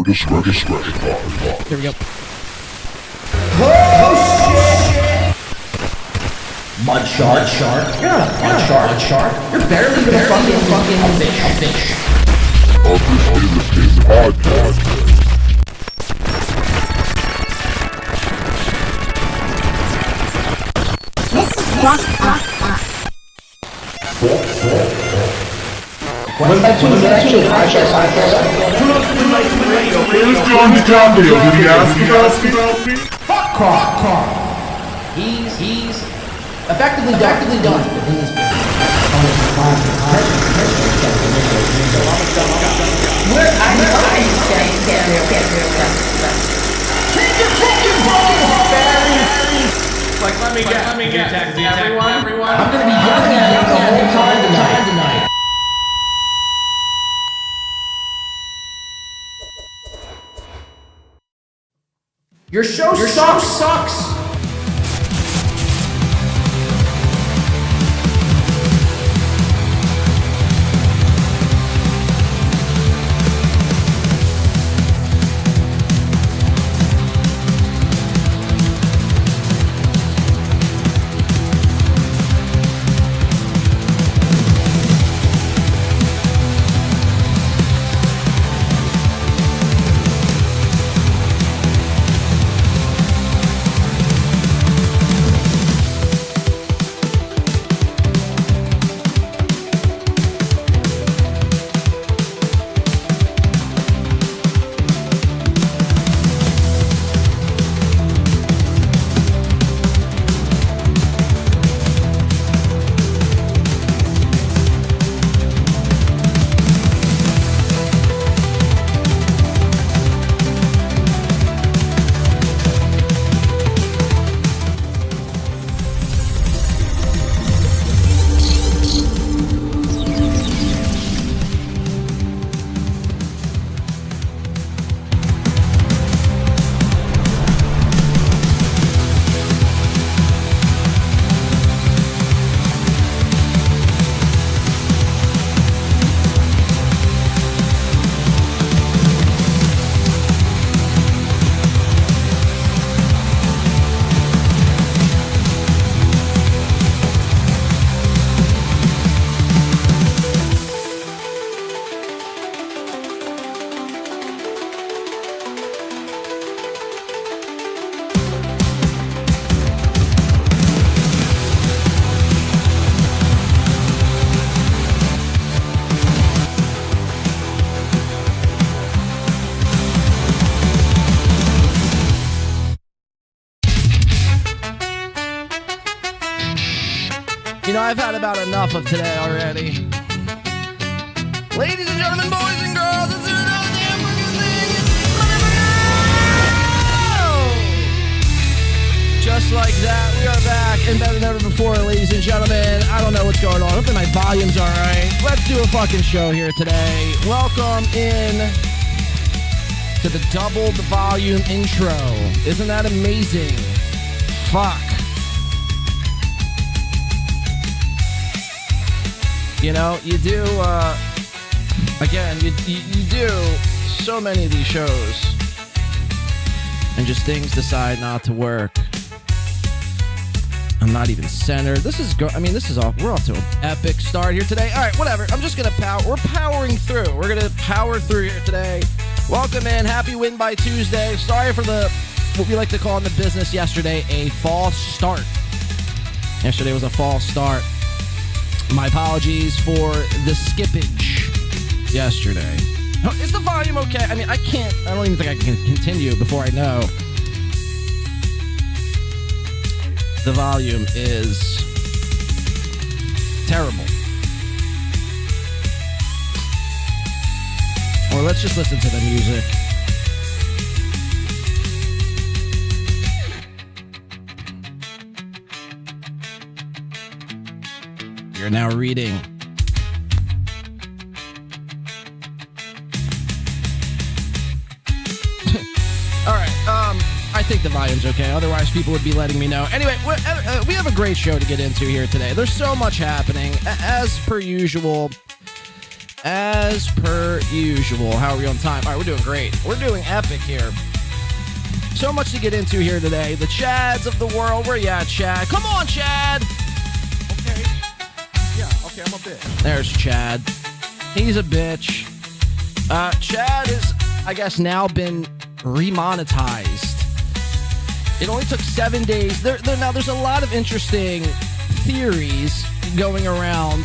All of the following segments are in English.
discretion. Here we go. Oh shit! Mud shark. You're not a mud shark. You're barely the fucking fish. This is podcast. Where's John Di Caprio? Did he ask about me? Fuck Carl. He's effectively done in this business. Take your fucking phone, Barry! Like, let me guess. Everyone. I'm gonna be yelling at you the whole time tonight. Your show sucks. You know, I've had about enough of today already. Ladies and gentlemen, boys and girls, it's another damn fucking thing. Just like that, we are back and better than ever before, ladies and gentlemen. I don't know what's going on. Hopefully my volume's all right. Let's do a fucking show here today. Welcome in to the double the volume intro. Isn't that amazing? Fuck. You know, you do, again, you do so many of these shows, and just things decide not to work. I'm not even centered. This is we're off to an epic start here today. All right, whatever. I'm just going to we're powering through. We're going to power through here today. Welcome in. Happy Win by Tuesday. Sorry for what we like to call in the business yesterday, a false start. Yesterday was a false start. My apologies for the skippage yesterday. Is the volume okay? I mean, I don't even think I can continue before I know. The volume is terrible. Or let's just listen to the music. You're now reading. All right. I think the volume's okay. Otherwise, people would be letting me know. Anyway, we have a great show to get into here today. There's so much happening. As per usual, As per usual. How are we on time? All right, we're doing great. We're doing epic here. So much to get into here today. The Chads of the world. Where you at, Chad? Come on, Chad! Okay. Yeah, okay, I'm a bitch. There's Chad. He's a bitch. Chad is, I guess, now been remonetized. It only took 7 days. Now, there's a lot of interesting theories going around.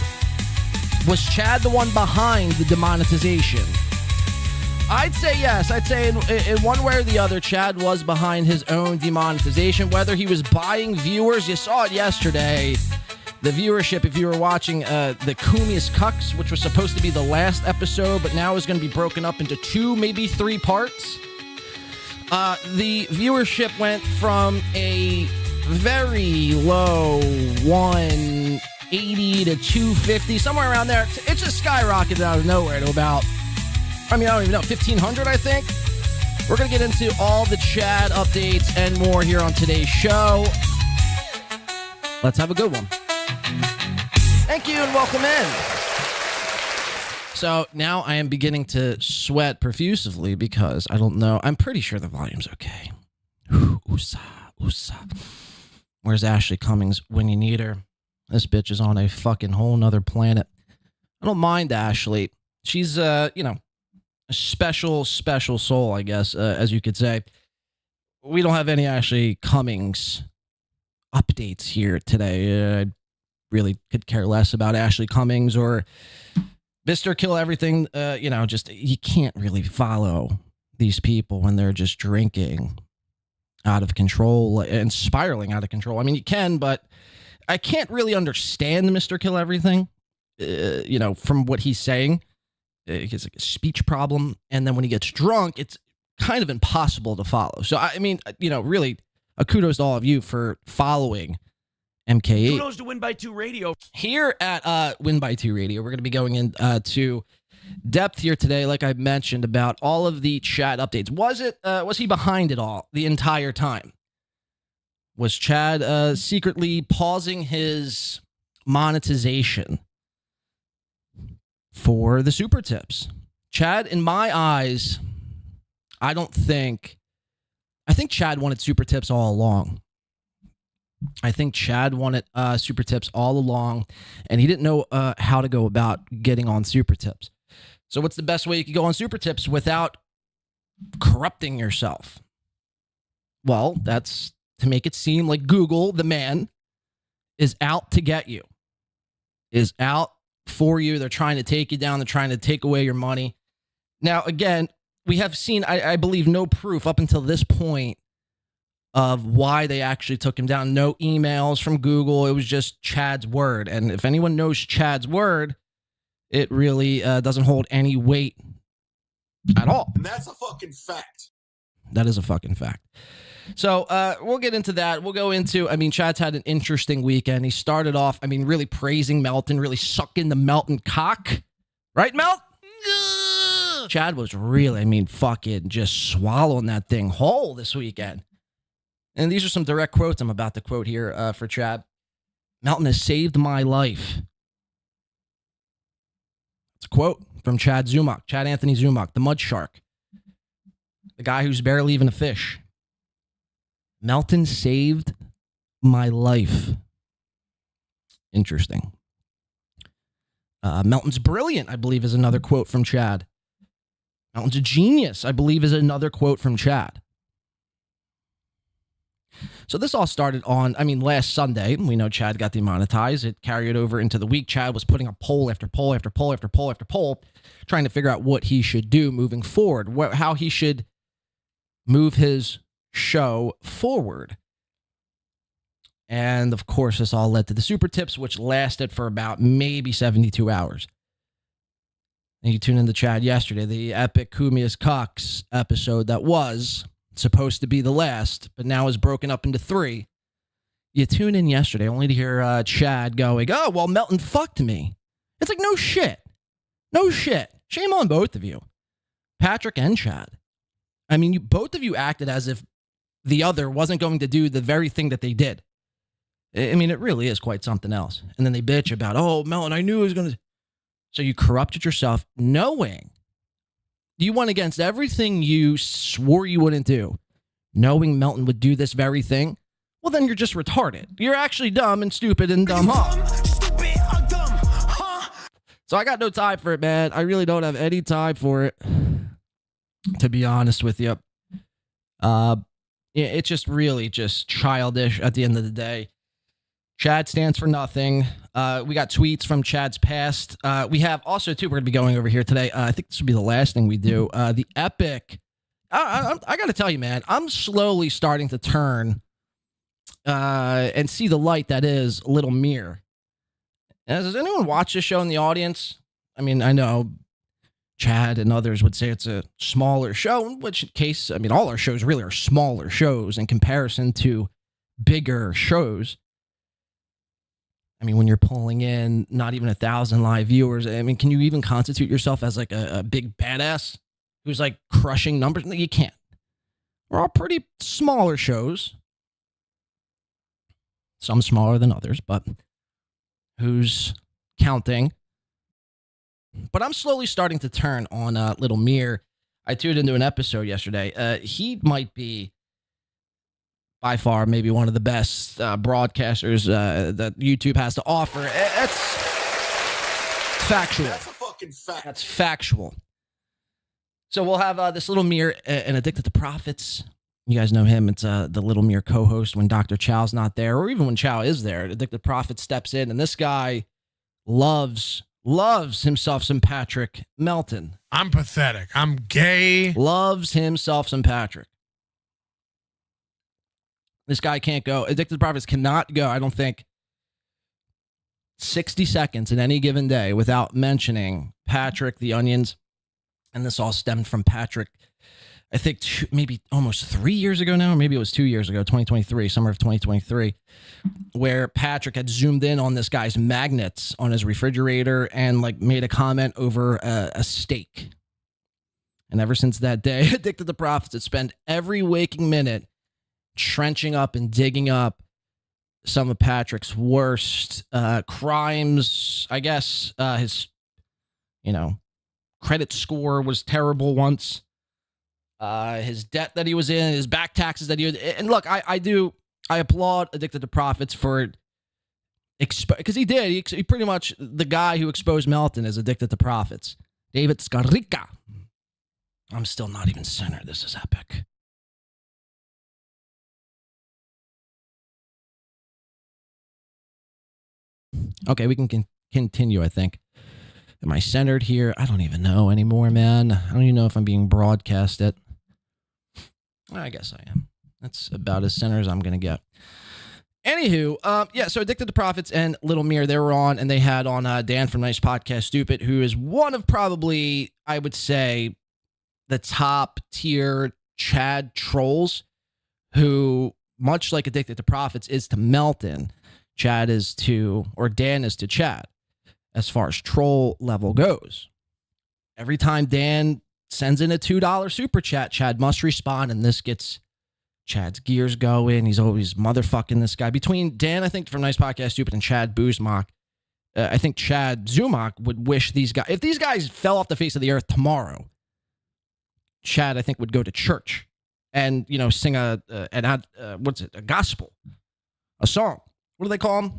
Was Chad the one behind the demonetization? I'd say yes. I'd say in one way or the other, Chad was behind his own demonetization. Whether he was buying viewers, you saw it yesterday. The viewership, if you were watching the Kumia's Cucks, which was supposed to be the last episode, but now is going to be broken up into 2, maybe 3 parts. The viewership went from a very low 180 to 250, somewhere around there. It just skyrocketed out of nowhere to about, I don't even know, 1,500, I think. We're going to get into all the Chad updates and more here on today's show. Let's have a good one. Thank you and welcome in. So now I am beginning to sweat profusely because I don't know. I'm pretty sure the volume's okay. Oosa. Where's Ashley Cummings when you need her? This bitch is on a fucking whole nother planet. I don't mind Ashley. She's, a special soul, I guess, as you could say. We don't have any Ashley Cummings updates here today. I really could care less about Ashley Cummings or Mr. Kill Everything. Just you can't really follow these people when they're just drinking out of control and spiraling out of control. I mean, you can, but I can't really understand Mr. Kill Everything, from what he's saying. He has like a speech problem. And then when he gets drunk, it's kind of impossible to follow. So, I mean, really a kudos to all of you for following MKE. Kudos to Win by 2 Radio. Here at Win by 2 Radio, we're going to be going into depth here today, like I mentioned, about all of the chat updates. Was he behind it all the entire time? Was Chad secretly pausing his monetization for the super tips? Chad, in my eyes, I think Chad wanted super tips all along. I think Chad wanted super tips all along, and he didn't know how to go about getting on super tips. So what's the best way you could go on super tips without corrupting yourself? Well, that's to make it seem like Google, the man, is out to get you, is out for you. They're trying to take you down. They're trying to take away your money. Now, again, we have seen, I believe, no proof up until this point of why they actually took him down. No emails from Google. It was just Chad's word. And if anyone knows Chad's word, it really doesn't hold any weight at all. And that's a fucking fact. That is a fucking fact. So we'll get into that. We'll go into, Chad's had an interesting weekend. He started off, really praising Melton, really sucking the Melton cock. Right, Melt? Chad was really, fucking just swallowing that thing whole this weekend. And these are some direct quotes I'm about to quote here for Chad. Melton has saved my life. It's a quote from Chad Zumock, Chad Anthony Zumock, the mud shark. The guy who's barely even a fish. Melton saved my life. Interesting. Melton's brilliant, I believe, is another quote from Chad. Melton's a genius, I believe, is another quote from Chad. So this all started on, last Sunday. We know Chad got demonetized. It carried over into the week. Chad was putting up poll after poll after poll after poll after poll, trying to figure out what he should do moving forward, how he should move his show forward. And of course, this all led to the super tips, which lasted for about maybe 72 hours. And you tuned into Chad yesterday, the epic Kumia's Cucks episode that was supposed to be the last, but now is broken up into 3. You tuned in yesterday only to hear Chad going, "Oh, well, Melton fucked me." It's like, no shit. No shit. Shame on both of you, Patrick and Chad. Both of you acted as if the other wasn't going to do the very thing that they did. It really is quite something else. And then they bitch about, "Oh, Melton, I knew he was going to..." So you corrupted yourself knowing you went against everything you swore you wouldn't do, knowing Melton would do this very thing. Well, then you're just retarded. You're actually dumb and stupid and dumb. So I got no time for it, man. I really don't have any time for it, to be honest with you. It's just really just childish at the end of the day. Chad stands for nothing. We got tweets from Chad's past. We have also, too, we're going to be going over here today. I think this will be the last thing we do. The epic. I got to tell you, man, I'm slowly starting to turn and see the light that is Little Mirror. Does anyone watch this show in the audience? I mean, I know Chad and others would say it's a smaller show, in which case, I mean, all our shows really are smaller shows in comparison to bigger shows. I mean, when you're pulling in not even 1,000 live viewers, I mean, can you even constitute yourself as like a big badass who's like crushing numbers? No, you can't. We're all pretty smaller shows. Some smaller than others, but who's counting? But I'm slowly starting to turn on Little Mirror. I tuned into an episode yesterday. He might be by far maybe one of the best broadcasters that YouTube has to offer. That's factual. That's a fucking fact. That's factual. So we'll have this Little Mirror and Addicted to Profits. You guys know him. It's the Little Mirror co-host when Dr. Chow's not there, or even when Chow is there. Addicted to Profits steps in, and this guy loves himself some Patrick Melton. I'm pathetic. I'm gay. Loves himself some Patrick. This guy can't go. Addicted to Profits cannot go, I don't think, 60 seconds in any given day without mentioning Patrick, the Onions. And this all stemmed from Patrick, I think maybe almost 3 years ago now, or maybe it was 2 years ago, 2023, summer of 2023, where Patrick had zoomed in on this guy's magnets on his refrigerator and like made a comment over a steak. And ever since that day, Addicted to Profits had spent every waking minute trenching up and digging up some of Patrick's worst crimes. I guess his, credit score was terrible once. His debt that he was in, his back taxes that he was. And look, I applaud Addicted to Profits for because he did. He pretty much, the guy who exposed Melton is Addicted to Profits. David Scarica. I'm still not even centered. This is epic. Okay, we can continue, I think. Am I centered here? I don't even know anymore, man. I don't even know if I'm being broadcasted. I guess I am. That's about as centered as I'm going to get. Anywho, so Addicted to Profits and Little Mirror, they were on, and they had on Dan from Nice Podcast Stupid, who is one of probably, I would say, the top tier Chad trolls, who, much like Addicted to Profits is to Melton, Dan is to Chad, as far as troll level goes. Every time Dan sends in a $2 super chat, Chad must respond, and this gets Chad's gears going. He's always motherfucking this guy. Between Dan, I think, from Nice Podcast Stupid, and Chad Zumock, I think Chad Zumock would wish these guys, if these guys fell off the face of the earth tomorrow, Chad, I think, would go to church and, sing a gospel, a song. What do they call them?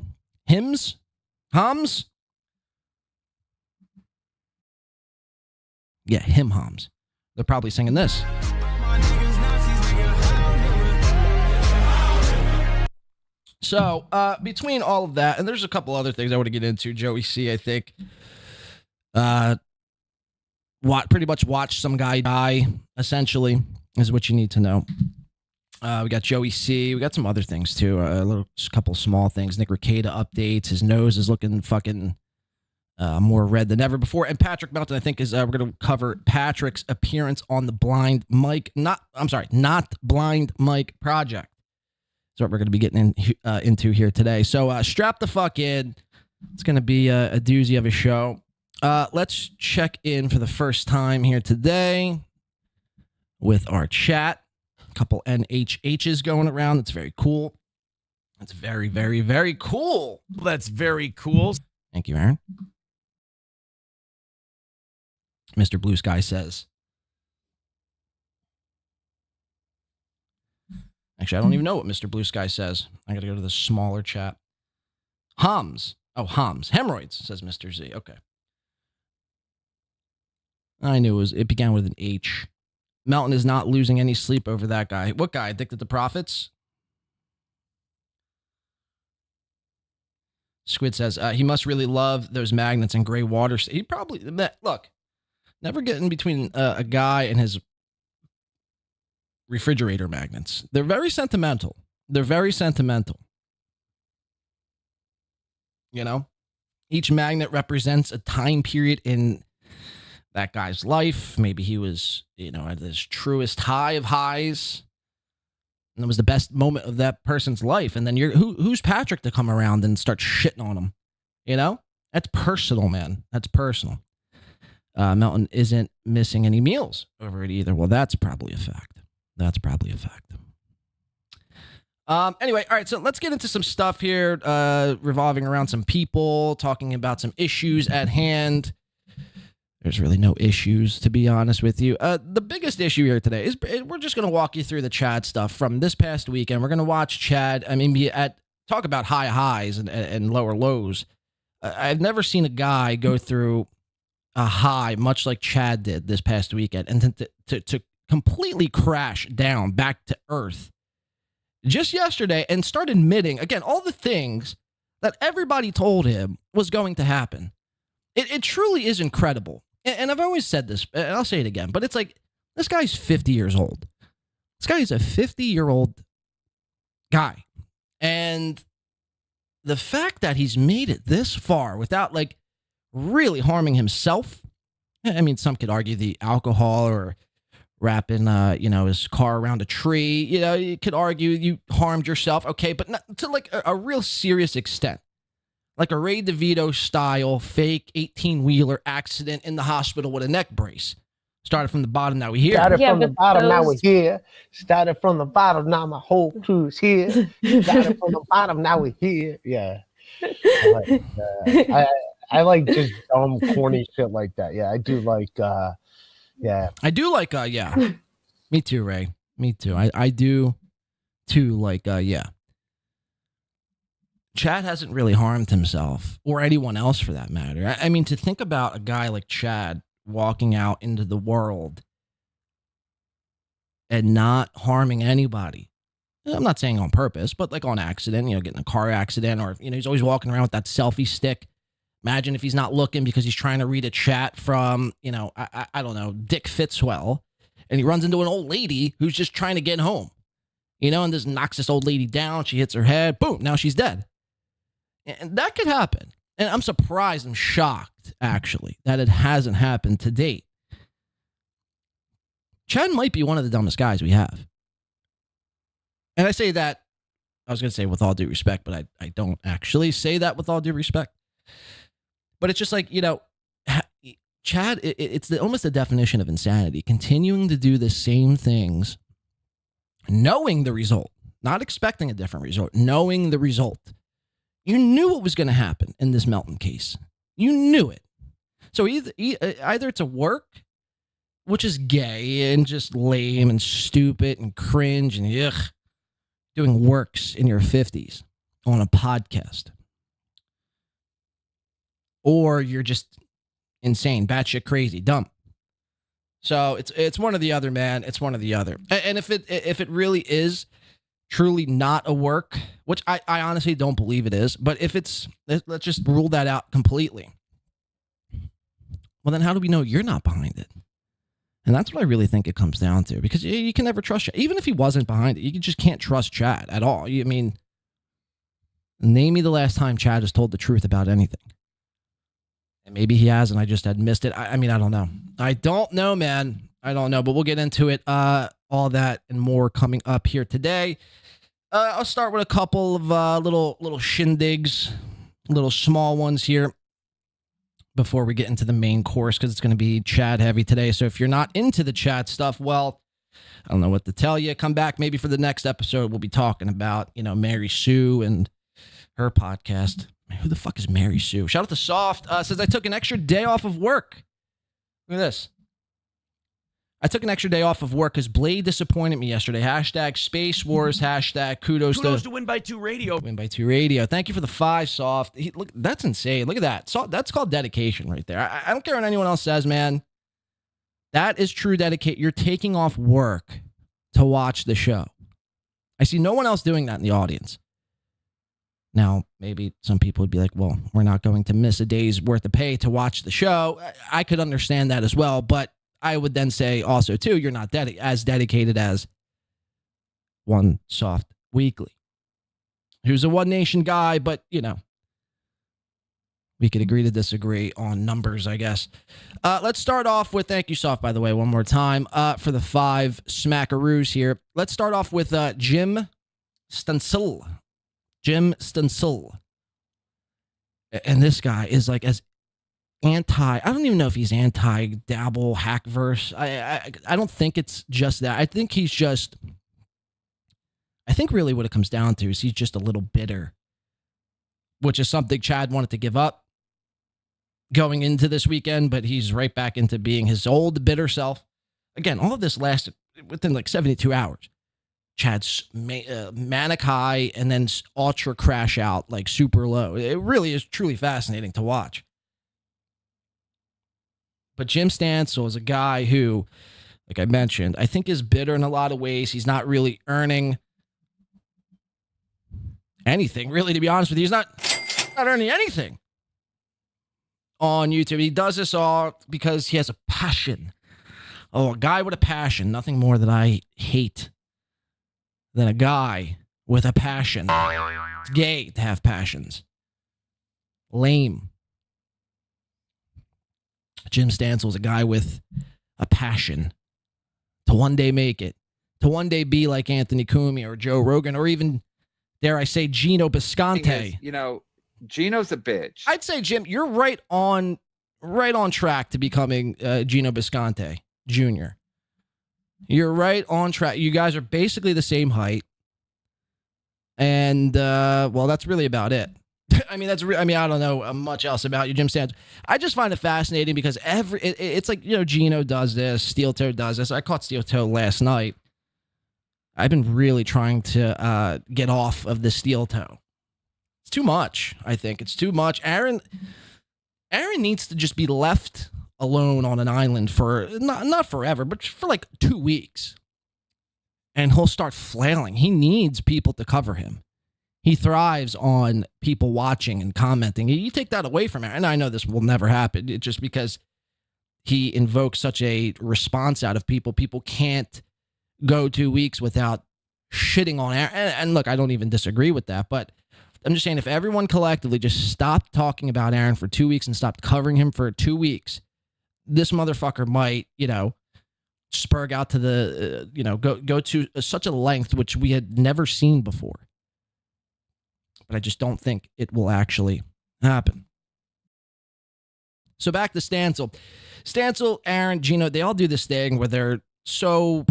Hymns? Hums? Yeah, hymn hums. They're probably singing this. So, between all of that, and there's a couple other things I want to get into. Joey C, I think, pretty much watch some guy die, essentially, is what you need to know. We got Joey C. We got some other things, too. A couple small things. Nick Rekieta updates. His nose is looking fucking more red than ever before. And Patrick Melton, I think, is we're going to cover Patrick's appearance on the Blind Mike, not Blind Mike Project. That's what we're going to be getting into here today. So strap the fuck in. It's going to be a doozy of a show. Let's check in for the first time here today with our chat. A couple NHHs going around. That's very cool. That's very, very, very cool. That's very cool. Thank you, Aaron. Mr. Blue Sky says. Actually, I don't even know what Mr. Blue Sky says. I got to go to the smaller chat. Hums. Oh, hums. Hemorrhoids, says Mr. Z. Okay. I knew it began with an H. Melton is not losing any sleep over that guy. What guy? Addicted to profits? Squid says, he must really love those magnets and gray water. He probably, look, never get in between a guy and his refrigerator magnets. They're very sentimental. They're very sentimental. You know, each magnet represents a time period in that guy's life. Maybe he was, you know, at his truest high of highs. And it was the best moment of that person's life. And then who's Patrick to come around and start shitting on him? You know, that's personal, man. That's personal. Melton isn't missing any meals over it either. Well, that's probably a fact. That's probably a fact. Anyway, all right, so let's get into some stuff here, revolving around some people, talking about some issues at hand. There's really no issues, to be honest with you. The biggest issue here today is we're just going to walk you through the Chad stuff from this past weekend. We're going to watch Chad, talk about high highs and lower lows. I've never seen a guy go through a high much like Chad did this past weekend and to completely crash down back to earth just yesterday and start admitting, again, all the things that everybody told him was going to happen. It truly is incredible. And I've always said this, and I'll say it again, but it's like, this guy's 50 years old. This guy is a 50-year-old guy. And the fact that he's made it this far without, like, really harming himself. I mean, some could argue the alcohol or wrapping, his car around a tree. You know, you could argue you harmed yourself. Okay, but not to, like, a real serious extent. Like a Ray DeVito style fake 18-wheeler accident in the hospital with a neck brace. Started from the bottom, now we're here. Started from the bottom, now we're here. Started from the bottom, now my whole crew is here. Started from the bottom, now we're here. Yeah. I like just dumb, corny shit like that. Yeah, I do like, yeah. I do like, yeah. Me too, Ray. Me too. I do too, like, yeah. Chad hasn't really harmed himself, or anyone else for that matter. I mean, to think about a guy like Chad walking out into the world and not harming anybody. I'm not saying on purpose, but like on accident, getting in a car accident, or, he's always walking around with that selfie stick. Imagine if he's not looking because he's trying to read a chat from, I don't know, Dick Fitzwell, and he runs into an old lady who's just trying to get home, and just knocks this old lady down. She hits her head. Boom. Now she's dead. And that could happen. And I'm surprised and shocked, actually, that it hasn't happened to date. Chad might be one of the dumbest guys we have. And I say that, I was going to say with all due respect, but I don't actually say that with all due respect. But it's just like, Chad, it's almost the definition of insanity. Continuing to do the same things, knowing the result, not expecting a different result, knowing the result. You knew what was going to happen in this Melton case. You knew it. So either it's a work, which is gay and just lame and stupid and cringe and ugh, doing works in your 50s on a podcast. Or you're just insane, batshit crazy, dumb. So it's one or the other, man. It's one or the other. And if it really is truly not a work, which I honestly don't believe it is, but if let's just rule that out completely. Well, then how do we know you're not behind it? And that's what I really think it comes down to, because you can never trust Chad. Even if he wasn't behind it, you just can't trust Chad at all. I mean, name me the last time Chad has told the truth about anything. And maybe he has, and I just had missed it. I mean, I don't know. I don't know, man. I don't know, but we'll get into it. All that and more coming up here today. I'll start with a couple of little shindigs, little small ones here before we get into the main course, because it's going to be Chad heavy today. So if you're not into the Chad stuff, well, I don't know what to tell you. Come back maybe for the next episode. We'll be talking about, Mary Sue and her podcast. Man, who the fuck is Mary Sue? Shout out to Soft. Says, I took an extra day off of work. Look at this. I took an extra day off of work because Blade disappointed me yesterday. Hashtag Space Wars. Hashtag kudos to Win by 2 Radio. Win by 2 Radio. Thank you for the 5 soft. Look, that's insane. Look at that. So, that's called dedication right there. I don't care what anyone else says, man. That is true dedication. You're taking off work to watch the show. I see no one else doing that in the audience. Now, maybe some people would be like, well, we're not going to miss a day's worth of pay to watch the show. I could understand that as well, but I would then say also, too, you're not as dedicated as One Soft Weekly, who's a One Nation guy, but, you know, we could agree to disagree on numbers, I guess. Let's start off with, thank you, Soft, by the way, one more time, for the 5 smackaroos here. Let's start off with Jim Stancil. Jim Stancil. And this guy is like as I don't even know if he's anti-dabble hackverse. I don't think it's just that. I think really what it comes down to is he's just a little bitter, which is something Chad wanted to give up going into this weekend, but he's right back into being his old bitter self. Again, all of this lasted within like 72 hours. Chad's manic high and then ultra crash out, like super low. It really is truly fascinating to watch. But Jim Stancil is a guy who, like I mentioned, I think is bitter in a lot of ways. He's not really earning anything, really, to be honest with you. He's not earning anything on YouTube. He does this all because he has a passion. Oh, a guy with a passion. Nothing more that I hate than a guy with a passion. It's gay to have passions. Lame. Jim Stancil is a guy with a passion to one day make it, to one day be like Anthony Kumia or Joe Rogan, or even, dare I say, Gino Bisconte. You know, Gino's a bitch. I'd say, Jim, you're right on track to becoming Gino Bisconte Jr. You're right on track. You guys are basically the same height. And, well, that's really about it. I don't know much else about you, Jim Stancil. I just find it fascinating because it's like, you know, Gino does this, Steel Toe does this. I caught Steel Toe last night. I've been really trying to get off of the Steel Toe. It's too much, I think. It's too much. Aaron needs to just be left alone on an island for, not forever, but for like 2 weeks. And he'll start flailing. He needs people to cover him. He thrives on people watching and commenting. You take that away from him, and I know this will never happen. It's just because he invokes such a response out of people. People can't go 2 weeks without shitting on Aaron. And look, I don't even disagree with that, but I'm just saying if everyone collectively just stopped talking about Aaron for 2 weeks and stopped covering him for 2 weeks, this motherfucker might, you know, spurg out to the, go to such a length which we had never seen before. But I just don't think it will actually happen. So back to Stancil. Stancil, Aaron, Gino, they all do this thing where they're so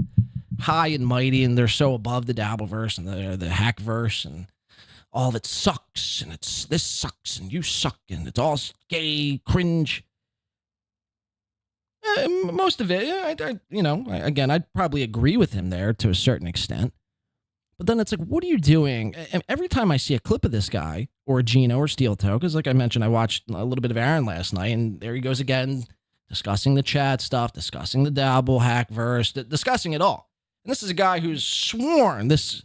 high and mighty and they're so above the dabbleverse and the hackverse and all of it sucks and it's this sucks and you suck and it's all gay, cringe. Most of it, again, I'd probably agree with him there to a certain extent. But then it's like, what are you doing? And every time I see a clip of this guy or Gino or Steel Toe, because like I mentioned, I watched a little bit of Aaron last night, and there he goes again, discussing the chat stuff, discussing the dabble, hackverse, discussing it all. And this is a guy who's sworn this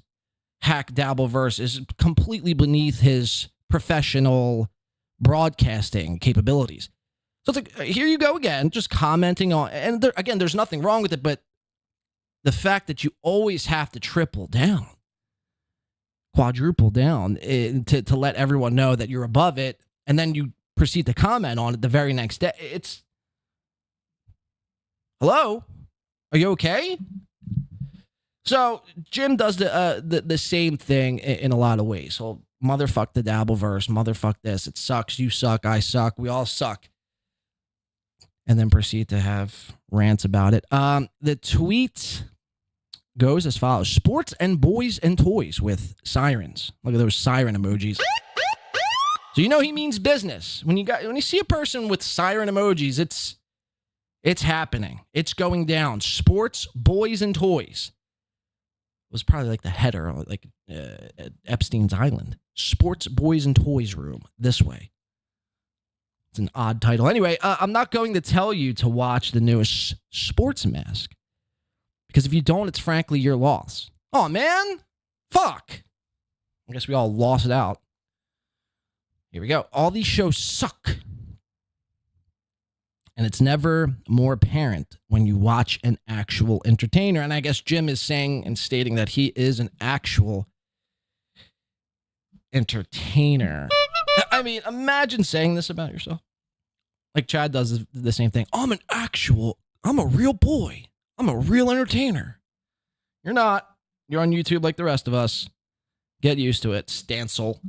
hack dabbleverse is completely beneath his professional broadcasting capabilities. So it's like, here you go again, just commenting on, and there's nothing wrong with it, but the fact that you always have to triple down, quadruple down to let everyone know that you're above it, and then you proceed to comment on it the very next day. It's, hello? Are you okay? So Jim does the same thing in a lot of ways. So motherfuck the dabbleverse, motherfuck this, it sucks, you suck, I suck, we all suck. And then proceed to have rants about it. The tweet goes as follows: sports and boys and toys with sirens. Look at those siren emojis. So you know he means business. When you see a person with siren emojis, It's happening. It's going down. Sports, boys, and toys was probably like the header, like at Epstein's Island. Sports, boys, and toys room this way. It's an odd title. Anyway, I'm not going to tell you to watch the newest Sports Mask because if you don't, it's frankly your loss. Oh, man. Fuck. I guess we all lost it out. Here we go. All these shows suck. And it's never more apparent when you watch an actual entertainer. And I guess Jim is saying and stating that he is an actual entertainer. I mean, imagine saying this about yourself. Like Chad does the same thing. I'm a real boy. I'm a real entertainer. You're not. You're on YouTube like the rest of us. Get used to it. Stansel.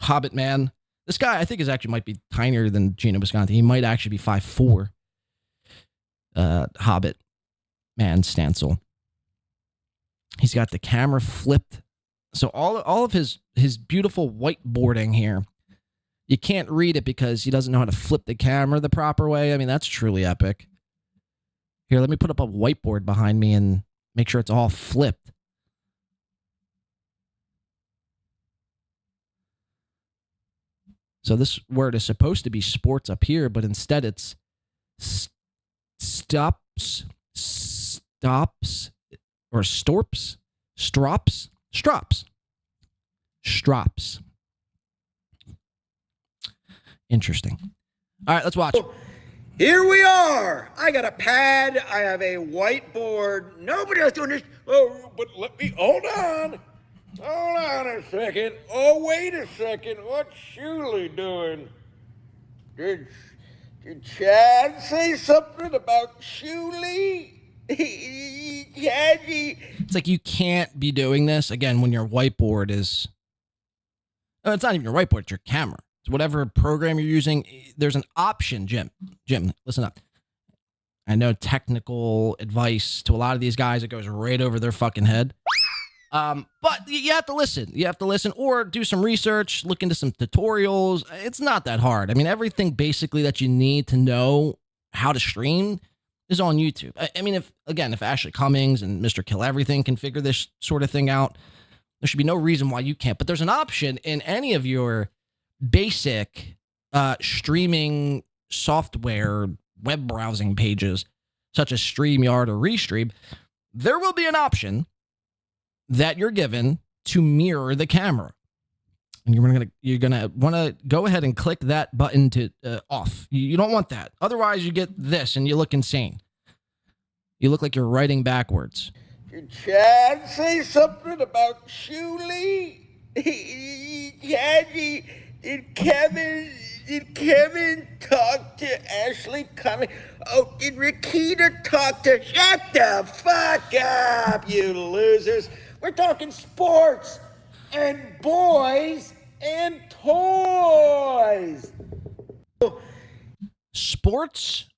Hobbit Man. This guy, I think, might be tinier than Gino Bisconti. He might actually be 5'4". Hobbit Man Stansel. He's got the camera flipped. So all of his beautiful whiteboarding here, you can't read it because he doesn't know how to flip the camera the proper way. I mean, that's truly epic. Here, let me put up a whiteboard behind me and make sure it's all flipped. So this word is supposed to be sports up here, but instead it's stops, or storps, strops. Interesting. All right, let's watch. Here we are. I got a pad. I have a whiteboard. Nobody else doing this. Oh, but let me, hold on. Hold on a second. Oh, wait a second. What's Shuley doing? Did Chad say something about Shuley? It's like you can't be doing this again when your whiteboard is. Oh, it's not even your whiteboard, it's your camera. It's whatever program you're using. There's an option, Jim, listen up. I know technical advice to a lot of these guys, it goes right over their fucking head. But you have to listen. You have to listen or do some research, look into some tutorials. It's not that hard. I mean, everything basically that you need to know how to stream is on YouTube. I mean, if Ashley Cummings and Mr. Kill Everything can figure this sort of thing out, there should be no reason why you can't. But there's an option in any of your basic streaming software web browsing pages, such as StreamYard or Restream. There will be an option that you're given to mirror the camera. And you're gonna want to go ahead and click that button to off. You don't want that. Otherwise, you get this and you look insane. You look like you're writing backwards. Did Chad say something about Shuley? Did Kevin talk to Ashley Cummings? Oh, did Rekieta talk to... Shut the fuck up, you losers. We're talking sports and boys and toys. Sports,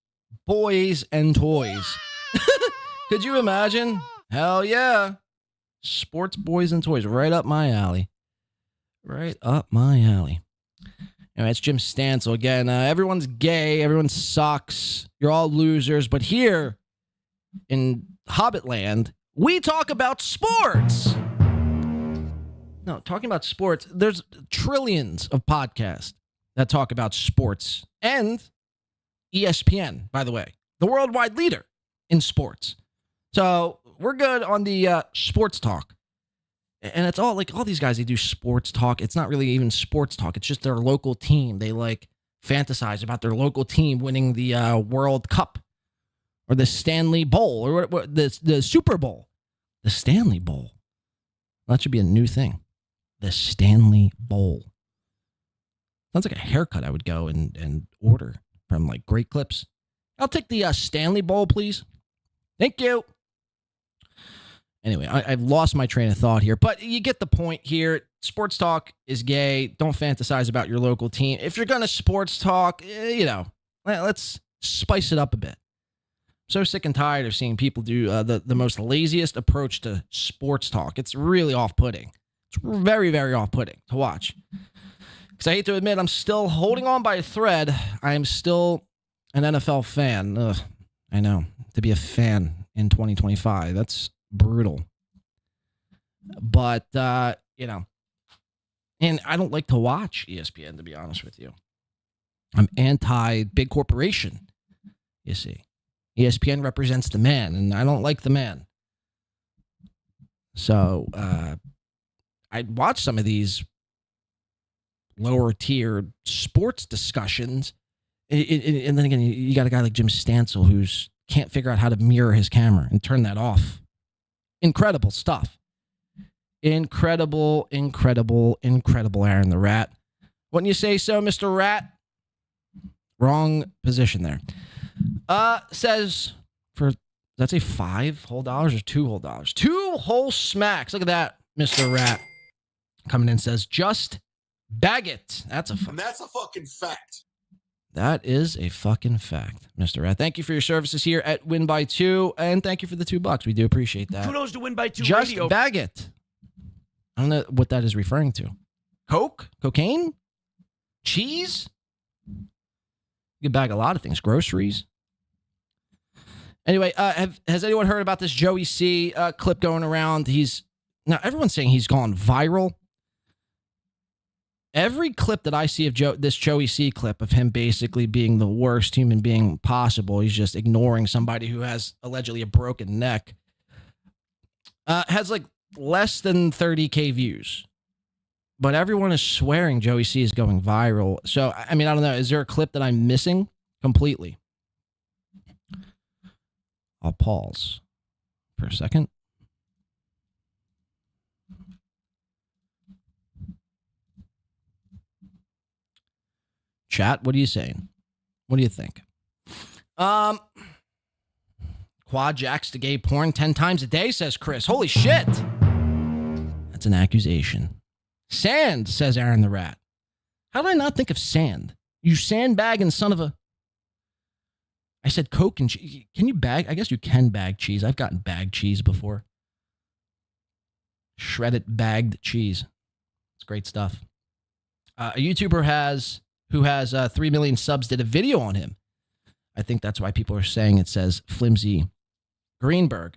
boys, and toys. Could you imagine? Hell yeah. Sports, boys, and toys. Right up my alley. Right up my alley. Anyway, it's Jim Stancil again. Everyone's gay. Everyone sucks. You're all losers. But here in Hobbitland, we talk about sports. No, talking about sports, there's trillions of podcasts that talk about sports. And ESPN, by the way, the worldwide leader in sports. So we're good on the sports talk. And it's all like all these guys, they do sports talk. It's not really even sports talk. It's just their local team. They like fantasize about their local team winning the World Cup or the Stanley Bowl or what the Super Bowl. The Stanley Bowl. That should be a new thing. The Stanley Bowl. Sounds like a haircut I would go and order from like Great Clips. I'll take the Stanley Bowl, please. Thank you. Anyway, I've lost my train of thought here, but you get the point here. Sports talk is gay. Don't fantasize about your local team. If you're going to sports talk, let's spice it up a bit. I'm so sick and tired of seeing people do the most laziest approach to sports talk. It's really off-putting. It's very, very off-putting to watch. Because I hate to admit, I'm still holding on by a thread. I am still an NFL fan. Ugh, I know. To be a fan in 2025, that's brutal. But, you know, and I don't like to watch ESPN, to be honest with you. I'm anti-big corporation, you see. ESPN represents the man, and I don't like the man. So, I'd watch some of these lower tier sports discussions. And then again, you got a guy like Jim Stancil who's can't figure out how to mirror his camera and turn that off. Incredible stuff. Incredible, Aaron the Rat. Wouldn't you say so, Mr. Rat? Wrong position there. Says for, that's a $5 whole dollars or $2 whole dollars? 2 whole smacks. Look at that, Mr. Rat. Coming in says, just bag it. That's a fucking fact. That is a fucking fact, Mr. Rat. Thank you for your services here at Win by 2, and thank you for the $2. We do appreciate that. Kudos to Win by 2 Just radio. bag it. I don't know what that is referring to. Coke? Cocaine? Cheese? You can bag a lot of things. Groceries. Anyway, has anyone heard about this Joey C clip going around? Now everyone's saying he's gone viral. Every clip that I see of this Joey C clip of him basically being the worst human being possible, he's just ignoring somebody who has allegedly a broken neck, has like less than 30K views. But everyone is swearing Joey C is going viral. So, I mean, I don't know. Is there a clip that I'm missing completely? I'll pause for a second. Chat, what are you saying? What do you think? Quad jacks to gay porn 10 times a day, says Chris. Holy shit. That's an accusation. Sand, says Aaron the Rat. How did I not think of sand? You sandbagging son of a... I said Coke and cheese. Can you bag? I guess you can bag cheese. I've gotten bagged cheese before. Shredded bagged cheese. It's great stuff. A YouTuber who has 3 million subs did a video on him. I think that's why people are saying it says Flimsy Greenberg.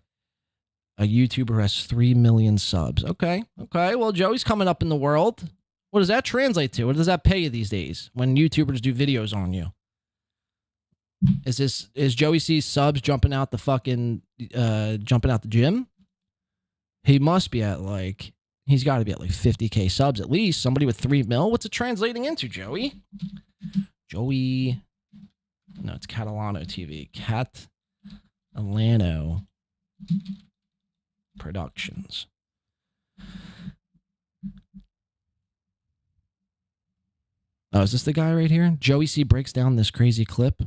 A YouTuber who has 3 million subs. Okay. Well, Joey's coming up in the world. What does that translate to? What does that pay you these days when YouTubers do videos on you? Is Joey C's subs jumping out the gym? He must be at he's got to be at 50K subs at least. Somebody with 3 mil. What's it translating into, Joey? No, it's Catalano TV. Catalano Productions. Oh, is this the guy right here? Joey C breaks down this crazy clip.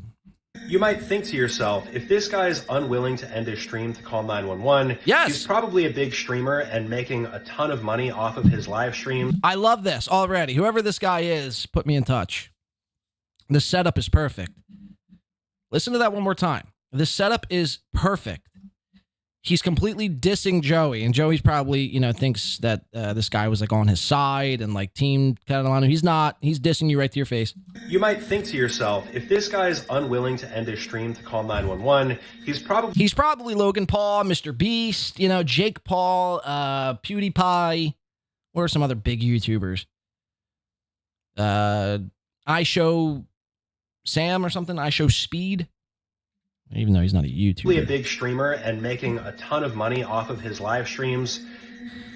You might think to yourself, if this guy's unwilling to end his stream to call 911, yes, he's probably a big streamer and making a ton of money off of his live stream. I love this already. Whoever this guy is, put me in touch. The setup is perfect. Listen to that one more time. The setup is perfect. He's completely dissing Joey, and Joey's probably, thinks that this guy was on his side and Team Catalano. He's not. He's dissing you right to your face. You might think to yourself, if this guy's unwilling to end his stream to call 911, he's probably Logan Paul, Mr. Beast, Jake Paul, PewDiePie, or some other big YouTubers. I Show Sam or something. I Show Speed. Even though he's not a YouTuber. A big streamer and making a ton of money off of his live streams?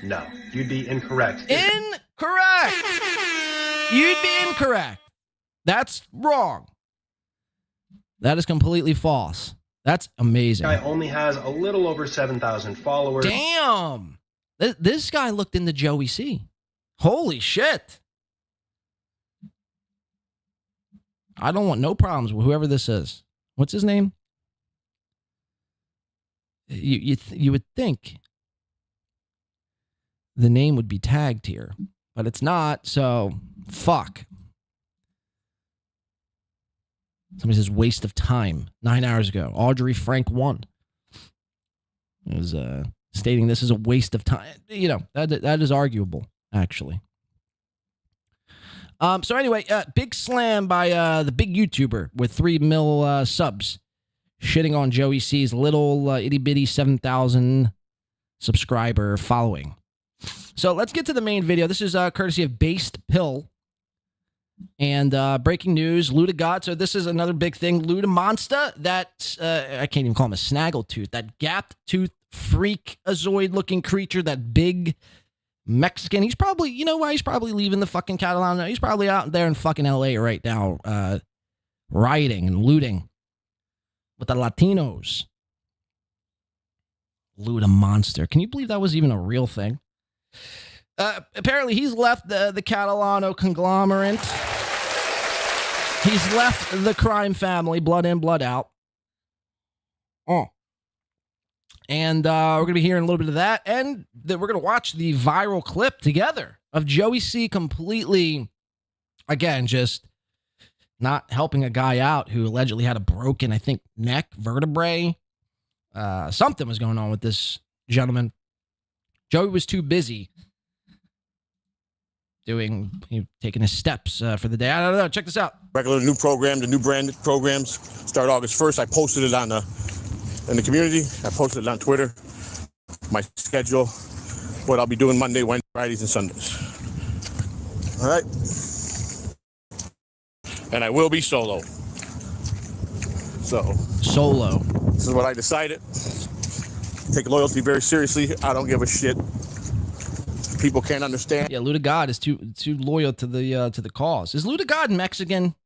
No, you'd be incorrect. Incorrect! You'd be incorrect. That's wrong. That is completely false. That's amazing. This guy only has a little over 7,000 followers. Damn! This guy looked into Joey C. Holy shit! I don't want no problems with whoever this is. What's his name? You would think the name would be tagged here, but it's not, so fuck. Somebody says waste of time 9 hours ago. Audrey Frank 1 was stating this is a waste of time. That is arguable, actually. So anyway, big slam by the big YouTuber with 3 mil subs, shitting on Joey C's little itty bitty 7,000 subscriber following. So let's get to the main video. This is courtesy of Based Pill. And breaking news, Luda got, so this is another big thing, Luda Monster, that, I can't even call him a snaggletooth, that gap-tooth freak-azoid-looking creature, that big Mexican. He's probably, you know why he's probably leaving the fucking Catalan? He's probably out there in fucking LA right now, rioting and looting with the Latinos. Luda Monster. Can you believe that was even a real thing? Apparently, he's left the Catalano conglomerate. He's left the crime family, blood in, blood out. Oh. And we're going to be hearing a little bit of that. And we're going to watch the viral clip together of Joey C completely, again, just not helping a guy out who allegedly had a broken, I think, neck, vertebrae. Something was going on with this gentleman. Joey was too busy taking his steps for the day. I don't know. Check this out. Regular new program, the new branded programs start August 1st. I posted it in the community. I posted it on Twitter. My schedule, what I'll be doing Monday, Wednesday, Fridays, and Sundays. All right. And I will be solo. Solo. This is what I decided. Take loyalty very seriously. I don't give a shit. People can't understand. Yeah, Luda God is too loyal to the cause. Is Luda God Mexican?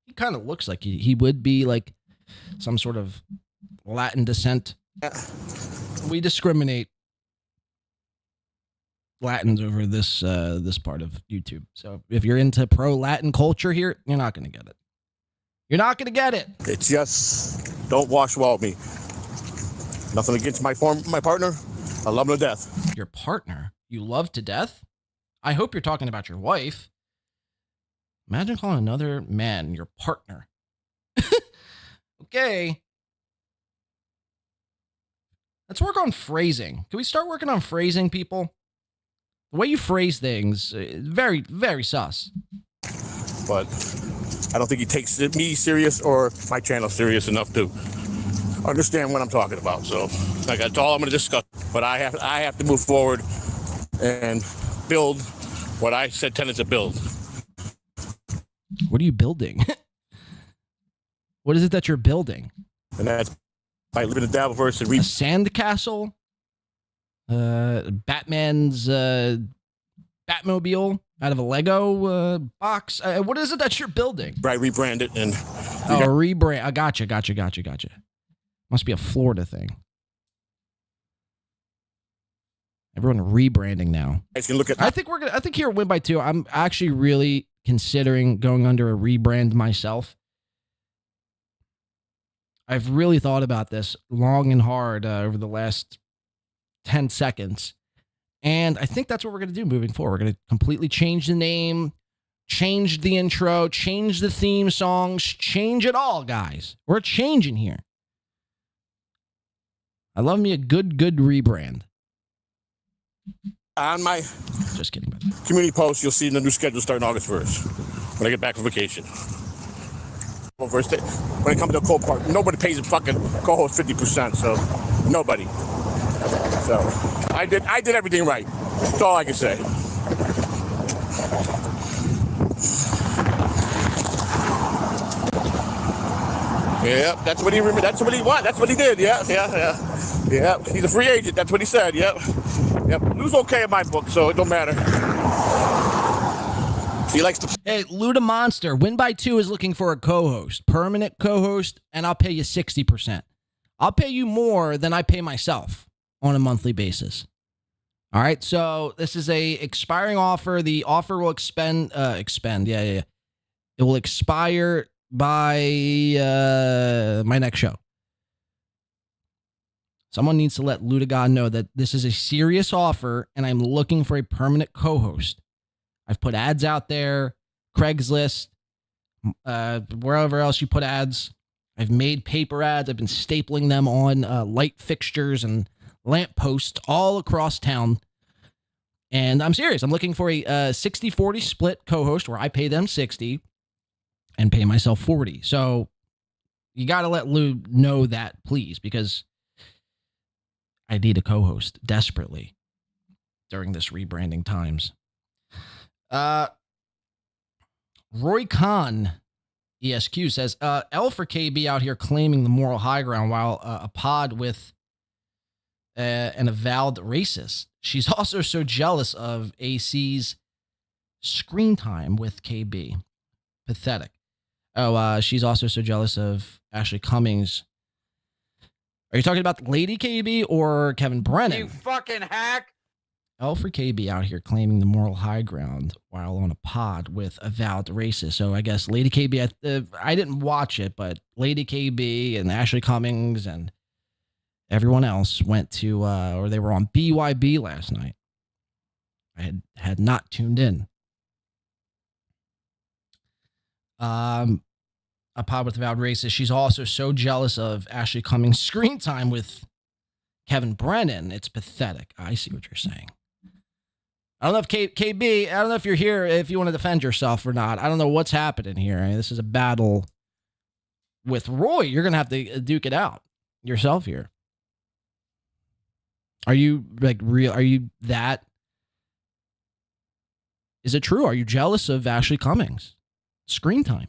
He kind of looks like he would be like some sort of Latin descent. We discriminate Latins over this part of YouTube. So if you're into pro Latin culture here, you're not gonna get it. You're not gonna get it. It's just don't wash wall me. Nothing against my partner. I love him to death. Your partner? You love to death? I hope you're talking about your wife. Imagine calling another man your partner. Okay. Let's work on phrasing. Can we start working on phrasing, people? The way you phrase things, very, very sus. But I don't think he takes me serious or my channel serious enough to understand what I'm talking about. So that's all I'm going to discuss. But I have to move forward and build what I said tenants to build. What are you building? What is it that you're building? And that's by living in the dabbleverse and a sandcastle, Batman's Batmobile out of a Lego box. What is it that you're building? Right, rebrand it and rebrand. I gotcha. Must be a Florida thing. Everyone rebranding now. I can look at. I think here at Win by 2, I'm actually really considering going under a rebrand myself. I've really thought about this long and hard over the last 10 seconds. And I think that's what we're going to do moving forward. We're going to completely change the name, change the intro, change the theme songs, change it all, guys. We're changing here. I love me a good rebrand. On my just kidding, community post, you'll see the new schedule starting August 1st when I get back from vacation. When it comes to a co-part, nobody pays a fucking co-host 50%, so nobody. So I did everything right. That's all I can say. Yeah, that's what he remembered. That's what he wanted. That's what he did. Yeah. He's a free agent. That's what he said. Yep. Lou's okay in my book, so it don't matter. He likes to. Hey, Luda Monster, Win by 2 is looking for a co-host, permanent co-host, and I'll pay you 60%. I'll pay you more than I pay myself on a monthly basis. All right, so this is a expiring offer. The offer will expend. Yeah. It will expire by my next show. Someone needs to let Luda God know that this is a serious offer, and I'm looking for a permanent co-host. I've put ads out there, Craigslist, wherever else you put ads. I've made paper ads. I've been stapling them on light fixtures and lampposts all across town. And I'm serious. I'm looking for a 60-40 split co-host where I pay them 60 and pay myself 40. So you got to let Lou know that, please, because I need a co-host desperately during this rebranding times. Roy Khan, ESQ, says, L for KB out here claiming the moral high ground while a pod with an avowed racist. She's also so jealous of AC's screen time with KB. Pathetic. Oh, she's also so jealous of Ashley Cummings. Are you talking about Lady KB or Kevin Brennan? You fucking hack. L for KB out here claiming the moral high ground while on a pod with avowed racist. So I guess Lady KB, I didn't watch it, but Lady KB and Ashley Cummings and everyone else went to, or they were on BYB last night. I had not tuned in. A pod with avowed racist. She's also so jealous of Ashley Cummings' screen time with Kevin Brennan. It's pathetic. I see what you're saying. I don't know if KB, I don't know if you're here, if you want to defend yourself or not. I don't know what's happening here. I mean, this is a battle with Roy. You're going to have to duke it out yourself here. Are you like real? Are you that? Is it true? Are you jealous of Ashley Cummings' screen time?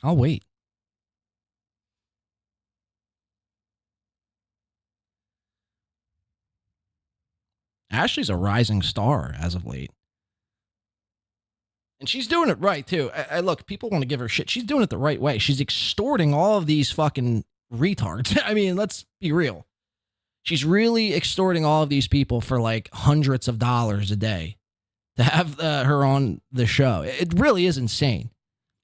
I'll wait. Ashley's a rising star as of late. And she's doing it right, too. I look, people want to give her shit. She's doing it the right way. She's extorting all of these fucking retards. I mean, let's be real. She's really extorting all of these people for like hundreds of dollars a day to have her on the show. It really is insane.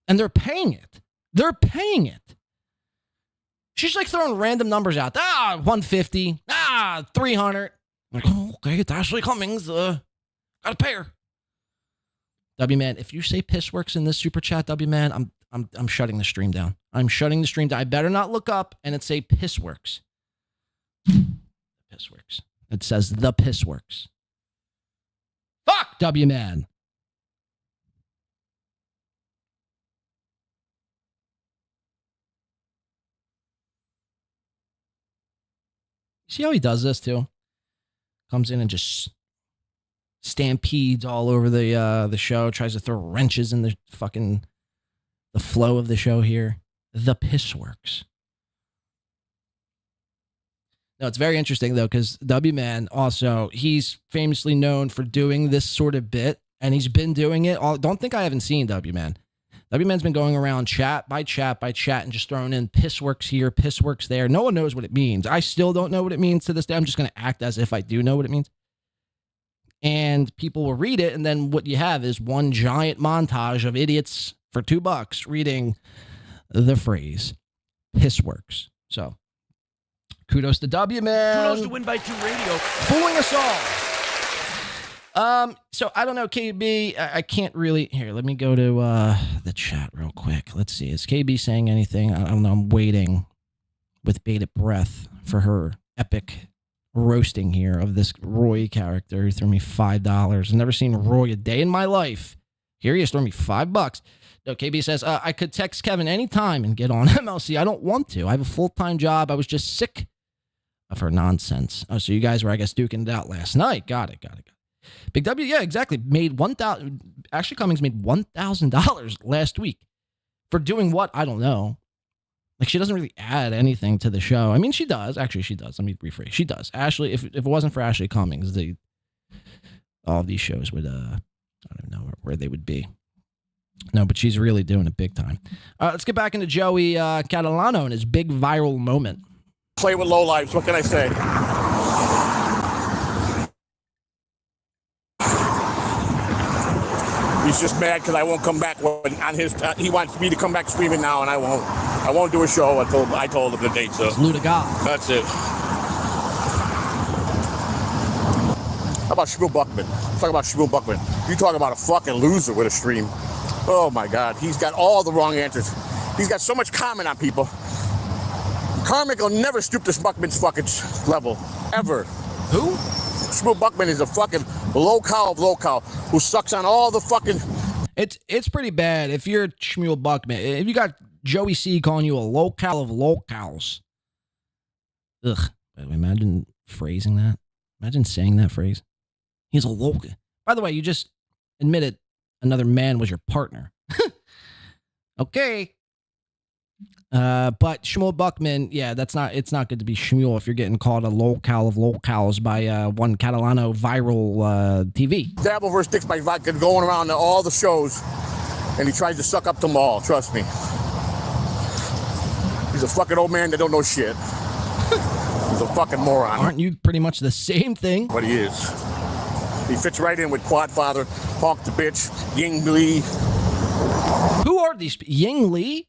And they're paying it. They're paying it. She's like throwing random numbers out. 150. 300. Like, oh, okay, it's Ashley Cummings. Gotta pay her. W man, if you say Pissworks in this super chat, W man, I'm shutting the stream down. I'm shutting the stream down. I better not look up and it say Pissworks. Pissworks. It says the Pissworks. Fuck, W man. See how he does this too? Comes in and just stampedes all over the show, tries to throw wrenches in the flow of the show here. The Pissworks. No, it's very interesting though, because W-Man also, he's famously known for doing this sort of bit, and he's been doing it. Don't think I haven't seen W-Man. W-Man's been going around chat by chat and just throwing in Pissworks here, Pissworks there. No one knows what it means. I still don't know what it means to this day. I'm just going to act as if I do know what it means. And people will read it, and then what you have is one giant montage of idiots for $2 reading the phrase Pissworks. So, kudos to W-Man. Kudos to Win by 2 Radio. Fooling us all. So I don't know, KB, I can't really, here, let me go to the chat real quick. Let's see, is KB saying anything? I don't know, I'm waiting with bated breath for her epic roasting here of this Roy character. He threw me $5. I've never seen Roy a day in my life. Here he is throwing me $5. No, KB says, I could text Kevin anytime and get on MLC. I don't want to. I have a full-time job. I was just sick of her nonsense. Oh, so you guys were, I guess, duking it out last night. Got it. Big W, yeah, exactly. Made Ashley Cummings made $1,000 last week for doing what? I don't know. Like, she doesn't really add anything to the show. I mean, she does. Actually, she does. Let me rephrase. She does. Ashley, if it wasn't for Ashley Cummings, all of these shows would, I don't know where they would be. No, but she's really doing it big time. Let's get back into Joey Catalano and his big viral moment. Play with lowlifes. What can I say? He's just mad because I won't come back on his. He wants me to come back streaming now, and I won't. I won't do a show until I told him the date. So Luda God. That's it. How about Shmuel Buckman? Let's talk about Shmuel Buckman. You talk about a fucking loser with a stream. Oh my God, he's got all the wrong answers. He's got so much comment on people. Carmick will never stoop to Buckman's fucking level. Ever. Who? Shmuel Buckman is a fucking low-cow of low-cow who sucks on all the fucking... It's pretty bad if you're Shmuel Buckman. If you got Joey C calling you a low-cow of low-cows. Ugh. Imagine phrasing that. Imagine saying that phrase. He's a low... By the way, you just admitted another man was your partner. Okay. But Shmuel Buckman, yeah, it's not good to be Shmuel if you're getting called a low-cow of low-cows by one Catalano viral TV. Dabbleverse sticks my vodka going around to all the shows, and he tries to suck up to them all, trust me. He's a fucking old man that don't know shit. He's a fucking moron. Aren't you pretty much the same thing? But he is. He fits right in with Quadfather, Honk the Bitch, Ying Lee. Who are these? Ying Lee?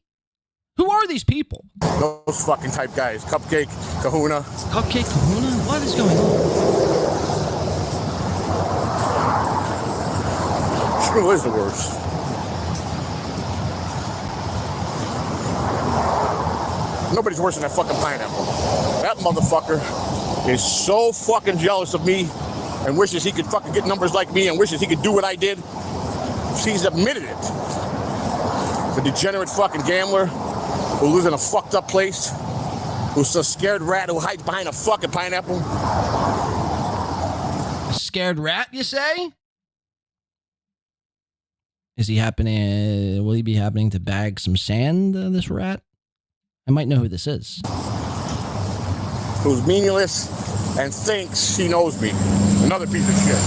Who are these people? Those fucking type guys. Cupcake, Kahuna. Cupcake, Kahuna? What is going on? Shmuel is the worst. Nobody's worse than that fucking pineapple. That motherfucker is so fucking jealous of me and wishes he could fucking get numbers like me and wishes he could do what I did. He's admitted it. The degenerate fucking gambler who lives in a fucked up place, who's a scared rat who hides behind a fucking pineapple. A scared rat, you say? Is he happening? Will he be happening to bag some sand, this rat? I might know who this is. Who's meaningless and thinks he knows me. Another piece of shit.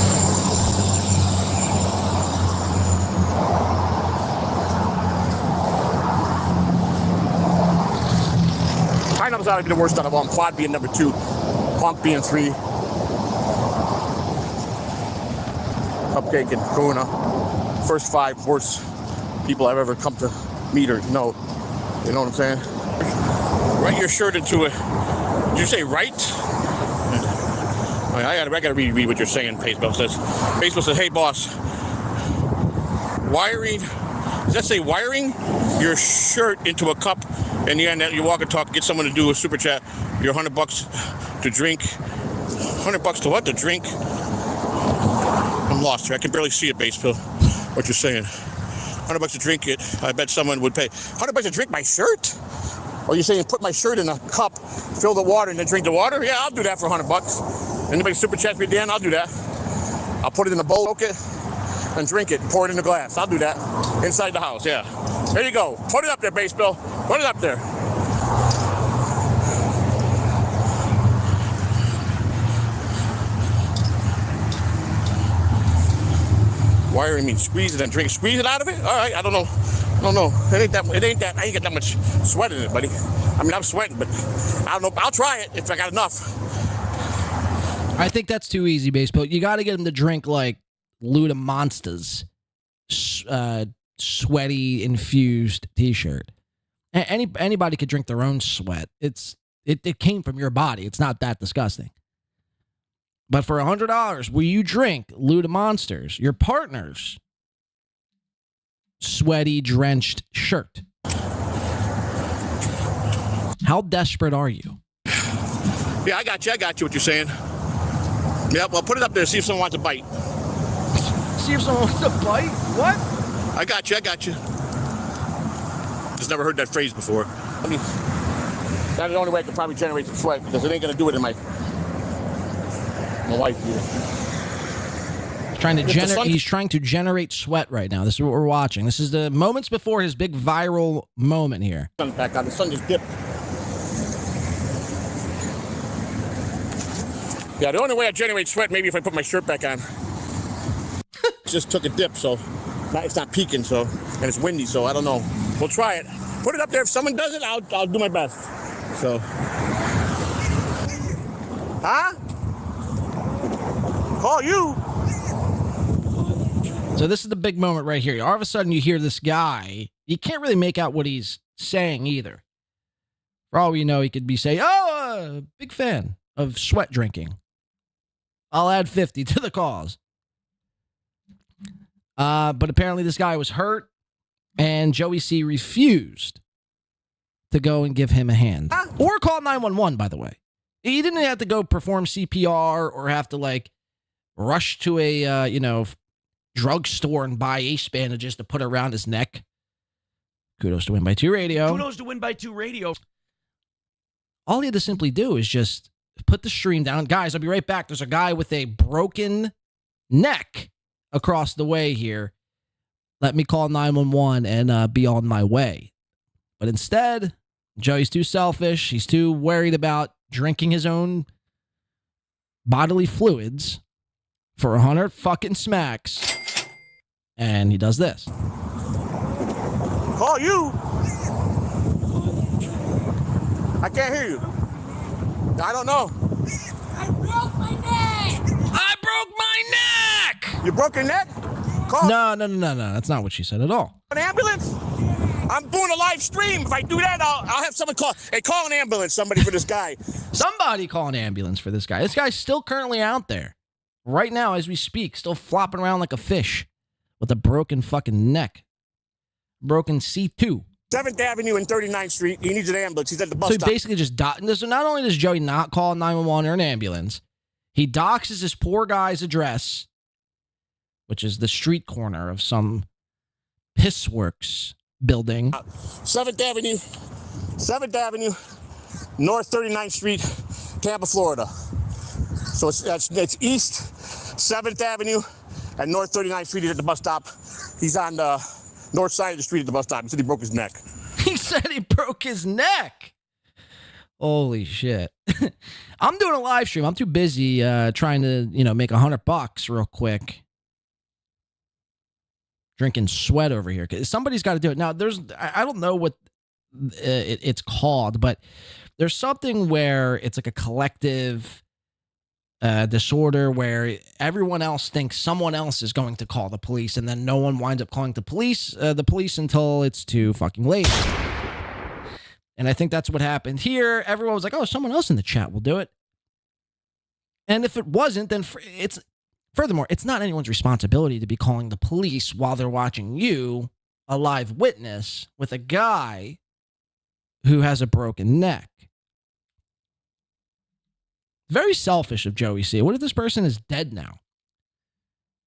Pineapple's ought to be the worst out of them. Quad being number 2, Honk being 3, Cupcake and Kuna. First 5 worst people I've ever come to meet or know. You know what I'm saying? Write your shirt into it. Did you say right? I gotta read what you're saying. Facebook says, hey boss, wiring. Does that say wiring your shirt into a cup? And yeah, you walk and talk, get someone to do a super chat. You're $100 to drink. $100 to what? To drink? I'm lost here. I can barely see it, Base Pill. What you're saying? $100 to drink it. I bet someone would pay. $100 to drink my shirt? Or you're saying put my shirt in a cup, fill the water, and then drink the water? Yeah, I'll do that for $100. Anybody super chat me, Dan? I'll do that. I'll put it in a bowl, soak it, and drink it. Pour it in a glass. I'll do that inside the house. Yeah. There you go. Put it up there, Base Bill. Put it up there. Wiring means squeeze it and drink. Squeeze it out of it? All right. I don't know. It ain't that. I ain't got that much sweat in it, buddy. I mean, I'm sweating, but I don't know. I'll try it if I got enough. I think that's too easy, Base Bill. You got to get him to drink like Luda Monsters, sweaty infused T-shirt. Anybody could drink their own sweat. It came from your body. It's not that disgusting. But for $100, will you drink Luda Monsters, your partner's sweaty, drenched shirt? How desperate are you? Yeah, I got you what you're saying. Yeah, well, put it up there, see if someone wants to bite. See if someone wants to bite? What? I got you. Just never heard that phrase before. I mean, that's the only way I could probably generate some sweat, because it ain't gonna do it in my wife either. He's trying to generate sweat right now. This is what we're watching. This is the moments before his big viral moment here. Sun back on. The sun just dipped. Yeah, the only way I generate sweat, maybe if I put my shirt back on. Just took a dip, so it's not peaking, so, and it's windy, so I don't know. We'll try it. Put it up there. If someone does it, I'll do my best. So, huh? Call you. So this is the big moment right here. All of a sudden, you hear this guy. You can't really make out what he's saying either. For all we know, he could be saying, "Oh, big fan of sweat drinking. I'll add 50 to the cause." But apparently this guy was hurt, and Joey C refused to go and give him a hand. Or call 911, by the way. He didn't have to go perform CPR or have to, like, rush to a, drugstore and buy ace bandages to put around his neck. Kudos to Win by 2 Radio. Kudos to Win by 2 Radio. All he had to simply do is just put the stream down. Guys, I'll be right back. There's a guy with a broken neck across the way here. Let me call 911 and be on my way. But instead, Joey's too selfish. He's too worried about drinking his own bodily fluids for 100 fucking smacks. And he does this. Call you. I can't hear you. I don't know. I broke my neck! I broke my neck! You broke your neck? Call No. That's not what she said at all. an ambulance. I'm doing a live stream. If I do that, I'll have someone call. Hey, call an ambulance, somebody, for this guy. Somebody call an ambulance for this guy. This guy's still currently out there. Right now, as we speak, still flopping around like a fish with a broken fucking neck. Broken C2. 7th Avenue and 39th Street. He needs an ambulance. He's at the bus So he stop. basically just so not only does Joey not call 911 or an ambulance, he doxes this poor guy's address, which is the street corner of some Pissworks building. 7th Avenue, North 39th Street, Tampa, Florida. So it's East 7th Avenue and North 39th Street. He's at the bus stop. He's on the north side of the street at the bus stop. He said he broke his neck. He said he broke his neck. Holy shit. I'm doing a live stream. I'm too busy trying to, make $100 real quick. Drinking sweat over here. Somebody's got to do it. Now, I don't know what it's called, but there's something where it's like a collective disorder where everyone else thinks someone else is going to call the police, and then no one winds up calling the police until it's too fucking late. And I think that's what happened here. Everyone was like, oh, someone else in the chat will do it. And if it wasn't, then furthermore, it's not anyone's responsibility to be calling the police while they're watching you, a live witness, with a guy who has a broken neck. Very selfish of Joey C. What if this person is dead now?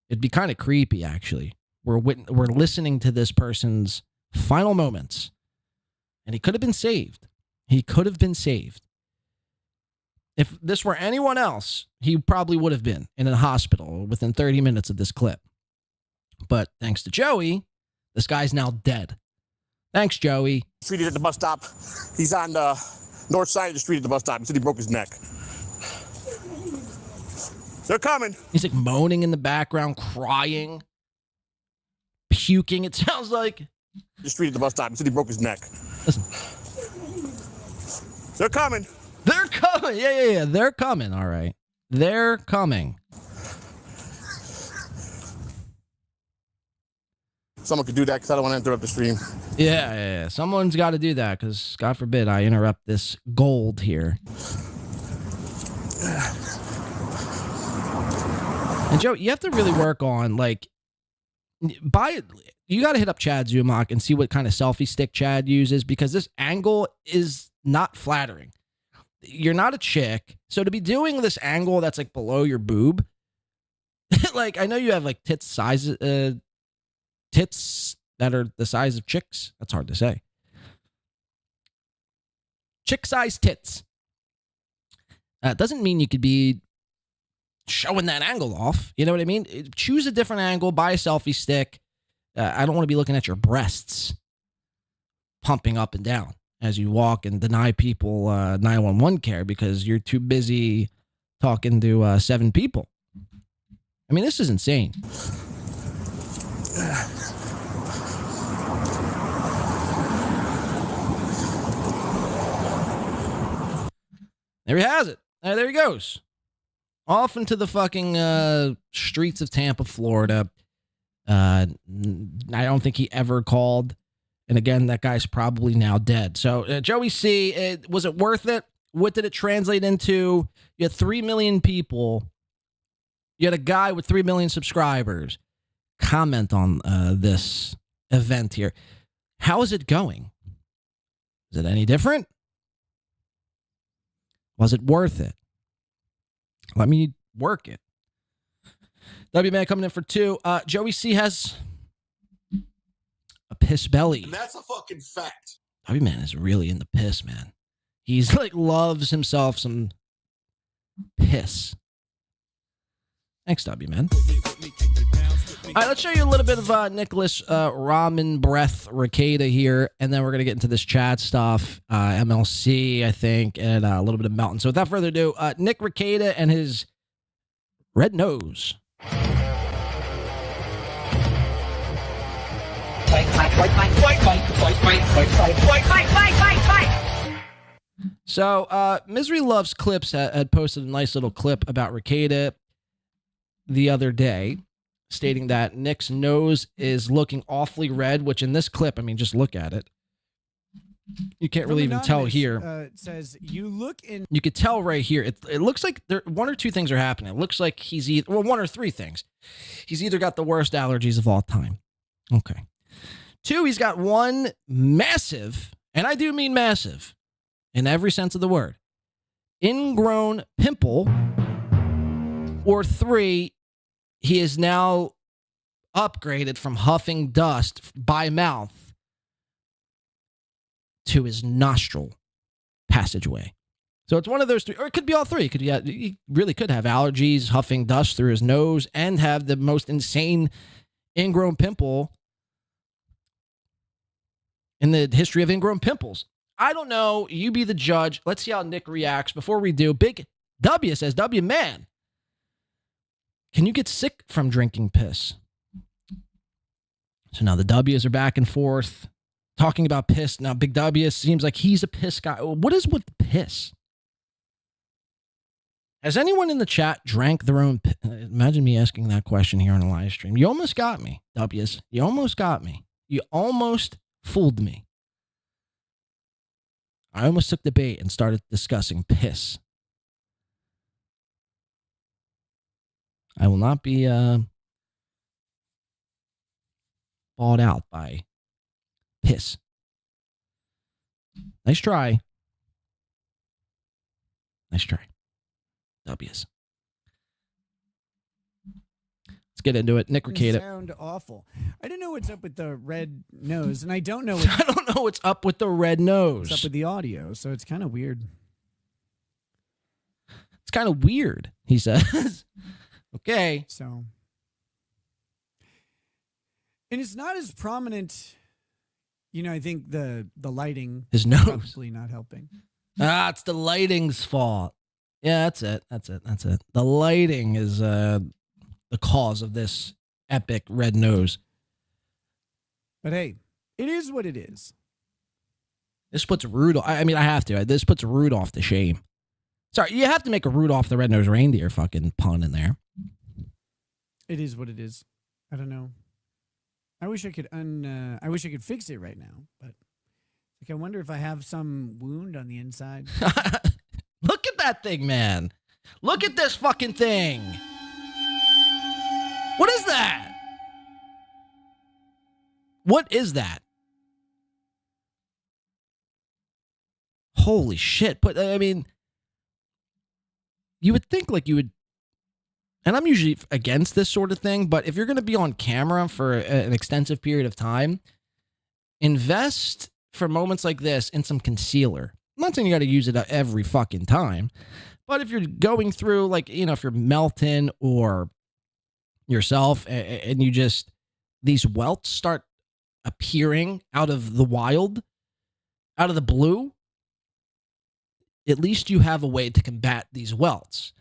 It'd be kind of creepy, actually. We're listening to this person's final moments, and he could have been saved. He could have been saved. If this were anyone else, he probably would have been in a hospital within 30 minutes of this clip. But thanks to Joey, this guy's now dead. Thanks, Joey. Street at the bus stop. He's on the north side of the street at the bus stop. He said he broke his neck. They're coming. He's like moaning in the background, crying, puking, it sounds like. The street at the bus stop. He said he broke his neck. Listen. They're coming. They're coming. Yeah. They're coming. All right. They're coming. Someone could do that because I don't want to interrupt the stream. Yeah. Someone's got to do that because, God forbid, I interrupt this gold here. And Joe, you have to really work on, you got to hit up Chad Zumock and see what kind of selfie stick Chad uses, because this angle is not flattering. You're not a chick, so to be doing this angle that's like below your boob, I know you have tits that are the size of chicks. That's hard to say. Chick size tits. Doesn't mean you could be showing that angle off. You know what I mean? Choose a different angle, buy a selfie stick. I don't want to be looking at your breasts pumping up and down as you walk and deny people 911 care because you're too busy talking to 7 people. I mean, this is insane. There he has it. There he goes. Off into the fucking streets of Tampa, Florida. I don't think he ever called. And again, that guy's probably now dead. So, Joey C., was it worth it? What did it translate into? You had 3 million people. You had a guy with 3 million subscribers comment on this event here. How is it going? Is it any different? Was it worth it? Let me work it. W-Man coming in for 2. Joey C has a piss belly. And that's a fucking fact. W-Man is really into piss, man. He's like loves himself some piss. Thanks, W-Man. All right, let's show you a little bit of Nicholas Ramen Breath Rekieta here, and then we're going to get into this Chad stuff, MLC, I think, and a little bit of Melton. So without further ado, Nick Rekieta and his red nose. So, Misery Loves Clips had posted a nice little clip about Rekieta the other day, stating that Nick's nose is looking awfully red, which in this clip, I mean, just look at it. You can't really even tell here. It says, you look in... You could tell right here. It looks like there one or two things are happening. It looks like he's either... Well, one or three things. He's either got the worst allergies of all time. Okay. 2, he's got one massive, and I do mean massive, in every sense of the word, ingrown pimple. Or 3, he is now upgraded from huffing dust by mouth to his nostril passageway. So it's one of those 3, or it could be all 3. He really could have allergies, huffing dust through his nose, and have the most insane ingrown pimple in the history of ingrown pimples. I don't know. You be the judge. Let's see how Nick reacts before we do. Big W says, W-Man, can you get sick from drinking piss? So now the W's are back and forth talking about piss. Now Big W seems like he's a piss guy. What is with piss? Has anyone in the chat drank their own piss? Imagine me asking that question here on a live stream. You almost got me, W's. You almost got me. You almost fooled me. I almost took the bait and started discussing piss. I will not be bought out by piss. Nice try. Nice try. W's. Let's get into it. Nick Rekieta. Sound awful. I don't know what's up with the red nose, and I don't know what's up with the red nose. What's up with the audio, so it's kind of weird. It's kind of weird, he says. Okay. So, and it's not as prominent. You know, I think the lighting, his nose, probably not helping. It's the lighting's fault. Yeah, that's it. The lighting is the cause of this epic red nose. But hey, it is what it is. This puts Rudolph. I mean, I have to. This puts Rudolph to shame. Sorry, you have to make a Rudolph the Red-Nosed Reindeer fucking pun in there. It is what it is. I don't know. I wish I could I wish I could fix it right now, but like I wonder if I have some wound on the inside. Look at that thing, man. Look at this fucking thing. What is that? What is that? Holy shit. But I mean, you would think like you would, and I'm usually against this sort of thing, but if you're going to be on camera for an extensive period of time, invest for moments like this in some concealer. I'm not saying you got to use it every fucking time, but if you're going through, like, you know, if you're Melton or yourself and you just, these welts start appearing out of the wild, out of the blue, at least you have a way to combat these welts.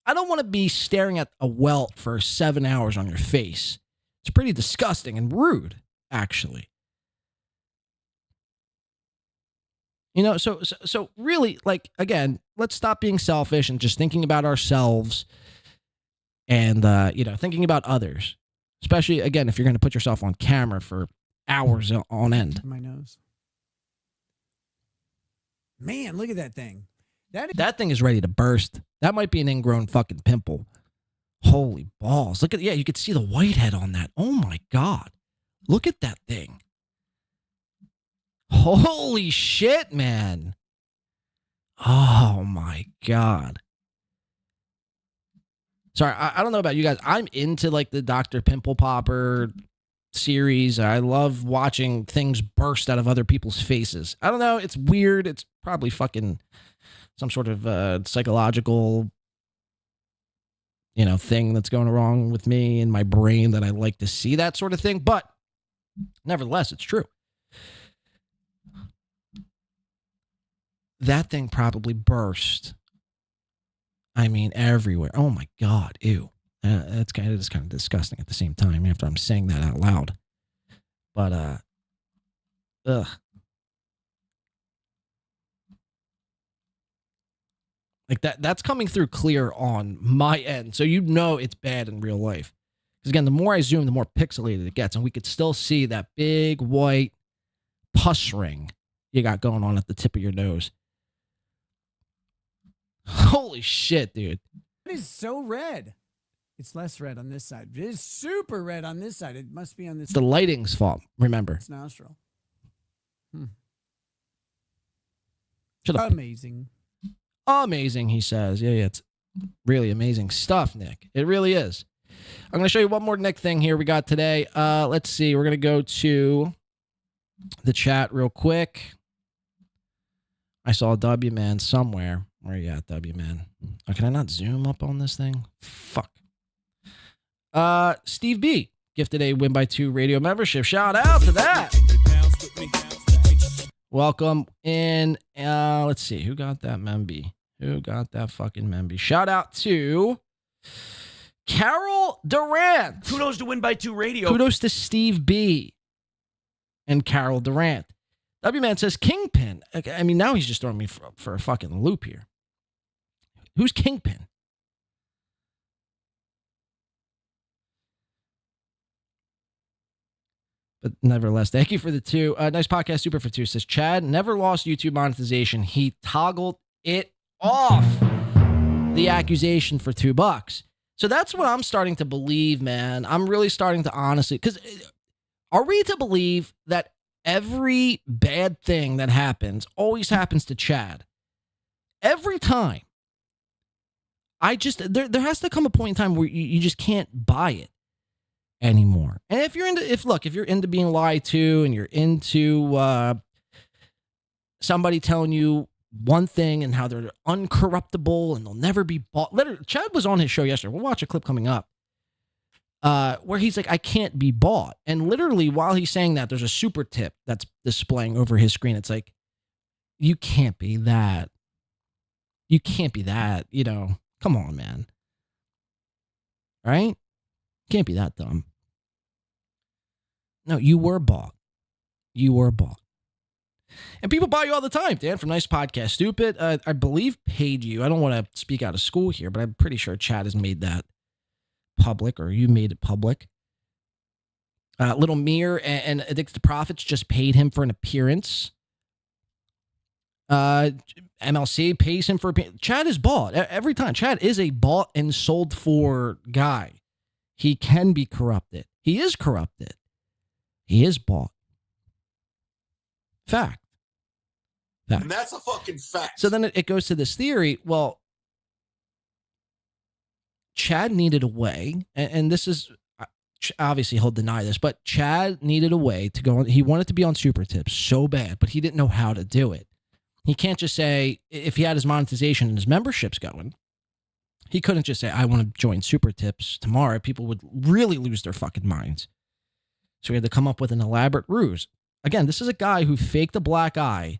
I don't want to be staring at a welt for 7 hours on your face. It's pretty disgusting and rude, actually. You know, so really, like, again, let's stop being selfish and just thinking about ourselves and, you know, thinking about others. Especially, again, if you're going to put yourself on camera for hours on end. My nose. Man, look at that thing. That thing is ready to burst. That might be an ingrown fucking pimple. Holy balls. Look at, yeah, you could see the whitehead on that. Oh my God. Look at that thing. Holy shit, man. Oh my God. Sorry, I don't know about you guys. I'm into like the Dr. Pimple Popper series. I love watching things burst out of other people's faces. I don't know. It's weird. It's probably fucking some sort of psychological, thing that's going wrong with me in my brain that I like to see that sort of thing. But nevertheless, it's true. That thing probably burst. I mean, everywhere. Oh my God. Ew. That's kind of disgusting at the same time after I'm saying that out loud. But, ugh. Like that's coming through clear on my end. So it's bad in real life. Because again, the more I zoom, the more pixelated it gets. And we could still see that big white pus ring you got going on at the tip of your nose. Holy shit, dude. It is so red. It's less red on this side. It is super red on this side. It must be on this It's the lighting's fault, remember. It's nostril. Amazing. Amazing, he says. Yeah, it's really amazing stuff, Nick. It really is. I'm going to show you one more Nick thing here we got today. Let's see. We're going to go to the chat real quick. I saw a W man somewhere. Where are you at, W man? Oh, can I not zoom up on this thing? Fuck. Steve B gifted a Win by 2 radio membership. Shout out to that. Welcome in. Let's see. Who got that memby? Who got that fucking memby? Shout out to Carol Durant. Kudos to Win by 2 radio. Kudos to Steve B and Carol Durant. W-Man says Kingpin. I mean, now he's just throwing me for a fucking loop here. Who's Kingpin? But nevertheless, thank you for the 2. Nice podcast, Super for 2. Says Chad never lost YouTube monetization. He toggled it off. The accusation for $2. So that's what I'm starting to believe, man. I'm really starting to honestly, because are we to believe that every bad thing that happens always happens to Chad? Every time. There has to come a point in time where you just can't buy it anymore. And if you're into being lied to and you're into somebody telling you one thing and how they're uncorruptible and they'll never be bought. Chad was on his show yesterday. We'll watch a clip coming up where he's like, I can't be bought. And literally while he's saying that, there's a super tip that's displaying over his screen. It's like, you can't be that. You can't be that, come on, man. Right? Can't be that dumb. No, you were bought. You were bought. And people buy you all the time, Dan, from Nice Podcast Stupid. I believe paid you. I don't want to speak out of school here, but I'm pretty sure Chad has made that public, or you made it public. Little Mir and Addicted to Profits just paid him for an appearance. MLC pays him for Chad is bought every time. Chad is a bought and sold for guy. He can be corrupted. He is corrupted. He is bought. Fact. And that's a fucking fact. So then it goes to this theory. Well, Chad needed a way, and this is obviously he'll deny this, but Chad needed a way to go on. He wanted to be on Super Tips so bad, but he didn't know how to do it. He can't just say, if he had his monetization and his memberships going, he couldn't just say, I want to join Super Tips tomorrow. People would really lose their fucking minds. So he had to come up with an elaborate ruse. Again, this is a guy who faked a black eye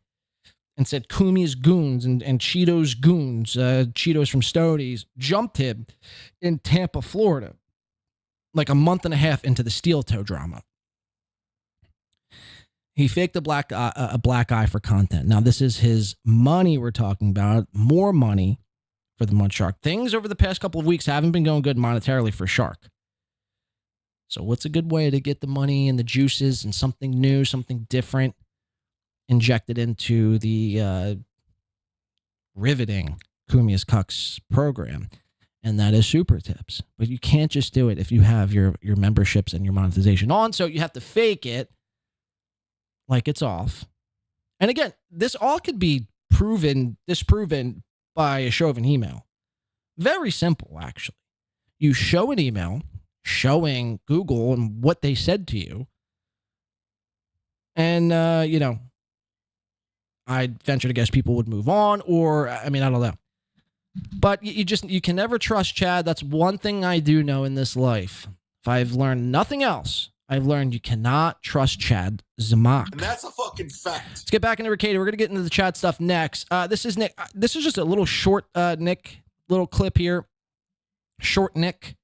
and said Kumia's goons and Cheeto's goons, Cheetos from Stoney's, jumped him in Tampa, Florida, like a month and a half into the steel toe drama. He faked a black eye for content. Now, this is his money we're talking about, more money for the Mud Shark. Things over the past couple of weeks haven't been going good monetarily for Shark. So what's a good way to get the money and the juices and something new, something different injected into the riveting Kumia's Cucks program? And that is Super Tips. But you can't just do it if you have your memberships and your monetization on. So you have to fake it like it's off. And again, this all could be proven, disproven by a show of an email. Very simple, actually. You show an email showing Google and what they said to you. And, you know, I'd venture to guess people would move on, or, I mean, I don't know. But you can never trust Chad. That's one thing I do know in this life. If I've learned nothing else, I've learned you cannot trust Chad Zumock. And that's a fucking fact. Let's get back into Rekieta. We're going to get into the Chad stuff next. This is Nick. This is just a little short, Nick, little clip here. Short Nick.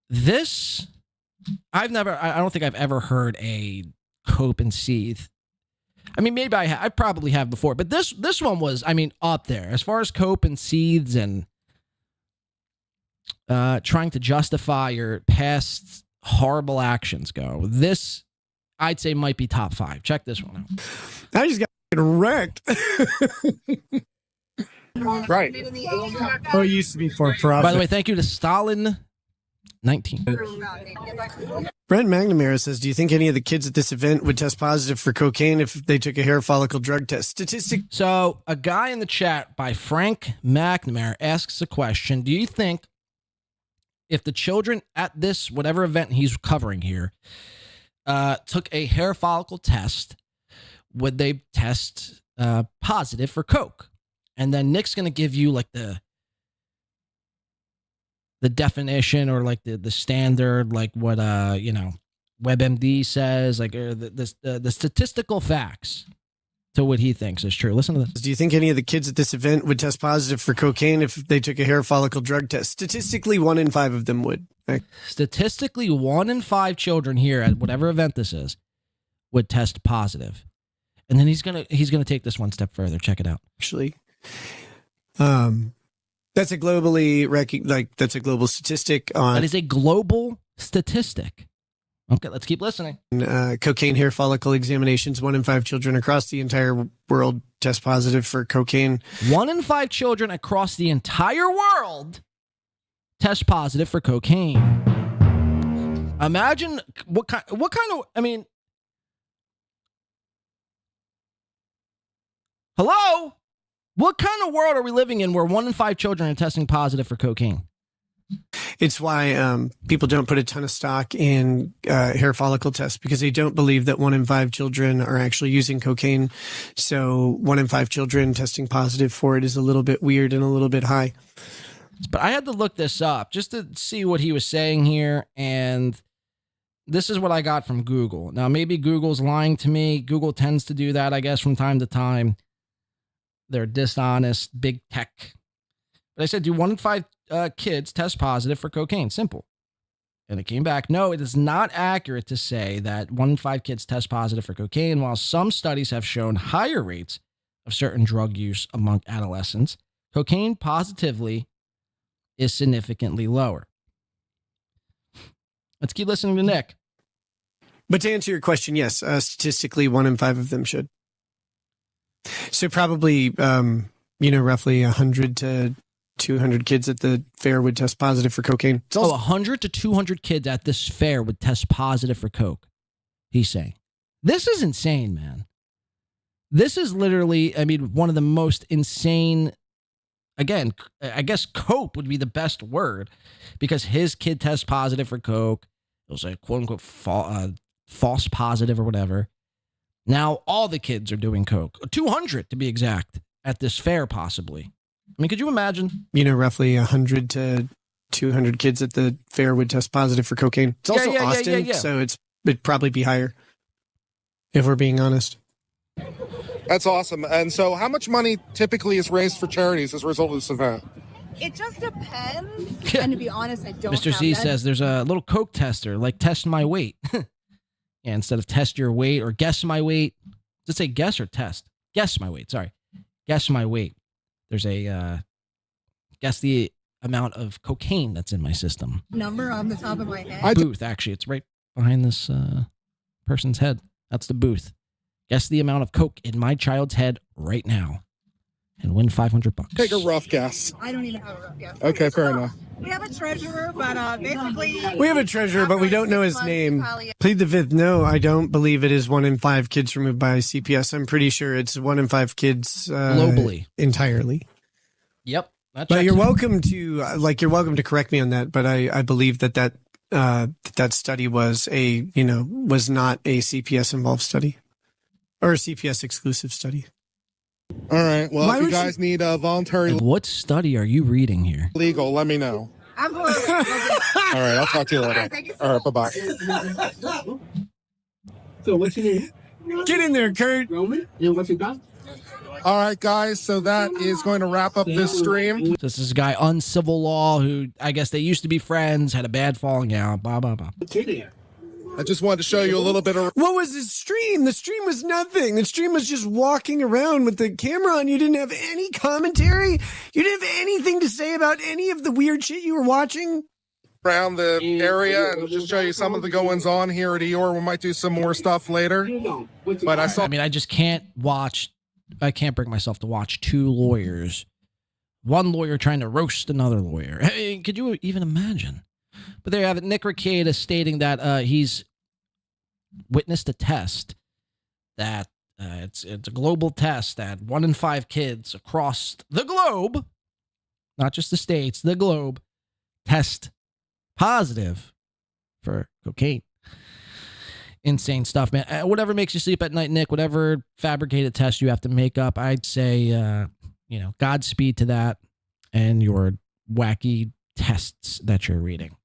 This, I don't think I've ever heard a cope and seethe. I mean, maybe I probably have before, but this one was, I mean, up there as far as cope and seethes and trying to justify your past horrible actions go. This, I'd say, might be top 5. Check this one out. I just got wrecked. Right. Oh, it used to be for profit. By the way, thank you to Stalin 19. Brent McNamara says, do you think any of the kids at this event would test positive for cocaine if they took a hair follicle drug test? Statistic. So a guy in the chat by Frank McNamara asks a question. Do you think if the children at this, whatever event he's covering here, took a hair follicle test, would they test positive for coke? And then Nick's going to give you like the definition or like the standard, like what, you know, WebMD says, like the statistical facts to what he thinks is true. Listen to this. Do you think any of the kids at this event would test positive for cocaine if they took a hair follicle drug test? Statistically, 1 in 5 of them would. Statistically, 1 in 5 children here at whatever event this is would test positive. And then he's gonna take this one step further. Check it out. Actually, that's a globally that's a global statistic on. That is a global statistic. Okay, let's keep listening. Cocaine hair follicle examinations. 1 in 5 children across the entire world test positive for cocaine. 1 in 5 children across the entire world test positive for cocaine. Imagine what kind of, I mean, hello? What kind of world are we living in where 1 in 5 children are testing positive for cocaine? It's why people don't put a ton of stock in hair follicle tests, because they don't believe that 1 in 5 children are actually using cocaine. So 1 in 5 children testing positive for it is a little bit weird and a little bit high. But I had to look this up just to see what he was saying here. And this is what I got from Google. Now, maybe Google's lying to me. Google tends to do that, I guess, from time to time. They're dishonest, big tech. But I said, do 1 in 5 kids test positive for cocaine? Simple. And it came back, no, it is not accurate to say that 1 in 5 kids test positive for cocaine. While some studies have shown higher rates of certain drug use among adolescents, cocaine positively is significantly lower. Let's keep listening to Nick. But to answer your question, yes, statistically 1 in 5 of them should. So probably, roughly 100 to 200 kids at the fair would test positive for cocaine. 100 to 200 kids at this fair would test positive for coke, he's saying. This is insane, man. This is literally, I mean, one of the most insane, again, I guess cope would be the best word, because his kid tests positive for coke. It was a quote-unquote false positive or whatever. Now all the kids are doing coke. 200 to be exact at this fair, possibly. I mean, could you imagine? Roughly 100 to 200 kids at the fair would test positive for cocaine. It's also Austin, so it'd probably be higher, if we're being honest. That's awesome. And so how much money typically is raised for charities as a result of this event? It just depends. And to be honest, I don't Mr. Z says there's a little coke tester, like test my weight. Yeah, instead of test your weight or guess my weight. Does it say guess or test? Guess my weight, sorry. Guess my weight. There's a guess the amount of cocaine that's in my system. Number on the top of my head. Booth, actually. It's right behind this person's head. That's the booth. Guess the amount of coke in my child's head right now and win $500. Take a rough guess. I don't even have a rough guess. Okay, fair enough. We have a treasurer, but basically... We have a treasurer, but we don't know his name. Plead the fifth. No, I don't believe it is 1 in 5 kids removed by CPS. I'm pretty sure it's 1 in 5 kids globally, entirely. Yep. But you're welcome to correct me on that. But I believe that study was was not a CPS involved study or a CPS exclusive study. All right. Well, if you guys need a voluntary what study are you reading here? legal, let me know. I'm going All right. I'll talk to you later. All right. Bye-bye. So what's your name? Get in there, Kurt. Roman. And what's your got? All right, guys. So that is going to wrap up this stream. This is a guy uncivil law who I guess they used to be friends, had a bad falling out. Blah blah blah. I just wanted to show you a little bit of... What was his stream? The stream was nothing. The stream was just walking around with the camera on. You didn't have any commentary. You didn't have anything to say about any of the weird shit you were watching. Around the area and just show you some of the goings on here at Eeyore. We might do some more stuff later. But I just can't watch. I can't bring myself to watch two lawyers. One lawyer trying to roast another lawyer. Hey, could you even imagine? But there you have it. Nick Rekieta stating that he's witnessed a test that it's a global test that 1 in 5 kids across the globe, not just the States, the globe, test positive for cocaine. Insane stuff, man. Whatever makes you sleep at night, Nick, whatever fabricated test you have to make up, I'd say, Godspeed to that and your wacky tests that you're reading.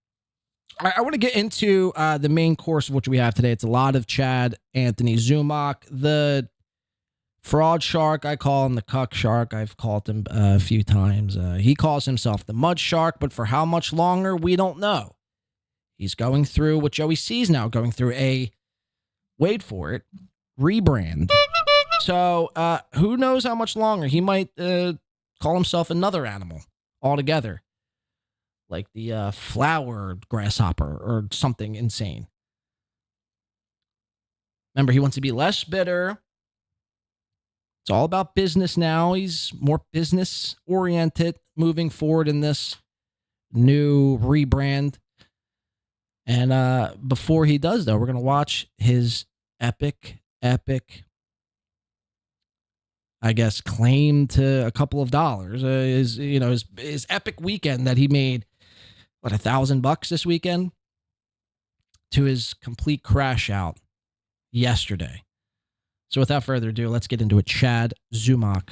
I want to get into the main course of what we have today. It's a lot of Chad Anthony Zumock, the fraud shark. I call him the cuck shark. I've called him a few times. He calls himself the mud shark, but for how much longer, we don't know. He's going through what Joey C's now going through a, wait for it, rebrand. So who knows how much longer? He might call himself another animal altogether. Like the flower grasshopper or something insane. Remember, he wants to be less bitter. It's all about business now. He's more business oriented moving forward in this new rebrand. And before he does, though, we're going to watch his epic, I guess, claim to a couple of dollars. His epic weekend that he made, what, $1,000 this weekend, to his complete crash out yesterday. So without further ado, let's get into it. Chad Zumock.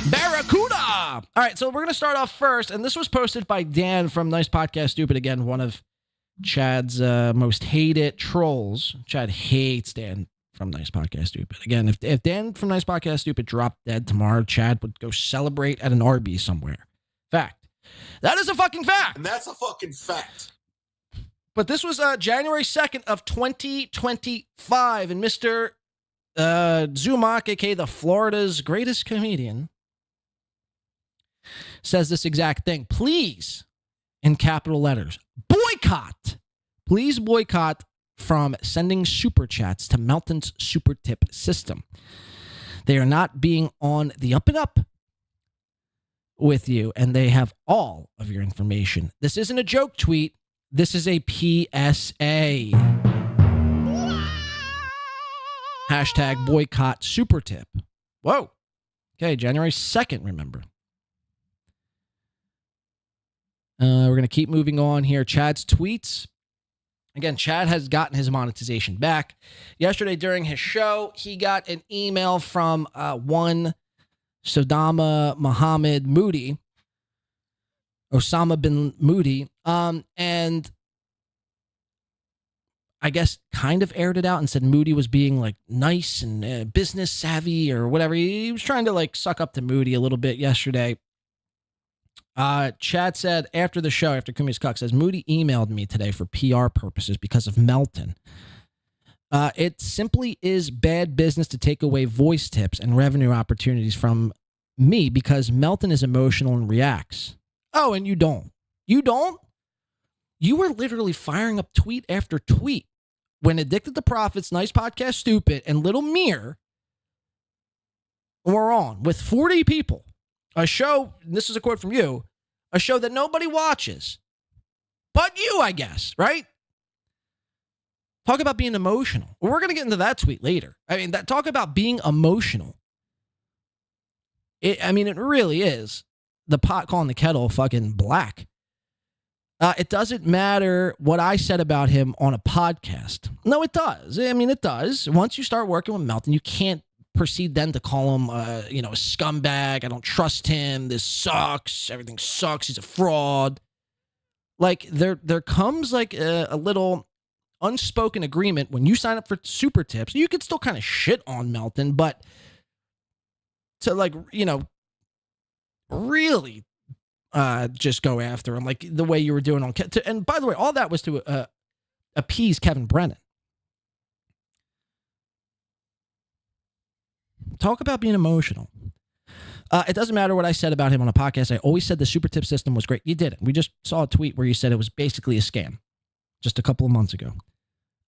Barracuda! All right, so we're going to start off first, and this was posted by Dan from Nice Podcast Stupid. Again, one of Chad's most hated trolls. Chad hates Dan from Nice Podcast Stupid. Again, if Dan from Nice Podcast Stupid dropped dead tomorrow, Chad would go celebrate at an Arby's somewhere. Fact. That is a fucking fact. And that's a fucking fact. But this was January 2nd of 2025, and Mr. Zumock, a.k.a. the Florida's greatest comedian, says this exact thing. Please, in capital letters, boycott. Please boycott from sending super chats to Melton's super tip system. They are not being on the up and up with you, and they have all of your information. This isn't a joke tweet. This is a PSA. Hashtag boycott super tip. Whoa. Okay, January 2nd, remember. We're going to keep moving on here. Chad's tweets. Again, Chad has gotten his monetization back. Yesterday during his show, he got an email from one Osama bin Moody, and I guess kind of aired it out and said Moody was being like nice and business savvy or whatever. He was trying to like suck up to Moody a little bit yesterday. Chad said after the show, after Kumia's Cucks, says Moody emailed me today for PR purposes because of Melton. It simply is bad business to take away voice tips and revenue opportunities from me because Melton is emotional and reacts. Oh, and you don't. You don't? You were literally firing up tweet after tweet when Addicted to Profits, Nice Podcast Stupid, and Little Mir were on with 40 people. A show, and this is a quote from you, a show that nobody watches. But you, I guess, right? Talk about being emotional. We're going to get into that tweet later. I mean, talk about being emotional. It really is the pot calling the kettle fucking black. It doesn't matter what I said about him on a podcast. No, it does. I mean, it does. Once you start working with Melton, you can't proceed then to call him, a scumbag. I don't trust him. This sucks. Everything sucks. He's a fraud. Like, there comes like a little unspoken agreement when you sign up for super tips. You could still kind of shit on Melton, but to really just go after him like the way you were doing on and by the way, all that was to appease Kevin Brennan. Talk about being emotional. It doesn't matter what I said about him on a podcast. I always said the super tip system was great. You did it. We just saw a tweet where you said it was basically a scam just a couple of months ago.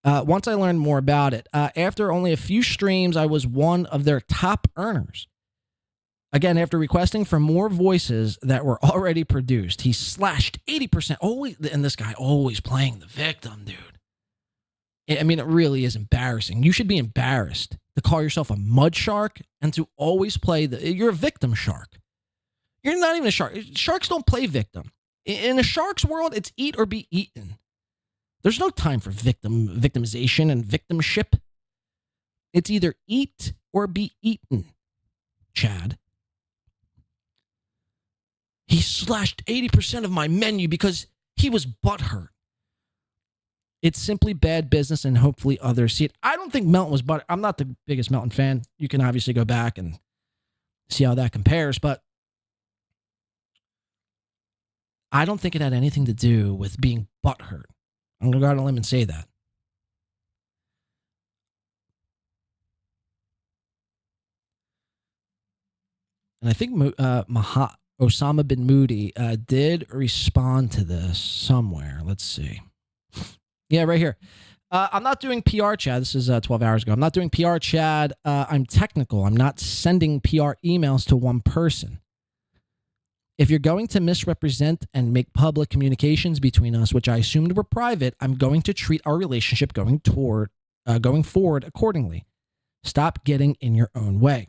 Once I learned more about it, after only a few streams, I was one of their top earners. Again, after requesting for more voices that were already produced, he slashed 80%. Always, and this guy always playing the victim, dude. I mean, it really is embarrassing. You should be embarrassed to call yourself a mud shark and to always play you're a victim shark. You're not even a shark. Sharks don't play victim. In a shark's world, it's eat or be eaten. There's no time for victimization and victimship. It's either eat or be eaten, Chad. He slashed 80% of my menu because he was butthurt. It's simply bad business, and hopefully others see it. I don't think Melton was butthurt. I'm not the biggest Melton fan. You can obviously go back and see how that compares, but I don't think it had anything to do with being butthurt. I'm going to go out on a limb and say that. And I think Osama bin Moody did respond to this somewhere. Let's see. Yeah, right here. I'm not doing PR, Chad. This is 12 hours ago. I'm not doing PR, Chad. I'm technical. I'm not sending PR emails to one person. If you're going to misrepresent and make public communications between us, which I assumed were private, I'm going to treat our relationship going forward accordingly. Stop getting in your own way.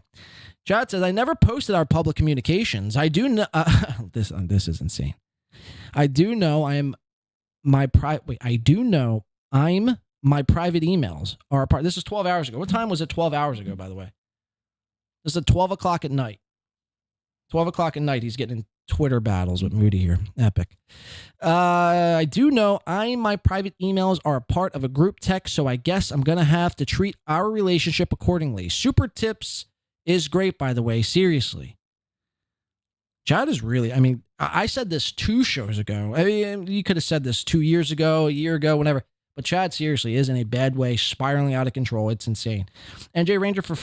Chad says, I never posted our public communications. I do know this is insane. I do know I'm my private emails are a part. This is 12 hours ago. What time was it 12 hours ago, by the way? This is at 12 o'clock at night. 12 o'clock at night, he's getting in Twitter battles with Moody here. Epic. I do know my private emails are a part of a group text, so I guess I'm going to have to treat our relationship accordingly. Super tips is great, by the way. Seriously. Chad is really, I said this 2 shows ago. I mean, you could have said this 2 years ago, a year ago, whenever. But Chad seriously is in a bad way, spiraling out of control. It's insane. NJ Ranger for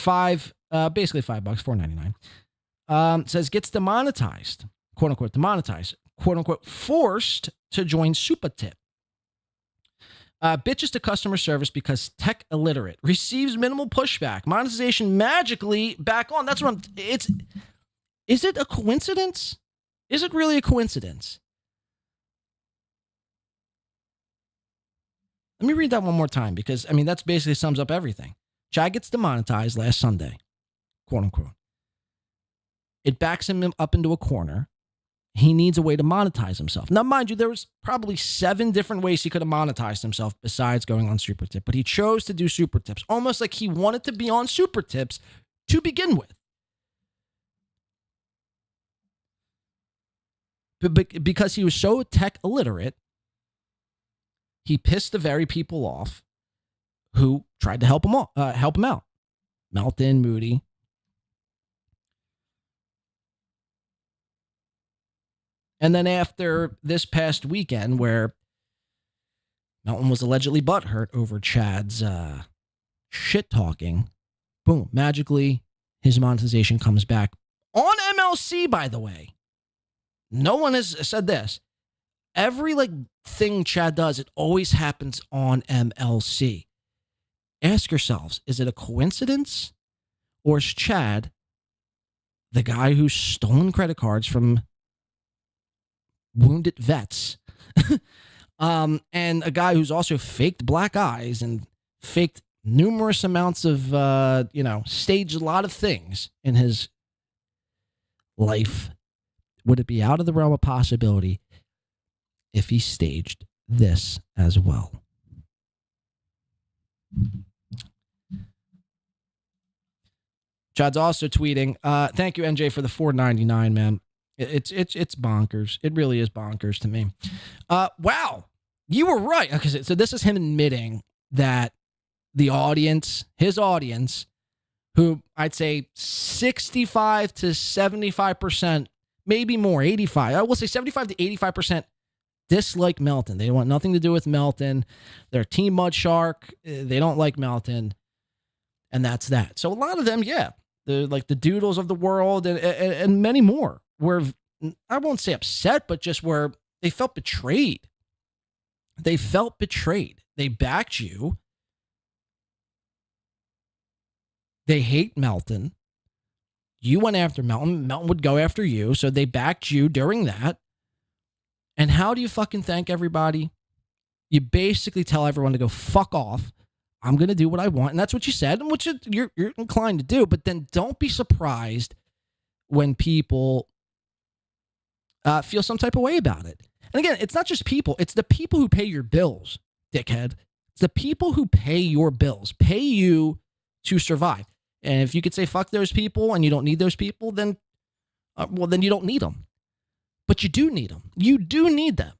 basically $5, $4.99. Says gets demonetized, quote unquote, demonetized, quote unquote, forced to join Super Tip. Bitches to customer service because tech illiterate. Receives minimal pushback. Monetization magically back on. That's what is it a coincidence? Is it really a coincidence? Let me read that one more time because, that's basically sums up everything. Chad gets demonetized last Sunday, quote unquote. It backs him up into a corner. He needs a way to monetize himself. Now, mind you, there was probably 7 different ways he could have monetized himself besides going on Super Tip, but he chose to do Super Tips, almost like he wanted to be on Super Tips to begin with. But because he was so tech illiterate, he pissed the very people off who tried to help him out. Melton, Moody. And then after this past weekend where Melton was allegedly butthurt over Chad's shit talking, boom, magically his monetization comes back on MLC, by the way. No one has said this. Every like thing Chad does, it always happens on MLC. Ask yourselves, is it a coincidence? Or is Chad the guy who's stolen credit cards from wounded vets? And a guy who's also faked black eyes and faked numerous amounts of, staged a lot of things in his life. Would it be out of the realm of possibility if he staged this as well? Chad's also tweeting, thank you, NJ, for the $4.99, man. It's bonkers. It really is bonkers to me. Wow, you were right. Okay, so this is him admitting that the audience, his audience, who I'd say 65 to 75%, maybe more, 85, I will say 75 to 85% dislike Melton. They want nothing to do with Melton. They're Team Mud Shark. They don't like Melton. And that's that. So a lot of them, yeah, like the Doodles of the world and many more were, I won't say upset, but just where they felt betrayed. They felt betrayed. They backed you. They hate Melton. You went after Melton. Melton would go after you. So they backed you during that. And how do you fucking thank everybody? You basically tell everyone to go fuck off. I'm going to do what I want. And that's what you said, and which you're inclined to do. But then don't be surprised when people feel some type of way about it. And again, it's not just people. It's the people who pay your bills, dickhead. It's the people who pay your bills, pay you to survive. And if you could say fuck those people and you don't need those people, then you don't need them. But you do need them. You do need them.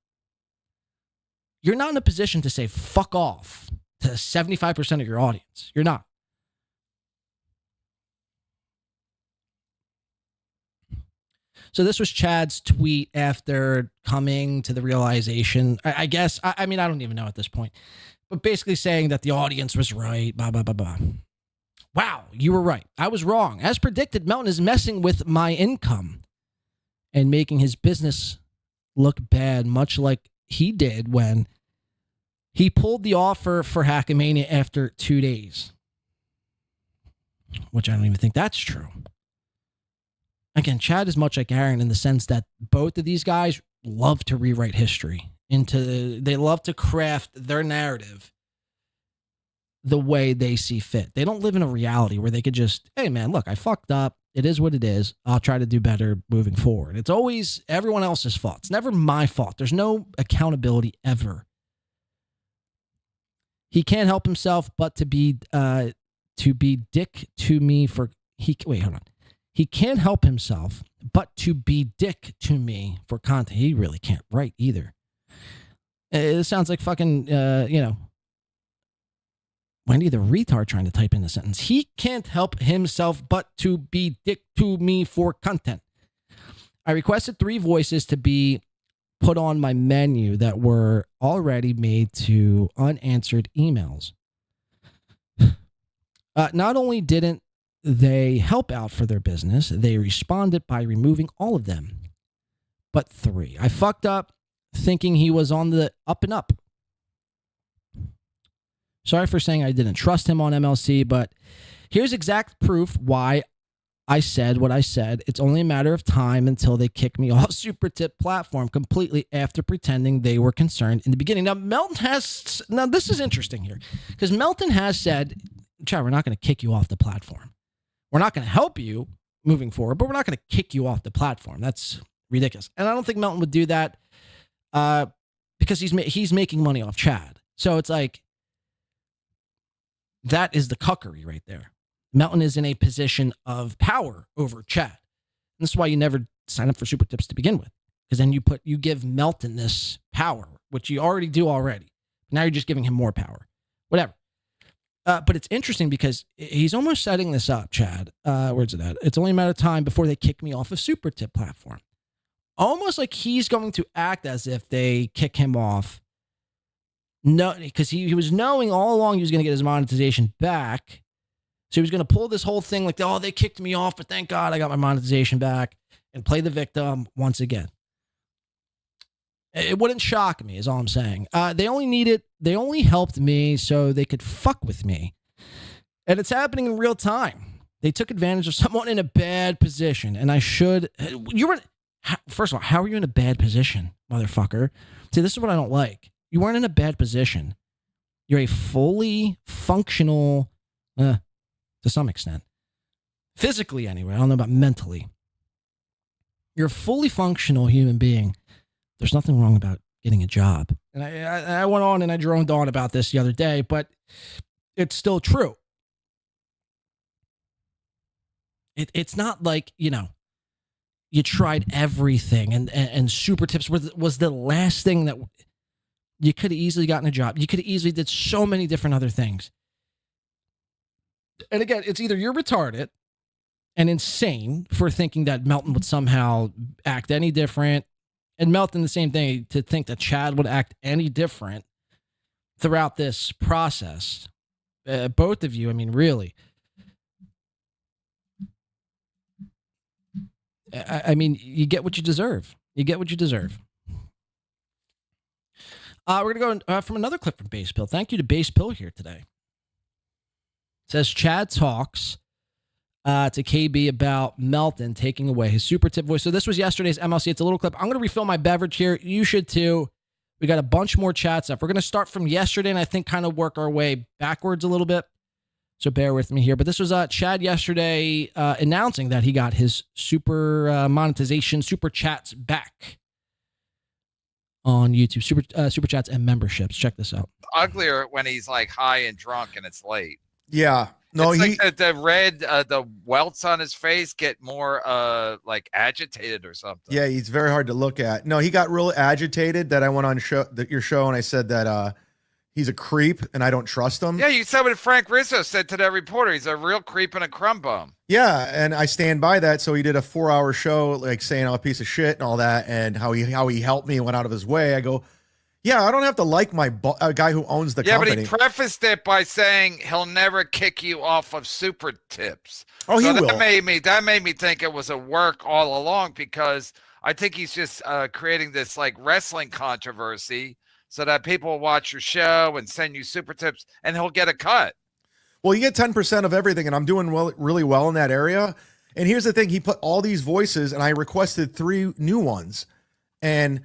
You're not in a position to say fuck off to 75% of your audience. You're not. So this was Chad's tweet after coming to the realization, I guess, I mean, I don't even know at this point, but basically saying that the audience was right, blah, blah, blah, blah. Wow, you were right. I was wrong. As predicted, Melton is messing with my income and making his business look bad, much like he did when he pulled the offer for Hackamania after 2 days, which I don't even think that's true. Again, Chad is much like Aaron in the sense that both of these guys love to rewrite history. They love to craft their narrative the way they see fit. They don't live in a reality where they could just, hey man, look, I fucked up. It is what it is. I'll try to do better moving forward. It's always everyone else's fault. It's never my fault. There's no accountability ever. He can't help himself but to be dick to me for wait, hold on. He can't help himself but to be dick to me for content. He really can't write either. It sounds like fucking Wendy the retard trying to type in the sentence. He can't help himself but to be dick to me for content. I requested 3 voices to be put on my menu that were already made to unanswered emails. Not only didn't they help out for their business, they responded by removing all of them but 3. I fucked up thinking he was on the up and up. Sorry for saying I didn't trust him on MLC, but here's exact proof why I said what I said. It's only a matter of time until they kick me off Super Tip platform completely after pretending they were concerned in the beginning. Now, this is interesting here because Melton has said, Chad, we're not going to kick you off the platform. We're not going to help you moving forward, but we're not going to kick you off the platform. That's ridiculous. And I don't think Melton would do that because he's making money off Chad. So it's like, that is the cuckery right there. Melton is in a position of power over Chad. And this is why you never sign up for Super Tips to begin with. Because then you give Melton this power, which you already do already. Now you're just giving him more power. Whatever. But it's interesting because he's almost setting this up, Chad. Where's it at? It's only a matter of time before they kick me off of Super Tip platform. Almost like he's going to act as if they kick him off. No, because he was knowing all along he was going to get his monetization back. So he was going to pull this whole thing like, oh, they kicked me off, but thank God I got my monetization back and play the victim once again. It wouldn't shock me, is all I'm saying. They only helped me so they could fuck with me. And it's happening in real time. They took advantage of someone in a bad position. And first of all, how are you in a bad position, motherfucker? See, this is what I don't like. You weren't in a bad position. You're a fully functional, to some extent. Physically, anyway. I don't know about mentally. You're a fully functional human being. There's nothing wrong about getting a job. And I went on and I droned on about this the other day, but it's still true. It's not like, you tried everything and super tips was the last thing that you could have easily gotten a job. You could have easily did so many different other things. And again, it's either you're retarded and insane for thinking that Melton would somehow act any different. And Melton, the same thing, to think that Chad would act any different throughout this process. Both of you, I mean, really. I mean, you get what you deserve. You get what you deserve. We're going to go from another clip from Base Pill. Thank you to Base Pill here today. It says, Chad talks to KB about Melton taking away his super tip voice. So this was yesterday's MLC. It's a little clip. I'm going to refill my beverage here. You should too. We got a bunch more chats up. We're going to start from yesterday and I think kind of work our way backwards a little bit. So bear with me here. But this was Chad yesterday announcing that he got his super monetization, super chats back on YouTube. Super chats and memberships. Check this out. Uglier when he's like high and drunk and it's late. Yeah. No, it's like the red, the welts on his face get more like agitated or something. Yeah, he's very hard to look at. No, he got real agitated that I went on your show and I said that he's a creep and I don't trust him. Yeah, you said what Frank Rizzo said to that reporter. He's a real creep and a crumb bum. Yeah, and I stand by that. So he did a 4-hour show like saying I'm a piece of shit and all that and how he helped me and went out of his way. I go, yeah, I don't have to like my guy who owns the company. Yeah, but he prefaced it by saying he'll never kick you off of super tips. Oh, he will. That made me think it was a work all along because I think he's just creating this like wrestling controversy so that people will watch your show and send you super tips and he'll get a cut. Well, you get 10% of everything and I'm doing really well in that area. And here's the thing. He put all these voices and I requested 3 new ones and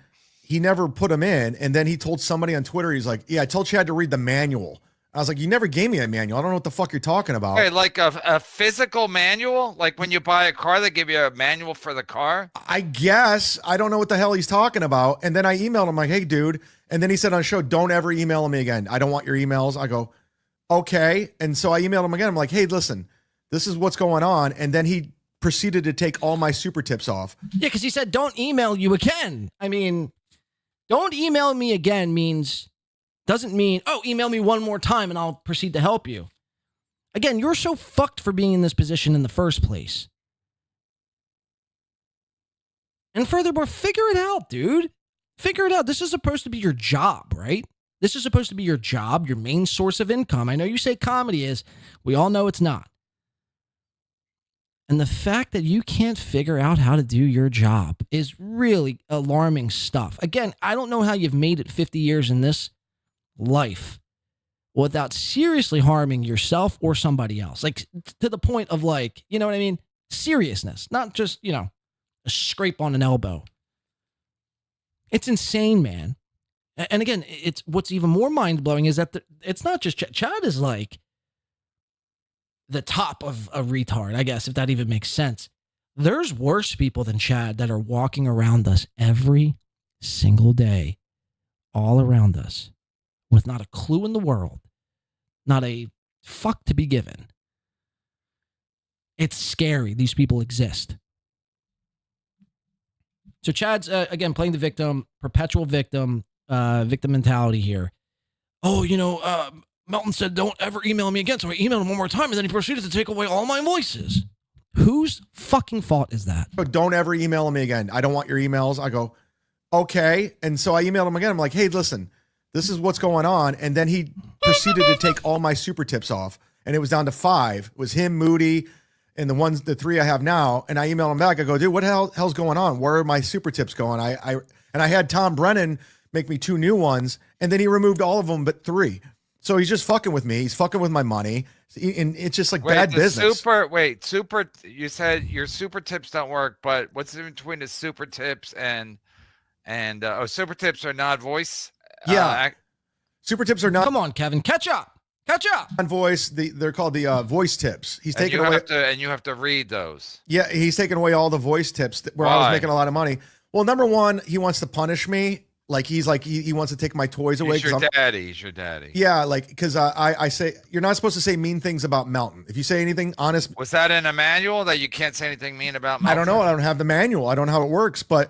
he never put them in. And then he told somebody on Twitter, he's like, yeah, I told Chad to read the manual. I was like, you never gave me a manual. I don't know what the fuck you're talking about. Hey, like a physical manual? Like when you buy a car, they give you a manual for the car? I guess. I don't know what the hell he's talking about. And then I emailed him like, hey, dude. And then he said on the show, don't ever email me again. I don't want your emails. I go, okay. And so I emailed him again. I'm like, hey, listen, this is what's going on. And then he proceeded to take all my super tips off. Yeah, because he said, don't email you again. I mean, don't email me again doesn't mean, oh, email me one more time and I'll proceed to help you. Again, you're so fucked for being in this position in the first place. And furthermore, figure it out, dude. Figure it out. This is supposed to be your job, right? This is supposed to be your job, your main source of income. I know you say comedy is. We all know it's not. And the fact that you can't figure out how to do your job is really alarming stuff. Again, I don't know how you've made it 50 years in this life without seriously harming yourself or somebody else. Like to the point of like, you know what I mean? Seriousness, not just, a scrape on an elbow. It's insane, man. And again, it's what's even more mind-blowing is that it's not just Chad is like the top of a retard, I guess, if that even makes sense. There's worse people than Chad that are walking around us every single day, all around us, with not a clue in the world, not a fuck to be given. It's scary. These people exist. So Chad's, again, playing the victim, perpetual victim, victim mentality here. Oh, Melton said, don't ever email me again. So I emailed him one more time, and then he proceeded to take away all my voices. Whose fucking fault is that? Don't ever email me again. I don't want your emails. I go, okay. And so I emailed him again. I'm like, hey, listen, this is what's going on. And then he proceeded to take all my super tips off. And it was down to 5. It was him, Moody, and the 3 I have now, and I email him back. I go, dude, what hell's going on? Where are my super tips going? I had Tom Brennan make me 2 new ones, and then he removed all of them but 3. So he's just fucking with me. He's fucking with my money, and it's just like bad business. You said your super tips don't work, but what's in between the super tips and super tips are not voice? Yeah. Super tips are not. Come on, Kevin, catch up. On voice, they're called the voice tips. He's taking away. And you have to read those. Yeah, he's taking away all the voice tips where I was making a lot of money. Well, number one, he wants to punish me. Like he wants to take my toys away. He's your daddy. Yeah, like because I say you're not supposed to say mean things about Melton. If you say anything honest, was that in a manual that you can't say anything mean about Melton? I don't know. I don't have the manual. I don't know how it works, but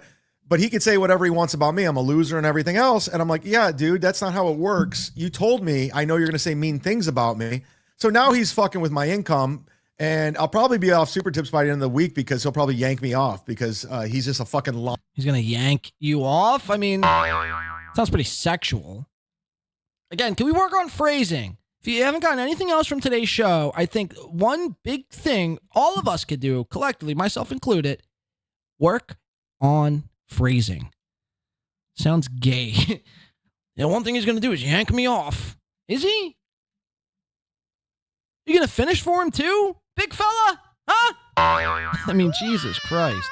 he could say whatever he wants about me. I'm a loser and everything else. And I'm like, yeah, dude, that's not how it works. You told me, I know you're going to say mean things about me. So now he's fucking with my income, and I'll probably be off super tips by the end of the week because he'll probably yank me off because he's just a fucking liar. He's going to yank you off? I mean, sounds pretty sexual. Again, can we work on phrasing? If you haven't gotten anything else from today's show, I think one big thing all of us could do collectively, myself included, work on phrasing. Sounds gay. The one thing he's going to do is yank me off. Is he? You going to finish for him too? Big fella? Huh? I mean, Jesus Christ.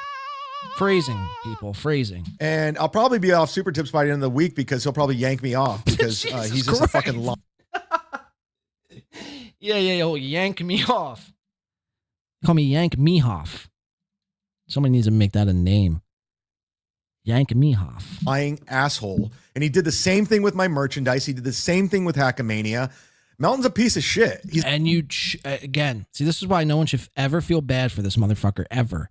Phrasing, people, phrasing. And I'll probably be off super tips by the end of the week because he'll probably yank me off because he's just a fucking liar. Yeah, he'll yank me off. Call me Yank Mehoff. Somebody needs to make that a name. Yank Mehoff. Lying asshole. And he did the same thing with my merchandise. He did the same thing with Hackamania. Melton's a piece of shit. Again, see, this is why no one should ever feel bad for this motherfucker, ever.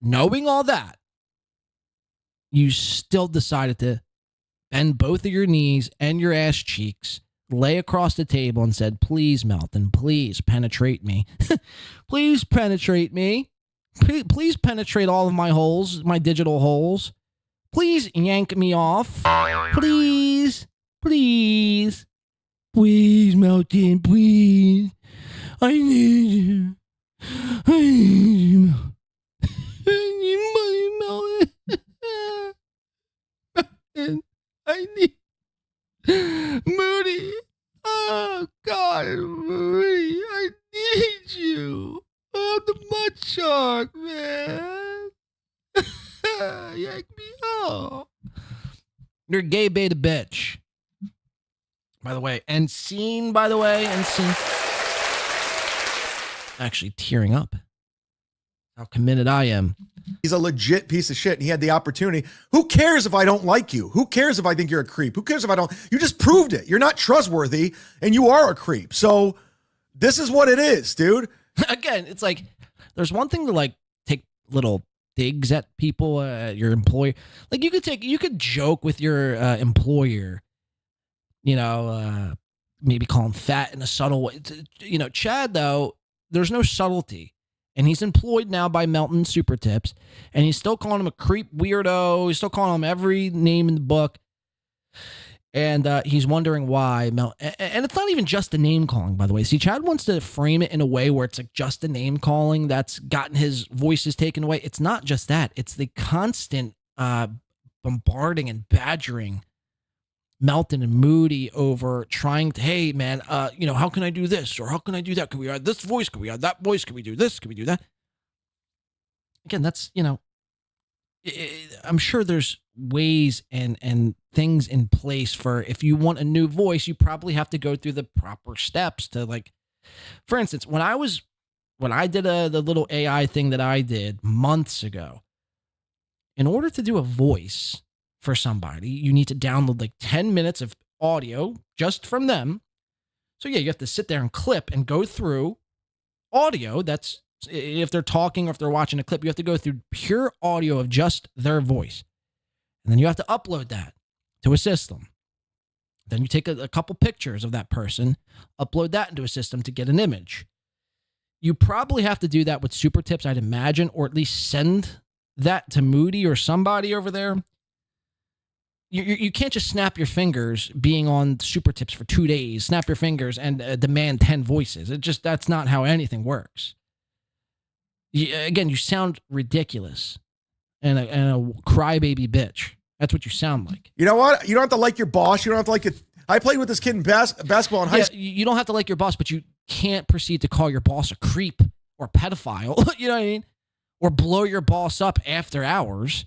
Knowing all that, you still decided to bend both of your knees and your ass cheeks, lay across the table and said, please, Melton, please penetrate me. Please penetrate me. Please penetrate all of my holes, my digital holes. Please yank me off. Please. Please. Please, Melton, please. I need you. I need you, Melton. I need money, Melton. I need Moody. Oh, God, Moody. I need you. Oh, the mud shark, man. Yank me off. You're a gay beta bitch. By the way, and seen, actually tearing up. How committed I am. He's a legit piece of shit, and he had the opportunity. Who cares if I don't like you? Who cares if I think you're a creep? Who cares if I don't? You just proved it. You're not trustworthy, and you are a creep. So this is what it is, dude. Again, it's like there's one thing to like take little digs at people, your employer. Like you could joke with your employer, maybe call him fat in a subtle way. Chad, though, there's no subtlety. And he's employed now by Melton Super Tips. And he's still calling him a creep weirdo. He's still calling him every name in the book. And he's wondering why. And it's not even just the name calling, by the way. See, Chad wants to frame it in a way where it's like just the name calling that's gotten his voices taken away. It's not just that. It's the constant bombarding and badgering Melton and Moody over trying to, hey, man, how can I do this? Or how can I do that? Can we add this voice? Can we add that voice? Can we do this? Can we do that? Again, that's, I'm sure there's ways and things in place for if you want a new voice, you probably have to go through the proper steps to, like, for instance, when I did the little AI thing that I did months ago, in order to do a voice for somebody, you need to download like 10 minutes of audio just from them. So yeah, you have to sit there and clip and go through audio. That's if they're talking or if they're watching a clip, you have to go through pure audio of just their voice. And then you have to upload that to a system. Then you take a couple pictures of that person, upload that into a system to get an image. You probably have to do that with Super Tips, I'd imagine, or at least send that to Moody or somebody over there. You can't just snap your fingers being on Super Tips for 2 days, snap your fingers and demand 10 voices. That's not how anything works. Again, you sound ridiculous and a crybaby bitch. That's what you sound like. You know what? You don't have to like your boss. You don't have to like it. I played with this kid in basketball in high school. You don't have to like your boss, but you can't proceed to call your boss a creep or a pedophile. You know what I mean? Or blow your boss up after hours.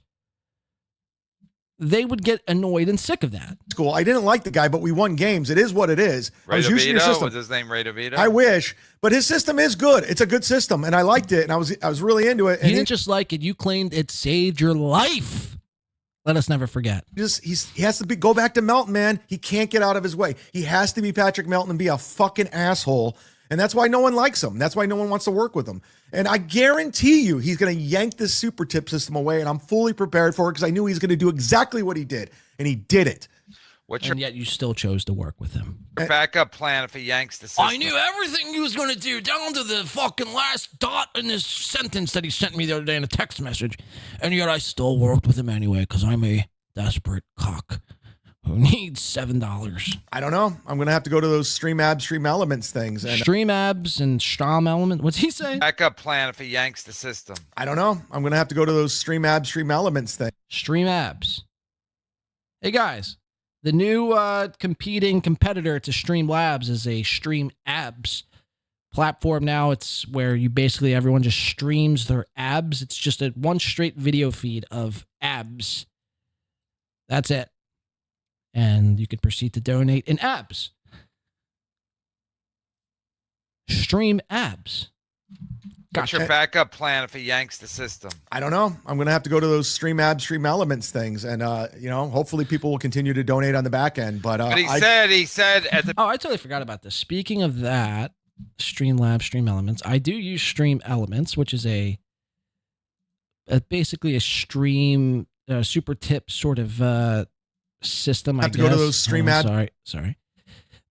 They would get annoyed and sick of that. School. I didn't like the guy, but we won games. It is what it is. I was using your system. Was his name Ray DeVito? I wish, but his system is good. It's a good system, and I liked it, and I was really into it. And you didn't just like it. You claimed it saved your life. Let us never forget. He has to go back to Melton, man. He can't get out of his way. He has to be Patrick Melton and be a fucking asshole. And that's why no one likes him. That's why no one wants to work with him. And I guarantee you he's going to yank this super tip system away, and I'm fully prepared for it because I knew he's going to do exactly what he did, and he did it. And yet you still chose to work with him. Your backup plan if he yanks the system? I knew everything he was going to do down to the fucking last dot in this sentence that he sent me the other day in a text message. And yet I still worked with him anyway because I'm a desperate cock who needs $7. I don't know. I'm going to have to go to those stream elements things. And stream abs and strom element. What's he say? Backup plan if he yanks the system? I don't know. I'm going to have to go to those stream elements things. Stream abs. Hey, guys. The new competing competitor to Streamlabs is a Stream Abs platform now. It's where everyone just streams their abs. It's just a one straight video feed of abs. That's it. And you can proceed to donate in abs. Stream Abs. What's your backup plan if he yanks the system? I don't know. I'm going to have to go to those stream elements things. And, hopefully people will continue to donate on the back end. But he said at the... Oh, I totally forgot about this. Speaking of that, Streamlabs, Stream Elements, I do use Stream Elements, which is basically a stream super tip sort of system, I guess. Have to go to those stream Sorry.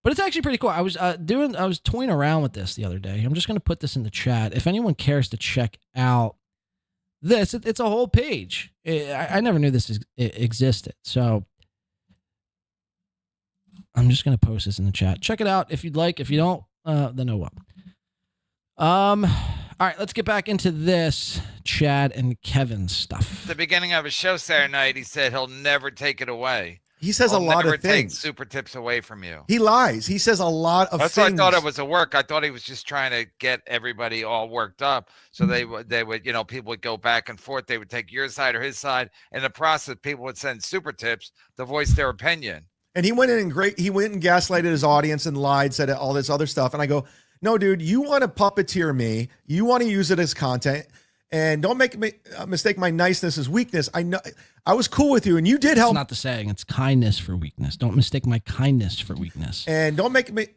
But it's actually pretty cool. I was toying around with this the other day. I'm just going to put this in the chat. If anyone cares to check out this, it's a whole page. I never knew this existed. So I'm just going to post this in the chat. Check it out if you'd like. If you don't, then oh well. All right, let's get back into this Chad and Kevin stuff. At the beginning of his show Saturday night, he said he'll never take it away. He says a lot of things. Take super tips away from you. He lies. He says a lot of things. That's why I thought it was a work. I thought he was just trying to get everybody all worked up. So they would, people would go back and forth. They would take your side or his side. In the process, people would send super tips to voice their opinion. And he went in and he went and gaslighted his audience and lied, said all this other stuff. And I go, no, dude, you want to puppeteer me. You want to use it as content. And don't make me mistake my niceness as weakness. I know I was cool with you, and you did help. It's not the saying. It's kindness for weakness. Don't mistake my kindness for weakness. And don't make me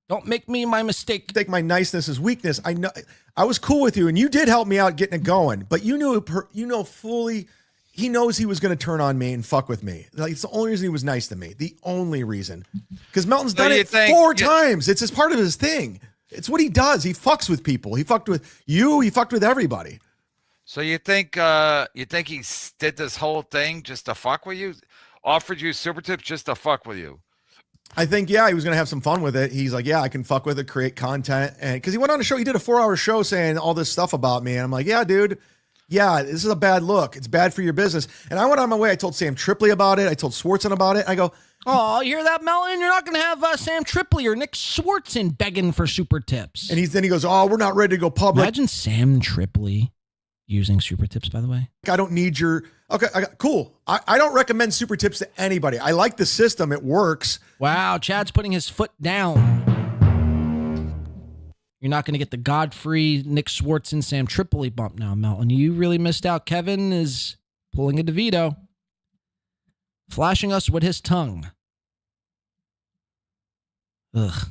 don't make me my mistake. Take my niceness as weakness. I know I was cool with you, and you did help me out getting it going. But you knew fully. He knows he was going to turn on me and fuck with me. Like, it's the only reason he was nice to me. The only reason, because Melton's done it 4 times. It's just part of his thing. It's what he does. He fucks with people. He fucked with you. He fucked with everybody. So you think he did this whole thing just to fuck with you? Offered you super tips just to fuck with you? I think, he was going to have some fun with it. He's like, I can fuck with it, create content. And because he went on a show, he did a 4-hour show saying all this stuff about me. And I'm like, yeah, dude. Yeah, this is a bad look. It's bad for your business. And I went on my way. I told Sam Tripoli about it. I told Swartzen about it. I go, oh, you hear that, Melton? You're not going to have Sam Tripoli or Nick Swartzen begging for super tips. And then he goes, oh, we're not ready to go public. Imagine Sam Tripoli using super tips, by the way. I don't need your... Okay, cool. I don't recommend super tips to anybody. I like the system. It works. Wow, Chad's putting his foot down. You're not going to get the Godfrey, Nick Swartzen, Sam Tripoli bump now, Melton. You really missed out. Kevin is pulling a DeVito. Flashing us with his tongue. Ugh.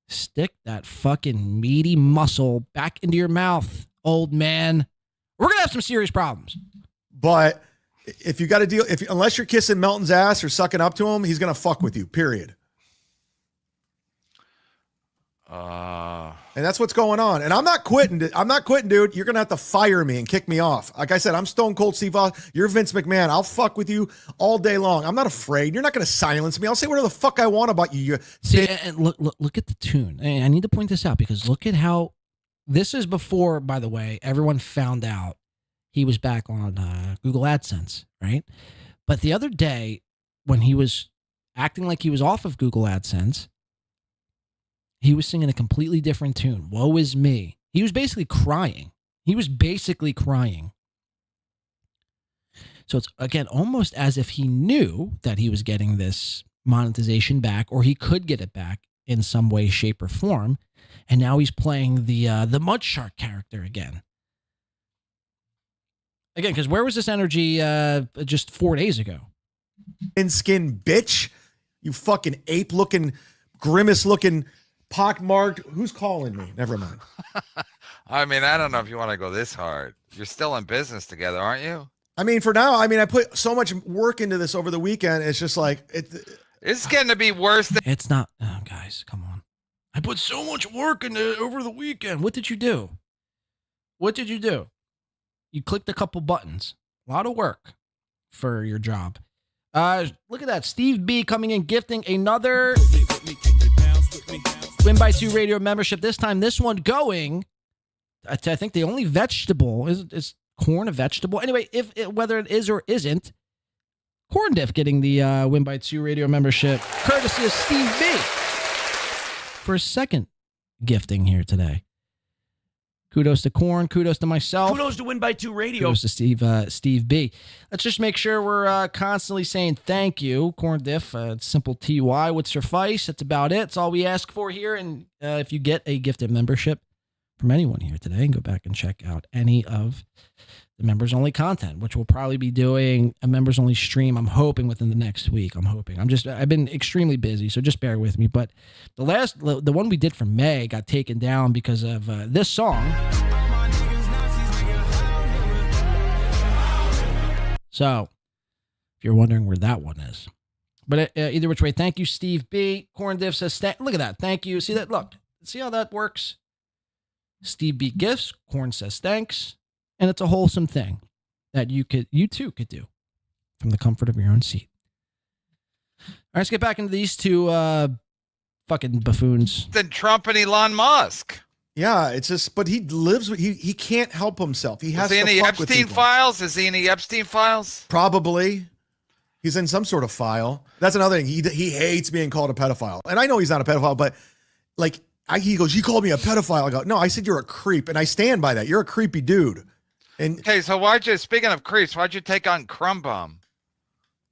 Stick that fucking meaty muscle back into your mouth, old man. We're going to have some serious problems. But if you got to deal, unless you're kissing Melton's ass or sucking up to him, he's going to fuck with you, period. And that's what's going on. And I'm not quitting. I'm not quitting, dude. You're going to have to fire me and kick me off. Like I said, I'm Stone Cold Steve Austin. You're Vince McMahon. I'll fuck with you all day long. I'm not afraid. You're not going to silence me. I'll say whatever the fuck I want about you. See, and look at the tune. I need to point this out because look at how This is before, by the way, everyone found out he was back on Google AdSense, right? But the other day, when he was acting like he was off of Google AdSense, he was singing a completely different tune. Woe is me. He was basically crying. So it's, again, almost as if he knew that he was getting this monetization back, or he could get it back in some way, shape, or form. And now he's playing the Mud Shark character again. Again, because where was this energy just 4 days ago? Skin bitch. You fucking ape-looking, grimace-looking, pockmarked. Who's calling me? Never mind. I mean, I don't know if you want to go this hard. You're still in business together, aren't you? I mean, for now, I put so much work into this over the weekend. It's just like it's getting to be worse than it's not. Oh, guys, come on. I put so much work into it over the weekend. What did you do? You clicked a couple buttons. A lot of work for your job. Look at that. Steve B coming in, gifting another Win by 2 radio membership. This time, this one going. I think the only vegetable is corn a vegetable. Anyway, whether it is or isn't, Corn Diff getting the Win by 2 radio membership, courtesy of Steve B, for a second gifting here today. Kudos to Corn. Kudos to myself. Kudos to Win by 2 radio. Kudos to Steve B. Let's just make sure we're constantly saying thank you. Corn Diff, simple TY would suffice. That's about it. It's all we ask for here. And if you get a gifted membership from anyone here today, go back and check out any of the members only content, which we'll probably be doing a members only stream. I'm hoping within the next week. I've been extremely busy, so just bear with me. But the one we did for May got taken down because of this song. So if you're wondering where that one is, but either which way, thank you, Steve B. Corn Diff says, look at that. Thank you. See that? Look, see how that works? Steve B gifts, Corn says thanks, and it's a wholesome thing that you too could do from the comfort of your own seat. All right, let's get back into these two fucking buffoons. Than Trump and Elon Musk. Yeah, it's just, but he lives with, he can't help himself. He has to Is he in the fuck with Epstein people. files? Is he in the Epstein files? Probably. He's in some sort of file. That's another thing. He hates being called a pedophile. And I know he's not a pedophile, but like, he goes, you called me a pedophile. I go, no, I said you're a creep. And I stand by that. You're a creepy dude. And okay, so speaking of creeps, why'd you take on Crumbum?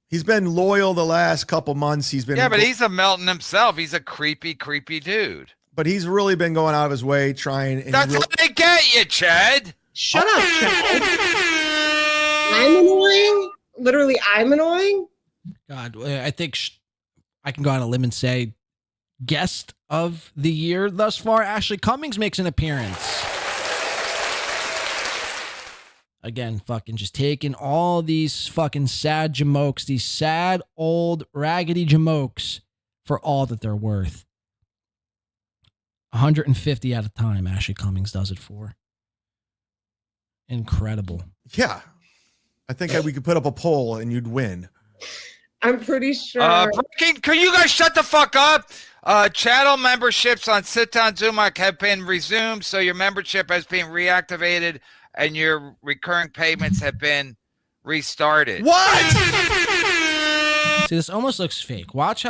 he's been loyal the last couple months. He's been. Yeah, but he's a Melton himself. He's a creepy dude. But he's really been going out of his way trying. And that's how they get you, Chad. Shut up, Chad. I'm annoying. Literally, I'm annoying. God, I think I can go on a limb and say guest of the year thus far, Ashley Cummings makes an appearance. Again, fucking just taking all these fucking sad jamokes, these sad old raggedy jamokes for all that they're worth. 150 at a time, Ashley Cummings does it for. Incredible. Yeah. I think we could put up a poll and you'd win. I'm pretty sure. Can you guys shut the fuck up? Channel memberships on Sit Down Zumock have been resumed, so your membership has been reactivated and your recurring payments have been restarted. What? See, this almost looks fake. Watch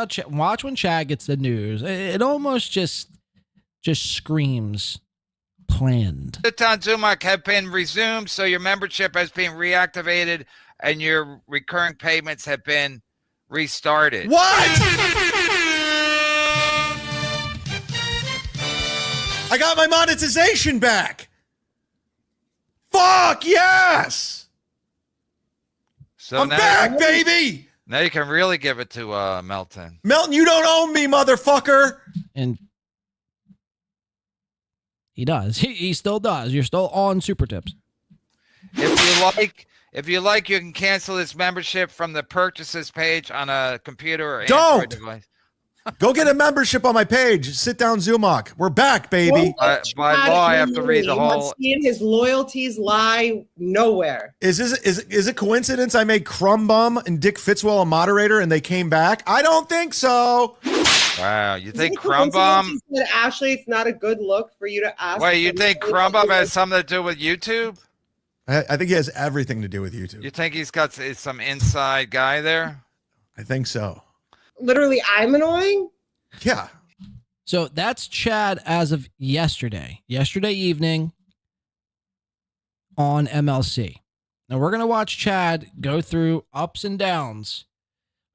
when Chad gets the news. It almost just screams planned. Sit Down Zumock have been resumed, so your membership has been reactivated and your recurring payments have been restarted. What? I got my monetization back. Fuck yes. So I'm back, baby. Now you can really give it to Melton. Melton, you don't own me, motherfucker. And he does. He still does. You're still on Super Tips. If you like, you can cancel this membership from the purchases page on a computer or Android device. Go get a membership on my page. Sit down, Zumock. We're back, baby. By law, I have to read the whole. Seeing his loyalties lie nowhere. Is it coincidence I made Crumb Bum and Dick Fitzwell a moderator and they came back? I don't think so. Wow, you think Is it Crumb coincidence Bum? you said, Ashley, it's not a good look for you to ask. Wait, you them think to- Crumb Bum has something to do with YouTube? I think he has everything to do with YouTube. You think he's got some inside guy there? I think so. Literally, I'm annoying? Yeah. So that's Chad as of yesterday evening on MLC. Now we're going to watch Chad go through ups and downs.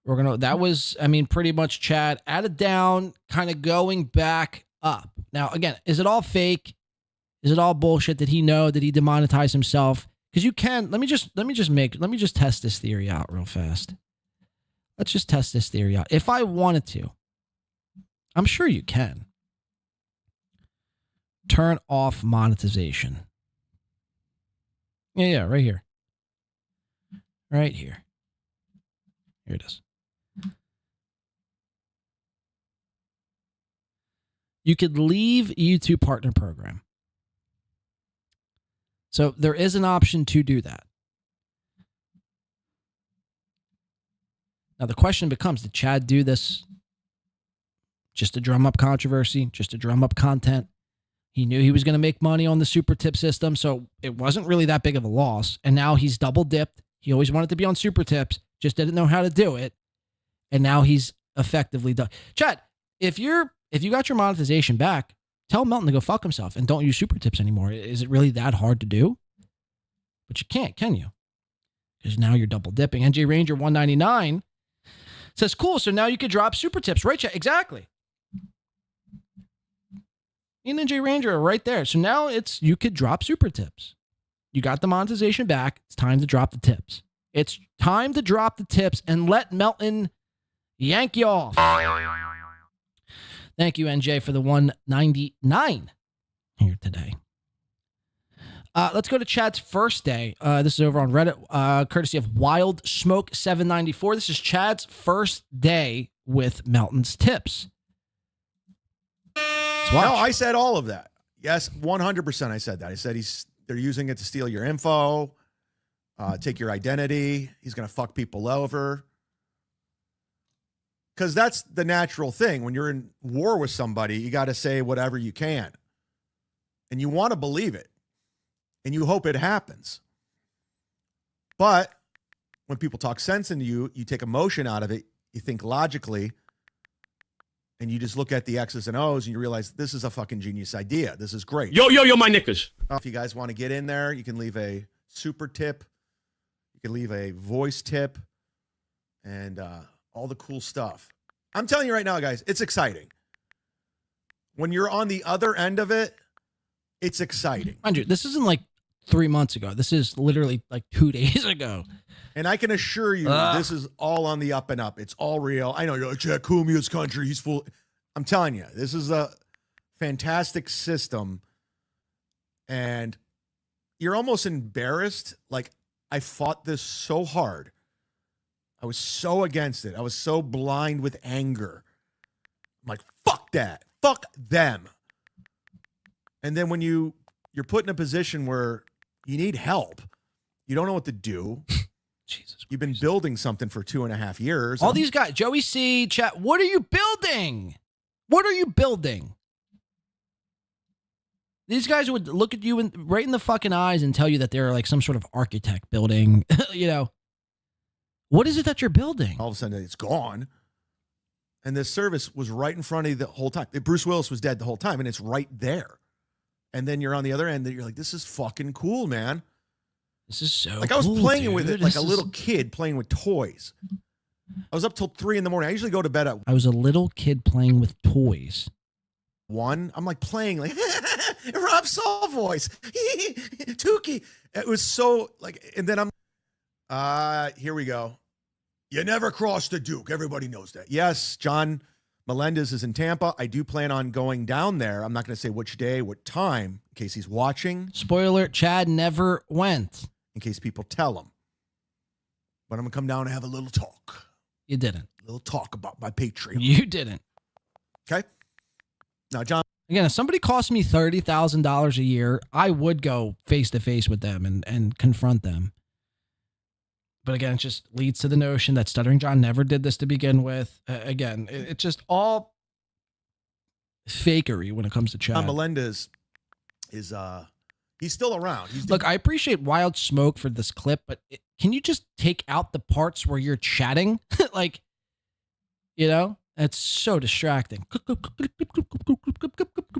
That was, I mean, pretty much Chad at a down, kind of going back up. Now, again, is it all fake? Is it all bullshit? Did he know? Did he demonetize himself? Because you can, let me just test this theory out real fast. Let's just test this theory out. If I wanted to, I'm sure you can turn off monetization. Yeah, right here. Right here. Here it is. You could leave YouTube Partner Program. So there is an option to do that. Now the question becomes, did Chad do this just to drum up controversy, just to drum up content? He knew he was going to make money on the super tip system, so it wasn't really that big of a loss. And now he's double dipped. He always wanted to be on super tips, just didn't know how to do it. And now he's effectively done. Chad, if you got your monetization back, tell Melton to go fuck himself and don't use super tips anymore. Is it really that hard to do? But you can't, can you? Because now you're double dipping. NJ Ranger 199 says, cool, so now you could drop super tips. Right, Chad? Exactly. And NJ Ranger are right there. So now you could drop super tips. You got the monetization back. It's time to drop the tips. It's time to drop the tips and let Melton yank you off. Thank you, NJ, for the 199 here today. Let's go to Chad's first day. This is over on Reddit, courtesy of Wild Smoke 794. This is Chad's first day with Melton's tips. No, I said all of that. Yes, 100% I said that. I said they're using it to steal your info, take your identity. He's going to fuck people over. Because that's the natural thing. When you're in war with somebody, you got to say whatever you can. And you want to believe it. And you hope it happens. But when people talk sense into you, you take emotion out of it. You think logically. And you just look at the X's and O's and you realize this is a fucking genius idea. This is great. Yo, my knickers. If you guys want to get in there, you can leave a super tip. You can leave a voice tip. And all the cool stuff. I'm telling you right now, guys, it's exciting. When you're on the other end of it, it's exciting. Mind you, this isn't like 3 months ago. This is literally like 2 days ago. And I can assure you, this is all on the up and up. It's all real. I know you're like, Chad Kumia's country. He's full. I'm telling you, this is a fantastic system. And you're almost embarrassed. Like, I fought this so hard. I was so against it. I was so blind with anger. I'm like, fuck that. Fuck them. And then when you're put in a position where you need help, you don't know what to do. Jesus Christ. You've been building something for 2.5 years. All these guys, Joey C, chat, what are you building? What are you building? These guys would look at you right in the fucking eyes and tell you that they're like some sort of architect building, you know. What is it that you're building? All of a sudden, it's gone. And this service was right in front of you the whole time. Bruce Willis was dead the whole time, and it's right there. And then you're on the other end, and you're like, this is fucking cool, man. This is so like I was cool, playing dude. with it like a little kid playing with toys. I was up till 3 in the morning. I usually go to bed at I was a little kid playing with toys. 1. I'm like playing like Rob Saul voice. Tukey. It was so like, and then here we go. You never cross the Duke. Everybody knows that. Yes, John Melendez is in Tampa. I do plan on going down there. I'm not going to say which day, what time, in case he's watching. Spoiler, Chad never went. In case people tell him. But I'm going to come down and have a little talk. You didn't. A little talk about my Patreon. You didn't. Okay. Now, John. Again, if somebody cost me $30,000 a year, I would go face to face with them and confront them. But again, it just leads to the notion that Stuttering John never did this to begin with. Again, it's just all fakery when it comes to Chad. John Melendez is he's still around. Look, I appreciate Wild Smoke for this clip, but can you just take out the parts where you're chatting? Like, you know, it's so distracting.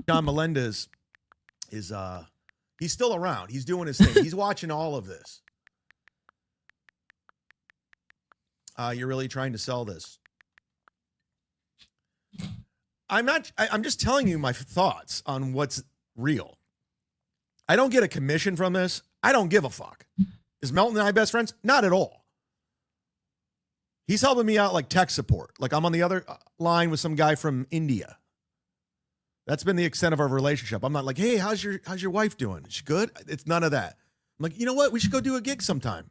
John Melendez is he's still around. He's doing his thing. He's watching all of this. You're really trying to sell this. I'm not. I'm just telling you my thoughts on what's real. I don't get a commission from this. I don't give a fuck. Is Melton and I best friends? Not at all. He's helping me out like tech support. Like I'm on the other line with some guy from India. That's been the extent of our relationship. I'm not like, hey, how's your wife doing? Is she good? It's none of that. I'm like, you know what? We should go do a gig sometime.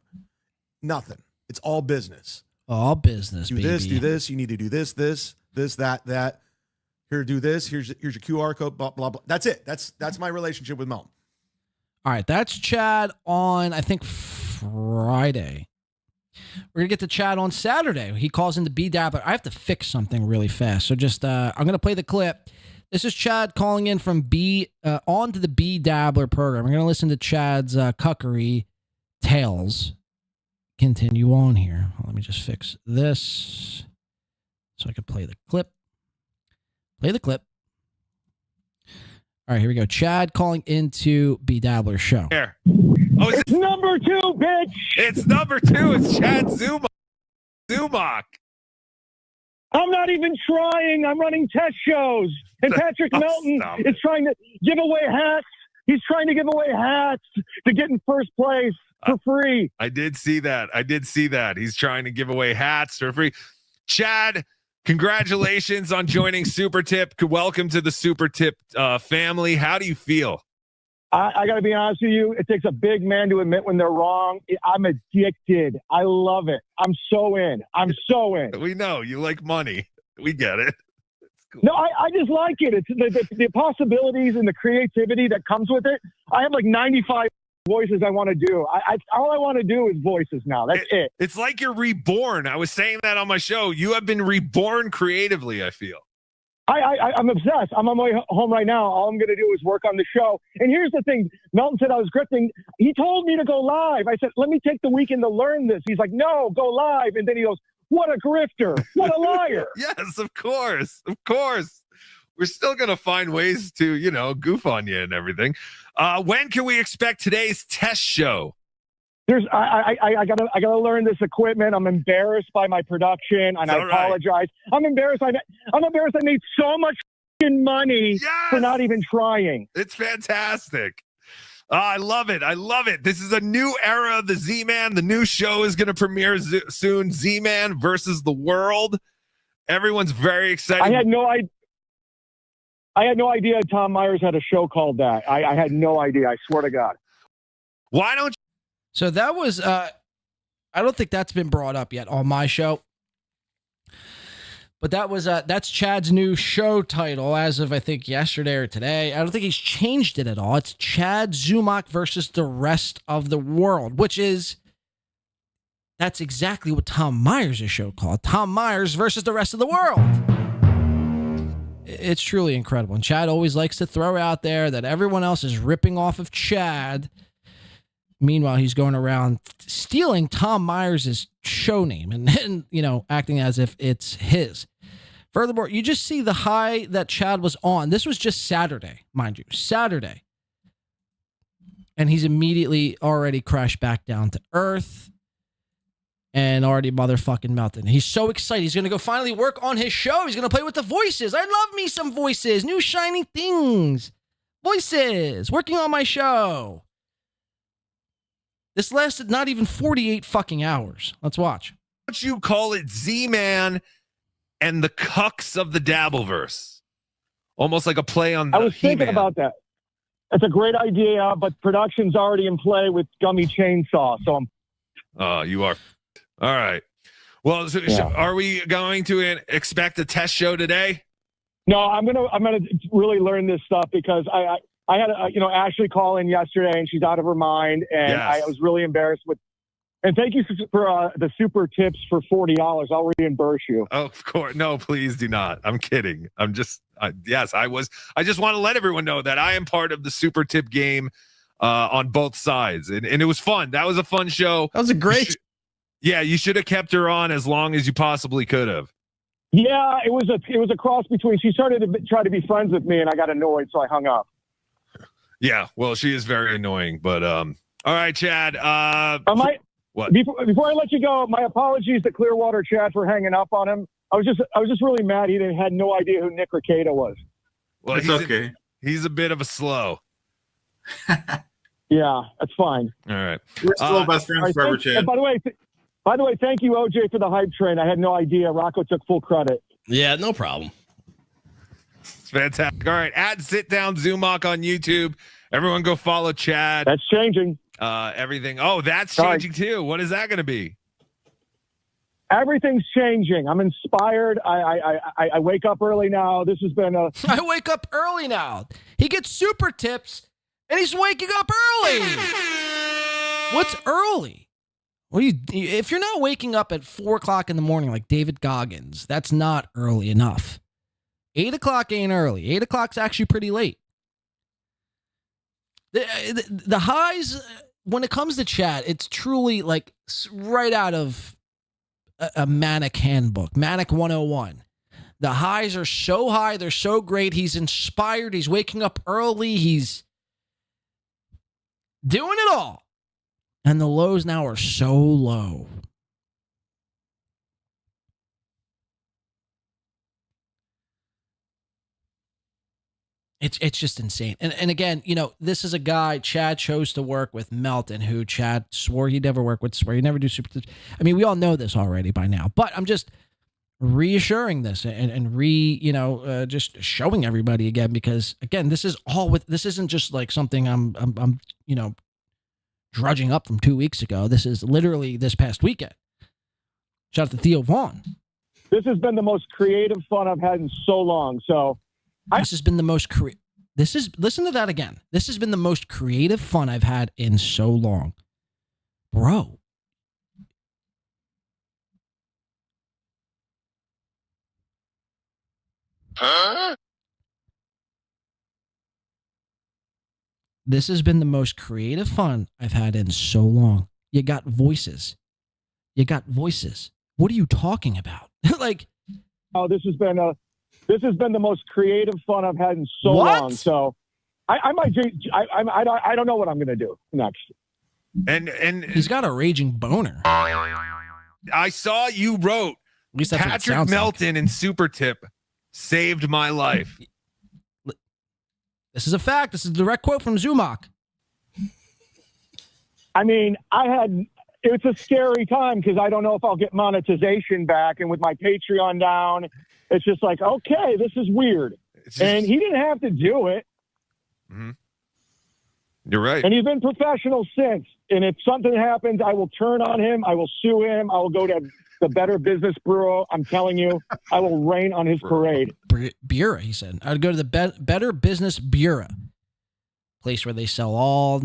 Nothing. It's all business. All business, do baby. this, do this. You need to do this, that. Here, do this. Here's your QR code. Blah blah blah. That's it. That's my relationship with Melton. All right, that's Chad on, I think, Friday. We're going to get to Chad on Saturday. He calls in the B-Dabbler. I have to fix something really fast. So just, I'm going to play the clip. This is Chad calling in from onto the B-Dabbler program. We're going to listen to Chad's cuckery tales. Continue on here. Let me just fix this so I can play the clip. Play the clip. All right, here we go. Chad calling into B-Dabbler's show. Here. Oh, it's number 2, bitch. It's number 2. It's Chad Zumock. I'm not even trying. I'm running test shows. And Patrick Melton is trying to give away hats. He's trying to give away hats to get in first place for free. I did see that. He's trying to give away hats for free. Chad, congratulations on joining Super Tip. Welcome to the Super Tip family. How do you feel? I got to be honest with you. It takes a big man to admit when they're wrong. I'm addicted. I love it. I'm so in. We know you like money. We get it. Cool. No, I just like it. It's the possibilities and the creativity that comes with it. I have like 95 voices I want to do. All I want to do is voices now. That's it. It's like you're reborn. I was saying that on my show. You have been reborn creatively, I feel. I'm obsessed. I'm on my way home right now. All I'm going to do is work on the show. And here's the thing. Melton said I was grifting. He told me to go live. I said, let me take the weekend to learn this. He's like, no, go live. And then he goes, what a grifter. What a liar. Yes, of course. Of course. We're still going to find ways to, goof on you and everything. When can we expect today's test show? I gotta learn this equipment. I'm embarrassed by my production, and I apologize. Right. I'm embarrassed. I made so much money for not even trying. It's fantastic. I love it. This is a new era of the Z-Man. The new show is going to premiere soon. Z-Man versus the world. Everyone's very excited. I had no idea Tom Myers had a show called that. I had no idea. I swear to God. Why don't you? So that was, I don't think that's been brought up yet on my show. But that's Chad's new show title as of, I think, yesterday or today. I don't think he's changed it at all. It's Chad Zumock versus the rest of the world, that's exactly what Tom Myers' show called. Tom Myers versus the rest of the world. It's truly incredible. And Chad always likes to throw out there that everyone else is ripping off of Chad. Meanwhile, he's going around stealing Tom Myers' show name and acting as if it's his. Furthermore, you just see the high that Chad was on. This was just Saturday, mind you, Saturday. And he's immediately already crashed back down to earth and already motherfucking melted. He's so excited. He's going to go finally work on his show. He's going to play with the voices. I love me some voices, new shiny things, voices, working on my show. This lasted not even 48 fucking hours. Let's watch. Why don't you call it Z-Man and the Cucks of the dabbleverse? Almost like a play on the I was thinking about that. It's a great idea, but production's already in play with Gummy Chainsaw. So I'm. Oh, you are. All right. Well, so are we going to expect a test show today? No, I'm gonna really learn this stuff because I had Ashley call in yesterday and she's out of her mind, and Yes. I was really embarrassed with. And thank you for the super tips for $40. I'll reimburse you. Oh, of course. No, please do not. I'm kidding. I'm just yes, I just want to let everyone know that I am part of the super tip game on both sides, and it was fun. That was a fun show. That was a great. You should have kept her on as long as you possibly could have. Yeah, it was a cross between. She started to try to be friends with me, and I got annoyed, so I hung up. Yeah, well, she is very annoying, but all right, Chad. What? Before I let you go, my apologies to Clearwater Chad for hanging up on him. I was just really mad he had no idea who Nick Rekieta was. Well, It's okay. He's a bit of a slow. Yeah, that's fine. All right. We're still best friends forever, Chad. And by the way, thank you, OJ, for the hype train. I had no idea. Rocco took full credit. Yeah, no problem. It's fantastic. All right, at Sit Down Zumock on YouTube. Everyone go follow Chad. That's changing. Everything. Oh, that's changing too. What is that going to be? Everything's changing. I'm inspired. I wake up early now. This has been a. I wake up early now. He gets super tips, and he's waking up early. What's early? What do you? If you're not waking up at 4:00 in the morning like David Goggins, that's not early enough. 8 o'clock ain't early. 8 o'clock's actually pretty late. The highs when it comes to Chad, it's truly like right out of a Manic handbook, Manic 101. The highs are so high, they're so great. He's inspired. He's waking up early. He's doing it all. And the lows now are so low. It's just insane. And again, this is a guy, Chad chose to work with Melton, who Chad swore he'd never work with, swore he'd never do super tips. I mean, we all know this already by now, but I'm just reassuring this and just showing everybody again, because again, this isn't just like something I'm drudging up from 2 weeks ago. This is literally this past weekend. Shout out to Theo Vaughn. This has been the most creative fun I've had in so long. So this has been the most listen to that again. This has been the most creative fun I've had in so long. Bro. Huh? This has been the most creative fun I've had in so long. You got voices. What are you talking about? Like, oh, this has been the most creative fun I've had in so long. So I don't know what I'm going to do next. And he's got a raging boner. I saw you wrote At least that's what it Patrick sounds Melton in Super Tip saved my life. This is a fact. This is a direct quote from Zumock. I mean, it's a scary time because I don't know if I'll get monetization back. And with my Patreon down, it's just like, okay, this is weird. And he didn't have to do it. Mm-hmm. You're right. And he's been professional since. And if something happens, I will turn on him. I will sue him. I will go to the Better Business Bureau. I'm telling you, I will rain on his parade. Bureau, he said. I'd go to the Better Business Bureau, place where they sell all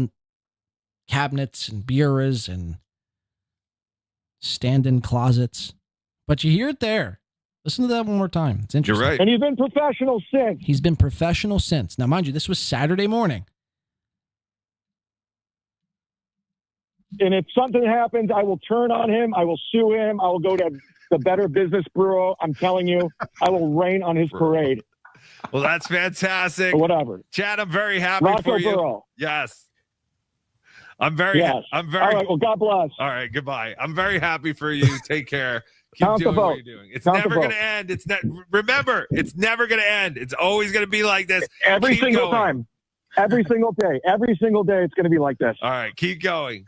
cabinets and bureaus and stand-in closets. But you hear it there. Listen to that one more time. It's interesting. You're right. And he's been professional since. He's been professional since. Now, mind you, this was Saturday morning. And if something happens, I will turn on him. I will sue him. I will go to the Better Business Bureau. I'm telling you, I will rain on his parade. Well, that's fantastic. Or whatever. Chad, I'm very happy Rocco for you. Burrow. Yes. I'm very. All right. Well, God bless. All right. Goodbye. I'm very happy for you. Take care. Keep Count the doing what vote. you're doing. It's Count never the going vote. to end. Remember, it's never going to end. It's always going to be like this. Every Keep single going. time. Every single day. Every single day, it's going to be like this. All right. Keep going.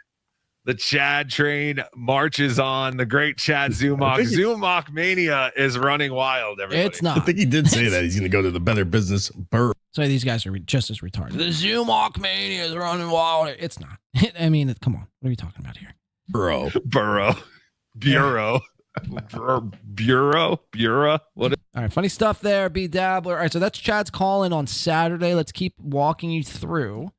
The Chad train marches on. The great Chad Zumock. Zumock mania is running wild, everybody. It's not. I think he did say that. He's going to go to the Better Business Bureau. So these guys are just as retarded. The Zumock mania is running wild. It's not. I mean, come on. What are we talking about here? Bureau. Bureau. Bureau. What? All right, funny stuff there, B Dabbler. All right, so that's Chad's call-in on Saturday. Let's keep walking you through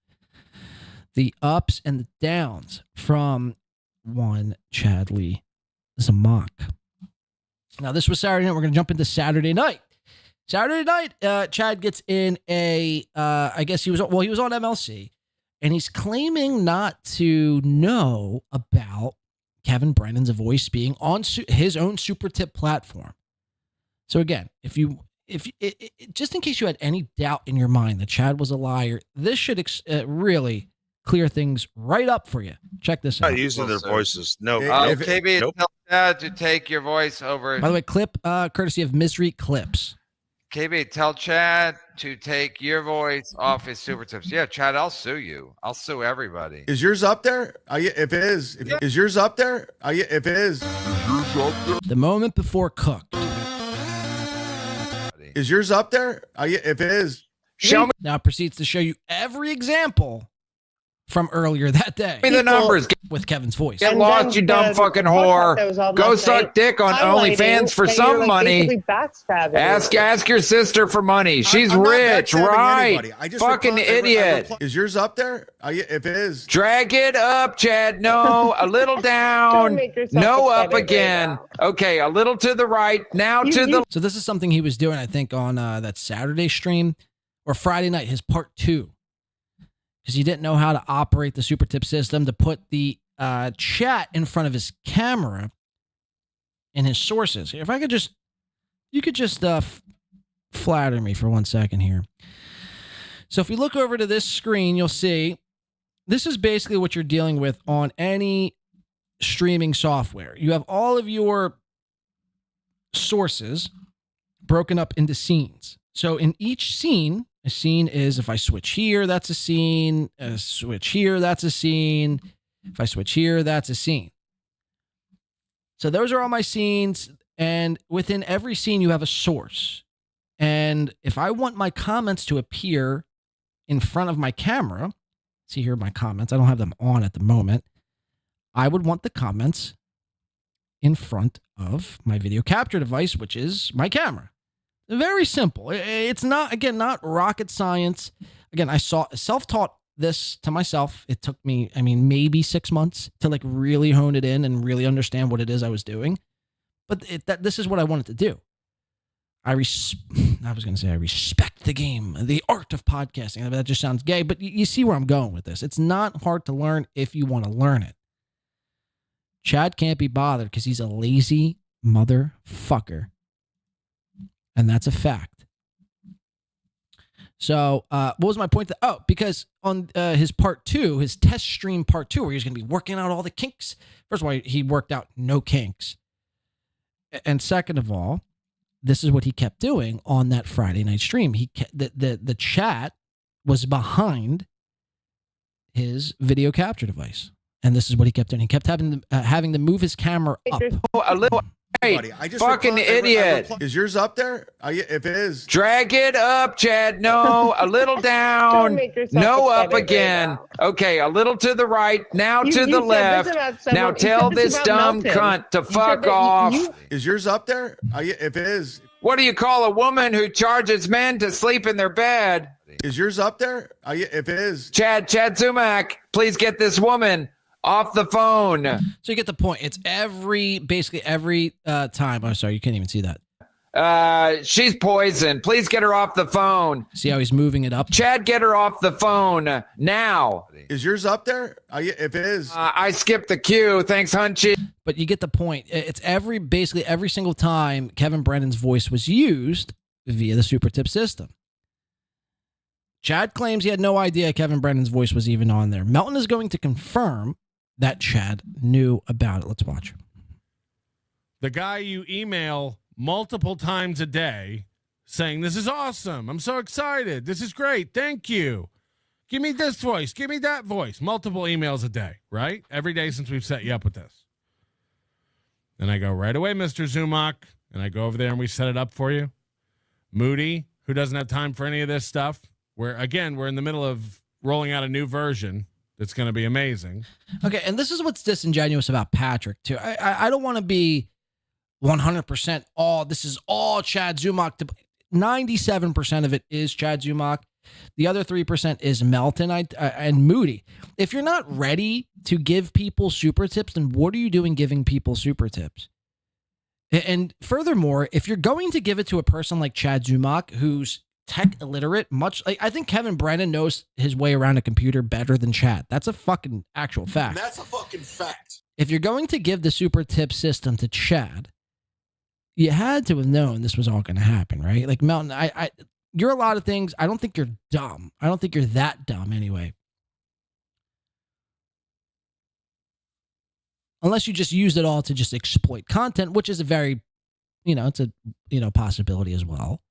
the ups and the downs from one Chad Zumock. Now, this was Saturday night. We're going to jump into Saturday night. Saturday night, Chad gets in a, I guess he was on MLC, and he's claiming not to know about Kevin Brennan's voice being on his own super tip platform. So again, if just in case you had any doubt in your mind that Chad was a liar, this should really clear things right up for you. Check this out. Not using their voices. No. KB, Nope. tell Chad to take your voice over. By the way, clip courtesy of Misery Clips. KB, tell Chad to take your voice off his super tips. Yeah, Chad, I'll sue you. I'll sue everybody. Is yours up there? If it is, is yours up there? If it is, the moment before cooked. Is yours up there? If it is, show me. Now proceeds to show you every example from earlier that day. Give me the numbers with Kevin's voice. Get lost, you dumb fucking whore. Go suck dick on OnlyFans for some money. Ask your sister for money. She's rich, right? Fucking idiot. Is yours up there? If it is, drag it up, Chad. No, a little down. No, up again. Okay, a little to the right. Now to the. So this is something he was doing, I think, on that Saturday stream or Friday night, his part 2. Because he didn't know how to operate the super tip system to put the chat in front of his camera and his sources. If I could just, you could just flatter me for 1 second here. So if you look over to this screen, you'll see this is basically what you're dealing with on any streaming software. You have all of your sources broken up into scenes. So in each scene, a scene is if I switch here, that's a scene. A switch here, that's a scene. If I switch here, that's a scene. So those are all my scenes. And within every scene, you have a source. And if I want my comments to appear in front of my camera, see here my comments. I don't have them on at the moment. I would want the comments in front of my video capture device, which is my camera. Very simple. It's not, again, not rocket science. Again, I self-taught this to myself. It took me, maybe 6 months to like really hone it in and really understand what it is I was doing. But this is what I wanted to do. I respect the game, the art of podcasting. That just sounds gay, but you see where I'm going with this. It's not hard to learn if you want to learn it. Chad can't be bothered because he's a lazy motherfucker. And that's a fact. So what was my point? Because on his part 2, his test stream part 2, where he was going to be working out all the kinks. First of all, he worked out no kinks. And second of all, this is what he kept doing on that Friday night stream. He the chat was behind his video capture device. And this is what he kept doing. He kept having to move his camera up. A little. Hey, fucking idiot. Is yours up there? If it is, drag it up, Chad. No, a little down. No, up again. Okay, a little to the right. Now to the left. Now tell this dumb cunt to fuck off. Is yours up there? If it is, what do you call a woman who charges men to sleep in their bed? Is yours up there? If it is, Chad Zumock, please get this woman off the phone. So you get the point. It's basically every time. Oh, sorry, you can't even see that. She's poison. Please get her off the phone. See how he's moving it up? Chad, get her off the phone now. Is yours up there? If it is, I skipped the queue. Thanks, Hunchy. But you get the point. It's basically every single time Kevin Brennan's voice was used via the super tip system. Chad claims he had no idea Kevin Brennan's voice was even on there. Melton is going to confirm that Chad knew about it. Let's watch. The guy you email multiple times a day saying, this is awesome. I'm so excited. This is great. Thank you. Give me this voice. Give me that voice. Multiple emails a day, right? Every day since we've set you up with this. And I go, right away, Mr. Zumock. And I go over there and we set it up for you. Moody, who doesn't have time for any of this stuff. We're in the middle of rolling out a new version. It's going to be amazing. Okay, and this is what's disingenuous about Patrick, too. I don't want to be 100% all. This is all Chad Zumock. 97% of it is Chad Zumock. The other 3% is Melton and Moody. If you're not ready to give people super tips, then what are you doing giving people super tips? And furthermore, if you're going to give it to a person like Chad Zumock, who's tech illiterate, I think Kevin Brennan knows his way around a computer better than Chad. That's a fucking actual fact. That's a fucking fact. If you're going to give the super tip system to Chad, you had to have known this was all going to happen, right? Like Melton, you're a lot of things. I don't think you're dumb. I don't think you're that dumb anyway. Unless you just used it all to just exploit content, which is a very, it's a, possibility as well.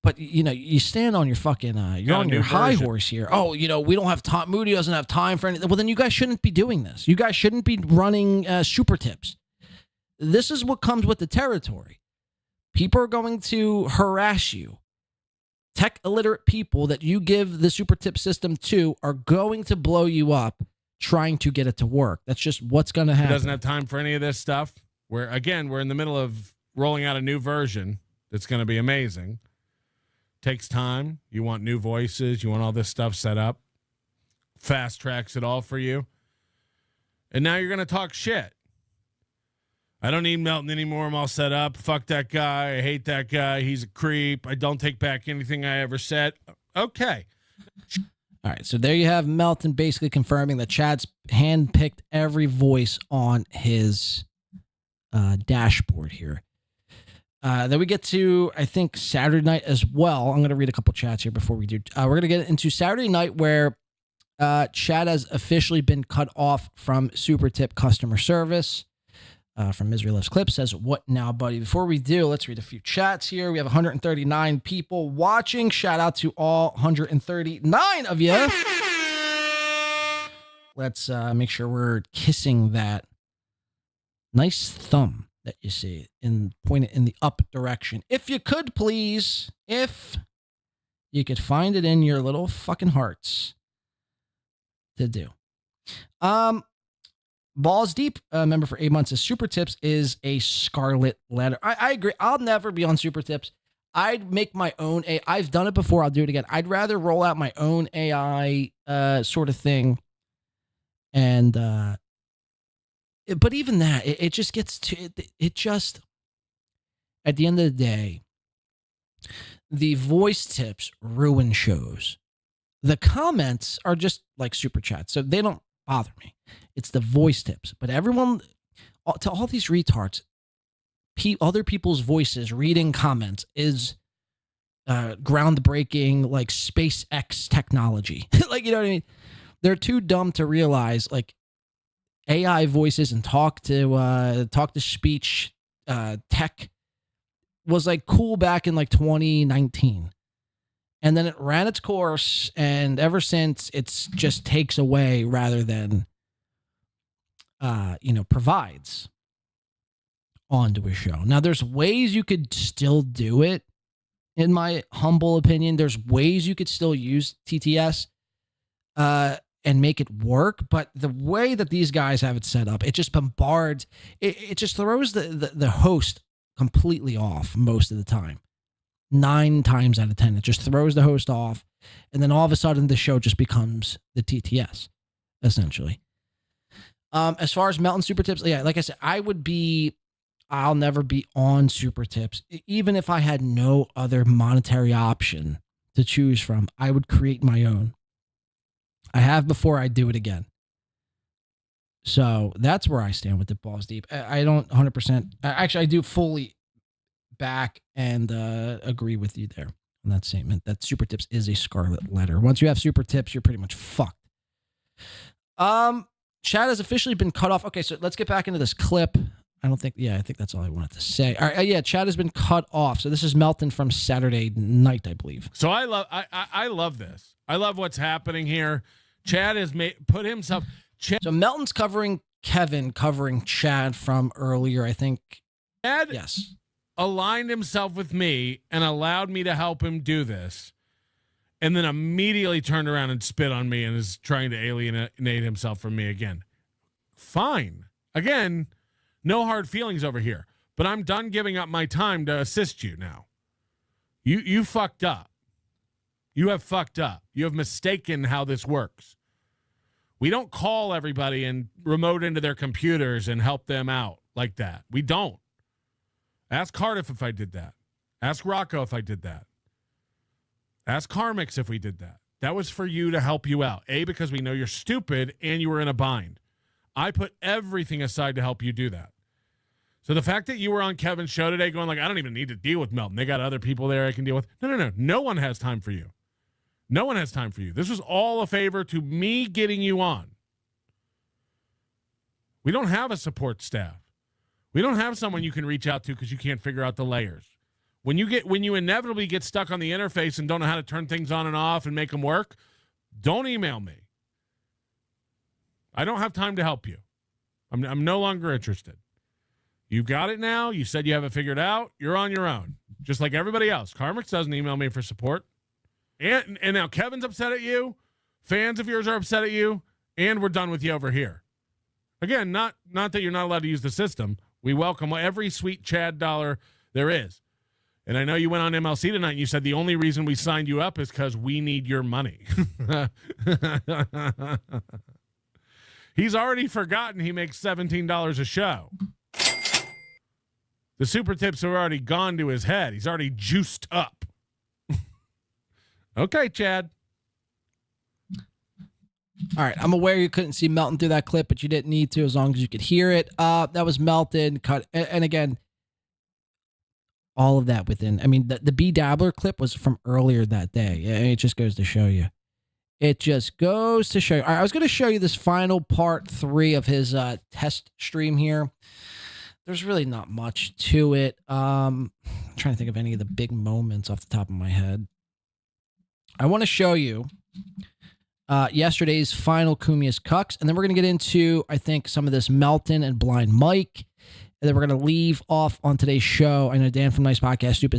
But, you stand on your fucking, you're on your high horse here. Oh, we don't have time. Moody doesn't have time for anything. Well, then you guys shouldn't be doing this. You guys shouldn't be running super tips. This is what comes with the territory. People are going to harass you. Tech illiterate people that you give the super tip system to are going to blow you up trying to get it to work. That's just what's going to happen. He doesn't have time for any of this stuff. We're in the middle of rolling out a new version that's going to be amazing. Takes time. You want new voices. You want all this stuff set up. Fast tracks it all for you. And now you're going to talk shit. I don't need Melton anymore. I'm all set up. Fuck that guy. I hate that guy. He's a creep. I don't take back anything I ever said. Okay. All right. So there you have Melton basically confirming that Chad's handpicked every voice on his dashboard here. Then we get to, I think, Saturday night as well. I'm going to read a couple chats here before we do. We're going to get into Saturday night where Chad has officially been cut off from Super Tip customer service. From Israel Loves Clips says, what now, buddy? Before we do, let's read a few chats here. We have 139 people watching. Shout out to all 139 of you. Let's make sure we're kissing that nice thumb that you see and point it in the up direction. If you could, please, if you could find it in your little fucking hearts to do. Balls Deep, member for 8 months, says Super Tips is a scarlet letter. I agree. I'll never be on Super Tips. I'd make my own AI. I've done it before. I'll do it again. I'd rather roll out my own AI sort of thing. And, but even that, it just gets to, it just, at the end of the day, the voice tips ruin shows. The comments are just like super chats, so they don't bother me. It's the voice tips. But everyone, to all these retards, other people's voices reading comments is groundbreaking, like SpaceX technology. Like, you know what I mean? They're too dumb to realize, like, AI voices and talk to speech tech was like cool back in like 2019. And then it ran its course, and ever since, it's just takes away rather than, provides onto a show. Now, there's ways you could still do it, in my humble opinion. There's ways you could still use TTS and make it work, but the way that these guys have it set up, it just bombards, it just throws the host completely off most of the time. 9 times out of 10, it just throws the host off, and then all of a sudden the show just becomes the TTS, essentially. As far as Melton Super Tips, yeah, like I said, I'll never be on Super Tips. Even if I had no other monetary option to choose from, I would create my own. I have before, I do it again. So that's where I stand with the Balls Deep. I don't 100%, actually I do fully back and agree with you there on that statement that Super Tips is a scarlet letter. Once you have Super Tips, you're pretty much fucked. Chad has officially been cut off. Okay, so let's get back into this clip. I think that's all I wanted to say. All right, yeah, Chad has been cut off. So this is Melton from Saturday night, I believe. So I love this. I love what's happening here. Chad has put himself. So Melton's covering Kevin, covering Chad from earlier, I think. Chad, yes, aligned himself with me and allowed me to help him do this, and then immediately turned around and spit on me and is trying to alienate himself from me again. fine. Again, no hard feelings over here. But I'm done giving up my time to assist you now. You fucked up. You have fucked up. You have mistaken how this works. We don't call everybody and remote into their computers and help them out like that. We don't. Ask Cardiff if I did that. Ask Rocco if I did that. Ask Carmix if we did that. That was for you to help you out. A, because we know you're stupid and you were in a bind. I put everything aside to help you do that. So the fact that you were on Kevin's show today going like, I don't even need to deal with Melton. They got other people there I can deal with. No. No one has time for you. No one has time for you. This was all a favor to me getting you on. We don't have a support staff. We don't have someone you can reach out to because you can't figure out the layers. When you inevitably get stuck on the interface and don't know how to turn things on and off and make them work, don't email me. I don't have time to help you. I'm no longer interested. You got it now. You said you have it figured out. You're on your own, just like everybody else. Carmix doesn't email me for support. And now Kevin's upset at you. Fans of yours are upset at you. And we're done with you over here. Again, not that you're not allowed to use the system. We welcome every sweet Chad dollar there is. And I know you went on MLC tonight and you said the only reason we signed you up is because we need your money. He's already forgotten he makes $17 a show. The super tips have already gone to his head. He's already juiced up. Okay, Chad. All right, I'm aware you couldn't see Melton through that clip, but you didn't need to as long as you could hear it. That was Melton cut. And again, all of that within, I mean, the Beabler clip was from earlier that day. It just goes to show you. It just goes to show you. All right, I was going to show you this final part 3 of his test stream here. There's really not much to it. I'm trying to think of any of the big moments off the top of my head. I want to show you yesterday's final Kumia's Cucks, and then we're going to get into, I think, some of this Melton and Blind Mike, and then we're going to leave off on today's show. I know Dan from Nice Podcast Soup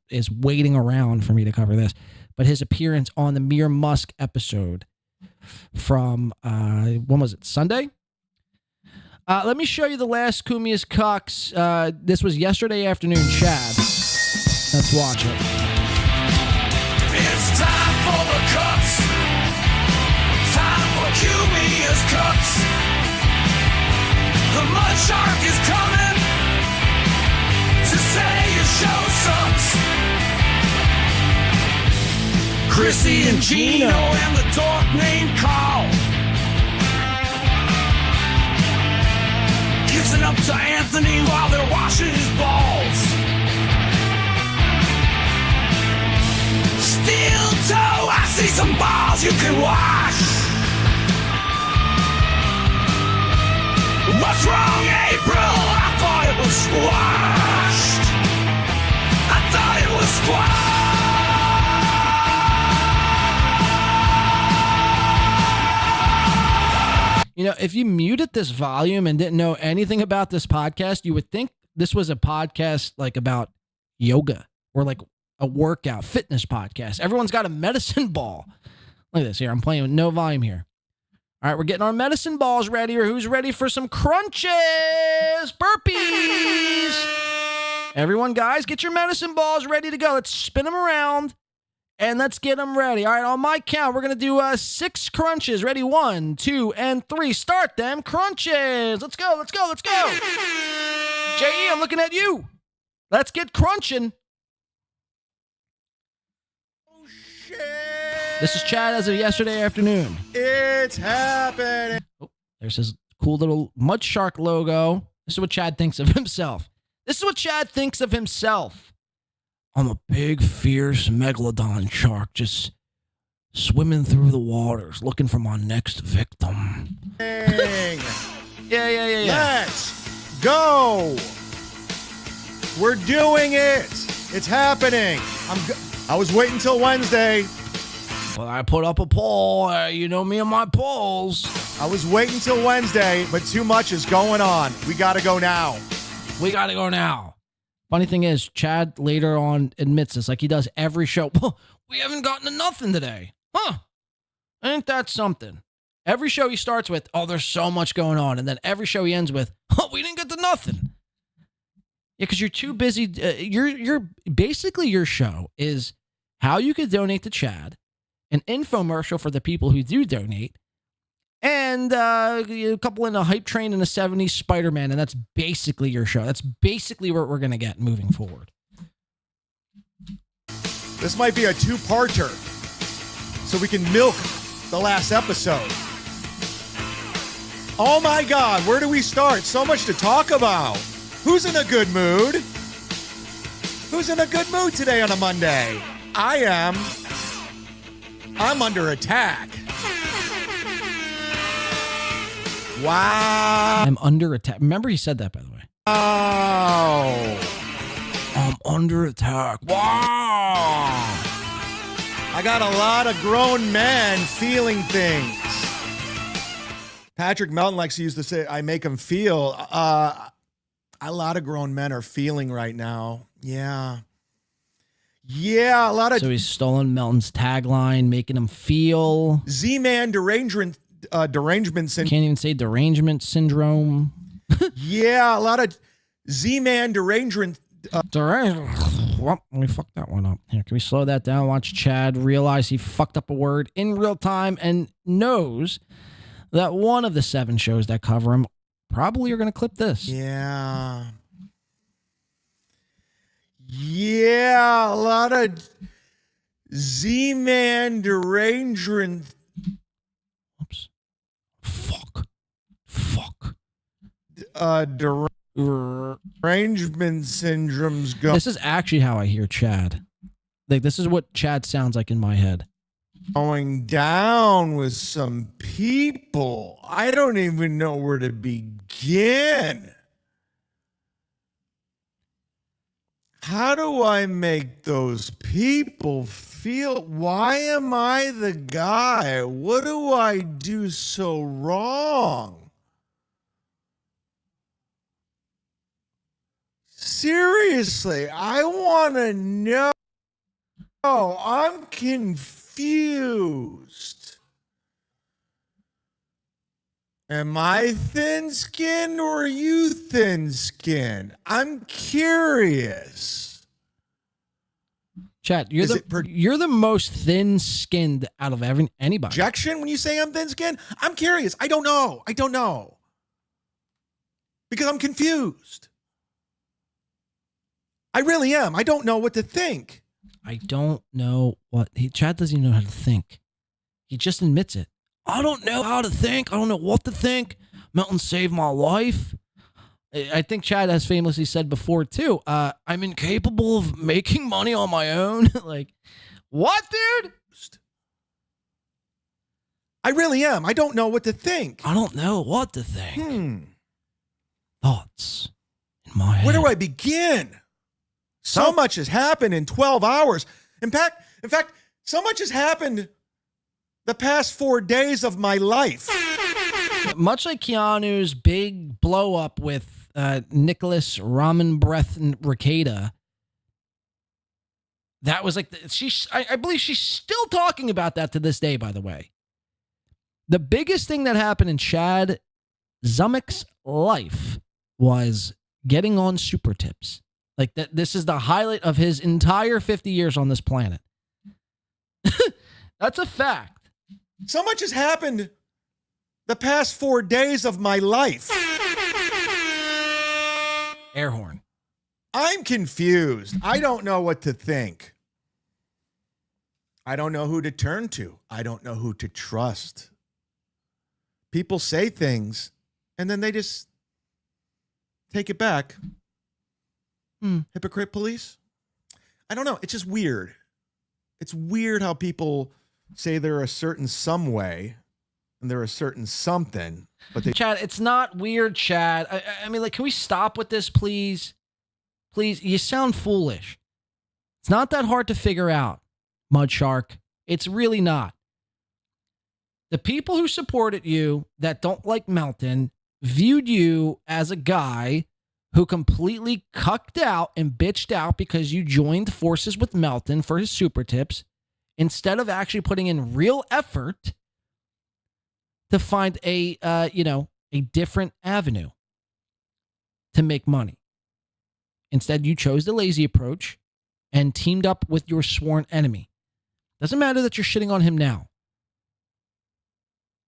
is waiting around for me to cover this, but his appearance on the Mere Musk episode from, when was it, Sunday? Let me show you the last Kumia's Cucks. This was yesterday afternoon, Chad. Let's watch it. It's time for the Cucks. Time for Kumia's Cucks. The mud shark is coming to say your show sucks. Chrissy and Gino and the dork named Carl kissing up to Anthony while they're washing his balls. Steel toe, I see some balls you can wash. What's wrong, April? I thought it was squashed. I thought it was squashed. You know, if you muted this volume and didn't know anything about this podcast, you would think this was a podcast like about yoga or like a workout fitness podcast. Everyone's got a medicine ball. Look at this here. I'm playing with no volume here. All right, we're getting our medicine balls ready. Or who's ready for some crunches? Burpees. Everyone, guys, get your medicine balls ready to go. Let's spin them around. And let's get them ready. All right, on my count, we're going to do 6 crunches. Ready? 1, 2, and 3. Start them crunches. Let's go, let's go, let's go. J.E., I'm looking at you. Let's get crunching. Oh, shit. This is Chad as of yesterday afternoon. It's happening. Oh, there's his cool little mud shark logo. This is what Chad thinks of himself. This is what Chad thinks of himself. I'm a big, fierce megalodon shark just swimming through the waters looking for my next victim. Yeah. Let's go. We're doing it. It's happening. I was waiting till Wednesday. Well, I put up a poll. You know me and my polls. I was waiting till Wednesday, but too much is going on. We got to go now. We got to go now. Funny thing is, Chad later on admits this, like he does every show. We haven't gotten to nothing today. Huh. Ain't that something? Every show he starts with, oh, there's so much going on. And then every show he ends with, oh, we didn't get to nothing. Yeah, because you're too busy. You're basically, your show is how you could donate to Chad, an infomercial for the people who do donate, and a couple in a hype train and a 70s Spider-Man. And that's basically your show. That's basically what we're going to get moving forward. This might be a two-parter, so we can milk the last episode. Oh my God, where do we start? So much to talk about. Who's in a good mood? Who's in a good mood today on a Monday? I am. I'm under attack. Wow. I'm under attack. Remember he said that, by the way. Wow. I'm under attack. Wow. I got a lot of grown men feeling things. Patrick Melton likes to use to say, I make them feel. A lot of grown men are feeling right now. Yeah. Yeah, a lot of... So he's stolen Melton's tagline, making him feel... Z-Man derangement syndrome. Can't even say derangement syndrome. Yeah, a lot of Z-Man derangement... Well, we fucked that one up. Here, can we slow that down? Watch Chad realize he fucked up a word in real time and knows that one of the 7 shows that cover him probably are going to clip this. Yeah. Yeah, a lot of Z-Man derangement. Oops. Fuck. Derangement syndromes go. This is actually how I hear Chad. Like, this is what Chad sounds like in my head. Going down with some people. I don't even know where to begin. How do I make those people feel? Why am I the guy? What do I do so wrong? Seriously, I want to know. I'm confused. Am I thin-skinned or are you thin-skinned? I'm curious. Chad, you're the most thin-skinned out of anybody. Objection when you say I'm thin-skinned? I'm curious. I don't know. Because I'm confused. I really am. I don't know what to think. I don't know what... Chad doesn't even know how to think. He just admits it. I don't know how to think. I don't know what to think. Melton saved my life. I think Chad has famously said before, too, I'm incapable of making money on my own. Like, what, dude? I really am. I don't know what to think. I don't know what to think. Thoughts in my head. Where do I begin? So much has happened in 12 hours. In fact, so much has happened the past 4 days of my life. Much like Keanu's big blow up with Nicholas Ramen Breath and Rekieta, that was like, I believe she's still talking about that to this day, by the way. The biggest thing that happened in Chad Zumock's life was getting on Super Tips. Like that, this is the highlight of his entire 50 years on this planet. That's a fact. So much has happened the past 4 days of my life. Air horn. I'm confused. I don't know what to think. I don't know who to turn to. I don't know who to trust. People say things and then they just take it back. Hypocrite police? I don't know. It's just weird. It's weird how people say they're a certain some way and they're a certain something, but they... Chad, it's not weird, Chad. I mean, like, can we stop with this, please? Please, you sound foolish. It's not that hard to figure out, Mud Shark. It's really not. The people who supported you that don't like Melton viewed you as a guy who completely cucked out and bitched out because you joined forces with Melton for his super tips instead of actually putting in real effort to find a different avenue to make money. Instead, you chose the lazy approach and teamed up with your sworn enemy. Doesn't matter that you're shitting on him now.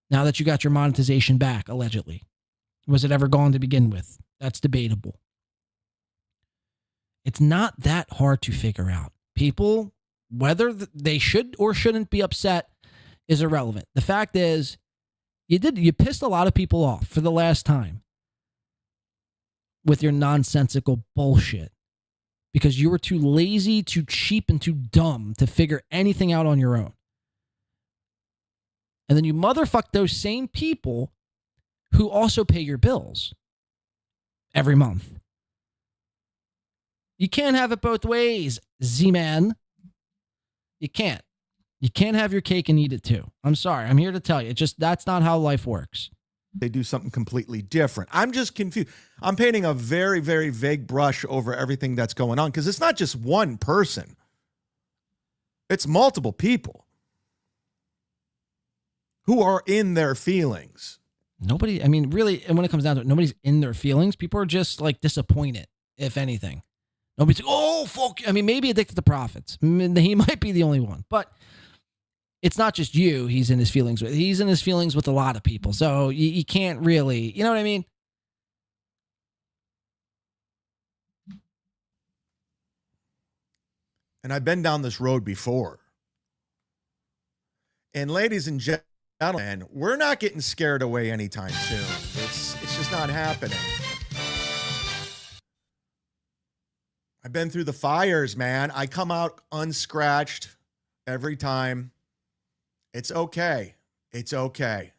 Now that you got your monetization back, allegedly. Was it ever gone to begin with? That's debatable. It's not that hard to figure out. People, whether they should or shouldn't be upset is irrelevant. The fact is, you pissed a lot of people off for the last time with your nonsensical bullshit because you were too lazy, too cheap, and too dumb to figure anything out on your own. And then you motherfuck those same people who also pay your bills every month. You can't have it both ways, Z-Man. You can't. You can't have your cake and eat it too. I'm sorry. I'm here to tell you. That's not how life works. They do something completely different. I'm just confused. I'm painting a very, very vague brush over everything that's going on because it's not just one person. It's multiple people who are in their feelings. Nobody, I mean, really, and when it comes down to it, nobody's in their feelings. People are just like disappointed, if anything. Nobody's like, oh, fuck. I mean, maybe addicted to profits. He might be the only one. But it's not just you he's in his feelings with. He's in his feelings with a lot of people. So you can't really, you know what I mean? And I've been down this road before. And ladies and gentlemen, we're not getting scared away anytime soon. It's just not happening. I've been through the fires, man. I come out unscratched every time. It's okay. It's okay.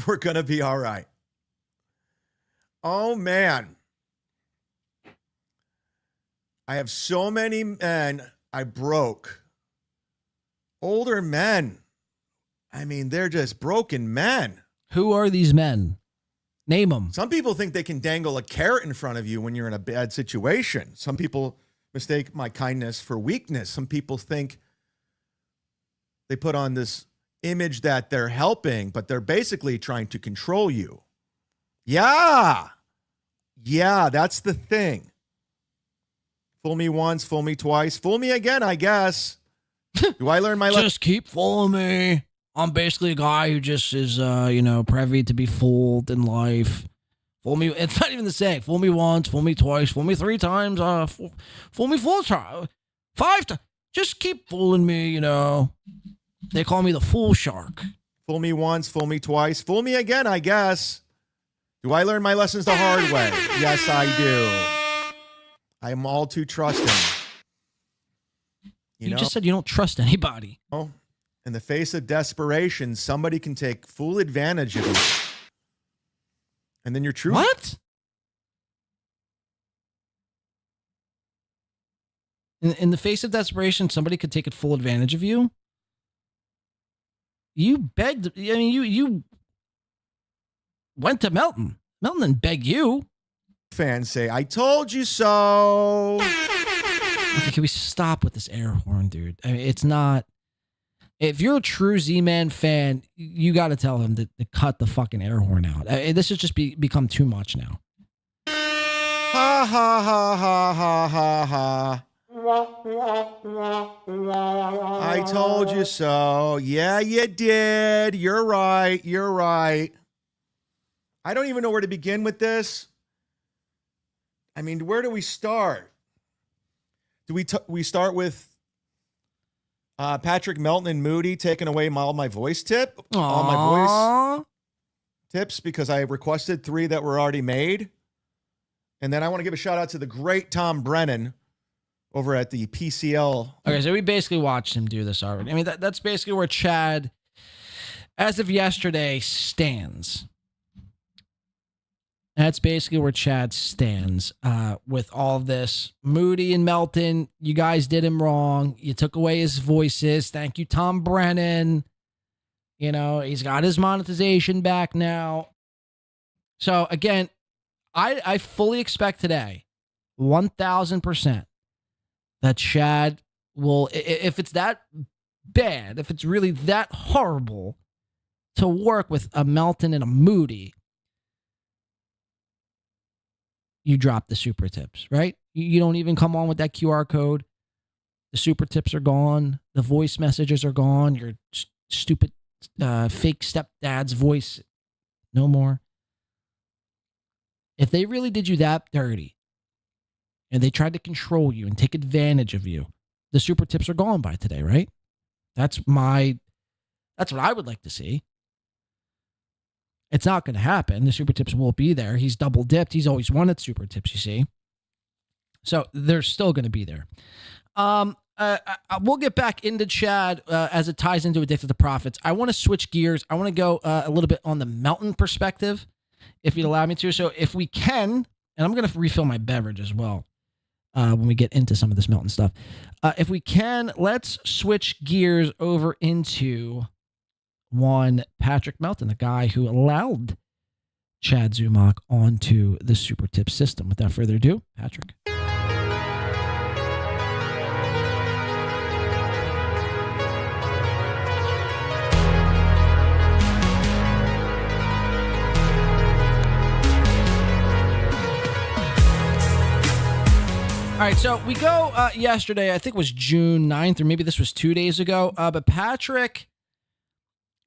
We're going to be all right. Oh, man. I have so many men I broke. Older men. I mean, they're just broken men. Who are these men? Name them. Some people think they can dangle a carrot in front of you when you're in a bad situation. Some people mistake my kindness for weakness. Some people think they put on this image that they're helping, but they're basically trying to control you. Yeah. Yeah, that's the thing. Fool me once, fool me twice, fool me again, I guess. Do I learn my lesson? Just keep fooling me. I'm basically a guy who just is, privy to be fooled in life. Fool me. It's not even the saying. Fool me once, fool me twice, fool me 3 times, fool me 4 times, 5 times. Just keep fooling me, They call me the fool shark. Fool me once, fool me twice, fool me again, I guess. Do I learn my lessons the hard way? Yes, I do. I am all too trusting. You just said you don't trust anybody. Oh. In the face of desperation, somebody can take full advantage of you. And then you're true. What? In the face of desperation, somebody could take full advantage of you? You begged, you went to Melton. Melton didn't beg you. Fans say, I told you so. Okay, can we stop with this air horn, dude? I mean, it's not... If you're a true Z-Man fan, you got to tell him to cut the fucking air horn out. This has just become too much now. Ha, ha, ha, ha, ha, ha, ha. I told you so. Yeah, you did. You're right. You're right. I don't even know where to begin with this. I mean, where do we start? Do we start with Patrick, Melton, and Moody taking away all my voice all my voice tips because I requested 3 that were already made. And then I want to give a shout out to the great Tom Brennan over at the PCL. Okay, so we basically watched him do this already. I mean, that's basically where Chad, as of yesterday, stands. That's basically where Chad stands with all of this. Moody and Melton, you guys did him wrong. You took away his voices. Thank you, Tom Brennan. He's got his monetization back now. So, again, I fully expect today, 1,000%, that Chad will, if it's that bad, if it's really that horrible, to work with a Melton and a Moody, you drop the super tips, right? You don't even come on with that QR code. The super tips are gone. The voice messages are gone. Your stupid fake stepdad's voice, no more. If they really did you that dirty and they tried to control you and take advantage of you, the super tips are gone by today, right? That's what I would like to see. It's not going to happen. The super tips won't be there. He's double dipped. He's always wanted super tips, you see. So they're still going to be there. We'll get back into Chad as it ties into Addicted to Profits. I want to switch gears. I want to go a little bit on the Melton perspective, if you'd allow me to. So if we can, and I'm going to refill my beverage as well when we get into some of this Melton stuff. If we can, let's switch gears over into one Patrick Melton, the guy who allowed Chad Zumock onto the super tip system. Without further ado, Patrick. All right, so we go yesterday, I think it was June 9th, or maybe this was 2 days ago. But Patrick,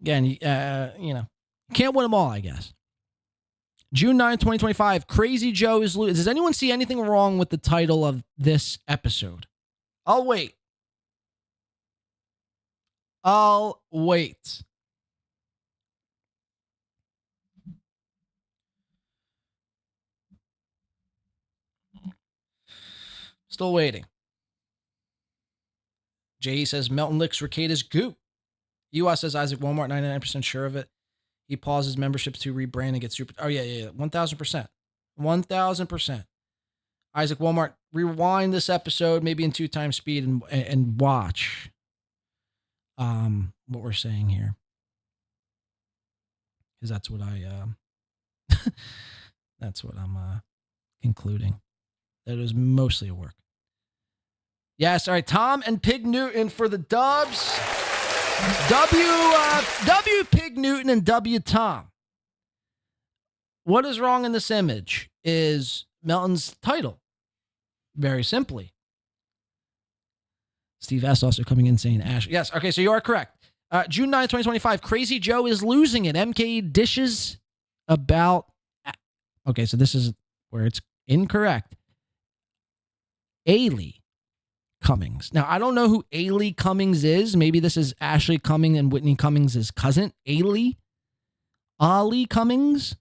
again, can't win them all, I guess. June 9th, 2025, Crazy Joe is losing. Does anyone see anything wrong with the title of this episode? I'll wait. Still waiting. Jay says Melton licks Rekieta's goop. US says Isaac Walmart, 99% sure of it. He pauses memberships to rebrand and get super. Oh, yeah. 1,000%. 1,000%. Isaac Walmart, rewind this episode maybe in 2 times speed and watch what we're saying here. Because that's what that's what I'm concluding. That it was mostly a work. Yes, all right. Tom and Pig Newton for the dubs. W Pig Newton and W Tom. What is wrong in this image is Melton's title. Very simply. Steve S. also coming in saying Ash. Yes, okay, so you are correct. June 9th, 2025, Crazy Joe is losing it. MK dishes about... Okay, so this is where it's incorrect. Ailey Cummings. Now, I don't know who Ailey Cummings is. Maybe this is Ashley Cummings and Whitney Cummings' cousin. Ailey Cummings.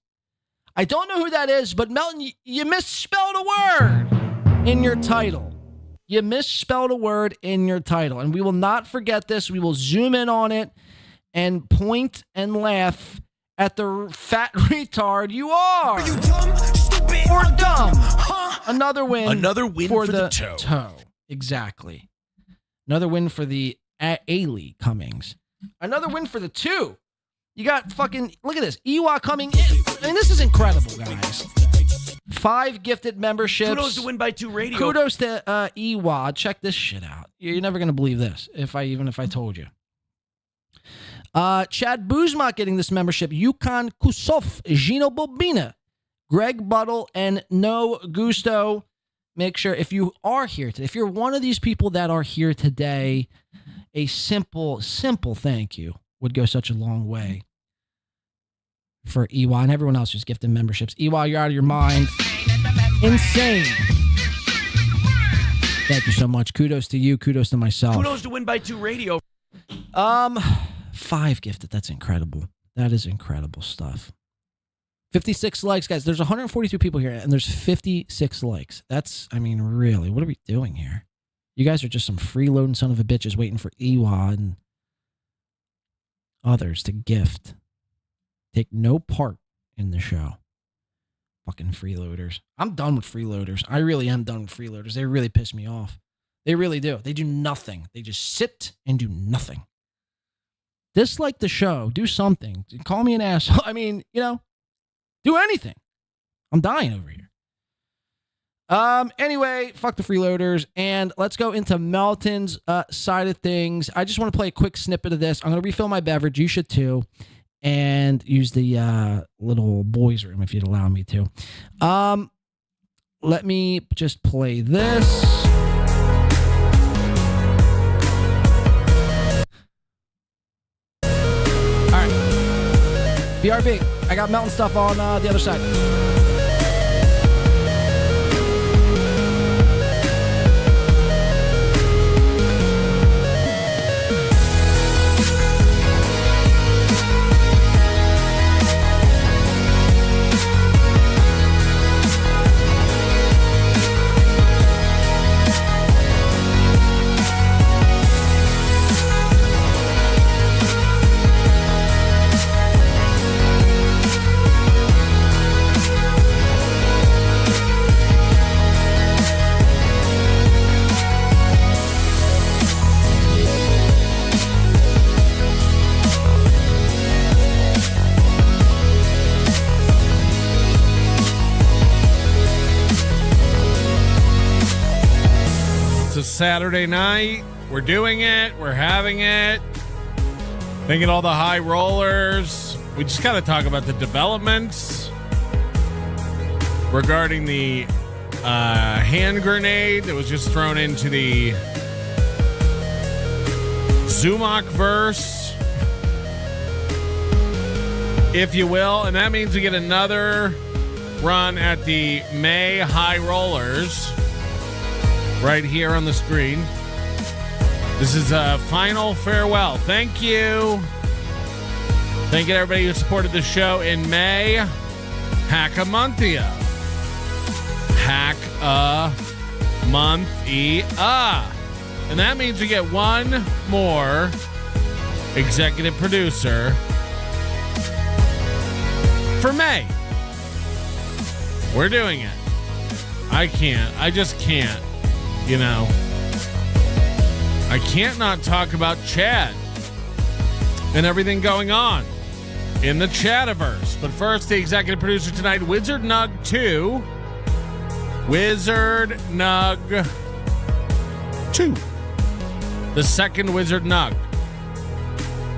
I don't know who that is, but Melton, you misspelled a word in your title. You misspelled a word in your title, and we will not forget this. We will zoom in on it and point and laugh at the fat retard you are. Are you dumb, stupid, or dumb? Huh? Another win for the toe. Exactly. Another win for the Ailey Cummings. Another win for the 2. You got fucking, look at this. Ewa coming in. I mean, this is incredible, guys. 5 gifted memberships. Kudos to Win by 2 Radio. Kudos to Ewa. Check this shit out. You're never going to believe this, if I told you. Chad Zumock getting this membership. Yukon Kusov, Gino Bobina, Greg Buttle, and No Gusto. Make sure if you are here today, if you're one of these people that are here today, a simple thank you would go such a long way for Ewa and everyone else who's gifted memberships. Ewa, you're out of your mind. Insane. Thank you so much. Kudos to you. Kudos to myself. Kudos to Win by 2 Radio. 5 gifted. That's incredible. That is incredible stuff. 56 likes, guys. There's 142 people here, and there's 56 likes. That's, I mean, really, what are we doing here? You guys are just some freeloading son of a bitches waiting for Ewa and others to gift. Take no part in the show. Fucking freeloaders. I'm done with freeloaders. I really am done with freeloaders. They really piss me off. They really do. They do nothing. They just sit and do nothing. Dislike the show. Do something. Call me an asshole. I mean, do anything. I'm dying over here. Anyway, fuck the freeloaders, and let's go into Melton's side of things. I just want to play a quick snippet of this. I'm going to refill my beverage. You should too. and use the little boys' room if you'd allow me to. Let me just play this. All right. BRB. I got Melton stuff on the other side. Saturday night. We're doing it. We're having it. Thinking all the high rollers. We just got to talk about the developments regarding the hand grenade that was just thrown into the Zumock verse, if you will. And that means we get another run at the May high rollers. Right here on the screen. This is a final farewell. Thank you. Thank you to everybody who supported the show in May. Hack a monthia. Hack a monthia. And that means we get one more executive producer for May. We're doing it. I can't. I just can't. You know, I can't not talk about Chad and everything going on in the Chadiverse. But first, the executive producer tonight, Wizard Nug 2. Wizard Nug 2. The second Wizard Nug.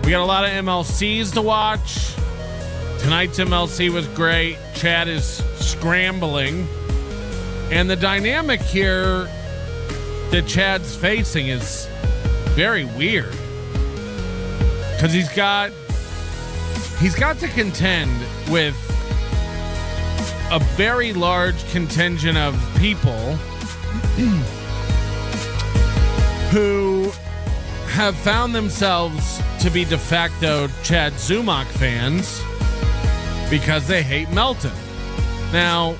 We got a lot of MLCs to watch. Tonight's MLC was great. Chad is scrambling. And the dynamic here that Chad's facing is very weird, because he's got to contend with a very large contingent of people who have found themselves to be de facto Chad Zumock fans because they hate Melton. Now,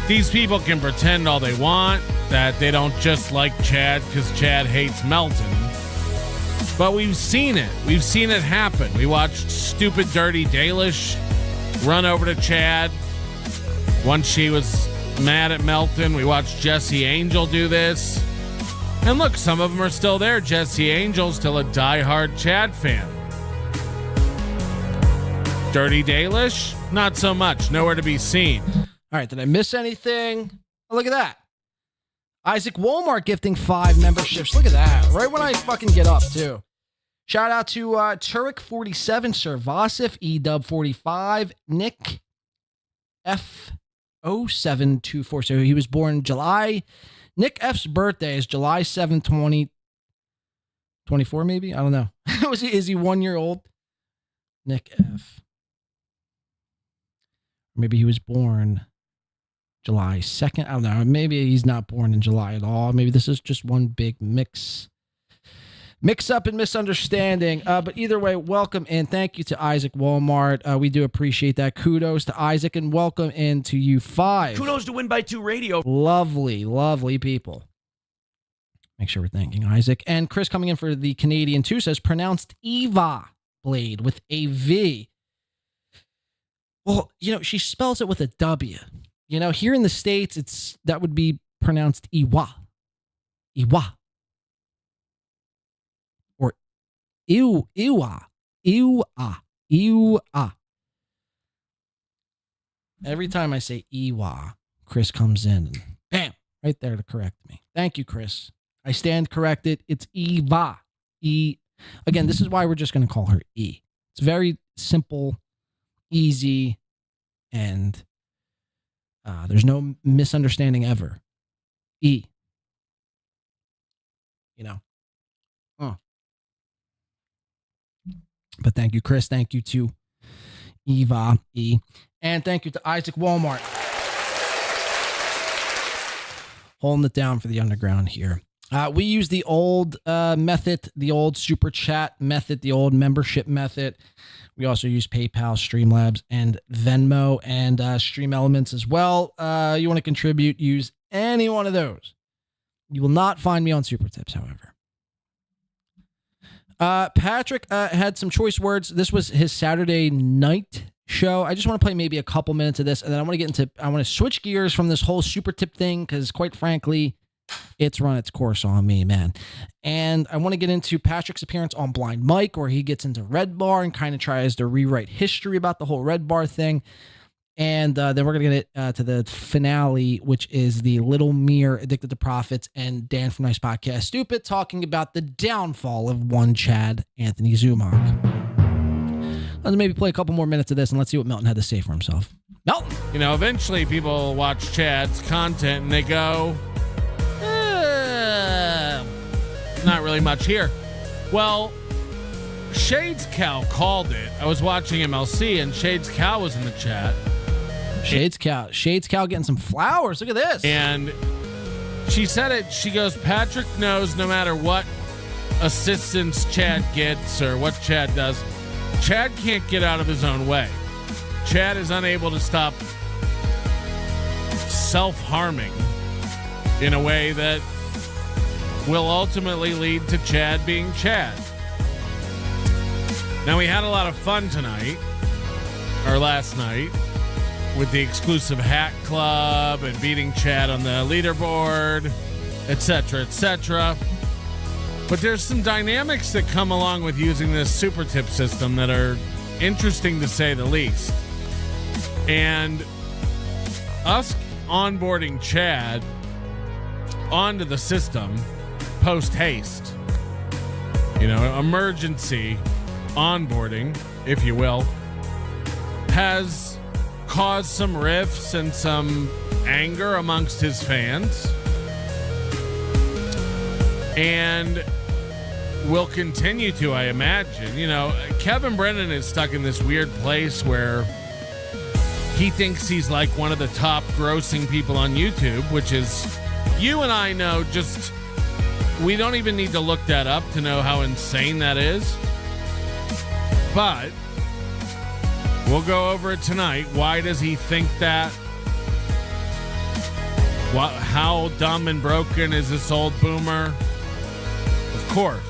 these people can pretend all they want that they don't just like Chad because Chad hates Melton. But we've seen it. We've seen it happen. We watched stupid Dirty Dalish run over to Chad once she was mad at Melton. We watched Jesse Angel do this. And look, some of them are still there. Jesse Angel's still a diehard Chad fan. Dirty Dalish, not so much. Nowhere to be seen. All right, did I miss anything? Oh, look at that. Isaac Walmart gifting 5 memberships. Look at that. Right when I fucking get up, too. Shout out to Turek47, Sir Vasif, Edub45, Nick F07240. So he was born July. Nick F's birthday is July 7th, 2024, maybe? I don't know. Is he 1 year old? Nick F. Maybe he was born July 2nd. I don't know. Maybe he's not born in July at all. Maybe this is just one big mix up and misunderstanding. But either way, welcome and thank you to Isaac Walmart. We do appreciate that. Kudos to Isaac and welcome in to you 5. Kudos to Win by 2 Radio. Lovely, lovely people. Make sure we're thanking Isaac. And Chris coming in for the Canadian 2 says pronounced Eva Blade with a V. Well, you know, she spells it with a W. You know, here in the States, that would be pronounced Iwa. Iwa. Or Iwa. Iwa. Every time I say Iwa, Chris comes in and bam, right there to correct me. Thank you, Chris. I stand corrected. It's Eva. Again, this is why we're just going to call her E. It's very simple, easy, and there's no misunderstanding ever. E. You know. Oh. But thank you, Chris. Thank you to Eva E. And thank you to Isaac Walmart. Holding it down for the underground here. We use the old method, the old super chat method, the old membership method. We also use PayPal, Streamlabs, and Venmo, and Stream Elements as well. You want to contribute, use any one of those. You will not find me on Super Tips, however. Patrick had some choice words. This was his Saturday night show. I just want to play maybe a couple minutes of this, and then I want to switch gears from this whole super tip thing, because quite frankly, it's run its course on me, man. And I want to get into Patrick's appearance on Blind Mike, where he gets into Red Bar and kind of tries to rewrite history about the whole Red Bar thing. And then we're going to get to the finale, which is the Little Mere Addicted to Profits and Dan from Nice Podcast Stupid talking about the downfall of one Chad Anthony Zumock. Let's maybe play a couple more minutes of this and let's see what Melton had to say for himself. Melton! You know, eventually people watch Chad's content and they go, not really much here. Well, Shades Cow called it. I was watching MLC and Shades Cow was in the chat. Shades Cow getting some flowers. Look at this. And she said it. She goes, Patrick knows no matter what assistance Chad gets or what Chad does, Chad can't get out of his own way. Chad is unable to stop self-harming in a way that will ultimately lead to Chad being Chad. Now, we had a lot of fun tonight, or last night, with the exclusive hat club and beating Chad on the leaderboard, etc., etc. But there's some dynamics that come along with using this super tip system that are interesting to say the least. And us onboarding Chad onto the system post haste, you know, emergency onboarding, if you will, has caused some rifts and some anger amongst his fans, and will continue to, I imagine. You know, Kevin Brennan is stuck in this weird place where he thinks he's like one of the top grossing people on YouTube, which is, you and I know, just, we don't even need to look that up to know how insane that is. But we'll go over it tonight. Why does he think that? How dumb and broken is this old boomer? Of course.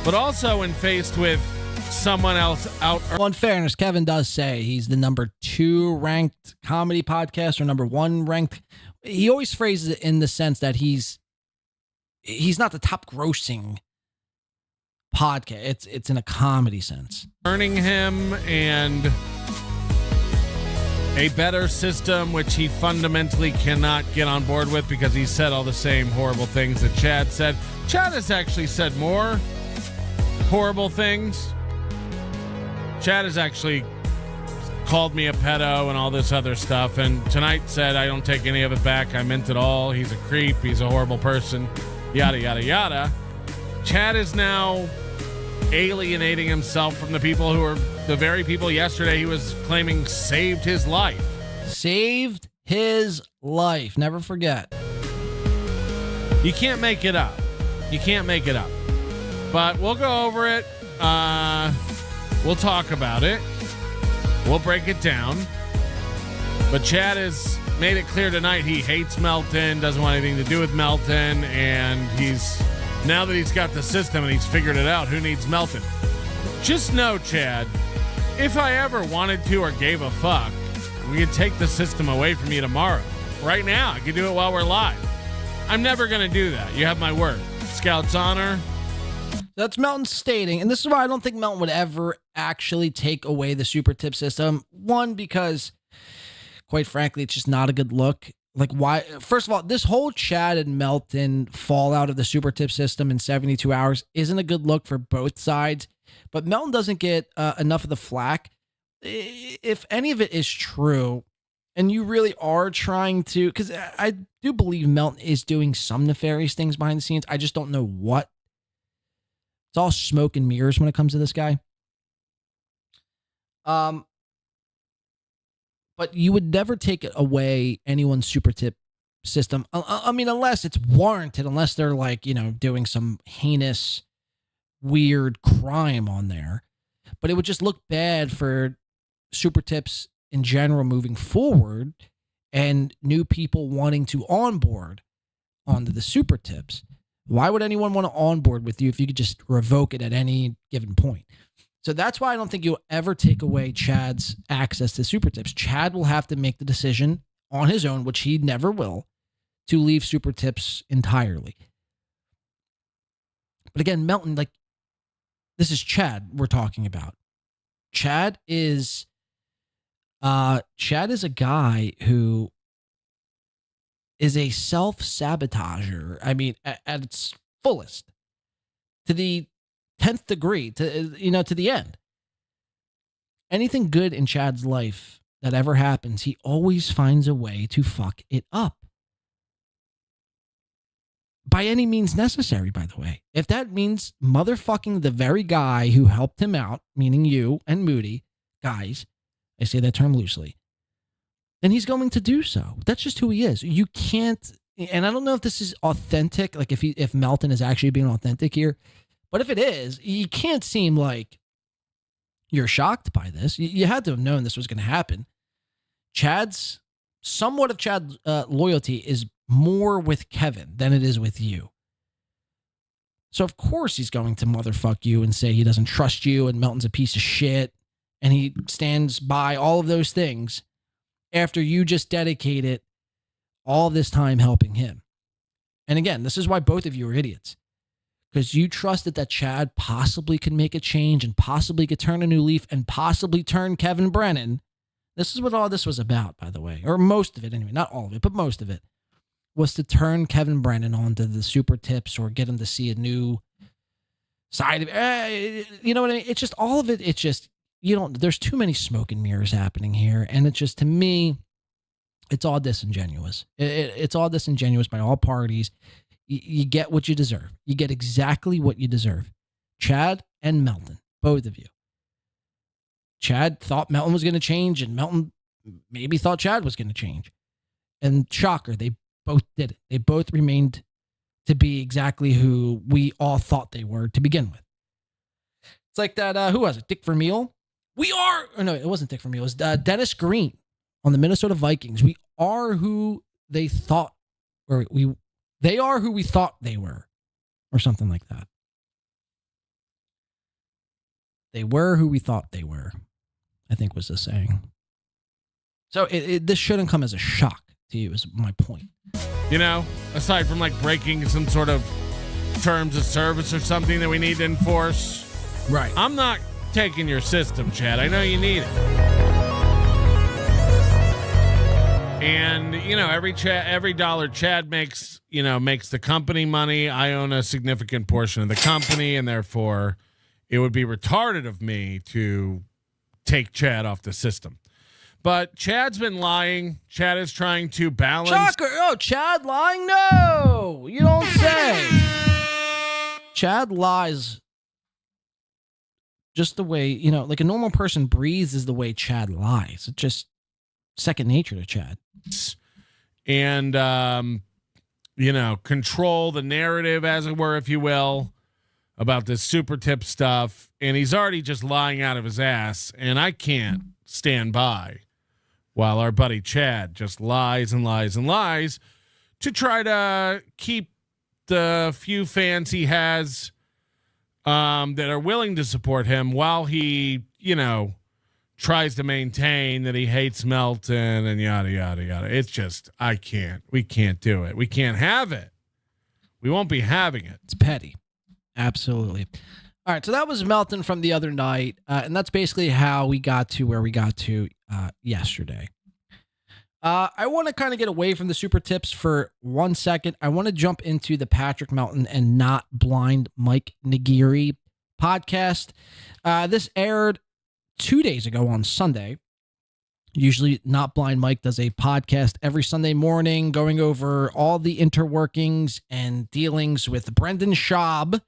But also when faced with someone else out. Well, in fairness, Kevin does say he's the number 2 ranked comedy podcast or number 1 ranked. He always phrases it in the sense that he's not the top grossing podcast. It's in a comedy sense. Earning him and a better system, which he fundamentally cannot get on board with because he said all the same horrible things that Chad said. Chad has actually said more horrible things. Chad has actually called me a pedo and all this other stuff, and tonight said I don't take any of it back. I meant it all. He's a creep. He's a horrible person. Yada, yada, yada. Chad is now alienating himself from the people who are the very people yesterday he was claiming saved his life. Saved his life. Never forget. You can't make it up. You can't make it up. But we'll go over it. We'll talk about it. We'll break it down. But Chad has made it clear tonight he hates Melton, doesn't want anything to do with Melton, and now that he's got the system and he's figured it out, who needs Melton? Just know, Chad, if I ever wanted to or gave a fuck, we could take the system away from you tomorrow. Right now, I could do it while we're live. I'm never going to do that. You have my word. Scout's honor. That's Melton stating, and this is why I don't think Melton would ever actually take away the super tip system. One, because quite frankly, it's just not a good look. Like, why? First of all, this whole Chad and Melton fallout of the super tip system in 72 hours isn't a good look for both sides. But Melton doesn't get enough of the flack. If any of it is true, and you really are trying to, because I do believe Melton is doing some nefarious things behind the scenes. I just don't know what. It's all smoke and mirrors when it comes to this guy. But you would never take away anyone's super tip system. I mean, unless it's warranted, unless they're like, doing some heinous, weird crime on there. But it would just look bad for super tips in general moving forward and new people wanting to onboard onto the super tips. Why would anyone want to onboard with you if you could just revoke it at any given point? So that's why I don't think you'll ever take away Chad's access to super tips. Chad will have to make the decision on his own, which he never will, to leave super tips entirely. But again, Melton, like, this is Chad we're talking about. Chad is a guy who is a self-sabotager. I mean, at its fullest, to the 10th degree, to the end. Anything good in Chad's life that ever happens, he always finds a way to fuck it up. By any means necessary, by the way. If that means motherfucking the very guy who helped him out, meaning you and Moody, guys, I say that term loosely, then he's going to do so. That's just who he is. You can't, and I don't know if this is authentic, like if Melton is actually being authentic here, but if it is, you can't seem like you're shocked by this. You had to have known this was going to happen. Somewhat of Chad's loyalty is more with Kevin than it is with you. So of course he's going to motherfuck you and say he doesn't trust you and Melton's a piece of shit and he stands by all of those things after you just dedicated all this time helping him. And again, this is why both of you are idiots. Because you trusted that Chad possibly could make a change and possibly could turn a new leaf and possibly turn Kevin Brennan. This is what all this was about, by the way. Or most of it anyway. Not all of it, but most of it. Was to turn Kevin Brennan onto the super tips or get him to see a new side of it. You know what I mean? It's just all of it. It's just, there's too many smoke and mirrors happening here. And it's just, to me, it's all disingenuous. It's all disingenuous by all parties. You get what you deserve. You get exactly what you deserve. Chad and Melton, both of you. Chad thought Melton was going to change, and Melton maybe thought Chad was going to change. And shocker, they both did it. They both remained to be exactly who we all thought they were to begin with. It's like that, who was it? Dick Vermeil? No, it wasn't Dick Vermeil. It was Dennis Green on the Minnesota Vikings. We are who they thought, they are who we thought they were, or something like that. They were who we thought they were, I think was the saying. So this shouldn't come as a shock to you, is my point. Aside from like breaking some sort of terms of service or something that we need to enforce. Right. I'm not taking your system, Chad. I know you need it. And, every dollar Chad makes, makes the company money. I own a significant portion of the company, and therefore it would be retarded of me to take Chad off the system. But Chad's been lying. Chad is trying to balance. Shocker. Oh, Chad lying? No, you don't say. Chad lies just the way, like a normal person breathes is the way Chad lies. It's just second nature to Chad. And, control the narrative, as it were, if you will, about this super tip stuff. And he's already just lying out of his ass. And I can't stand by while our buddy Chad just lies and lies and lies to try to keep the few fans he has that are willing to support him while he, tries to maintain that he hates Melton and yada, yada, yada. It's just, we can't do it. We can't have it. We won't be having it. It's petty. Absolutely. All right. So that was Melton from the other night. And that's basically how we got to where we got to yesterday. I want to kind of get away from the super tips for 1 second. I want to jump into the Patrick Melton and Not Blind Mike Nigiri podcast. This aired 2 days ago on Sunday. Usually Not Blind Mike does a podcast every Sunday morning going over all the interworkings and dealings with Brendan Schaub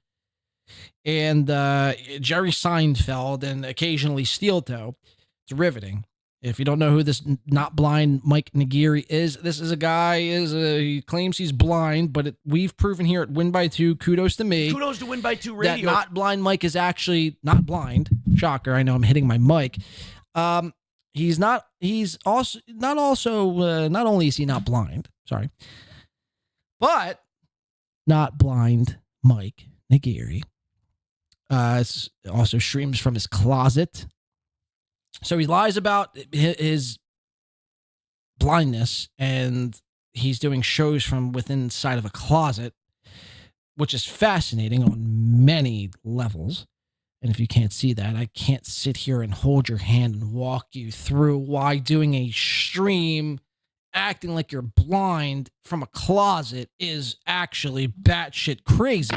and Jerry Seinfeld and occasionally Steel Toe. It's riveting. If you don't know who this Not Blind Mike Nigiri is, this is a guy, he claims he's blind, but we've proven here at Win by Two, kudos to me. Kudos to Win by Two Radio. That Not Blind Mike is actually not blind. Shocker, I know I'm hitting my mic. Not only is he not blind, sorry, but Not Blind Mike Nigiri also streams from his closet. So he lies about his blindness, and he's doing shows from within inside of a closet, which is fascinating on many levels. And if you can't see that, I can't sit here and hold your hand and walk you through why doing a stream acting like you're blind from a closet is actually batshit crazy.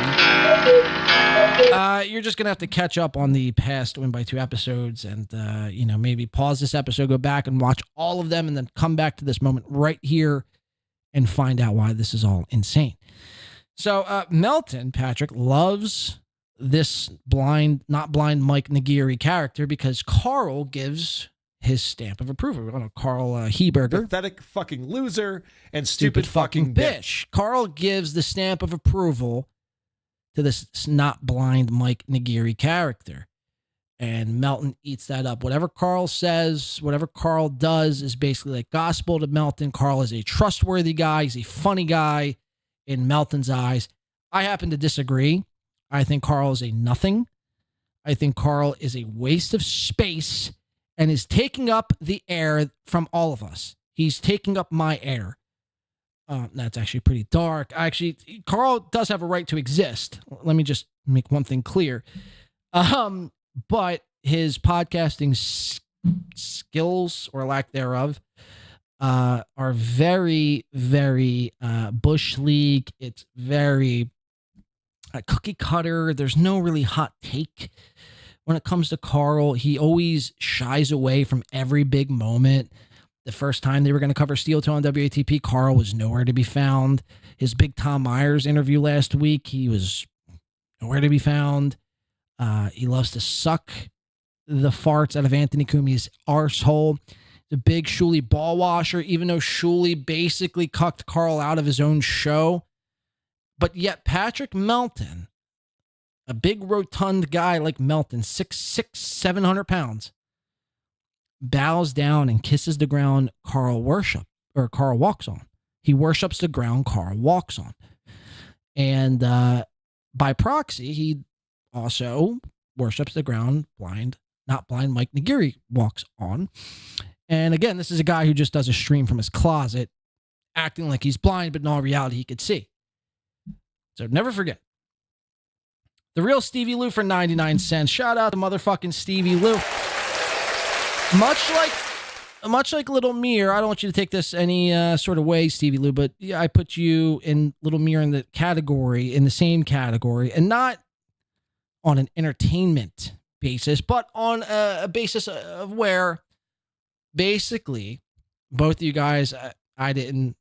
You're just going to have to catch up on the past Win by Two episodes and, maybe pause this episode, go back and watch all of them, and then come back to this moment right here and find out why this is all insane. So Melton, Patrick, loves this Not Blind Mike Nigiri character because Carl gives his stamp of approval. Carl Heberger. Pathetic fucking loser and stupid fucking bitch. Carl gives the stamp of approval to this Not Blind Mike Nigiri character. And Melton eats that up. Whatever Carl says, whatever Carl does is basically like gospel to Melton. Carl is a trustworthy guy. He's a funny guy in Melton's eyes. I happen to disagree. I think Carl is a nothing. I think Carl is a waste of space and is taking up the air from all of us. He's taking up my air. That's actually pretty dark. Actually, Carl does have a right to exist. Let me just make one thing clear. But his podcasting skills or lack thereof are very, very Bush League. It's very cookie cutter. There's no really hot take when it comes to Carl. He always shies away from every big moment. The first time they were going to cover Steel Toe on WATP, Carl was nowhere to be found. His big Tom Myers interview last week, he was nowhere to be found. He loves to suck the farts out of Anthony Cumia's arsehole. The big Shuli ball washer, even though Shuli basically cucked Carl out of his own show. But yet Patrick Melton, a big rotund guy like Melton, 6'6", 700 pounds, bows down and kisses the ground Carl walks on. He worships the ground Carl walks on. And by proxy, he also worships the ground Not Blind Mike Nigiri walks on. And again, this is a guy who just does a stream from his closet, acting like he's blind, but in all reality, he could see. So never forget. The real Stevie Lou for 99 cents. Shout out to motherfucking Stevie Lou. Much like Little Mir, I don't want you to take this any sort of way, Stevie Lou, but yeah, I put you in Little Mir in the same category, and not on an entertainment basis, but on a basis of where basically both of you guys, I didn't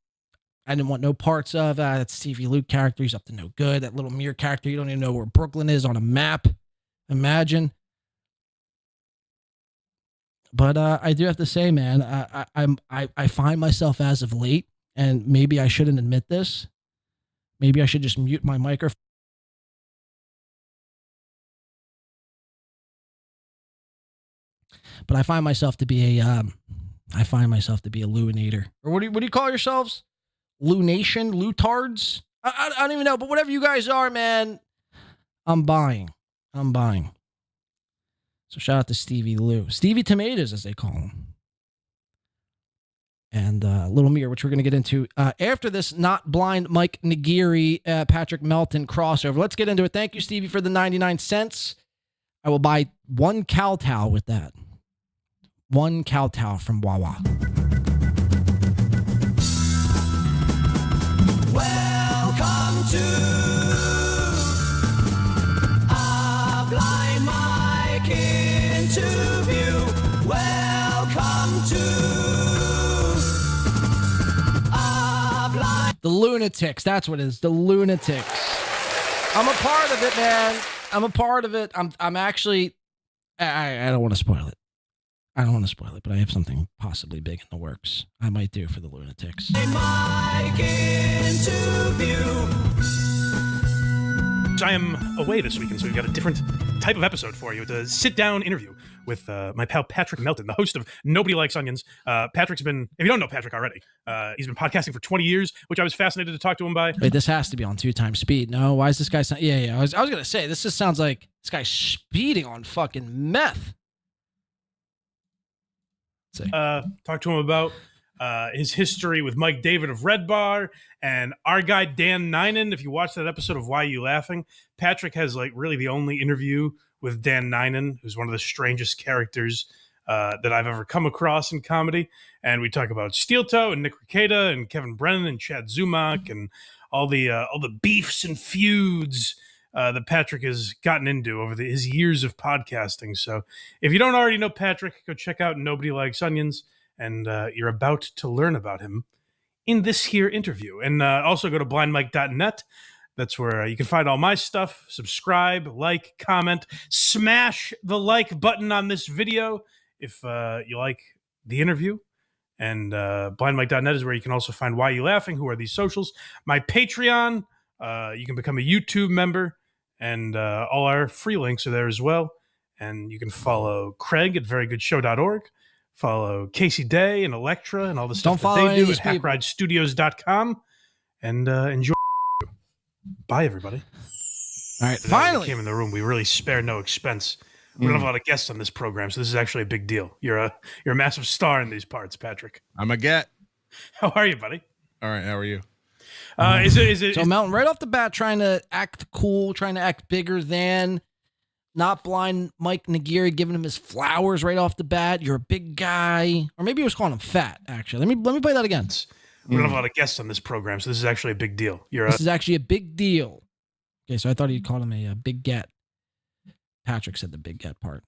want no parts of. That Stevie Lou character, he's up to no good. That Little Mir character, you don't even know where Brooklyn is on a map. Imagine. But I do have to say, man, I find myself as of late, and maybe I shouldn't admit this. Maybe I should just mute my microphone. But I find myself to be a Luinator. Or what do you call yourselves? Lunation? Lutards? I don't even know, but whatever you guys are, man, I'm buying. So shout out to Stevie Lou. Stevie Tomatoes, as they call him. And Little Mir, which we're going to get into after this Not Blind Mike Nigiri, Patrick Melton crossover. Let's get into it. Thank you, Stevie, for the 99 cents. I will buy one kowtow with that. One kowtow from Wawa. The lunatics. That's what it is. The lunatics. I'm a part of it, man. I'm a part of it. I'm actually. I don't want to spoil it. I don't want to spoil it, but I have something possibly big in the works. I might do for the lunatics. I am away this weekend, so we've got a different type of episode for you. It's a sit-down interview with my pal Patrick Melton, the host of Nobody Likes Onions. Patrick's been, if you don't know Patrick already, he's been podcasting for 20 years, which I was fascinated to talk to him by. Wait, this has to be on 2x speed. No, why is this guy sound? Yeah. I was gonna say this just sounds like this guy's speeding on fucking meth. Talk to him about his history with Mike David of Red Bar and our guy Dan Ninen. If you watch that episode of Why You Laughing, Patrick has like really the only interview with Dan Ninen, who's one of the strangest characters that I've ever come across in comedy. And we talk about Steel Toe and Nick Rekieta and Kevin Brennan and Chad Zumock and all the beefs and feuds that Patrick has gotten into over his years of podcasting. So if you don't already know Patrick, go check out Nobody Likes Onions, and you're about to learn about him in this here interview. And also go to blindmike.net. That's where you can find all my stuff. Subscribe, like, comment, smash the like button on this video if you like the interview. And blindmike.net is where you can also find Why You Laughing, Who Are These Socials, my Patreon. You can become a YouTube member, and all our free links are there as well. And you can follow Craig at verygoodshow.org. Follow Casey Day and Electra and all the stuff that they do at hackridestudios.com. And enjoy. Bye, everybody. All right, finally came in the room. We really spare no expense. We don't have a lot of guests on this program, so this is actually a big deal. You're a massive star in these parts, Patrick. I'm a get. How are you, buddy? All right, how are you? Is it so Melton right off the bat trying to act cool, trying to act bigger than, not blind Mike Nagiri giving him his flowers right off the bat. You're a big guy, or maybe he was calling him fat. Actually, let me play that again. We don't have a lot of guests on this program, so this is actually a big deal. This is actually a big deal. Okay, so I thought he called him a big get. Patrick said the big get part.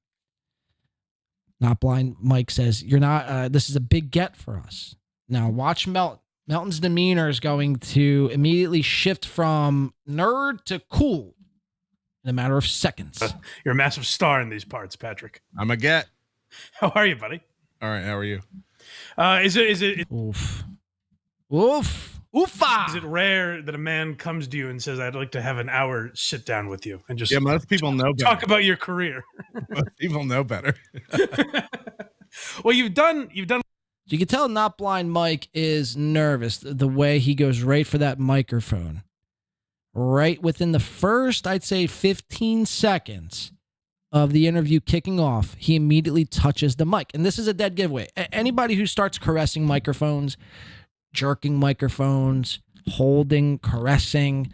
Not blind Mike says you're not. This is a big get for us. Now watch Melton. Melton's demeanor is going to immediately shift from nerd to cool in a matter of seconds. You're a massive star in these parts, Patrick. I'm a get. How are you, buddy? All right, how are you? Is it? Oof. Oofa! Is it rare that a man comes to you and says, "I'd like to have an hour sit down with you," and just most people know better. Talk about your career? Most people know better. Well, you've done. You can tell Not Blind Mike is nervous the way he goes right for that microphone. Right within the first, I'd say 15 seconds of the interview kicking off, he immediately touches the mic. And this is a dead giveaway. Anybody who starts caressing microphones, jerking microphones, holding, caressing,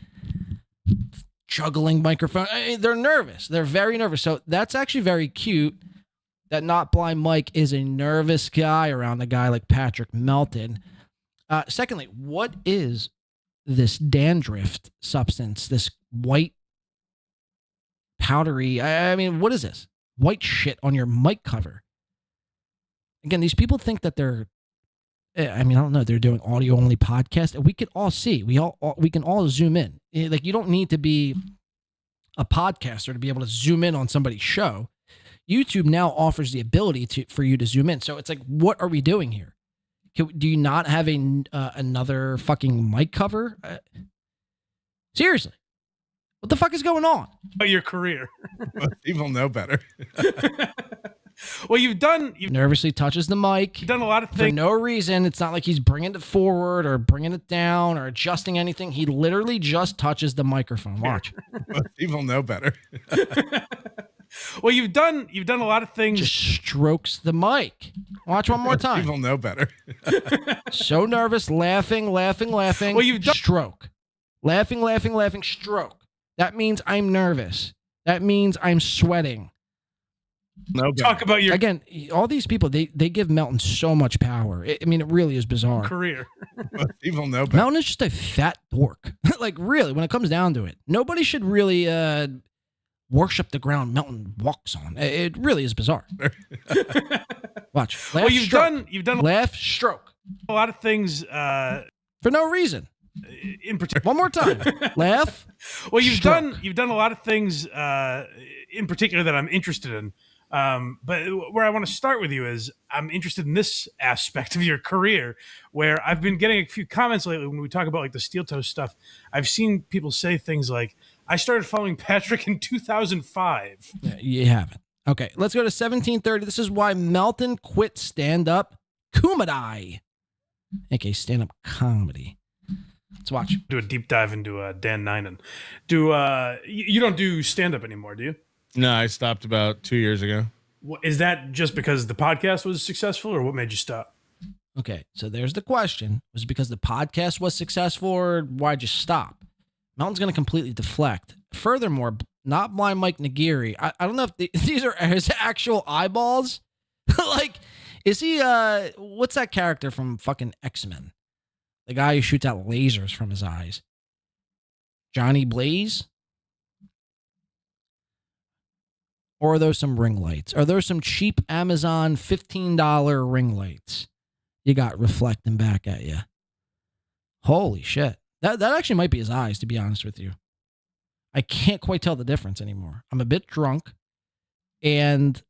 juggling microphone, they're nervous. They're very nervous. So that's actually very cute. That Not Blind Mike is a nervous guy around a guy like Patrick Melton. Secondly, what is this dandruff substance, this white powdery, I mean, what is this? White shit on your mic cover. Again, these people think that they're, I mean, I don't know, they're doing audio-only podcast. We can all see. We can all zoom in. Like, you don't need to be a podcaster to be able to zoom in on somebody's show. YouTube now offers the ability for you to zoom in. So it's like, what are we doing here? Do you not have another fucking mic cover? Seriously, what the fuck is going on? About your career? People know better. Well, you've nervously touches the mic. You've done a lot of things for no reason. It's not like he's bringing it forward or bringing it down or adjusting anything. He literally just touches the microphone. Watch. People know better. Well, you've done a lot of things. Just strokes the mic. Watch one more time. People know better. So nervous, laughing. Well, you've done stroke. Laughing, stroke. That means I'm nervous. That means I'm sweating. No. Talk about your again. All these people, they give Melton so much power. I mean, it really is bizarre. Career. People know better. Melton is just a fat dork. Like, really, when it comes down to it, nobody should really worship the ground Melton walks on. It really is bizarre. Watch. Laugh, well, you've done laugh, stroke. A lot of things for no reason. in particular. One more time. Laugh. Well, you've done a lot of things in particular that I'm interested in. But where I want to start with you is I'm interested in this aspect of your career, where I've been getting a few comments lately when we talk about like the steel toe stuff. I've seen people say things like, I started following Patrick in 2005. Yeah, you haven't. Okay, let's go to 1730. This is why Melton quit stand-up comedy, aka stand-up comedy. Let's watch. Do a deep dive into Dan Ninen. You don't do stand-up anymore, do you? No, I stopped about 2 years ago. Is that just because the podcast was successful, or what made you stop? Okay, so there's the question. Was it because the podcast was successful, or why'd you stop? Melton's going to completely deflect. Furthermore, not blind Mike Nagiri. I don't know if these are his actual eyeballs. Like, is he, what's that character from fucking X-Men? The guy who shoots out lasers from his eyes. Johnny Blaze? Or are those some ring lights? Are those some cheap Amazon $15 ring lights you got reflecting back at you? Holy shit. That actually might be his eyes, to be honest with you. I can't quite tell the difference anymore. I'm a bit drunk, and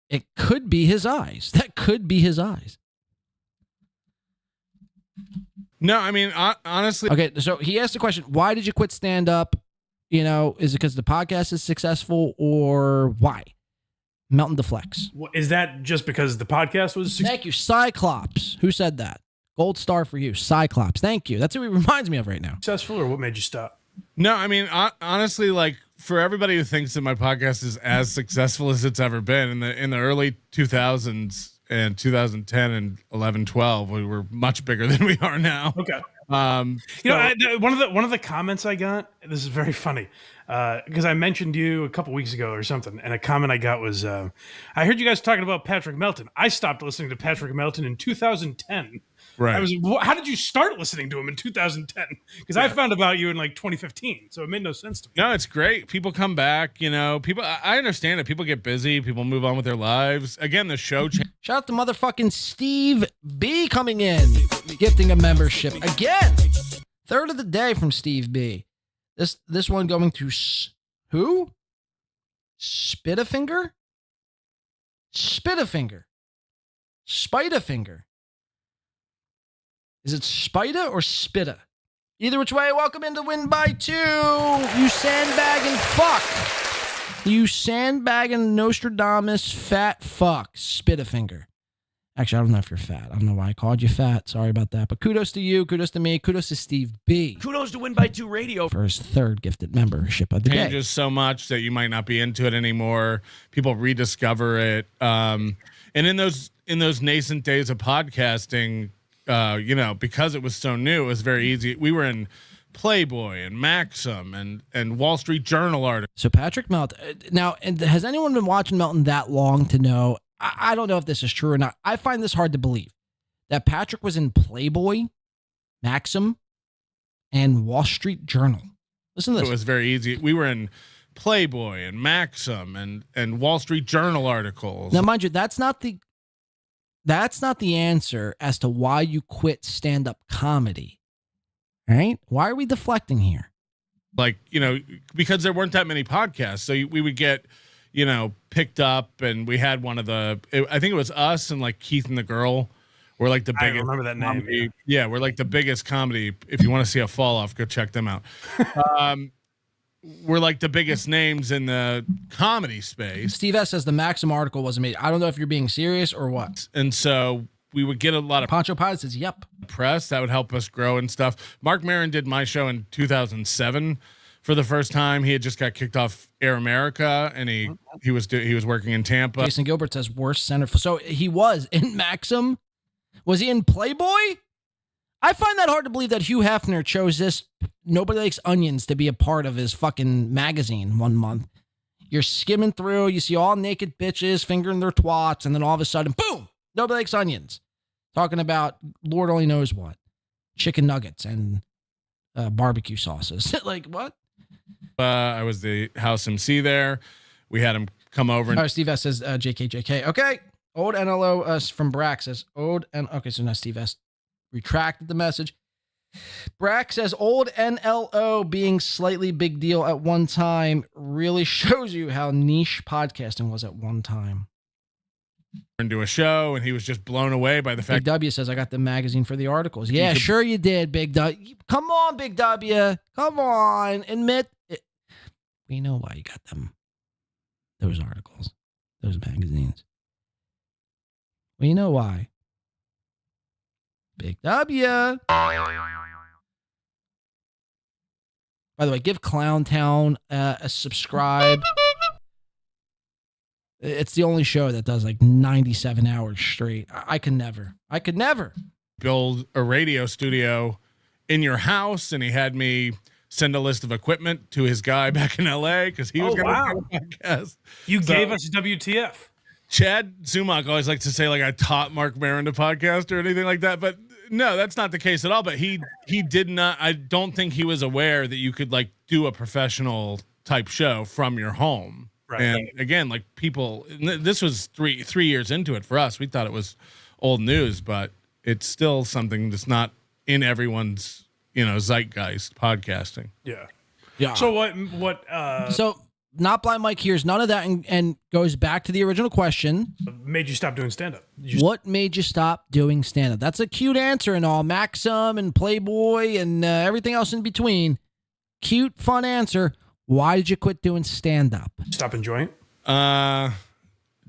it could be his eyes. That could be his eyes. No, I mean, honestly. Okay, so he asked the question, why did you quit stand-up? You know, is it because the podcast is successful, or why? Melton deflects. Is that just because the podcast was successful? Thank you, Cyclops. Who said that? Gold star for you, Cyclops. Thank you. That's who he reminds me of right now. Successful, or what made you stop? No, I mean, honestly, like, for everybody who thinks that my podcast is as successful as it's ever been in the early 2000s and 2010 and 11, 12, we were much bigger than we are now. Okay. One of the comments I got, this is very funny, because I mentioned you a couple weeks ago or something, and a comment I got was, I heard you guys talking about Patrick Melton. I stopped listening to Patrick Melton in 2010. Right. How did you start listening to him in 2010? Because I found about you in like 2015, so it made no sense to me. No, it's great. People come back, you know. People, I understand it. People get busy. People move on with their lives. Again, the show. Shout out to motherfucking Steve B coming in, gifting a membership again. Third of the day from Steve B. This one going to who? Spitafinger? Spitafinger. Spitafinger. Is it Spida or Spitta? Either which way, welcome into Win by 2. You sandbagging fuck. You sandbagging Nostradamus fat fuck. Spitafinger. Actually, I don't know if you're fat. I don't know why I called you fat. Sorry about that. But kudos to you. Kudos to me. Kudos to Steve B. Kudos to Win by 2 Radio for his third gifted membership of the day. Changes so much that you might not be into it anymore. People rediscover it. And in those nascent days of podcasting, you know, because it was so new, it was very easy. We were in Playboy and Maxim and Wall Street Journal articles. So Patrick Melton. Now, and has anyone been watching Melton that long to know? I don't know if this is true or not. I find this hard to believe that Patrick was in Playboy, Maxim, and Wall Street Journal. Listen to this. It was very easy. We were in Playboy and Maxim and Wall Street Journal articles. Now, mind you, that's not the answer as to why you quit stand-up comedy. All right? Why are we deflecting here? Like, you know, because there weren't that many podcasts. So we would get, you know, picked up, and we had one of I think it was us and like Keith and the Girl. We're like the biggest. I remember that name. Comedy. Yeah, we're like the biggest comedy. If you want to see a fall off, go check them out. We're like the biggest names in the comedy space. Steve S says the Maxim article wasn't made. I don't know if you're being serious or what. And so we would get a lot of Pancho Pilot says, yep. Press that would help us grow and stuff. Mark Maron did my show in 2007 for the first time. He had just got kicked off Air America, and he was working in Tampa. Jason Gilbert says worst center. So he was in Maxim. Was he in Playboy? I find that hard to believe that Hugh Hefner chose this Nobody Likes Onions to be a part of his fucking magazine one month. You're skimming through, you see all naked bitches fingering their twats, and then all of a sudden, boom, Nobody Likes Onions. Talking about Lord only knows what. Chicken nuggets and barbecue sauces. Like, what? I was the house MC there. We had him come over. And Steve S says JK. Okay. Old NLO from Brack says, okay, so now Steve S retracted the message. Brack says old NLO being slightly big deal at one time really shows you how niche podcasting was at one time. Into a show, and he was just blown away by the fact. Big W says I got the magazine for the articles. Yeah, sure you did, Big W. Come on, Big W. Come on, admit it. We know why you got them. Those articles, those magazines. We know why. Big W. By the way, give Clowntown a subscribe. It's the only show that does like 97 hours straight. I could never build a radio studio in your house, and he had me send a list of equipment to his guy back in LA because he was going to do a podcast. You gave us WTF. Chad Zumock always likes to say like I taught Mark Maron to podcast or anything like that, but no, that's not the case at all. But he did not. I don't think he was aware that you could like do a professional type show from your home. Right. And again, like people, this was three years into it for us. We thought it was old news, but it's still something that's not in everyone's, zeitgeist podcasting. Yeah. Yeah. So what so Not Blind Mike hears none of that and goes back to the original question. Made you stop doing stand-up? What made you stop doing stand-up? That's a cute answer and all. Maxim and Playboy and everything else in between. Cute, fun answer. Why did you quit doing stand-up? Stop enjoying it?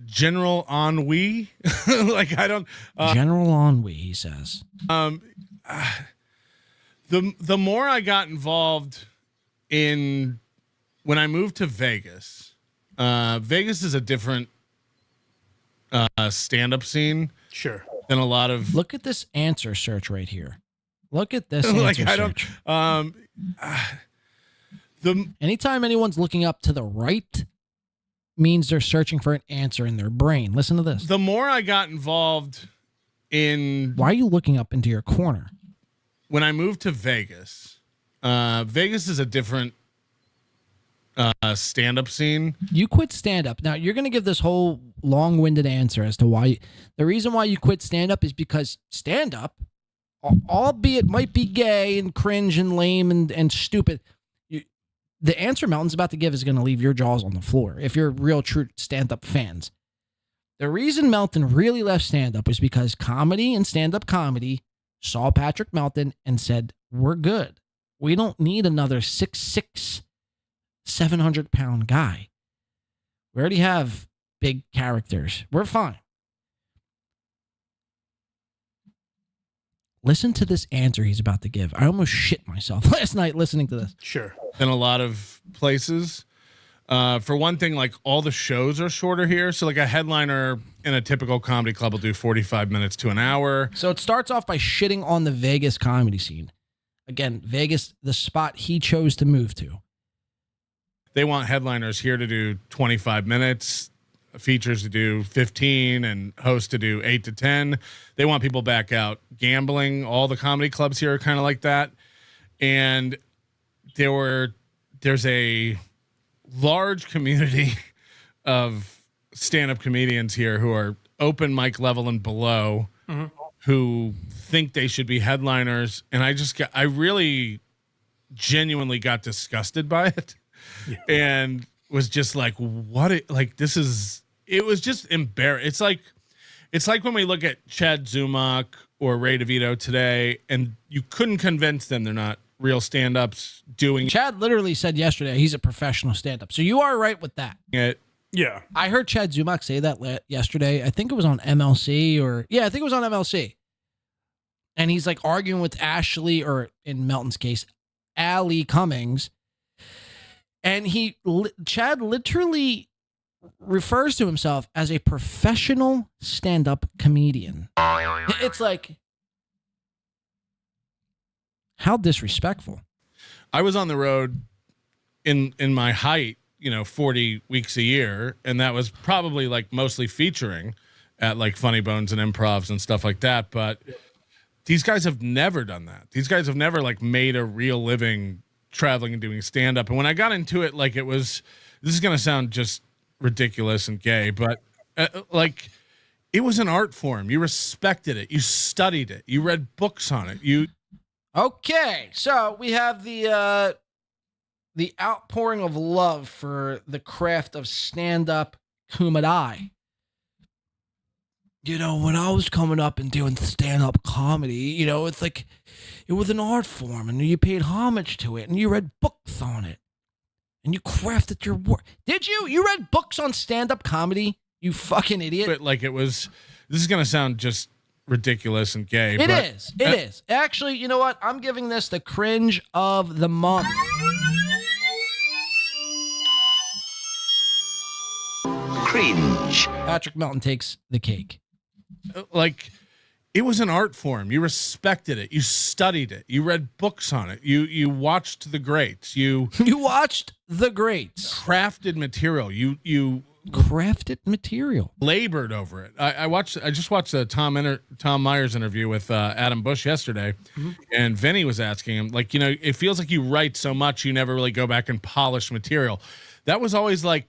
General ennui. Like I don't. General ennui, he says. The more I got involved in when I moved to Vegas, Vegas is a different stand-up scene. Sure. Than a lot of. Look at this answer search right here. Look at this like answer I don't. search. Anytime anyone's looking up to the right means they're searching for an answer in their brain. Listen to this. The more I got involved in... Why are you looking up into your corner? When I moved to Vegas, Vegas is a different stand-up scene. You quit stand-up. Now, you're going to give this whole long-winded answer as to why. The reason why you quit stand-up is because stand-up, albeit might be gay and cringe and lame and stupid... The answer Melton's about to give is going to leave your jaws on the floor if you're real true stand-up fans. The reason Melton really left stand-up was because comedy and stand-up comedy saw Patrick Melton and said, we're good. We don't need another 6'6", 700-pound guy. We already have big characters. We're fine. Listen to this answer he's about to give. I almost shit myself last night listening to this. Sure. In a lot of places. For one thing, like all the shows are shorter here. So like a headliner in a typical comedy club will do 45 minutes to an hour. So it starts off by shitting on the Vegas comedy scene. Again, Vegas, the spot he chose to move to. They want headliners here to do 25 minutes. Features to do 15 and hosts to do 8 to 10. They want people back out gambling. All the comedy clubs here are kind of like that. And there's a large community of stand-up comedians here who are open mic level and below, who think they should be headliners. And I really genuinely got disgusted by it. Yeah. And was just like, it was just embarrassing. It's like when we look at Chad Zumock or Ray DeVito today, and you couldn't convince them they're not real stand-ups doing. Chad literally said yesterday he's a professional stand-up. So you are right with that. Yeah. I heard Chad Zumock say that yesterday. I think it was on MLC I think it was on MLC. And he's like arguing with Ashley, or in Melton's case, Allie Cummings. And Chad literally refers to himself as a professional stand-up comedian. It's like, how disrespectful. I was on the road in my height, 40 weeks a year, and that was probably like mostly featuring at like Funny Bones and Improvs and stuff like that. But these guys have never done that. These guys have never like made a real living traveling and doing stand-up. And when I got into it, like this is going to sound just ridiculous and gay, but it was an art form. You respected it. You studied it. You read books on it. Okay, so we have the outpouring of love for the craft of stand-up comedy. You know, when I was coming up and doing stand-up comedy, you know, it's like it was an art form, and you paid homage to it, and you read books on it, and you crafted your work. Did you? You read books on stand-up comedy? You fucking idiot! But like it was. This is gonna sound just ridiculous and gay. It is. It is. Actually, you know what? I'm giving this the cringe of the month. Cringe. Patrick Melton takes the cake. Like, it was an art form. You respected it. You studied it. You read books on it. You watched the greats. You watched the greats. Crafted material. You crafted material. Labored over it. I just watched a Tom Myers interview with Adam Bush yesterday, and Vinny was asking him, like, you know, it feels like you write so much you never really go back and polish material. That was always like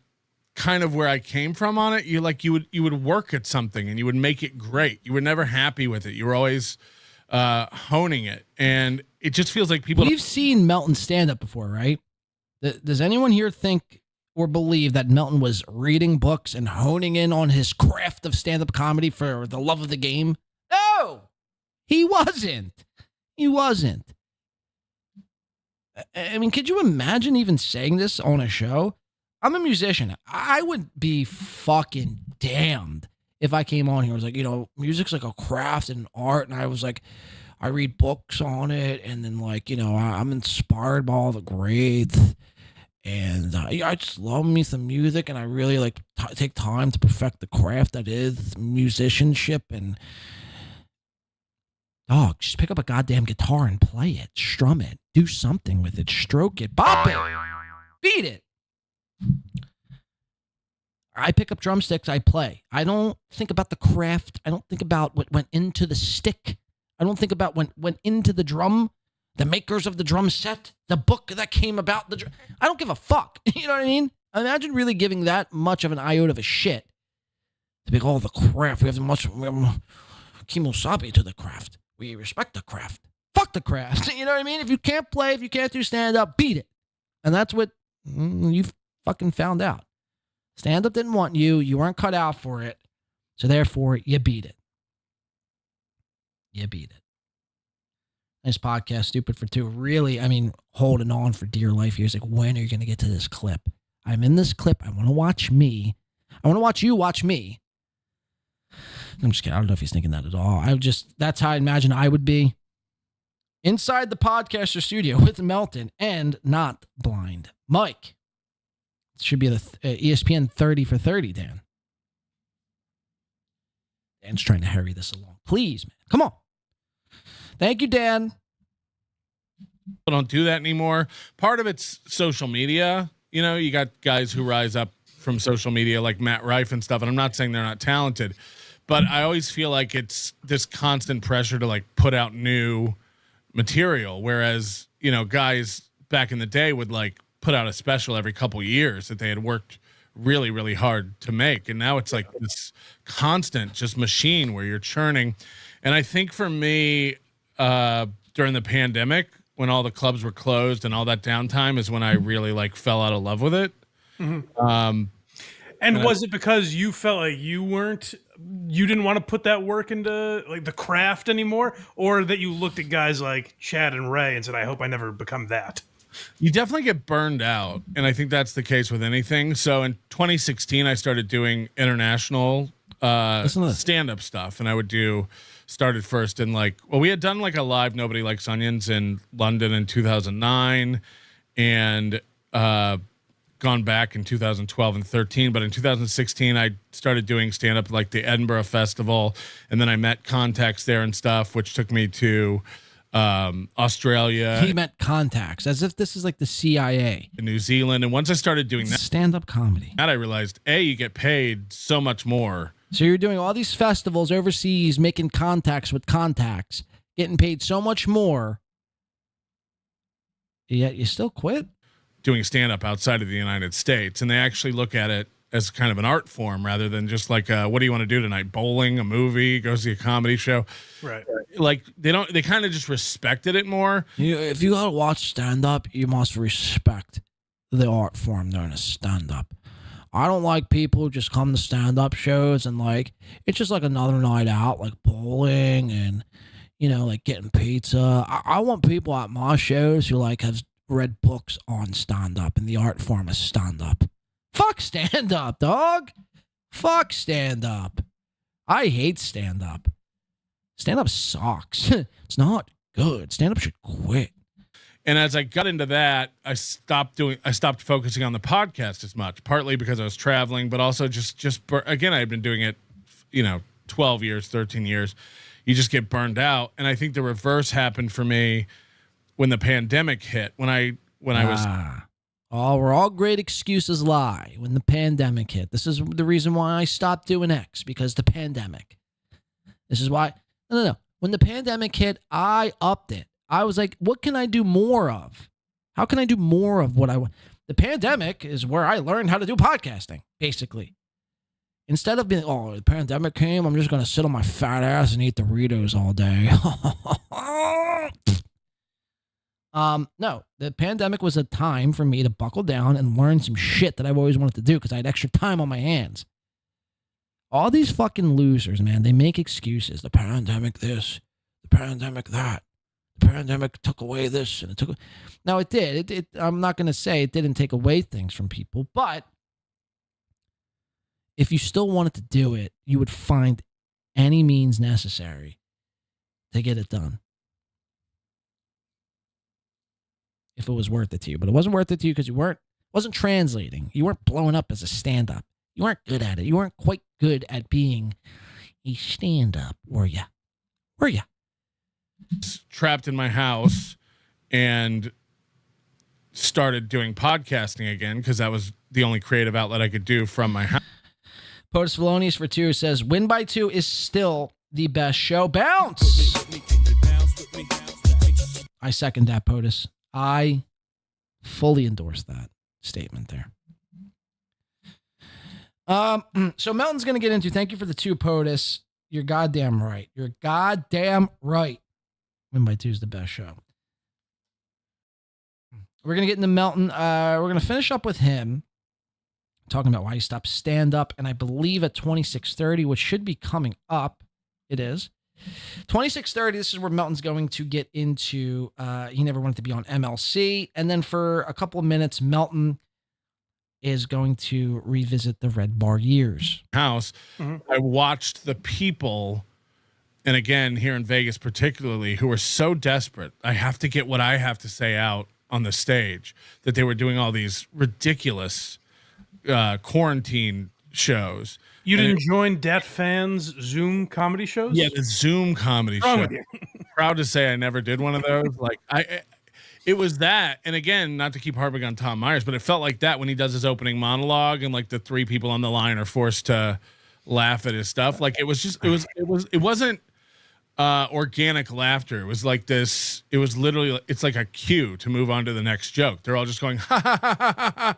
kind of where I came from on it. You would work at something and you would make it great. You were never happy with it. You were always honing it, and it just feels like people. We've seen Melton stand up before, right? Does anyone here think or believe that Melton was reading books and honing in on his craft of stand-up comedy for the love of the game? No, he wasn't. He wasn't. I mean, could you imagine even saying this on a show? I'm a musician. I would be fucking damned if I came on here and was like, you know, music's like a craft and art. And I was like, I read books on it. And then, like, you know, I'm inspired by all the greats. And I just love me some music. And I really like take time to perfect the craft that is musicianship. And dog, just pick up a goddamn guitar and play it, strum it, do something with it, stroke it, bop it, beat it. I pick up drumsticks, I play. I don't think about the craft. I don't think about what went into the stick. I don't think about what went into the drum, the makers of the drum set, the book that came about the drum. I don't give a fuck. You know what I mean? Imagine really giving that much of an iota of a shit to be like, oh, the craft. We have kimosabi to the craft. We respect the craft. Fuck the craft. You know what I mean? If you can't play, if you can't do stand-up, beat it. And that's what you've fucking found out. Stand-up didn't want you. You weren't cut out for it. So therefore, you beat it. You beat it. Nice podcast, Stupid for Two. Really, I mean, holding on for dear life here. It's like, when are you going to get to this clip? I'm in this clip. I want to watch me. I want to watch you watch me. I'm just kidding. I don't know if he's thinking that at all. That's how I imagine I would be. Inside the podcaster studio with Melton and not blind Mike. It should be the ESPN 30 for 30, Dan. Dan's trying to hurry this along. Please, man. Come on. Thank you, Dan. People don't do that anymore. Part of it's social media. You know, you got guys who rise up from social media like Matt Rife and stuff. And I'm not saying they're not talented, but I always feel like it's this constant pressure to like put out new material. Whereas, you know, guys back in the day would like put out a special every couple years that they had worked really, really hard to make. And now it's like this constant just machine where you're churning. And I think for me, during the pandemic, when all the clubs were closed and all that downtime is when I really like fell out of love with it. Mm-hmm. And was it because you felt like you didn't want to put that work into like the craft anymore, or that you looked at guys like Chad and Ray and said, I hope I never become that? You definitely get burned out, and I think that's the case with anything. So in 2016, I started doing international stand-up stuff, and I would started first in we had done like a live Nobody Likes Onions in London in 2009, and gone back in 2012 and 13. But in 2016, I started doing stand-up like the Edinburgh Festival, and then I met contacts there and stuff, which took me to Australia. He met contacts, as if this is like the CIA. In New Zealand. And once I started doing that stand-up comedy, I realized, you get paid so much more. So you're doing all these festivals overseas, making contacts with contacts, getting paid so much more, yet you still quit? Doing stand-up outside of the United States. And they actually look at it as kind of an art form rather than just like, what do you want to do tonight? Bowling, a movie, go see a comedy show. Right. Like they kind of just respected it more. If you gotta watch stand-up, you must respect the art form known as stand-up. I don't like people who just come to stand-up shows and like it's just like another night out, like bowling and like getting pizza. I want people at my shows who like have read books on stand-up and the art form is stand-up. Fuck stand-up, dog. Fuck stand-up. I hate stand-up. Stand-up sucks. It's not good. Stand-up should quit. And as I got into that, I stopped focusing on the podcast as much, partly because I was traveling, but also just again, I had been doing it, 12 years, 13 years. You just get burned out. And I think the reverse happened for me when the pandemic hit, when I was. Where all great excuses lie when the pandemic hit. This is the reason why I stopped doing X, because the pandemic. This is why. No. When the pandemic hit, I upped it. I was like, what can I do more of? How can I do more of what I want? The pandemic is where I learned how to do podcasting, basically. Instead of being, the pandemic came, I'm just going to sit on my fat ass and eat Doritos all day. No, the pandemic was a time for me to buckle down and learn some shit that I've always wanted to do because I had extra time on my hands. All these fucking losers, man, they make excuses. The pandemic this, the pandemic that. The pandemic took away this and it took. Now it did. I'm not going to say it didn't take away things from people, but if you still wanted to do it, you would find any means necessary to get it done. If it was worth it to you, but it wasn't worth it to you because wasn't translating. You weren't blowing up as a stand-up. You weren't good at it. You weren't quite good at being a stand-up, were ya? Were ya? Trapped in my house and started doing podcasting again because that was the only creative outlet I could do from my house. POTUS Felonious for 2 says, Win by 2 is still the best show. Bounce! I second that, POTUS. I fully endorse that statement there. So Melton's going to get into, thank you for the 2, POTUS. You're goddamn right. You're goddamn right. Win by 2 is the best show. We're going to get into Melton. We're going to finish up with him talking about why he stopped stand-up, and I believe at 26:30, which should be coming up, it is. 26:30, this is where Melton's going to get into, he never wanted to be on MLC, and then for a couple of minutes, Melton is going to revisit the Red Bar years. House, I watched the people, and again, here in Vegas particularly, who were so desperate, I have to get what I have to say out on the stage, that they were doing all these ridiculous quarantine shows. You didn't join Dat Fans Zoom comedy shows? Yeah, the Zoom comedy show. Proud to say I never did one of those. Like it was that, and again, not to keep harping on Tom Myers, but it felt like that when he does his opening monologue, and like the 3 people on the line are forced to laugh at his stuff. Like it wasn't organic laughter. It was like this. It was literally, it's like a cue to move on to the next joke. They're all just going ha ha ha ha ha.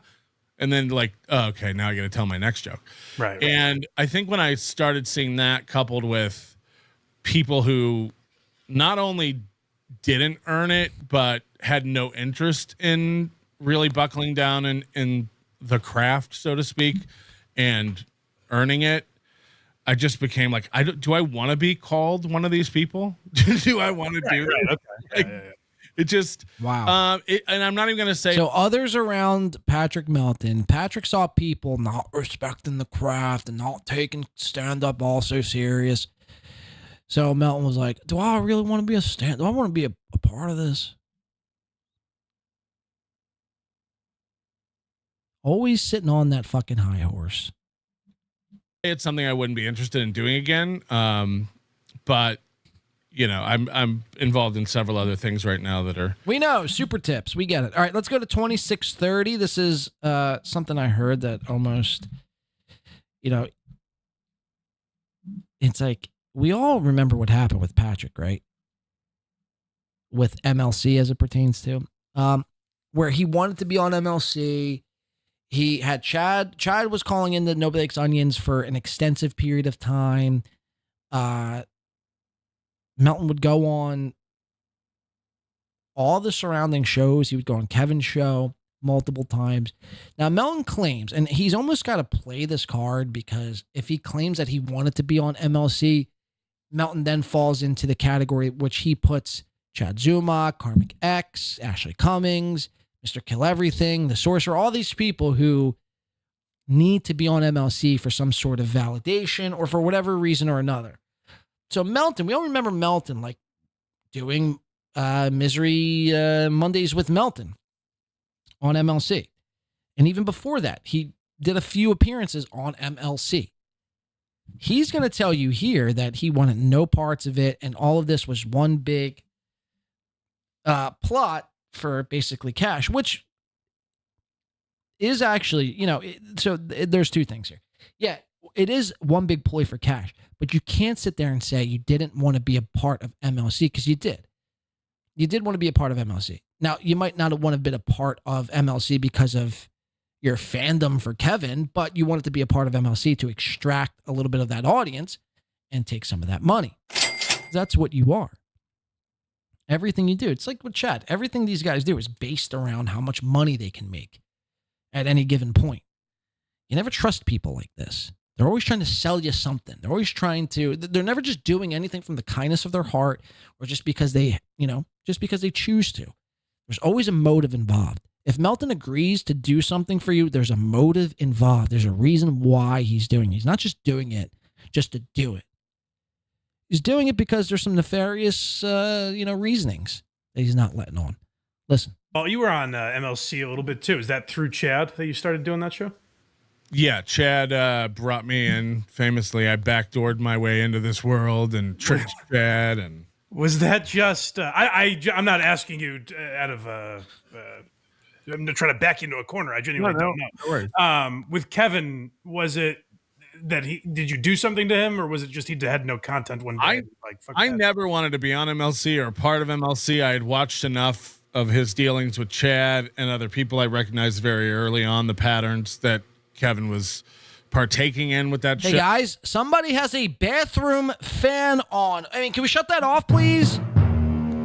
And then like, oh, okay, now I got to tell my next joke. Right. And I think when I started seeing that coupled with people who not only didn't earn it, but had no interest in really buckling down in the craft, so to speak, and earning it, I just became like, do I want to be called one of these people? Do I want to do it? Okay. Like, it just, wow. And I'm not even going to say. So others around Patrick Melton, Patrick saw people not respecting the craft and not taking stand-up all so serious. So Melton was like, do I really want to be do I want to be a part of this? Always sitting on that fucking high horse. It's something I wouldn't be interested in doing again. But you know, I'm involved in several other things right now that are. We know, super tips. We get it. All right, let's go to 26:30. This is something I heard that almost, it's like we all remember what happened with Patrick, right? With MLC as it pertains to, where he wanted to be on MLC. He had Chad. Chad was calling in the No Bakes Onions for an extensive period of time. Melton would go on all the surrounding shows. He would go on Kevin's show multiple times. Now, Melton claims, and he's almost got to play this card, because if he claims that he wanted to be on MLC, Melton then falls into the category which he puts Chad Zumock, Karmic X, Ashley Cummings, Mr. Kill Everything, the Sorcerer, all these people who need to be on MLC for some sort of validation or for whatever reason or another. So Melton, we all remember Melton like doing Misery Mondays with Melton on MLC. And even before that, he did a few appearances on MLC. He's going to tell you here that he wanted no parts of it, and all of this was one big plot for basically cash, which is actually, you know, there's two things here. Yeah, it is one big ploy for cash, but you can't sit there and say you didn't want to be a part of MLC, because you did. You did want to be a part of MLC. Now, you might not have want to been a part of MLC because of your fandom for Kevin, but you wanted to be a part of MLC to extract a little bit of that audience and take some of that money. That's what you are. Everything you do, it's like with Chad. Everything these guys do is based around how much money they can make at any given point. You never trust people like this. They're always trying to sell you something. They're always trying to, they're never just doing anything from the kindness of their heart or just because they, just because they choose to. There's always a motive involved. If Melton agrees to do something for you, there's a motive involved. There's a reason why he's doing it. He's not just doing it just to do it. He's doing it because there's some nefarious, reasonings that he's not letting on. Listen. Well, you were on MLC a little bit too. Is that through Chad that you started doing that show? Yeah, Chad brought me in. Famously, I backdoored my way into this world and tricked Chad. And was that just? I'm not asking you out of. I'm not trying to back you into a corner. I genuinely don't know. No with Kevin, was it that did you do something to him, or was it just he had no content one day? I never wanted to be on MLC or part of MLC. I had watched enough of his dealings with Chad and other people. I recognized very early on the patterns that Kevin was partaking in with that Hey show. guys, somebody has a bathroom fan on. I mean, can we shut that off, please?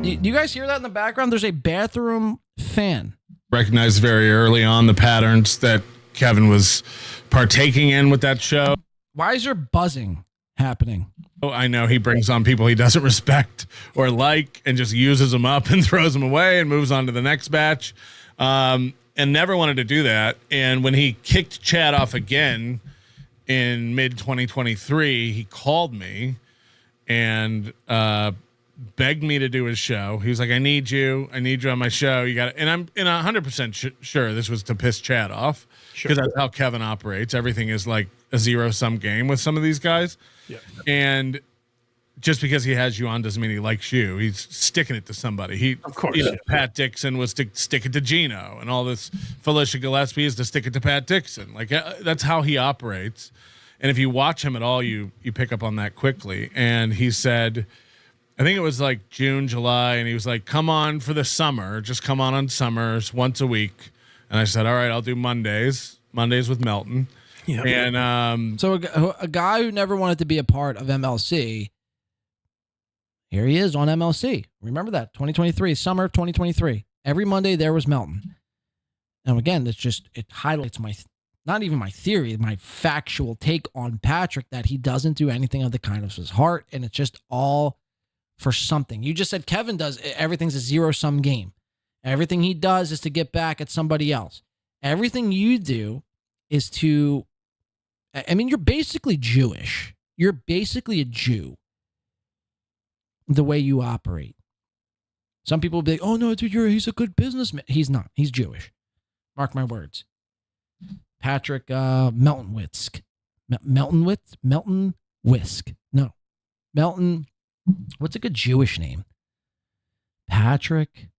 Do you guys hear that in the background? There's a bathroom fan. Recognized very early on the patterns that Kevin was partaking in with that show. Why is there buzzing happening? Oh, I know he brings on people he doesn't respect or like and just uses them up and throws them away and moves on to the next batch. And never wanted to do that. And when he kicked Chad off again in mid-2023, he called me and begged me to do his show. He was like, I need you on my show. You got it. And I'm 100% sure this was to piss Chad off, because that's how Kevin operates. Everything is like a zero-sum game with some of these guys. Yeah. And just because he has you on doesn't mean he likes you. He's sticking it to somebody. Of course. Pat Dixon was to stick it to Gino, and all this Felicia Gillespie is to stick it to Pat Dixon. Like, that's how he operates. And if you watch him at all, you pick up on that quickly. And he said, I think it was like June, July, and he was like, come on for the summer. Just come on summers once a week. And I said, all right, I'll do Mondays with Melton. Yeah. And so a guy who never wanted to be a part of MLC, here he is on MLC. Remember that, 2023, summer of 2023. Every Monday there was Melton. And again, it highlights not even my theory, my factual take on Patrick, that he doesn't do anything of the kindness of his heart, and it's just all for something. You just said Kevin does, everything's a zero-sum game. Everything he does is to get back at somebody else. Everything you do is to, you're basically Jewish. You're basically a Jew. The way you operate. Some people will be like, oh no, dude, he's a good businessman. He's not. He's Jewish. Mark my words. Patrick Melton Whisk. Melton Whisk. No. Melton. What's a good Jewish name? Patrick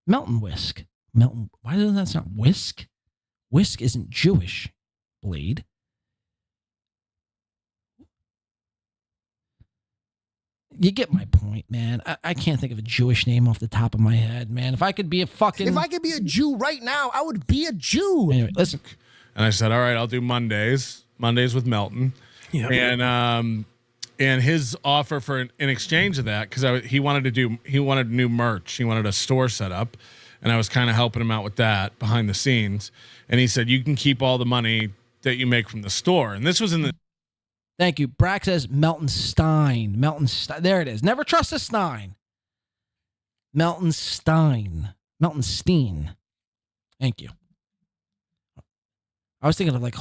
Melton Whisk. Melton. Why doesn't that sound Whisk? Whisk isn't Jewish. Blade. You get my point, man. I can't think of a Jewish name off the top of my head, man. If I could be a Jew right now, I would be a Jew. Anyway, listen. And I said, all right, I'll do Mondays with Melton. Yeah. And his offer for in exchange of that, because he wanted new merch. He wanted a store set up, and I was kind of helping him out with that behind the scenes. And he said, you can keep all the money that you make from the store. And this was in the... Thank you. Brack says Melton Stein. There it is. Never trust a Stein. Melton Stein. Melton Steen. Thank you. I was thinking of like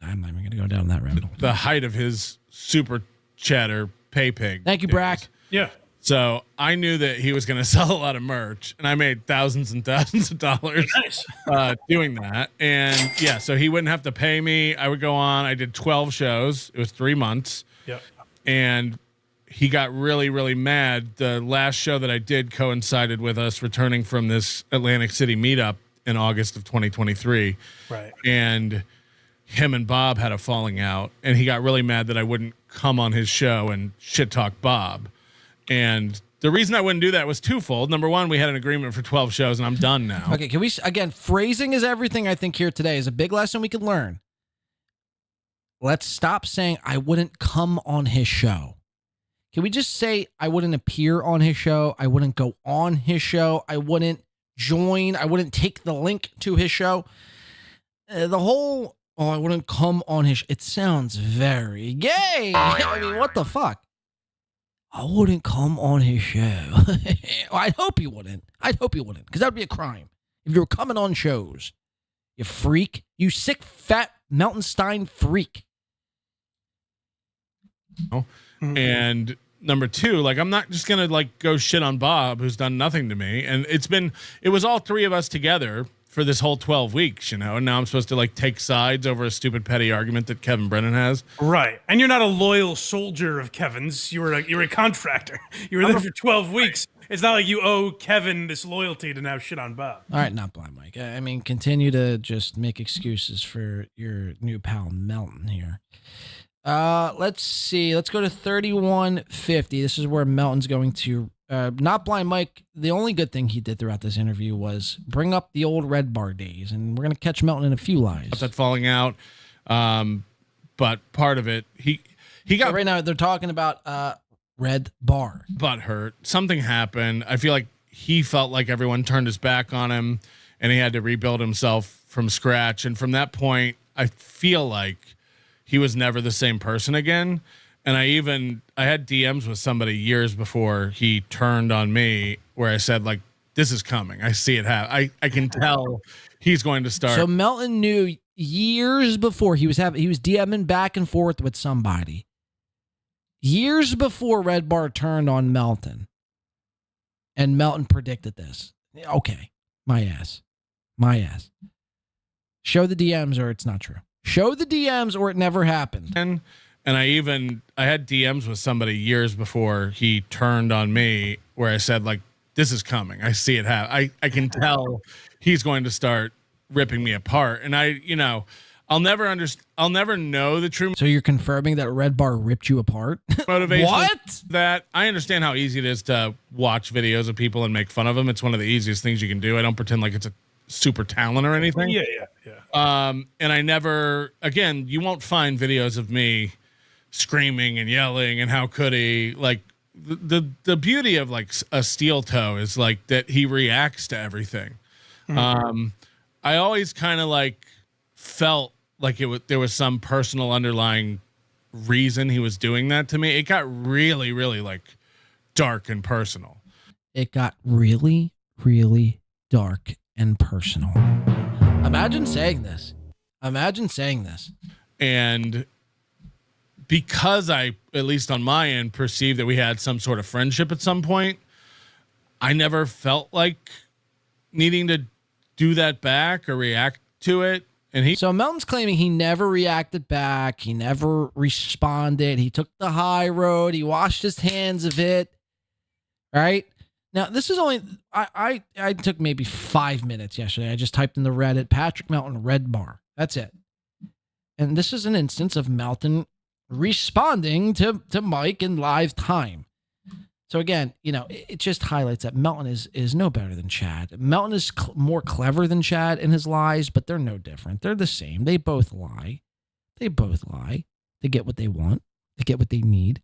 I'm not even going to go down that rabbit hole. The height of his super chatter pay pig. Thank you, Brack. Yeah. So I knew that he was going to sell a lot of merch, and I made thousands and thousands of dollars doing that. And yeah, so he wouldn't have to pay me. I would go on. I did 12 shows. It was 3 months. Yep. And he got really, really mad. The last show that I did coincided with us returning from this Atlantic City meetup in August of 2023. Right. And him and Bob had a falling out, and he got really mad that I wouldn't come on his show and shit talk Bob. And the reason I wouldn't do that was twofold. Number one, we had an agreement for 12 shows, and I'm done now. Okay, can we, again, phrasing is everything. I think here today is a big lesson we could learn. Let's stop saying I wouldn't come on his show. Can we just say I wouldn't appear on his show? I wouldn't go on his show. I wouldn't join. I wouldn't take the link to his show. The whole, I wouldn't come on his it sounds very gay. I mean, what the fuck? I wouldn't come on his show. I hope you wouldn't. I'd hope you wouldn't, because that would be a crime. If you were coming on shows, you freak. You sick, fat Melton Stein freak. And number two, like, I'm not just going to like go shit on Bob, who's done nothing to me. And it was all three of us together for this whole 12 weeks, and now I'm supposed to like take sides over a stupid petty argument that Kevin Brennan has. Right. And you're not a loyal soldier of Kevin's. You're a contractor. You were there for 12 weeks. It's not like you owe Kevin this loyalty to now shit on Bob. All right, not blind Mike. I mean, continue to just make excuses for your new pal Melton here. Let's see. Let's go to 3150. This is where Melton's going to not blind Mike. The only good thing he did throughout this interview was bring up the old Red Bar days, and we're gonna catch Melton in a few lies. That falling out, but part of it, he got right now. They're talking about Red Bar. Butt hurt. Something happened. I feel like he felt like everyone turned his back on him, and he had to rebuild himself from scratch. And from that point, I feel like he was never the same person again. And I had DMs with somebody years before he turned on me where I said, like, this is coming. I see it happen. I can tell he's going to start. So Melton knew years before he was DMing back and forth with somebody. Years before Red Bar turned on Melton. And Melton predicted this. Okay. My ass. Show the DMs or it's not true. Show the DMs or it never happened. And I had DMs with somebody years before he turned on me where I said, like, this is coming. I see it happen. I can tell he's going to start ripping me apart. And I'll never know the true. So you're confirming that Red Bar ripped you apart? Motivation. What? That I understand how easy it is to watch videos of people and make fun of them. It's one of the easiest things you can do. I don't pretend like it's a super talent or anything. Yeah. And I never, again, you won't find videos of me screaming and yelling and how could he, like, the beauty of like a steel toe is like that he reacts to everything. I always kind of like felt like there was some personal underlying reason he was doing that to me. It got really, really like dark and personal. It got really, really dark and personal. Imagine saying this. And because I, at least on my end, perceived that we had some sort of friendship at some point, I never felt like needing to do that back or react to it. And so Melton's claiming he never reacted back. He never responded. He took the high road. He washed his hands of it. Right? Now, this is only, I took maybe 5 minutes yesterday. I just typed in the Reddit, Patrick Melton Red Bar. That's it. And this is an instance of Melton responding to Mike in live time. So again, it just highlights that Melton is no better than Chad. Melton is more clever than Chad in his lies, but they're no different. They're the same. They both lie. They both lie to get what they want, to get what they need.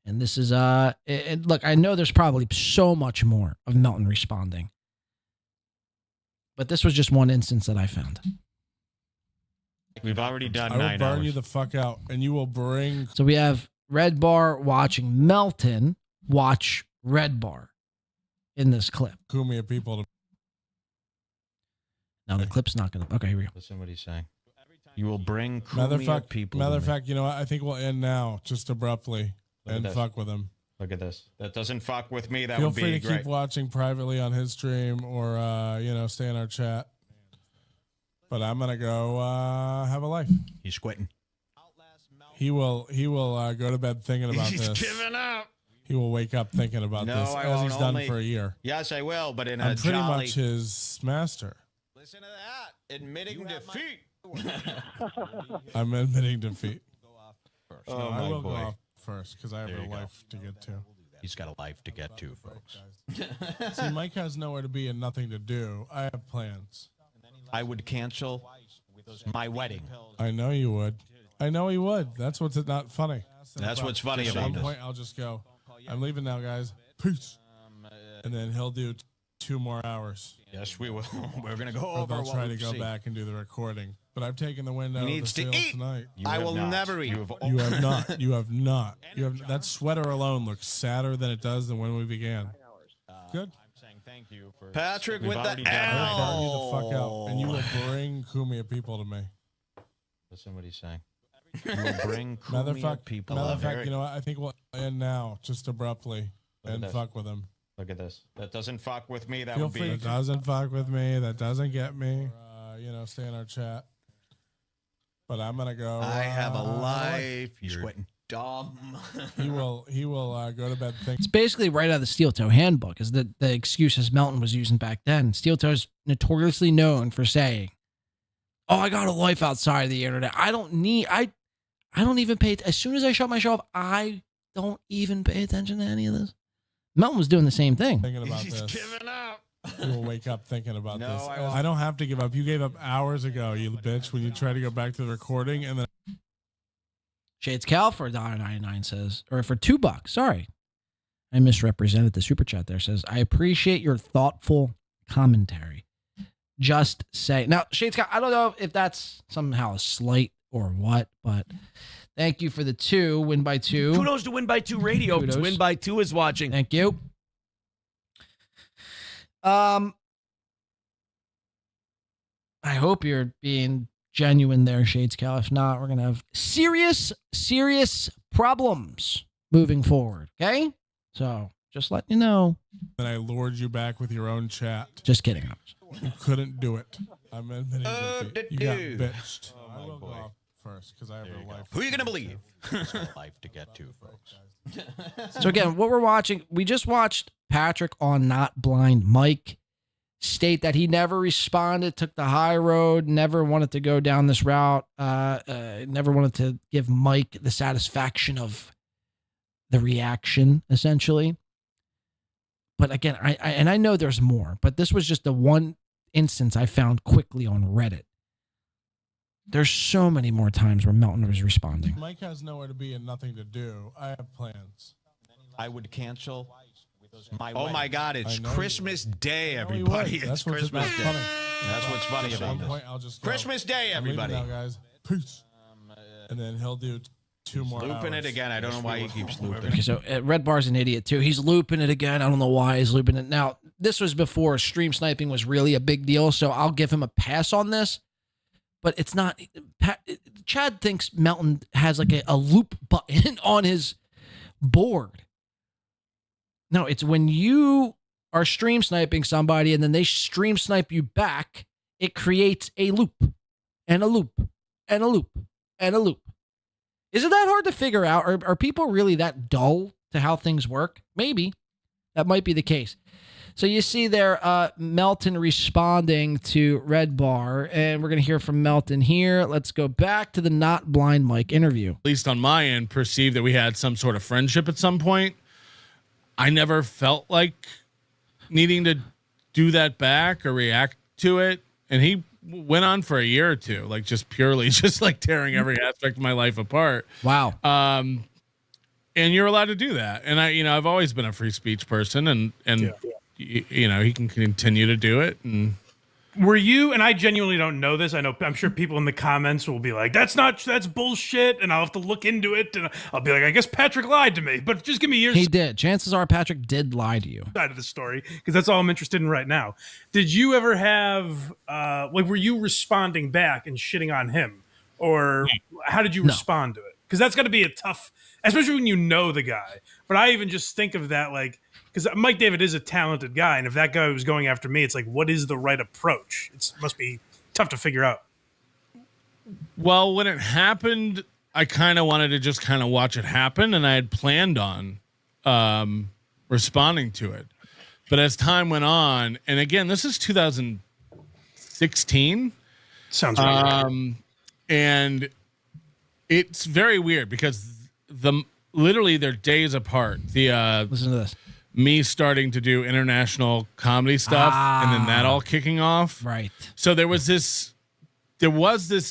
And this is look, I know there's probably so much more of Melton responding, but this was just one instance that I found. We've already done I will 9 burn hours. you the fuck out, and you will bring. So we have Red Bar watching Melton watch Red Bar in this clip. Kumia people to. Now the clip's not gonna. Okay, here we go. Listen what he's saying. You will bring Matter of Kumia fact, people. matter to of me. fact, you know what? I think we'll end now, just abruptly, Look at and this. fuck with him. Look at this. That doesn't fuck with me. That Feel would free be to great. keep watching privately on his stream, or stay in our chat. But I'm gonna go have a life. He's quitting. He will go to bed thinking about He's this. giving up. He will wake up thinking about No, this I as won't. he's done Only- for a year. Yes, I will, but in a I'm pretty jolly... much his master. Listen to that. Admitting defeat. I'm admitting defeat. Oh, No, I my will boy. go off first because I have There a you go. life to get to. He's got a life to get to, folks. See, Mike has nowhere to be and nothing to do. I have plans. I would cancel my wedding. I know you would. I know he would. That's what's not funny. That's what's funny At about one this. point, I'll just go, I'm leaving now, guys. Peace. And then he'll do 2 more hours. Yes, we will. We're going to go Or over they'll what try to we've go seen. back and do the recording. But I've taken the wind out He of the needs to sails eat. tonight. I will never eat. You have not. You have not. You have that sweater alone looks sadder than it does than when we began. Good. I'm saying thank you for Patrick We've with already the done I will burn you L. the fuck out, and you will bring Kumia people to me. Listen what he's saying. You will bring Matter of Kumia fact, people. matter of to me. fact, you know what? I think we'll end now, just abruptly, Look at and this. fuck with him. Look at this. That doesn't fuck with me. That Feel would free. be... That doesn't fuck with me. That doesn't get me. Stay in our chat. But I'm gonna go. I have a life. He's You're quitting. dumb. He will go to bed thinking. It's basically right out of the Steel Toe Handbook, is the excuses Melton was using back then. Steel Toe's notoriously known for saying, "Oh, I got a life outside of the internet. I don't even pay. As soon as I shut my show off, I don't even pay attention to any of this." Melton was doing the same thing. Thinking about He's this. giving up. You will wake up thinking about No, this. I won't. I don't have to give up. You gave up hours ago, you bitch, when you try to go back to the recording, and then Shades Cal for $1.99 says, or for $2. Sorry, I misrepresented the super chat there. Says, I appreciate your thoughtful commentary. Just say now, Shades Cal. I don't know if that's somehow a slight or what, but thank you for the 2. Win by 2. Kudos to Win by 2 Radio. Kudos. Win by 2 is watching. Thank you. I hope you're being genuine there, Shades Cal. If not, we're gonna have serious problems moving forward. Okay, so just letting you know. then I lured you back with your own chat. Just kidding. You couldn't do it. I'm admitting defeat. You got bitched. Oh, I my will go boy. off first because I have a life. Who are you going to believe? He's got a life to get to, folks. So again, what we're watching, we just watched Patrick on Not Blind Mike state that he never responded, took the high road, never wanted to go down this route, never wanted to give Mike the satisfaction of the reaction, essentially. But again, I know there's more, but this was just the one instance I found quickly on Reddit. There's so many more times where Melton was responding. Mike has nowhere to be and nothing to do. I have plans. I would cancel my Oh wedding. my God, it's I know Christmas Day, I know he everybody. would. It's That's what's Christmas not Day. funny. That's what's funny At about one this. point, I'll just go, Christmas Day, I'm leaving everybody. now, guys. Peace. And then he'll do 2 more Looping hours. it again. I don't know why he keeps looping. Okay, so Red Bar's an idiot too. He's looping it again. I don't know why he's looping it. Now, this was before stream sniping was really a big deal, so I'll give him a pass on this. But it's not. Chad thinks Melton has like a loop button on his board. No, it's when you are stream sniping somebody and then they stream snipe you back, it creates a loop and a loop and a loop and a loop. Is it that hard to figure out? Or are people really that dull to how things work? Maybe. That might be the case. So you see there, Melton responding to Red Bar, and we're going to hear from Melton here. Let's go back to the Not Blind Mike interview. At least on my end, perceived that we had some sort of friendship at some point. I never felt like needing to do that back or react to it. And he went on for a year or two, like just purely just like tearing every aspect of my life apart. Wow. And you're allowed to do that. And I've always been a free speech person, and he can continue to do it. And were you, and I genuinely don't know this, I'm sure people in the comments will be like, that's bullshit, and I'll have to look into it, and I'll be like, I guess Patrick lied to me, but just give me your He did. Chances are Patrick did lie to you. side of the story, because that's all I'm interested in right now. Did you ever have, were you responding back and shitting on him? Or how did you respond to it? Because that's got to be a tough, especially when you know the guy. But I even just think of that, like, because Mike David is a talented guy, and if that guy was going after me, it's like, what is the right approach? It must be tough to figure out. Well, when it happened, I kind of wanted to just kind of watch it happen, and I had planned on responding to it. But as time went on, and again, this is 2016. Sounds right. And it's very weird because literally they're days apart. Listen to this. Me starting to do international comedy stuff, and then that all kicking off. Right. So there was this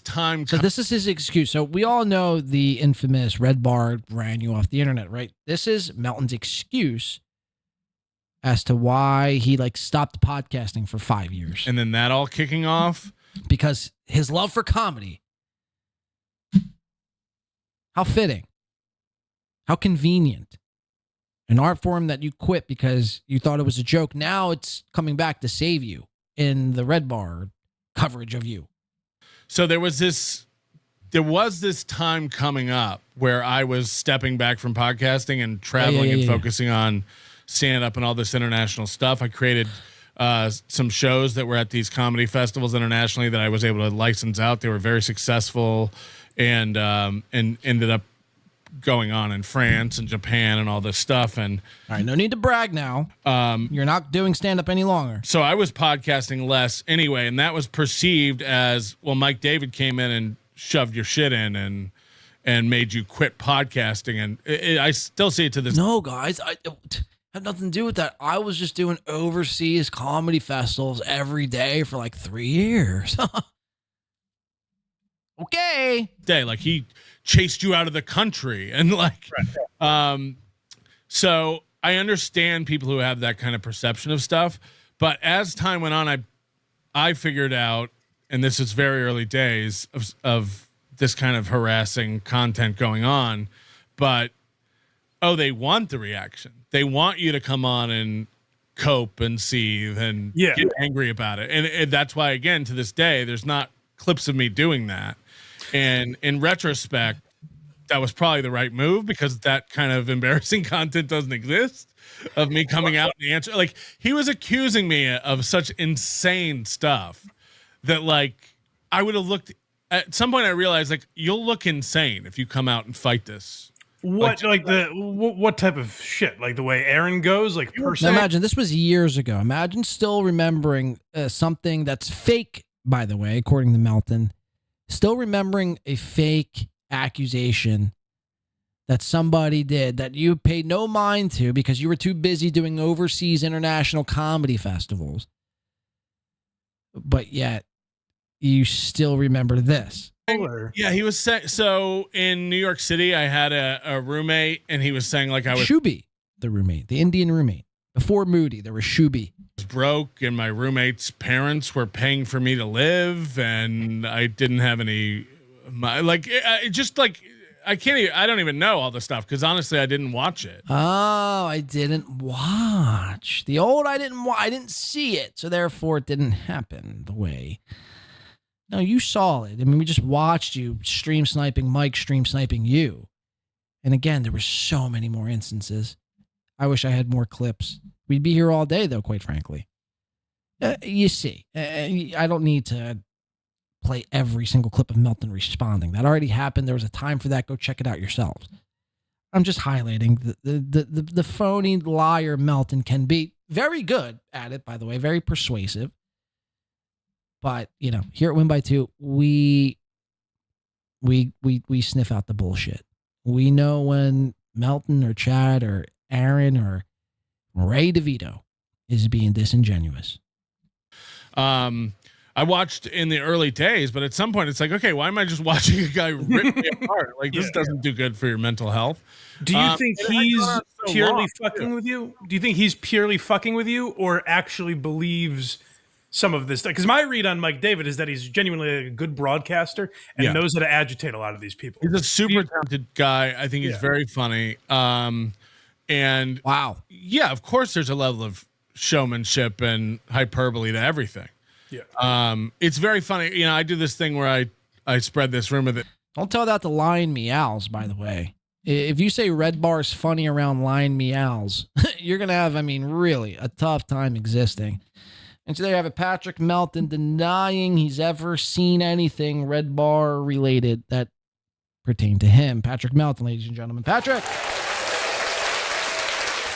time. So this is his excuse. So we all know the infamous red bar ran you off the internet, right? This is Melton's excuse as to why he stopped podcasting for 5 years. And then that all kicking off. Because his love for comedy. How fitting. How convenient. An art form that you quit because you thought it was a joke. Now it's coming back to save you in the red bar coverage of you. So there was this time coming up where I was stepping back from podcasting and traveling and focusing on stand-up and all this international stuff. I created some shows that were at these comedy festivals internationally that I was able to license out. They were very successful and ended up going on in France and Japan and all this stuff. And all right, no need to brag now. You're not doing stand-up any longer. So I was podcasting less anyway, and that was perceived as, well, Mike David came in and shoved your shit in and made you quit podcasting. And I still see it to this. No, guys, I had nothing to do with that. I was just doing overseas comedy festivals every day for 3 years. Okay. Day, he chased you out of the country and so I understand people who have that kind of perception of stuff, but as time went on, I figured out, and this is very early days of this kind of harassing content going on, but they want the reaction. They want you to come on and cope and seethe and get angry about it. And that's why, again, to this day, there's not clips of me doing that. And in retrospect, that was probably the right move because that kind of embarrassing content doesn't exist of me coming out and answer. He was accusing me of such insane stuff that I would have looked at some point. I realized you'll look insane if you come out and fight this. What type of shit? The way Aaron goes, per se? Now imagine this was years ago. Imagine still remembering something that's fake, by the way, according to Melton. Still remembering a fake accusation that somebody did that you paid no mind to because you were too busy doing overseas international comedy festivals. But yet, you still remember this. Yeah, he was saying, so in New York City, I had a roommate, and he was saying I was Shuby, the roommate, the Indian roommate. Before Moody, there was Shuby. Was broke, and my roommate's parents were paying for me to live, and I didn't have any I don't even know all the stuff because honestly I didn't watch it. Oh, I didn't watch the old. I didn't see it, so therefore it didn't happen the way. No, you saw it. I mean, we just watched you stream sniping Mike, stream sniping you, and again there were so many more instances. I wish I had more clips. We'd be here all day, though, quite frankly. You see, I don't need to play every single clip of Melton responding. That already happened. There was a time for that. Go check it out yourselves. I'm just highlighting the phony liar Melton can be. Very good at it, by the way. Very persuasive. But, here at Win by Two, we sniff out the bullshit. We know when Melton or Chad or Aaron or Ray DeVito is being disingenuous. I watched in the early days, but at some point it's like, okay, why am I just watching a guy rip me apart? Like, this doesn't do good for your mental health. Do you think he's purely fucking too. with you? Do you think he's purely fucking with you, or actually believes some of this stuff? Because my read on Mike David is that he's genuinely a good broadcaster and knows how to agitate a lot of these people. He's a super talented guy. I think he's very funny. And wow, yeah, of course, there's a level of showmanship and hyperbole to everything. Yeah. It's very funny. You know, I do this thing where I spread this rumor that Don't tell that to Lion Meows, by the way. If you say Red Bar is funny around Lion Meows, you're going to have, really a tough time existing. And today I have a Patrick Melton denying he's ever seen anything Red Bar related that pertained to him. Patrick Melton, ladies and gentlemen. Patrick!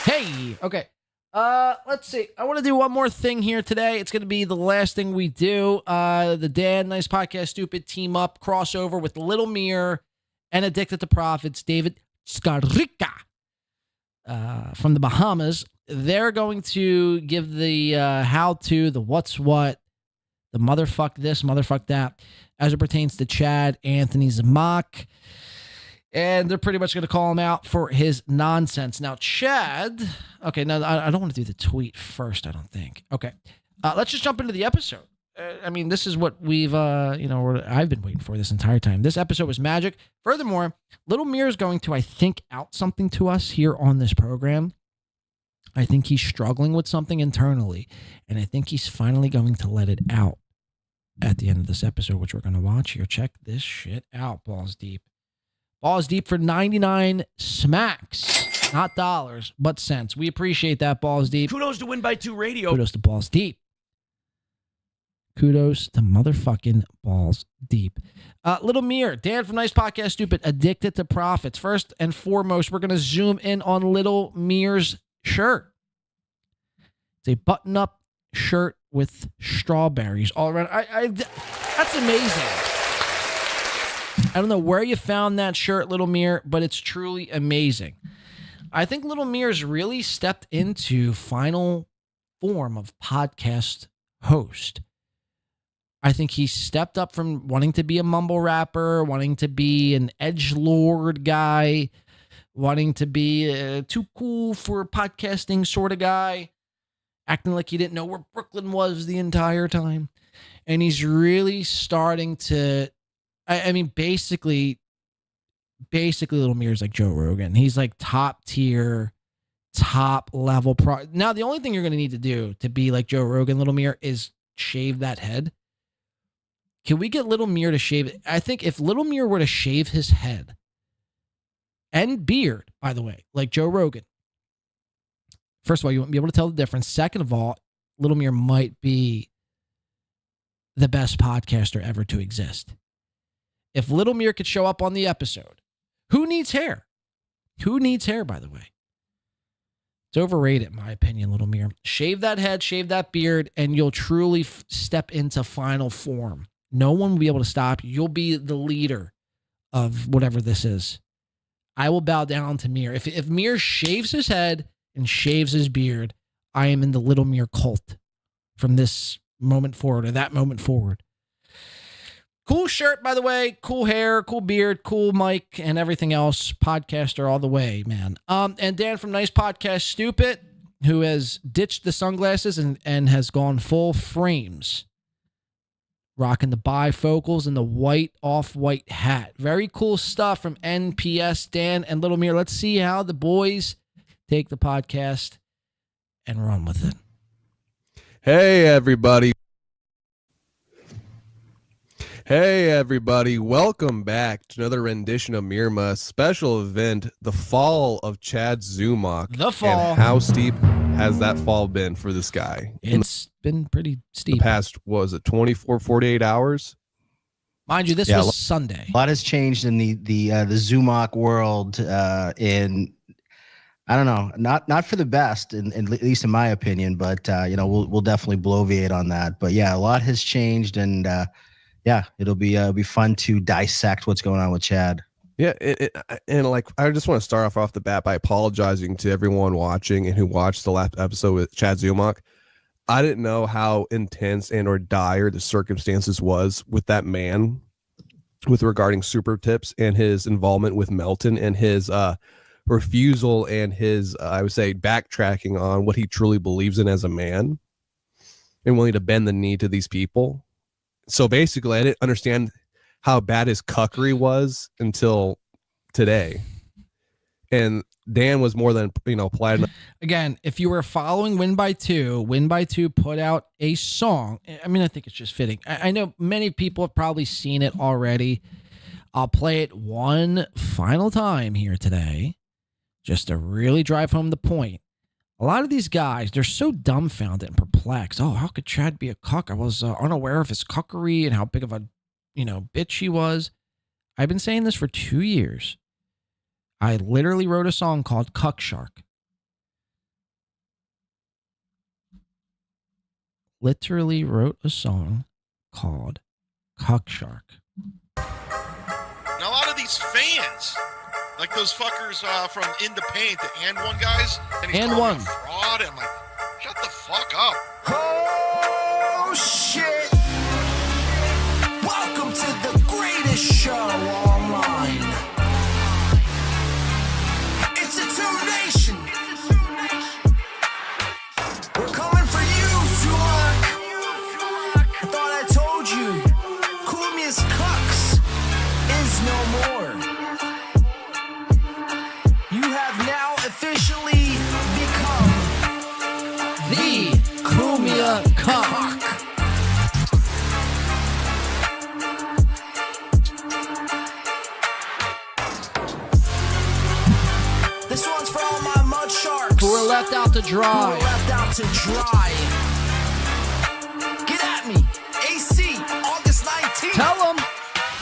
Hey! Okay. Let's see. I want to do one more thing here today. It's going to be the last thing we do. The Dan Nice Podcast Stupid team up crossover with Little Mir and Addicted to Profits, David Scarica from the Bahamas. They're going to give the how-to, the what's what, the motherfuck this, motherfuck that, as it pertains to Chad Anthony Zumock. And they're pretty much going to call him out for his nonsense. Now, Chad... Okay, no, I don't want to do the tweet first, I don't think. Okay, let's just jump into the episode. This is what we've, I've been waiting for this entire time. This episode was magic. Furthermore, Little Mir is going to, I think, out something to us here on this program. I think he's struggling with something internally, and I think he's finally going to let it out at the end of this episode, which we're going to watch here. Check this shit out, Balls Deep. Balls Deep for 99 smacks. Not dollars, but cents. We appreciate that, Balls Deep. Kudos to Win by 2 Radio. Kudos to Balls Deep. Kudos to motherfucking Balls Deep. Little Mir, Dan from Nice Podcast Stupid, Addicted to Profits. First and foremost, we're going to zoom in on Little Mir's shirt. It's a button-up shirt with strawberries all around. That's amazing. I don't know where you found that shirt, Little Mir, but it's truly amazing. I think Little Mir's really stepped into final form of podcast host. I think he stepped up from wanting to be a mumble rapper, wanting to be an edgelord guy, wanting to be too cool for podcasting sort of guy, acting like he didn't know where Brooklyn was the entire time. And he's really starting to, basically Little Mir is like Joe Rogan. He's like top tier, top level Now, the only thing you're going to need to do to be like Joe Rogan, Little Mir, is shave that head. Can we get Little Mir to shave it? I think if Little Mir were to shave his head and beard, by the way, like Joe Rogan, first of all, you wouldn't be able to tell the difference. Second of all, Little Mir might be the best podcaster ever to exist. If Little Mir could show up on the episode, who needs hair? Who needs hair, by the way? It's overrated, in my opinion, Little Mir. Shave that head, shave that beard, and you'll truly step into final form. No one will be able to stop you. You'll be the leader of whatever this is. I will bow down to Mir. If Mir shaves his head and shaves his beard, I am in the Little Mir cult from this moment forward, or that moment forward. Cool shirt, by the way. Cool hair, cool beard, cool mic, and everything else. Podcaster all the way, man. And Dan from Nice Podcast Stupid, who has ditched the sunglasses and has gone full frames. Rocking the bifocals and the white off-white hat. Very cool stuff from NPS, Dan and Little Mir. Let's see how the boys take the podcast and run with it. Hey, everybody. Hey, everybody. Welcome back to another rendition of Mirma special event, the fall of Chad Zumock. The fall. And how steep has that fall been for this guy? It's been pretty steep. The past, was it 24, 48 hours? Mind you, this was Sunday. A lot has changed in the Zumock world in, I don't know, not for the best, at least in my opinion, but we'll definitely bloviate on that. But yeah, a lot has changed, and it'll be fun to dissect what's going on with Chad. Yeah, and like I just want to start off the bat by apologizing to everyone watching and who watched the last episode with Chad Zumock. I didn't know how intense and or dire the circumstances was with that man with regarding super tips and his involvement with Melton and his refusal and his I would say backtracking on what he truly believes in as a man and willing to bend the knee to these people. So basically I didn't understand how bad his cuckery was until today. And Dan was more than, polite enough. Again, if you were following Win by Two put out a song. I mean, I think it's just fitting. I know many people have probably seen it already. I'll play it one final time here today, just to really drive home the point. A lot of these guys, they're so dumbfounded and perplexed. Oh, how could Chad be a cuck? I was unaware of his cuckery and how big of a, bitch he was. I've been saying this for 2 years. I literally wrote a song called Cuck Shark. Literally wrote a song called Cuck Shark. Now, a lot of these fans, like those fuckers from In the Paint, the And One guys, and he's And calling One. me a fraud. And I'm like, shut the fuck up. Oh shit! Welcome to the greatest show online. It's a two-nation. We're coming for you, Zumock. I thought I told you, Kumia's Cucks is no more. You have now officially become The Kumia Cuck. This one's for all my mud sharks Who were left out to dry. Who were left out to dry. Get at me, AC, August 19th. Tell them.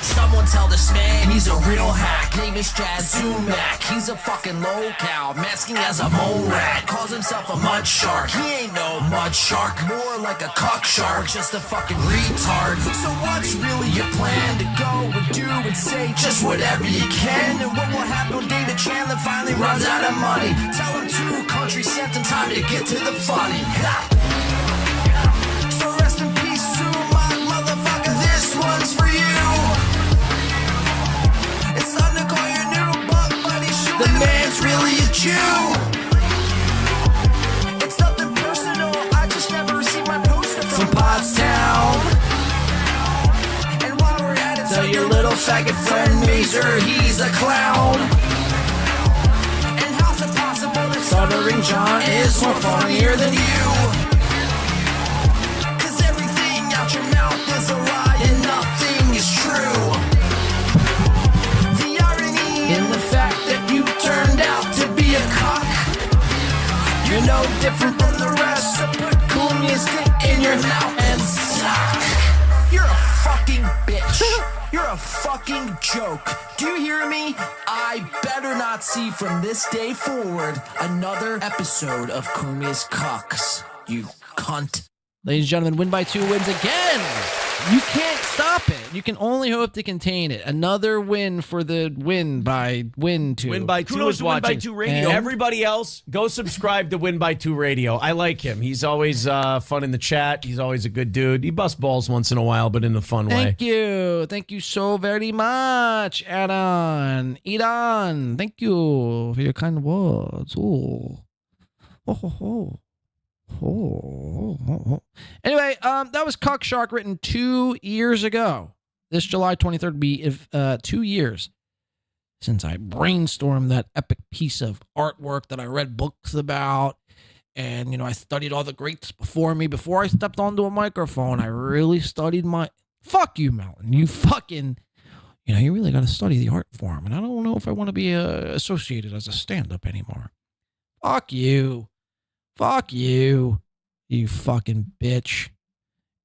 Someone tell this man he's a real hack. Name is Chad Zumock. He's a fucking locale, masking as a mole rat. Calls himself a mud shark. He ain't no mud shark, more like a cuck shark, just a fucking retard. So what's really your plan to go and do and say just whatever you can? And what will happen when David Chandler finally runs out of money? Tell him 2 countries sent him time to get to the funny. Ha! So rest in peace, Zumock, motherfucker. This one's for you. It's time to call your new butt buddy. The man's really a Jew. It's nothing personal. I just never received my poster from Pottstown. And while we're at it, tell your little faggot friend Mazer he's a clown. And how's it possible that Stuttering John is more funnier than you? 'Cause everything out your mouth is a lie and nothing is true. In the fact that you turned out to be a cock. You're no different from the rest, so put Kumia's dick in your mouth and suck. You're a fucking bitch. You're a fucking joke. Do you hear me? I better not see from this day forward another episode of Kumia's Cucks. You cunt. Ladies and gentlemen, Win by Two wins again. You can't stop it. You can only hope to contain it. Another win for the Win by Two. Win by Two Kudos is to Win by watching. Two Radio. And- Everybody else, go subscribe to Win by Two Radio. I like him. He's always fun in the chat. He's always a good dude. He busts balls once in a while, but in a fun way. Thank you. Thank you so very much, Aaron. Idan, thank you for your kind words. Oh. Anyway, that was Cuck Shark, written 2 years ago. This July 23rd will be 2 years since I brainstormed that epic piece of artwork that I read books about. And, I studied all the greats before me. Before I stepped onto a microphone, I really studied my... Fuck you, Melton. You fucking... you really got to study the art form. And I don't know if I want to be associated as a stand-up anymore. Fuck you. Fuck you. You fucking bitch.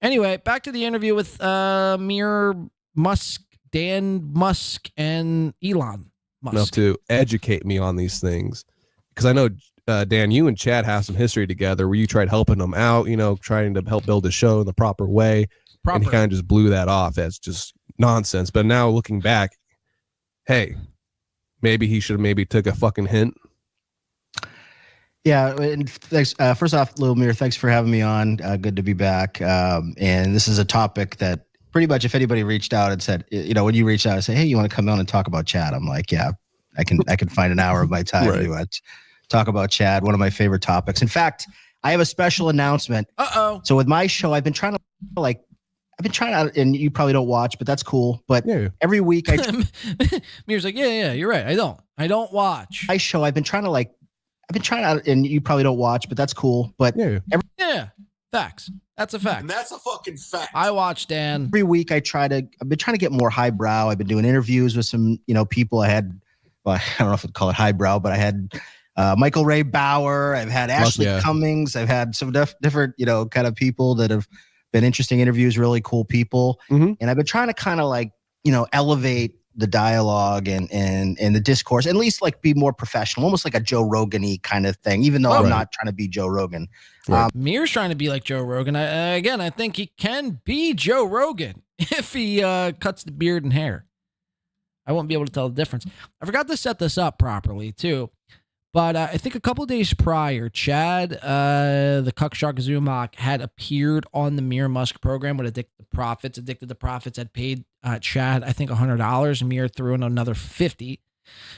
Anyway, back to the interview with Dan Musk, and Elon Musk. Enough to educate me on these things. Because I know, Dan, you and Chad have some history together where you tried helping them out, trying to help build a show in the proper way. And he kind of just blew that off. That's just nonsense. But now looking back, hey, maybe he should have maybe took a fucking hint. Yeah, and thanks. First off, Lil Mir, thanks for having me on. Good to be back. And this is a topic that pretty much, if anybody reached out and said, when you reached out and say, "Hey, you want to come on and talk about Chad?" I'm like, "Yeah, I can find an hour of my time to do it. Talk about Chad, one of my favorite topics. In fact, I have a special announcement. So with my show, I've been trying to, and you probably don't watch, but that's cool. But every week Mir's like, yeah, you're right. I don't watch. My show, I've been trying to, and you probably don't watch, but that's cool. But facts. That's a fact. And that's a fucking fact. I watch, Dan. Every week I've been trying to get more highbrow. I've been doing interviews with some, people. I don't know if I'd call it highbrow, but I had Michael Ray Bauer. I've had Ashley Cummings. I've had some different, kind of people that have been interesting interviews, really cool people. And I've been trying to kind of elevate the dialogue and the discourse, at least be more professional, almost like a Joe Rogan-y kind of thing, even though I'm not trying to be Joe Rogan. Mir's trying to be like Joe Rogan. I think he can be Joe Rogan if he cuts the beard and hair. I won't be able to tell the difference. I forgot to set this up properly too. But I think a couple of days prior, Chad, the Cucks Zumock, had appeared on the Mir Musk program with Addicted to Profits. Addicted to Profits had paid Chad, I think, $100. Mir threw in another $50.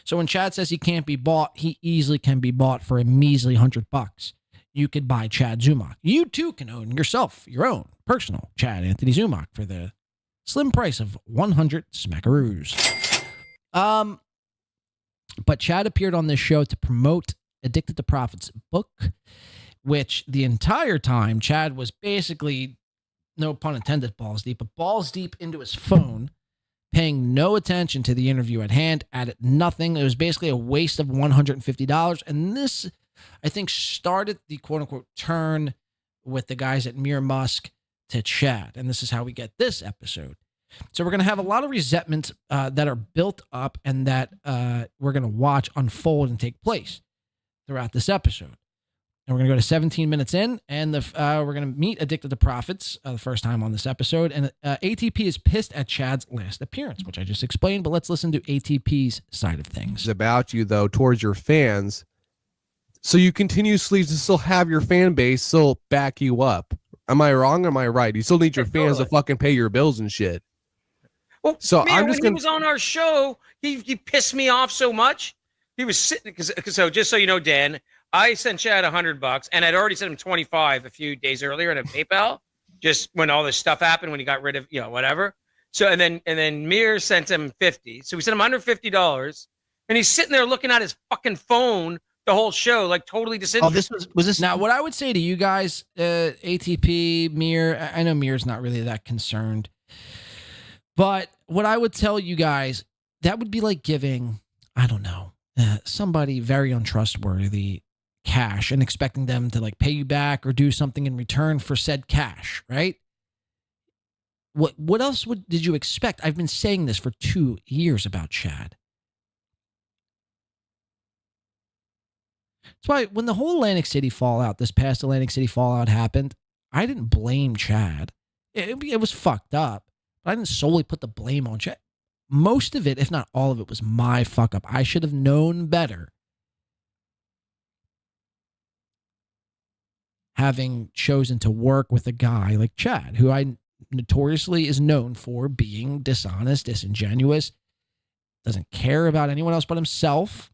So when Chad says he can't be bought, he easily can be bought for a measly $100. You could buy Chad Zumock. You too can own yourself your own personal Chad Anthony Zumock for the slim price of 100 smackaroos. But Chad appeared on this show to promote Addicted to Profits book, which the entire time Chad was basically, no pun intended, balls deep into his phone, paying no attention to the interview at hand, added nothing. It was basically a waste of $150. And this, I think, started the quote-unquote turn with the guys at Mir Musk to Chad. And this is how we get this episode. So we're going to have a lot of resentments that are built up and that we're going to watch unfold and take place throughout this episode. And we're going to go to 17 minutes in, and we're going to meet Addicted to Profits the first time on this episode. And ATP is pissed at Chad's last appearance, which I just explained, but let's listen to ATP's side of things. It's about you, though, towards your fans. So you continuously still have your fan base still back you up. Am I wrong or am I right? You still need your fans to fucking pay your bills and shit. Well, so man, I'm just when he was on our show, he pissed me off so much. He was sitting so just so you know, Dan, I sent Chad $100, and I'd already sent him 25 a few days earlier in a PayPal, just when all this stuff happened when he got rid of whatever. So and then Mir sent him 50, so we sent him $150, and he's sitting there looking at his fucking phone the whole show, like totally disinterested. Oh, was this now? What I would say to you guys, ATP, Mir, I know Mir's not really that concerned. But what I would tell you guys, that would be like giving, I don't know, somebody very untrustworthy cash and expecting them to pay you back or do something in return for said cash, right? What else did you expect? I've been saying this for 2 years about Chad. That's why when the whole Atlantic City fallout, this past Atlantic City fallout happened, I didn't blame Chad. It was fucked up. But I didn't solely put the blame on Chad. Most of it, if not all of it, was my fuck up. I should have known better. Having chosen to work with a guy like Chad, who I notoriously is known for being dishonest, disingenuous, doesn't care about anyone else but himself,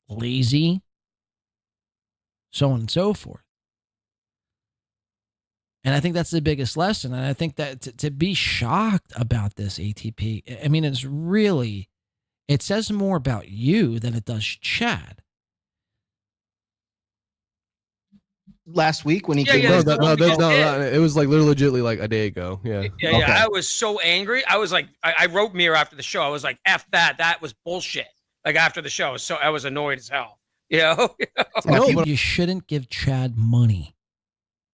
lazy, so on and so forth. And I think that's the biggest lesson. And I think that to be shocked about this ATP, I mean, it says more about you than it does Chad. Last week when he came no, it was legitimately a day ago. Yeah. Yeah. Okay. I was so angry. I was like, I wrote Mir after the show. I was like, F that. That was bullshit. After the show. So I was annoyed as hell. No, you shouldn't give Chad money.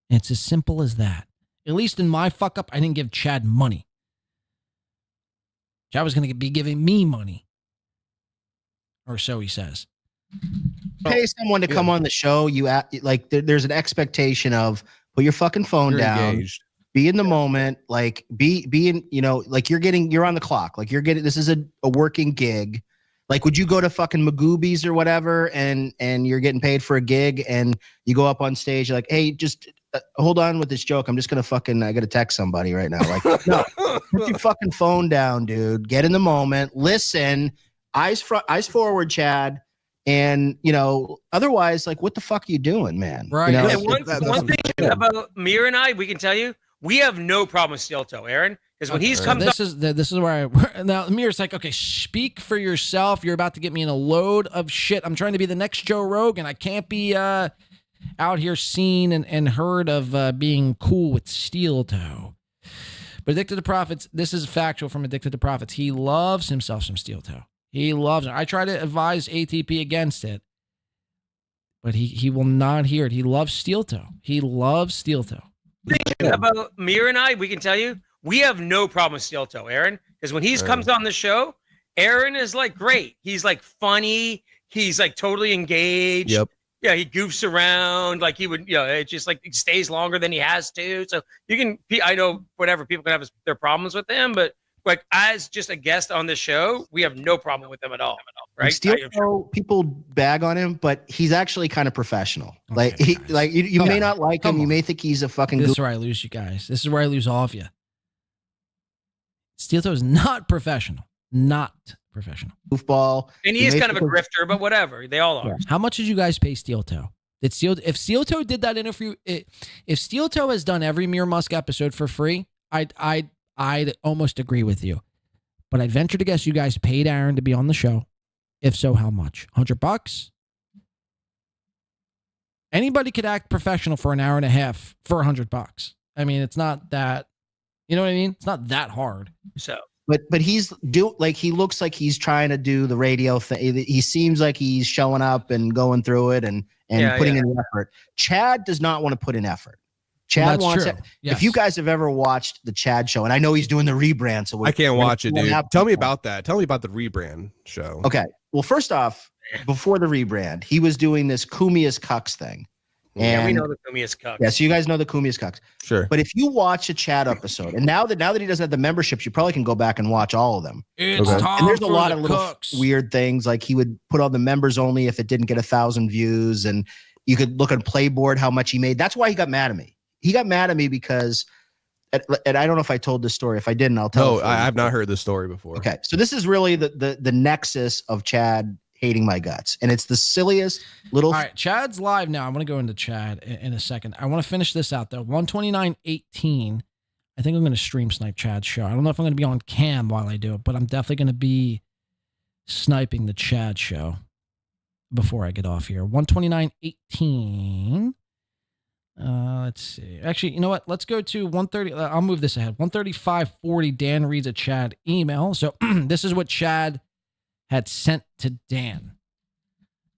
It's as simple as that. At least in my fuck up, I didn't give Chad money. Chad was going to be giving me money. Or so he says. Pay someone to come on the show. There's an expectation of put your fucking phone down. Engaged. Be in the moment, like be in, like you're on the clock. Like this is a working gig. Like, would you go to fucking Magoobies or whatever and you're getting paid for a gig and you go up on stage, you're like, hey, just hold on with this joke. I'm just going to I got to text somebody right now. Like, no, put your fucking phone down, dude. Get in the moment. Listen, eyes forward, Chad. And, otherwise, like, what the fuck are you doing, man? Right. And one thing about Mir and I, we can tell you, we have no problem with Steel Toe, Aaron. Because when he's come, this is where now Mir's like, okay, speak for yourself. You're about to get me in a load of shit. I'm trying to be the next Joe Rogan. I can't be out here seen and heard of being cool with Steel Toe. But Addicted to Profits, this is factual from Addicted to Profits. He loves himself some Steel Toe. He loves it. I try to advise ATP against it, but he will not hear it. He loves Steel Toe. He loves Steel Toe. About Mir and I, we can tell you, we have no problem with Steel Toe, Aaron, because when he comes on the show, Aaron is like great. He's like funny. He's like totally engaged. Yep. Yeah, he goofs around like he would. It just like he stays longer than he has to. So you can. I know whatever people can have their problems with him, but like as just a guest on the show, we have no problem with him at all. Right? Steel Toe, people bag on him, but he's actually kind of professional. Like you may not like him. You may think he's a fucking. This is where I lose you guys. This is where I lose all of you. Steel Toe is not professional. Not professional. Goofball. And he is kind of a grifter, but whatever. They all are. Yeah. How much did you guys pay Steel Toe? If Steel Toe did that interview, if Steel Toe has done every Mere Musk episode for free, I'd almost agree with you. But I'd venture to guess you guys paid Aaron to be on the show. If so, how much? $100? Anybody could act professional for an hour and a half for $100. I mean, it's not that. You know what I mean? It's not that hard. So, but he looks like he's trying to do the radio thing. He seems like he's showing up and going through it and putting in the effort. Chad does not want to put in effort. Chad wants it. Yes. If you guys have ever watched the Chad show, and I know he's doing the rebrand, so I can't watch it, dude. Tell me about that. Tell me about the rebrand show. Okay. Well, first off, before the rebrand, he was doing this Kumia's Cucks thing. And we know the Kumia's Cucks. Yeah, so you guys know the Kumia's Cucks. Sure. But if you watch a Chad episode, and now that he doesn't have the memberships, you probably can go back and watch all of them. It's time and there's a for lot the of little Cucks. weird things, like he would put on the members only if it didn't get 1,000 views, and you could look on Playboard how much he made. That's why he got mad at me. He got mad at me because, and I don't know if I told this story. If I didn't, I'll tell. No, I've not heard this story before. Okay, so this is really the nexus of Chad hating my guts, and it's the silliest little. All right, Chad's live now. I'm going to go into Chad in a second. I want to finish this out though. 129.18. I think I'm going to stream snipe Chad's show. I don't know if I'm going to be on cam while I do it, but I'm definitely going to be sniping the Chad show before I get off here. 129.18. Let's see. Actually, you know what? Let's go to 130. I'll move this ahead. 135.40. Dan reads a Chad email. So this is what Chad had sent to Dan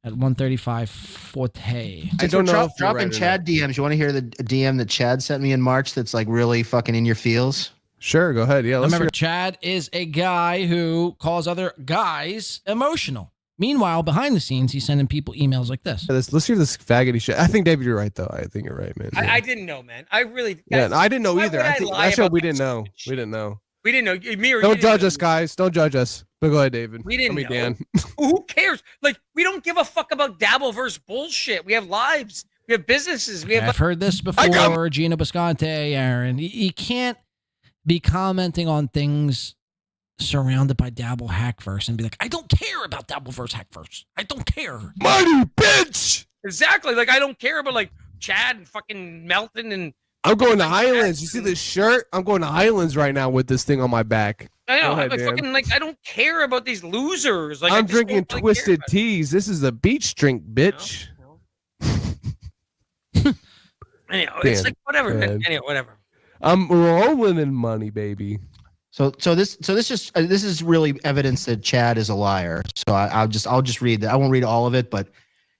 at 135.40. I don't know. Dropping Chad DMs. You want to hear the DM that Chad sent me in March? That's like really fucking in your feels. Sure, go ahead. Yeah, remember, Chad is a guy who calls other guys emotional. Meanwhile, behind the scenes, he's sending people emails like this. Let's hear this faggoty shit. I think, David, you're right, though. I think you're right, man. I didn't know, man. I really. Guys, I didn't know either. I think that show we didn't know. We didn't know. We didn't know. Don't judge us, guys. Don't judge us. But go ahead, David. We didn't know. Dan. Who cares? Like, we don't give a fuck about dabbleverse bullshit. We have lives. We have businesses. We have. I've heard this before, Gino Bisconte, Aaron. You can't be commenting on things surrounded by Dabble Hackverse and be like, I don't care about Dabbleverse Hackverse. I don't care. Money, bitch. Exactly. Like, I don't care about like Chad and fucking Melton and. I'm going to Highlands. You see this shirt? I'm going to Highlands right now with this thing on my back. I know. I fucking like. I don't care about these losers. Like, I'm drinking Twisted Teas. This is a beach drink, bitch. Anyway, it's like whatever. Anyway, whatever. I'm rolling in money, baby. So this is really evidence that Chad is a liar. So I'll just read that. I won't read all of it, but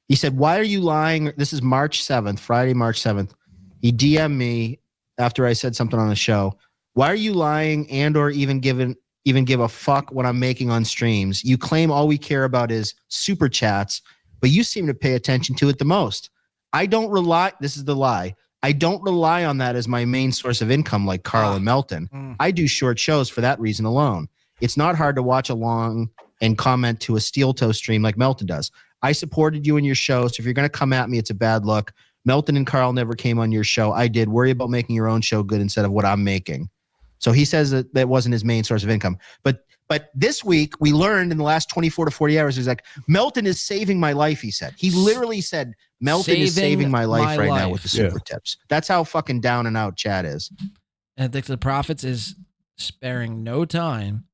he said, "Why are you lying?" This is March 7th, Friday, March 7th. He DM'd me after I said something on the show. Why are you lying and or even give a fuck what I'm making on streams? You claim all we care about is super chats, but you seem to pay attention to it the most. I don't rely. This is the lie. I don't rely on that as my main source of income like Carl and Melton. I do short shows for that reason alone. It's not hard to watch along and comment to a steel toe stream like Melton does. I supported you in your show, so if you're going to come at me, it's a bad look. Melton and Carl never came on your show. I did. Worry about making your own show good instead of what I'm making. So he says that wasn't his main source of income. But this week, we learned in the last 24 to 40 hours, he's like, Melton is saving my life, he said. He literally said, Melton is saving my life right now with the super tips. That's how fucking down and out Chad is. And Addicted to Profits is sparing no time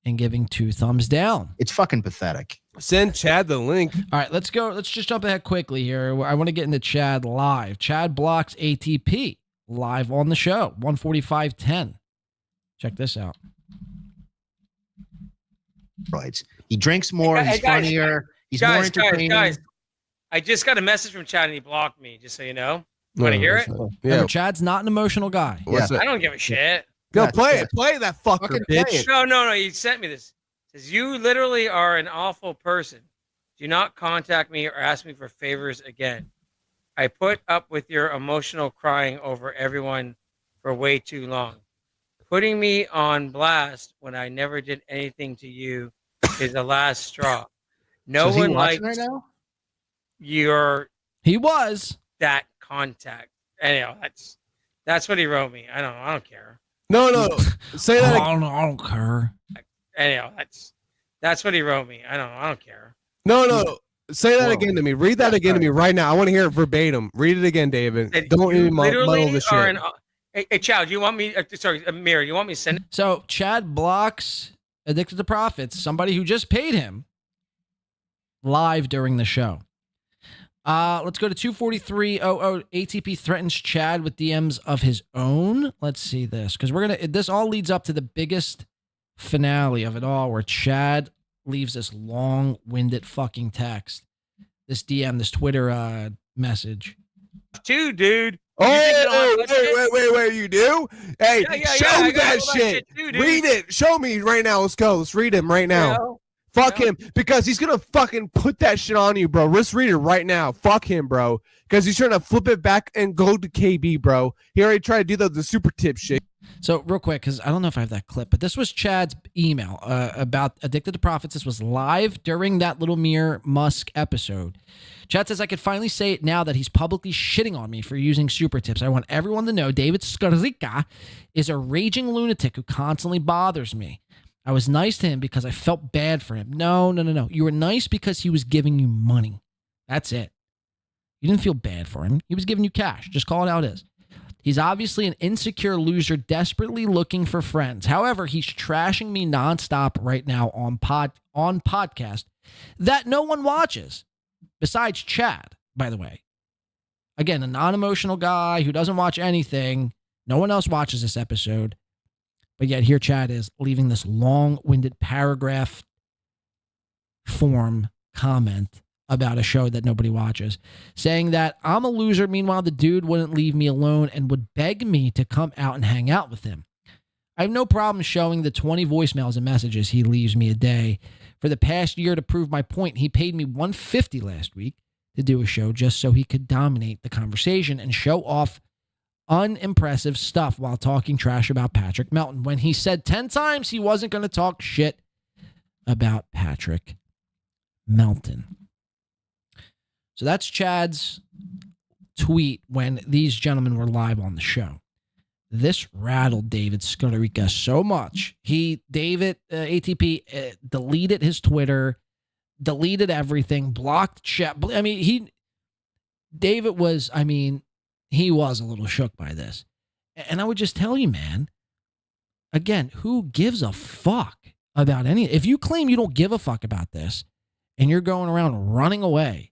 and giving 2 thumbs down. It's fucking pathetic. Send Chad the link. All right, let's go. Let's just jump ahead quickly here. I want to get into Chad live. Chad blocks ATP live on the show, 145.10. Check this out. Right. He drinks more. He's funnier. He's more entertaining. Guys, I just got a message from Chad and he blocked me, just so you know. You want to hear it? Yeah. Remember, Chad's not an emotional guy. I don't give a shit. Go play it. Play that fucker, bitch. No. He sent me this. It says, you literally are an awful person. Do not contact me or ask me for favors again. I put up with your emotional crying over everyone for way too long. Putting me on blast when I never did anything to you is the last straw. No one likes right now? He was that contact. Anyhow, that's what he wrote me. I don't care. No. Say that. I don't care. Anyhow, that's what he wrote me. I don't care. No. Say that again to me. Read that again to me right now. I want to hear it verbatim. Read it again, David. Don't even muddle the shit. Hey, Chad, do you want me? Sorry, Amir, you want me to send it? So Chad blocks Addicted to Profits, somebody who just paid him, live during the show. Let's go to 243.00. ATP threatens Chad with DMs of his own. Let's see this, because this all leads up to the biggest finale of it all, where Chad leaves this long-winded fucking text, this DM, this Twitter message. Dude. Wait, you do? Hey, show me that shit. Read it. Show me right now. Let's go. Let's read him right now. Fuck him, because he's going to fucking put that shit on you, bro. Let's read it right now. Fuck him, bro, because he's trying to flip it back and go to KB, bro. He already tried to do the super tip shit. So real quick, because I don't know if I have that clip, but this was Chad's email about Addicted to Profits. This was live during that Little Mir Musk episode. Chad says, I could finally say it now that he's publicly shitting on me for using super tips. I want everyone to know David Skarika is a raging lunatic who constantly bothers me. I was nice to him because I felt bad for him. No. You were nice because he was giving you money. That's it. You didn't feel bad for him. He was giving you cash. Just call it how it is. He's obviously an insecure loser desperately looking for friends. However, he's trashing me nonstop right now on podcast that no one watches besides Chad, by the way. Again, a non-emotional guy who doesn't watch anything. No one else watches this episode. But yet here Chad is leaving this long-winded paragraph form comment about a show that nobody watches, saying that I'm a loser. Meanwhile, the dude wouldn't leave me alone and would beg me to come out and hang out with him. I have no problem showing the 20 voicemails and messages he leaves me a day. For the past year, to prove my point, he paid me $150 last week to do a show just so he could dominate the conversation and show off unimpressive stuff while talking trash about Patrick Melton, when he said 10 times he wasn't going to talk shit about Patrick Melton. So that's Chad's tweet when these gentlemen were live on the show. This rattled David Skarika so much. ATP deleted his Twitter, deleted everything, blocked chat. David was a little shook by this. And I would just tell you, man, again, who gives a fuck about any? If you claim you don't give a fuck about this and you're going around running away,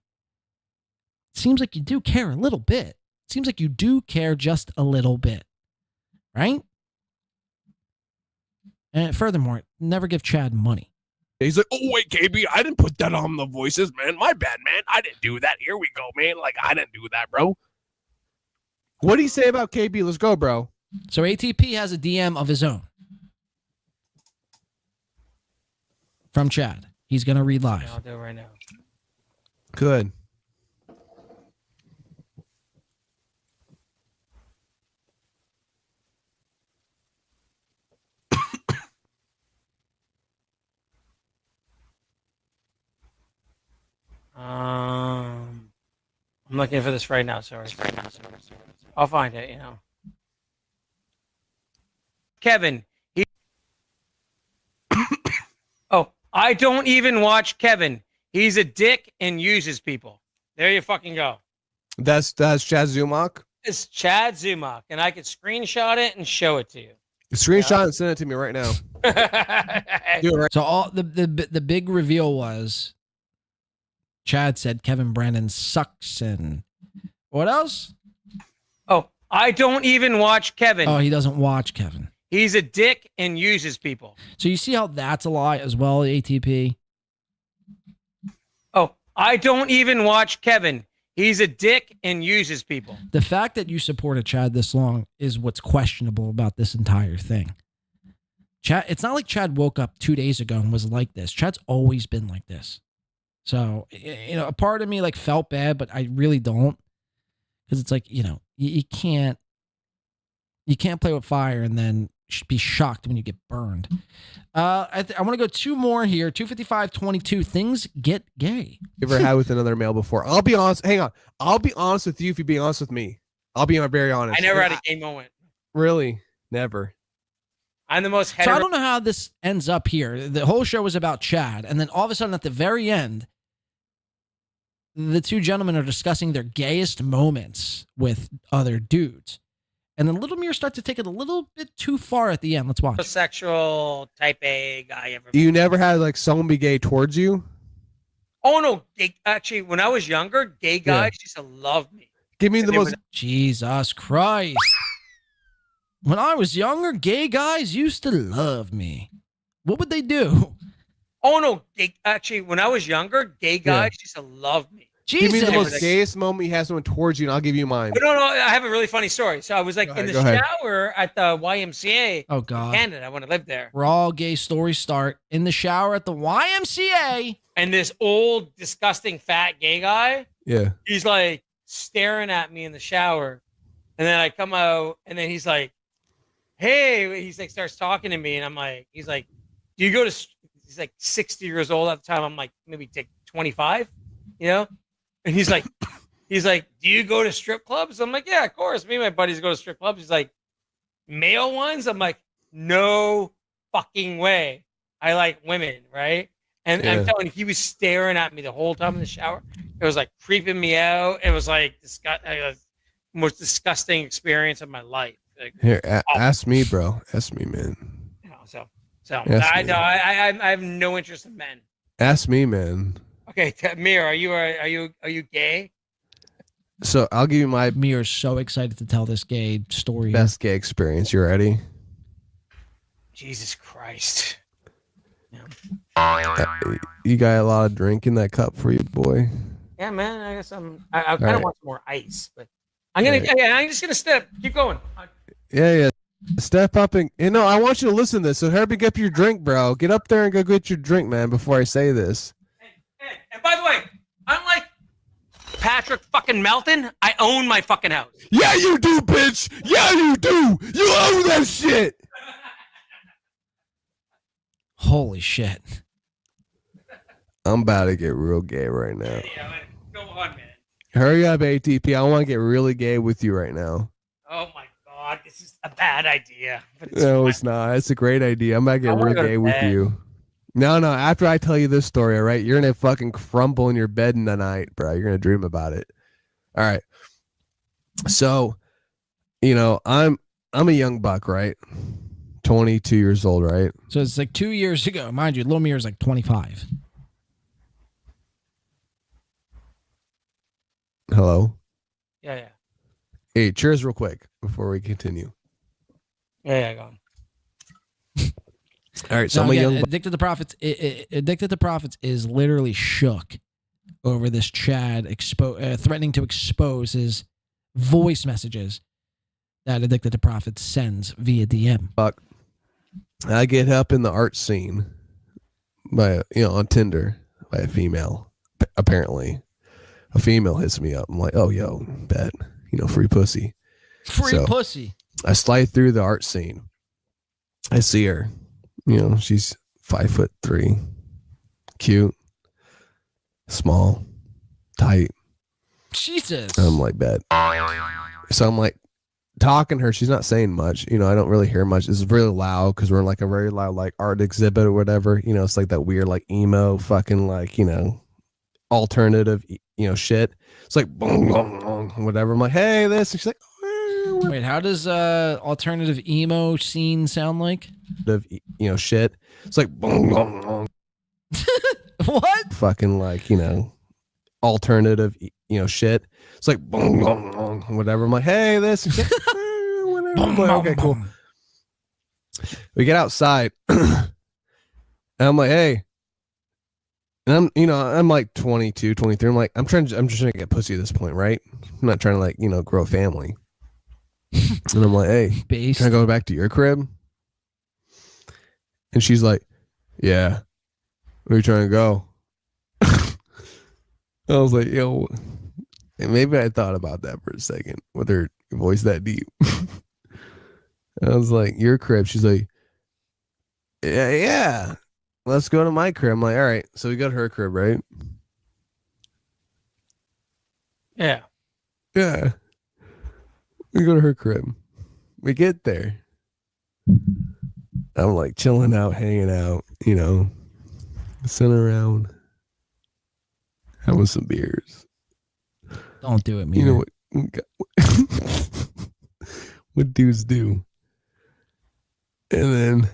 it seems like you do care a little bit. It seems like you do care just a little bit, right? And furthermore, never give Chad money. He's like, oh, wait, KB, I didn't put that on the voices, man. My bad, man. I didn't do that. Here we go, man. Like, I didn't do that, bro. What do you say about KB? Let's go, bro. So ATP has a DM of his own from Chad. He's going to read live. I'll do it right now. Good. I'm looking for this right now. Sorry. I'll find it. Kevin. Oh, I don't even watch Kevin. He's a dick and uses people. There you fucking go. That's Chad Zumock. It's Chad Zumock, and I could screenshot it and show it to you. Screenshot and send it to me right now. Do it right. So all the big reveal was Chad said Kevin Brandon sucks, and what else? Oh, I don't even watch Kevin. Oh, he doesn't watch Kevin. He's a dick and uses people. So you see how that's a lie as well, ATP? Oh, I don't even watch Kevin. He's a dick and uses people. The fact that you supported Chad this long is what's questionable about this entire thing. Chad, it's not like Chad woke up 2 days ago and was like this. Chad's always been like this. So, a part of me like felt bad, but I really don't. Because it's like, you can't play with fire and then be shocked when you get burned. I want to go two more here. 255-22. Things get gay. Ever had with another male before? I'll be honest. Hang on. I'll be honest with you if you be honest with me. I'll be very honest. I never had a gay moment. Really? Never. I'm the most So I don't know how this ends up here. The whole show was about Chad, and then all of a sudden at the very end, the two gentlemen are discussing their gayest moments with other dudes. And then Little Mir starts to take it a little bit too far at the end. Let's watch. Sexual type A guy ever. You never had like someone be gay towards you? Oh no! Actually, when I was younger, gay guys used to love me. Give me the most. Jesus Christ! When I was younger, gay guys used to love me. What would they do? Oh no! Actually, when I was younger, gay guys used to love me. Jesus. Give me the most gayest moment you had someone towards you, and I'll give you mine. But no, I have a really funny story. So I was like in the shower at the YMCA. Oh God, in Canada. I want to live there. Where all gay stories start in the shower at the YMCA. And this old, disgusting, fat gay guy. Yeah. He's like staring at me in the shower, and then I come out, and then he's like, "Hey," he's like starts talking to me, and I'm like, he's like, "Do you go to?" He's like 60 years old at the time. I'm like maybe 25, And he's like, "Do you go to strip clubs?" I'm like, "Yeah, of course. Me and my buddies go to strip clubs." He's like, "Male ones?" I'm like, "No fucking way. I like women, right?" And I'm telling you, he was staring at me the whole time in the shower. It was like creeping me out. It was like most disgusting experience of my life. Like, here, ask me, bro. Ask me, man. So I have no interest in men. Ask me, man. Okay, Mir, are you gay? So I'll give you my. Mir's so excited to tell this gay story. Best gay experience. You ready? Jesus Christ. You got a lot of drink in that cup for you, boy. Yeah, man. I guess I kind of want some more ice, but I'm just gonna step. Keep going. Yeah. Step up and I want you to listen to this. So hurry up your drink, bro. Get up there and go get your drink, man. Before I say this. And by the way, unlike Patrick fucking Melton, I own my fucking house. Yeah, you do, bitch. Yeah, you do. You own that shit. Holy shit. I'm about to get real gay right now. Yeah, go on, man. Hurry up, ATP. I want to get really gay with you right now. Oh my God, this is a bad idea. But It's not. It's a great idea. I'm about to get real gay with you. No. After I tell you this story, all right, you're gonna fucking crumble in your bed in the night, bro. You're gonna dream about it. All right. So, I'm a young buck, right? 22 years old, right? So it's like 2 years ago. Mind you, Lil Mir is like 25. Hello? Yeah. Hey, cheers real quick before we continue. Yeah, go on. All right, so now, I'm again, a young Addicted to Profits. Addicted to Profits is literally shook over this Chad threatening to expose his voice messages that Addicted to Profits sends via DM. Fuck. I get up in the art scene by on Tinder by a female. Apparently, a female hits me up. I'm like, oh, yo, bet, free pussy. Free pussy. I slide through the art scene. I see her. She's 5'3", cute, small, tight. Jesus. And I'm like, bet. So I'm like talking to her. She's not saying much. You know, I don't really hear much. It's really loud because we're in like a very loud like art exhibit or whatever. You know, it's like that weird like emo fucking like, you know, alternative, you know, shit. It's like boom, boom, boom, whatever. I'm like, hey, this. And she's like, wait, how does alternative emo scene sound like? You know, shit. It's like boom, boom, boom. What? Fucking like, you know, alternative, you know, shit. It's like boom, boom, boom, whatever. I'm like, hey, this. And she's like, whatever. I'm like, okay, cool. We get outside, and I'm like, hey. And I'm, you know, I'm like 22, 23. I'm like, I'm just trying to get pussy at this point, right? I'm not trying to like, you know, grow a family. And I'm like, hey, can I go back to your crib? And she's like, yeah. Where are you trying to go? I was like, yo, and maybe I thought about that for a second with her voice that deep. I was like, your crib. She's like, yeah. Let's go to my crib. I'm like, all right. So we go to her crib, right? Yeah. Yeah. We go to her crib. We get there. I'm like chilling out, hanging out, you know, sitting around, having some beers. Don't do it, man. You know what dudes do. And then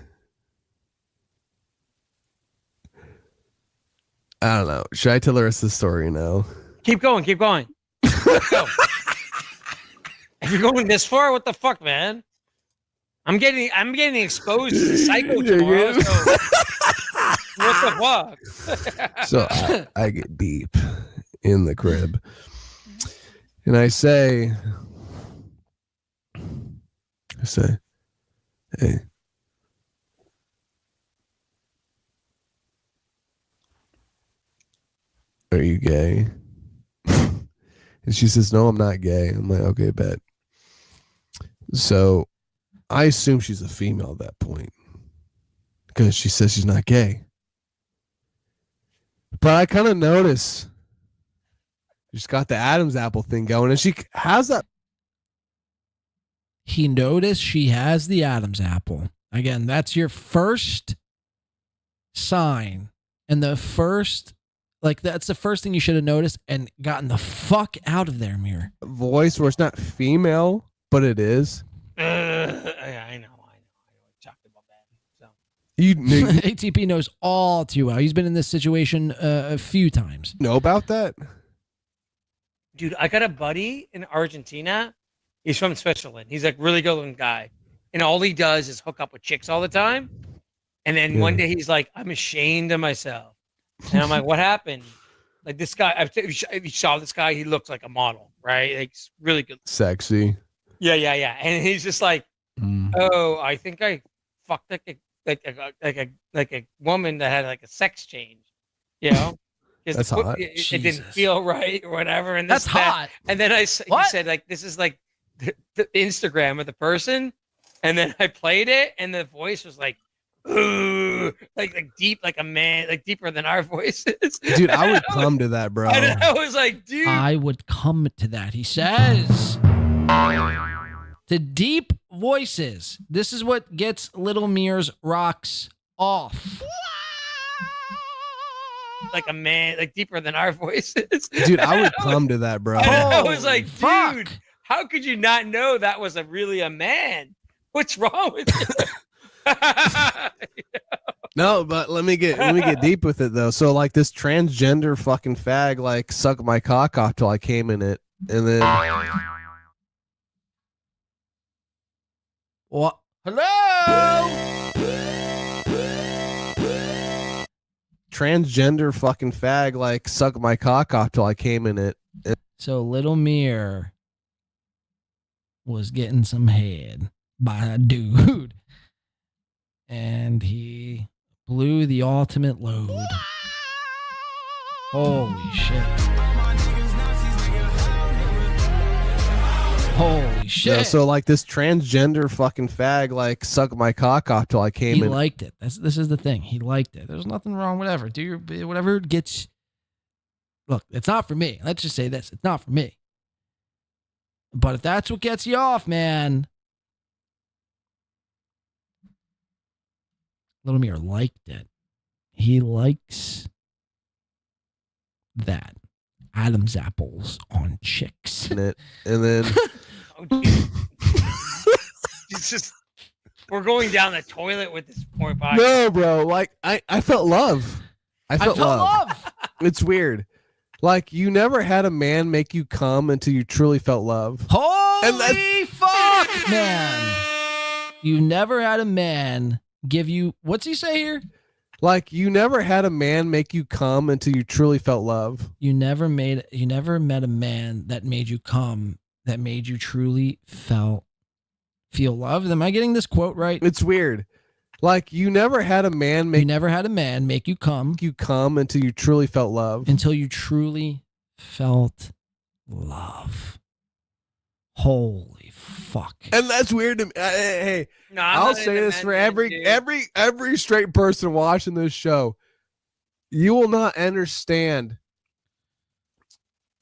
I don't know. Should I tell the rest of the story now? Keep going. Keep going. Go. If you're going this far, what the fuck, man? I'm getting exposed to the psycho tomorrow. So what the fuck? So I get deep in the crib, and I say, hey. Are you gay? And she says, no, I'm not gay. I'm like, okay, bet. So I assume she's a female at that point because she says she's not gay. But I kind of notice she's got the Adam's apple thing going, and she has that. He noticed she has the Adam's apple. Again, that's your first sign. And the first, like, that's the first thing you should have noticed and gotten the fuck out of there, Mirror. Voice where it's not female, but it is. I know. Talked about that. So. You knew, ATP knows all too well. He's been in this situation a few times. Know about that? Dude, I got a buddy in Argentina. He's from Switzerland. He's like really good looking guy. And all he does is hook up with chicks all the time. And then one day he's like, I'm ashamed of myself. And I'm like, what happened? Like this guy, if you saw this guy, he looks like a model, right? Like he's really good. Sexy. Yeah. And he's just like, oh, I think I fucked like a woman that had like a sex change, you know? That's hot. It didn't feel right or whatever. And that's hot. And then he said like, this is like the Instagram of the person. And then I played it and the voice was like, ooh, like deep, like a man, like deeper than our voices. Dude, I would come to that, bro. And I was like, dude. I would come to that, he says. The deep voices. This is what gets Little Mir's rocks off. Like a man, like deeper than our voices. Dude, I would come to that, bro. And I was like, dude, how could you not know that was really a man? What's wrong with you? No, but let me get deep with it though. So like this transgender fucking fag like sucked my cock off till I came in it, and then what? Hello. Transgender fucking fag like sucked my cock off till I came in it. So Little Mir was getting some head by a dude, and he blew the ultimate load. Holy shit. Holy shit. Yeah, so like this transgender fucking fag like sucked my cock off till I came in. He liked it. This is the thing. He liked it. There's nothing wrong. Whatever. Do your whatever gets look, it's not for me. Let's just say this. It's not for me. But if that's what gets you off, man. Little Mir liked it. He likes that. Adam's apples on chicks. And then It's just we're going down the toilet with this poor body. no, bro. Like I felt love. I felt love. It's weird. Like you never had a man make you come until you truly felt love. Holy fuck, man. You never had a man give you, what's he say here? Like you never had a man make you come until you truly felt love. You never met a man that made you come, that made you truly feel love. Am I getting this quote right? It's weird. Like you never had a man make you come until you truly felt love. Until you truly felt love. Holy fuck. And that's weird to me. Hey, No, I'm I'll not say into this men, for dude. every straight person watching this show. You will not understand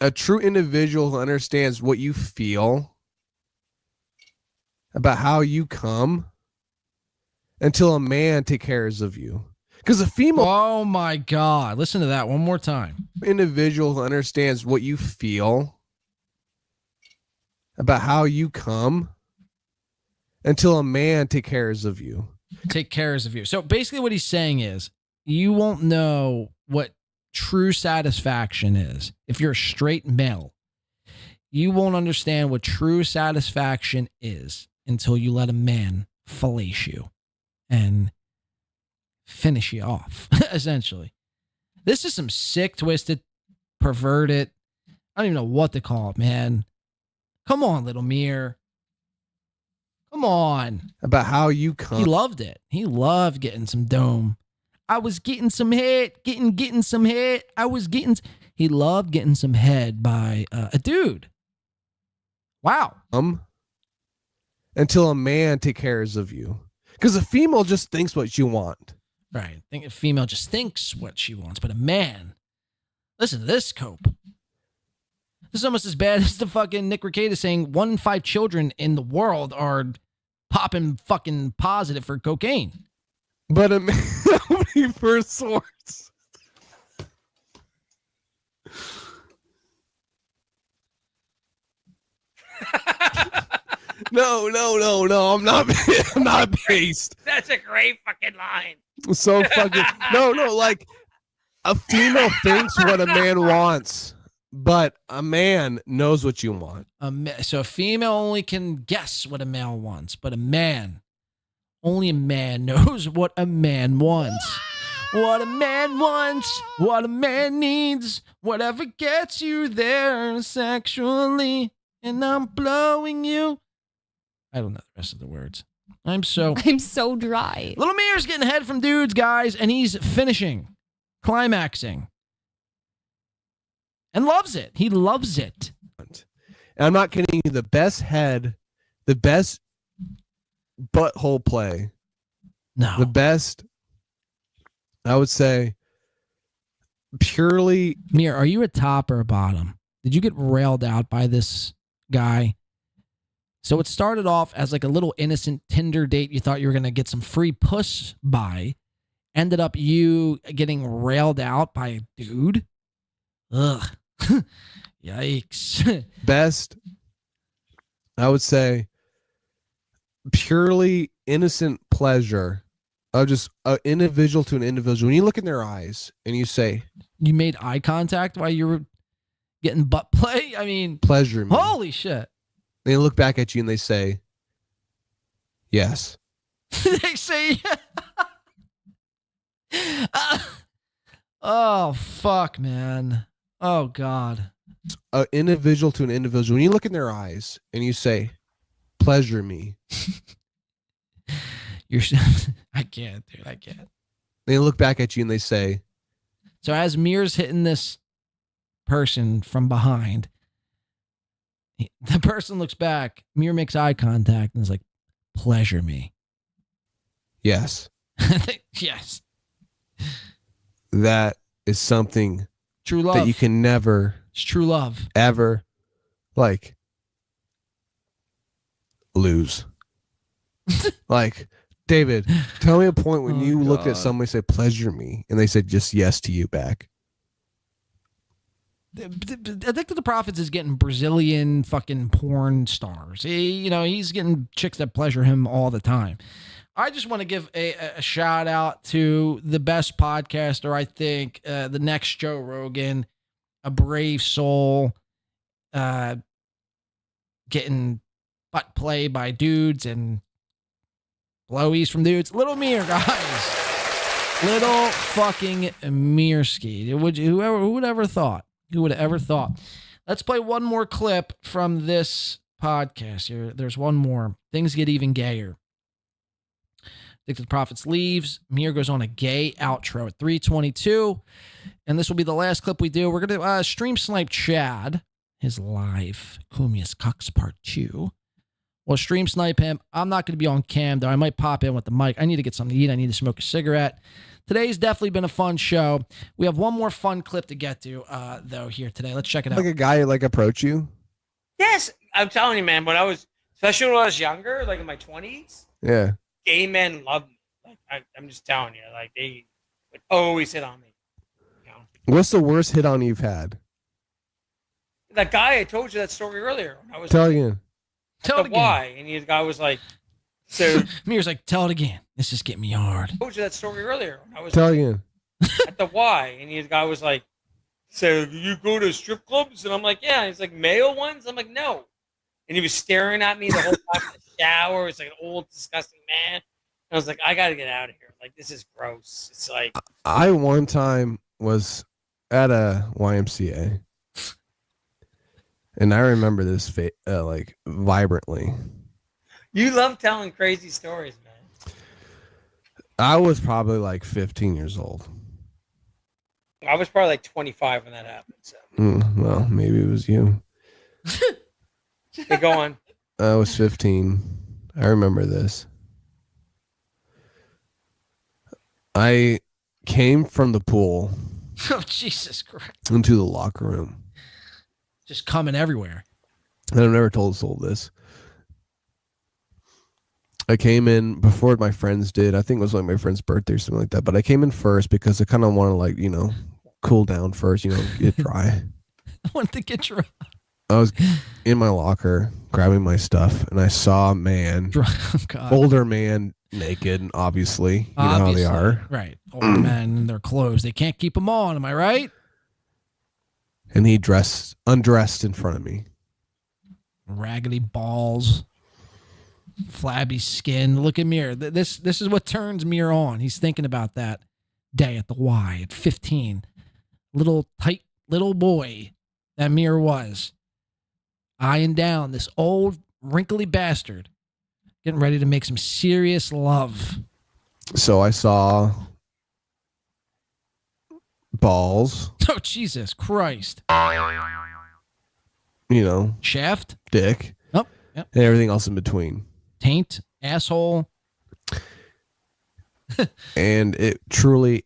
a true individual who understands what you feel about how you come until a man takes care of you. Because a female, oh my God, listen to that one more time. Individual who understands what you feel about how you come until a man takes care of you. Take care of you. So basically what he's saying is you won't know what true satisfaction is. If you're a straight male, you won't understand what true satisfaction is until you let a man fillet you and finish you off, essentially. This is some sick, twisted, perverted, I don't even know what to call it, man. Come on, little Mir. Come on. About how you come. He loved it. He loved getting some dome. I was getting some head, getting some head. He loved getting some head by a dude. Wow. Until a man takes care of you. Because a female just thinks what you want. Right. I think a female just thinks what she wants, but a man, listen to this, Cope. This is almost as bad as the fucking Nick Rekieta saying 1 in 5 children in the world are popping fucking positive for cocaine. But a man, how many first source? No. I'm not based. That's a great fucking line. So fucking no. Like a female thinks what a man wants, but a man knows what you want. So a female only can guess what a male wants, but only a man knows what a man wants. What a man wants, what a man needs, whatever gets you there sexually, and I'm blowing you. I don't know the rest of the words. I'm so dry. Little Mir's getting head from dudes, guys, and he's finishing, climaxing, and loves it. He loves it. And I'm not kidding you. The best head, the best butthole play. No. The best, I would say, purely. Mir, are you a top or a bottom? Did you get railed out by this guy? So it started off as like a little innocent Tinder date you thought you were going to get some free puss by. Ended up you getting railed out by a dude. Ugh. Yikes. Best, I would say, purely innocent pleasure of just an individual to an individual. When you look in their eyes and you say, you made eye contact while you were getting butt play? I mean, pleasure me. Holy shit. They look back at you and they say, yes. They say, oh, fuck, man. Oh, God. An individual to an individual. When you look in their eyes and you say, pleasure me. I can't, dude. I can't. They look back at you and they say, so as Mir's hitting this person from behind, the person looks back, Mir makes eye contact and is like, pleasure me. yes. Yes. That is something True love. that you can never, It's true love. ever, like, lose. Like, David, tell me a point when you looked at somebody and said, pleasure me, and they said just yes to you back. Addicted to the Profits is getting Brazilian fucking porn stars. He's getting chicks that pleasure him all the time. I just want to give a shout out to the best podcaster, I think, the next Joe Rogan, a brave soul, getting butt play by dudes and blowies from dudes. Little Mir, guys. Little fucking Mirski. Who would have ever thought? Who would have ever thought? Let's play one more clip from this podcast. There's one more. Things get even gayer. Addicted to the Profits leaves. Mir goes on a gay outro at 3:22. And this will be the last clip we do. We're going to stream snipe Chad, his live Kumia's Cucks Part 2. We'll stream snipe him. I'm not going to be on cam, though. I might pop in with the mic. I need to get something to eat. I need to smoke a cigarette. Today's definitely been a fun show. We have one more fun clip to get to, though, here today. Let's check it out. Like a guy like approach you? Yes, I'm telling you, man. Especially when I was younger, like in my 20s, Yeah. gay men loved me. Like I'm just telling you, like they would always hit on me. What's the worst hit on you've had? That guy, I told you that story earlier. I was Tell again. Tell it again. Why? And the guy was like, so. Mir's like, tell it again. This is getting me hard. I told you that story earlier. I was Tell again. at the Y, and the guy was like, so you go to strip clubs? And I'm like, yeah. And he's like, male ones? I'm like, no. And he was staring at me the whole time in the shower. It's like an old, disgusting man. And I was like, I got to get out of here. Like, this is gross. It's like. I one time was at a YMCA. And I remember this like vibrantly. You love telling crazy stories, man. I was probably like 15 years old. I was probably like 25 when that happened. So. Well, maybe it was you. Hey, go on. I was 15. I remember this. I came from the pool. Oh, Jesus Christ. Into the locker room. Just coming everywhere. And I've never told Soul this. I came in before my friends did. I think it was like my friend's birthday or something like that. But I came in first because I kind of want to like, cool down first, get dry. I wanted to get dry. I was in my locker grabbing my stuff and I saw a man, God. older man, naked, obviously. You know how they are. Right. Older men in their clothes. They can't keep them on. Am I right? And he undressed in front of me. Raggedy balls. Flabby skin. Look at Mir. This is what turns Mir on. He's thinking about that day at the Y at 15. Little tight little boy that Mir was. Eyeing down this old wrinkly bastard. Getting ready to make some serious love. So I saw balls. Oh, Jesus Christ. Shaft. Dick. Oh, yep. And everything else in between. Taint. Asshole. And it truly.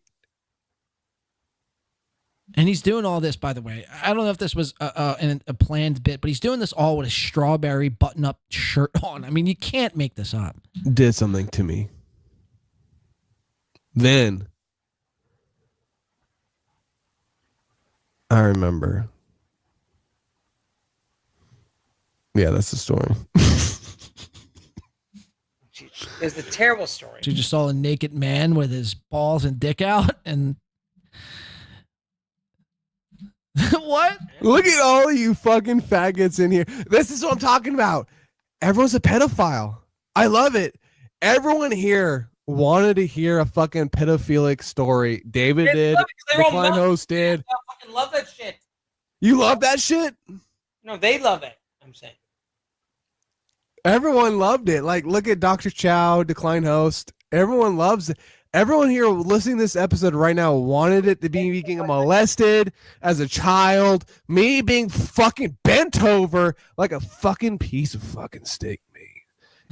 And he's doing all this, by the way. I don't know if this was a planned bit, but he's doing this all with a strawberry button-up shirt on. I mean, you can't make this up. Did something to me. Then I remember. Yeah, that's the story. It's a terrible story. You just saw a naked man with his balls and dick out, and what? Look at all you fucking faggots in here. This is what I'm talking about. Everyone's a pedophile. I love it. Everyone here wanted to hear a fucking pedophilic story. David did. The Klein host did. I fucking love that shit. You love that shit? No, they love it. I'm saying. Everyone loved it. Like, look at Dr. Chow, Decline Host. Everyone loves it. Everyone here listening to this episode right now wanted it to be being molested as a child. Me being fucking bent over like a fucking piece of fucking steak meat.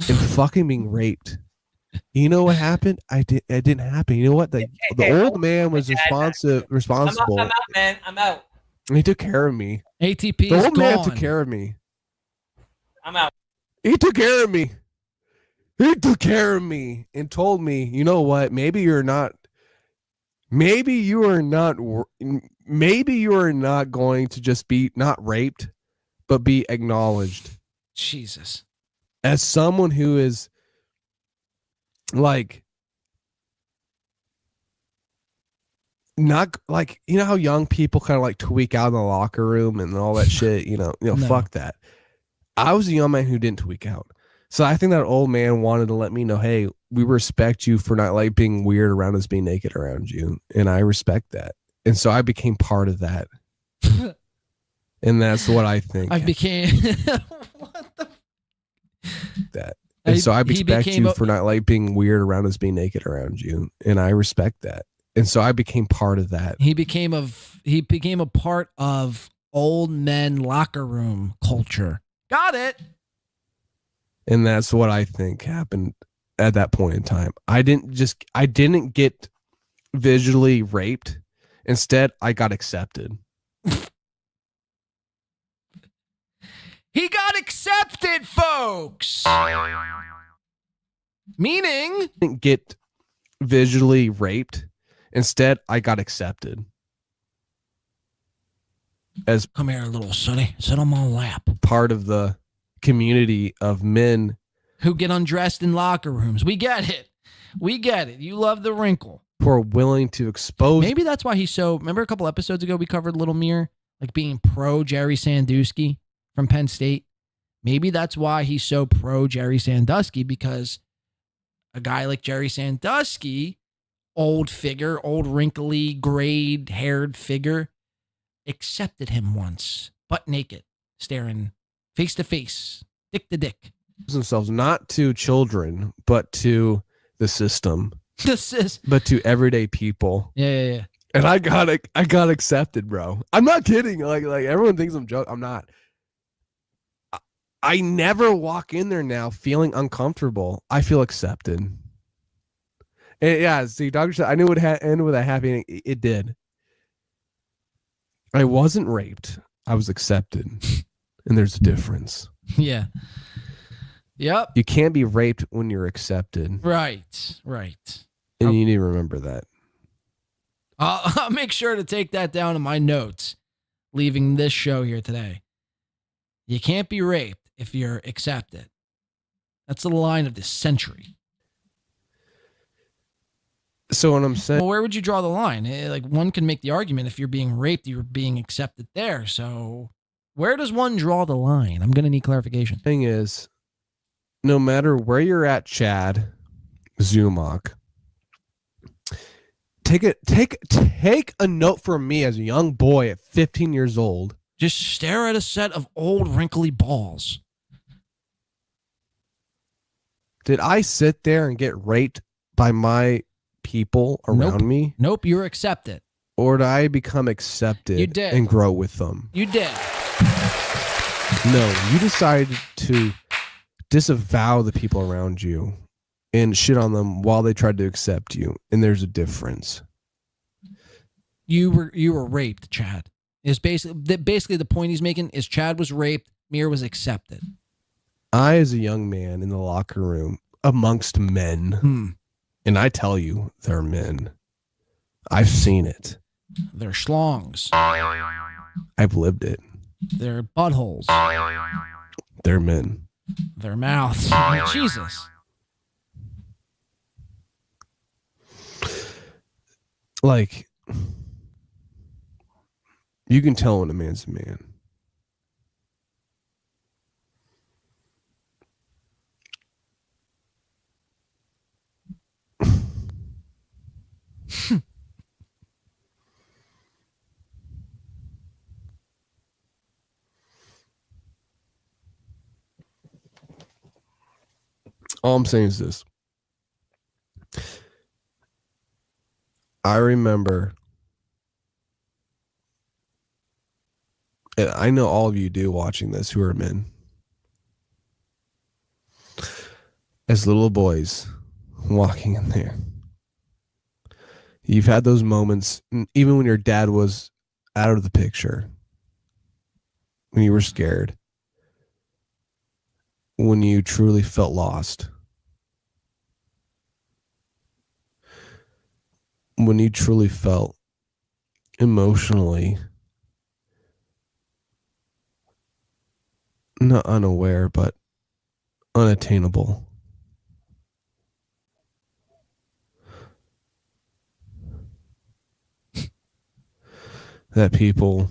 And fucking being raped. You know what happened? It didn't happen. You know what? The old man was responsible. I'm out, man. I'm out. He took care of me. ATP The is old man gone. took care of me. I'm out. He took care of me. He took care of me and told me, you know what? Maybe you are not going to just be not raped, but be acknowledged. Jesus. As someone who is like not like, you know how young people kind of like tweak out in the locker room and all that shit, no. Fuck that. I was a young man who didn't tweak out. So I think that old man wanted to let me know, hey, we respect you for not like being weird around us, being naked around you. And I respect that. And so I became part of that. And that's what I think. I became that. And so I respect you for not like being weird around us, being naked around you. And I respect that. And so I became part of that. He became a part of old men locker room culture. Got it. And that's what I think happened at that point in time. I didn't get visually raped. Instead, I got accepted. He got accepted, folks. Meaning, didn't get visually raped. Instead, I got accepted. As come here, little sonny, sit on my lap. Part of the community of men who get undressed in locker rooms. We get it. We get it. You love the wrinkle. Who are willing to expose. Maybe that's why he's so. Remember a couple episodes ago we covered Little Mir, like being pro Jerry Sandusky from Penn State. Maybe that's why he's so pro Jerry Sandusky, because a guy like Jerry Sandusky, old figure, old wrinkly, grayed haired figure, accepted him once, butt naked, staring face to face, dick to dick. Themselves not to children, but to the system. But to everyday people. Yeah. And I got accepted, bro. I'm not kidding. Like everyone thinks I'm joking. I'm not. I never walk in there now feeling uncomfortable. I feel accepted. And yeah, see, Dr. said I knew it would end with a happy ending. It did. I wasn't raped. I was accepted. And there's a difference. Yeah. Yep. You can't be raped when you're accepted. Right. And you need to remember that. I'll make sure to take that down in my notes, leaving this show here today. You can't be raped if you're accepted. That's the line of this century. So what I'm saying... Well, where would you draw the line? Like, one can make the argument if you're being raped, you're being accepted there. So where does one draw the line? I'm going to need clarification. Thing is, no matter where you're at, Chad Zumock, take a note from me as a young boy at 15 years old. Just stare at a set of old wrinkly balls. Did I sit there and get raped by my people around me? Nope, you were accepted. Or did I become accepted You did. and grow with them? You did. No, you decided to disavow the people around you and shit on them while they tried to accept you. And there's a difference. You were raped, Chad. Is basically the point he's making is Chad was raped, Mir was accepted. I, as a young man in the locker room amongst men, and I tell you, they're men. I've seen it. They're schlongs. I've lived it. They're buttholes. They're men. Their mouths. Jesus. Like, you can tell when a man's a man. All I'm saying is this. I remember, and I know all of you do watching this who are men. As little boys, walking in there. You've had those moments, even when your dad was out of the picture, when you were scared, when you truly felt lost, when you truly felt emotionally not unaware, but unattainable. That people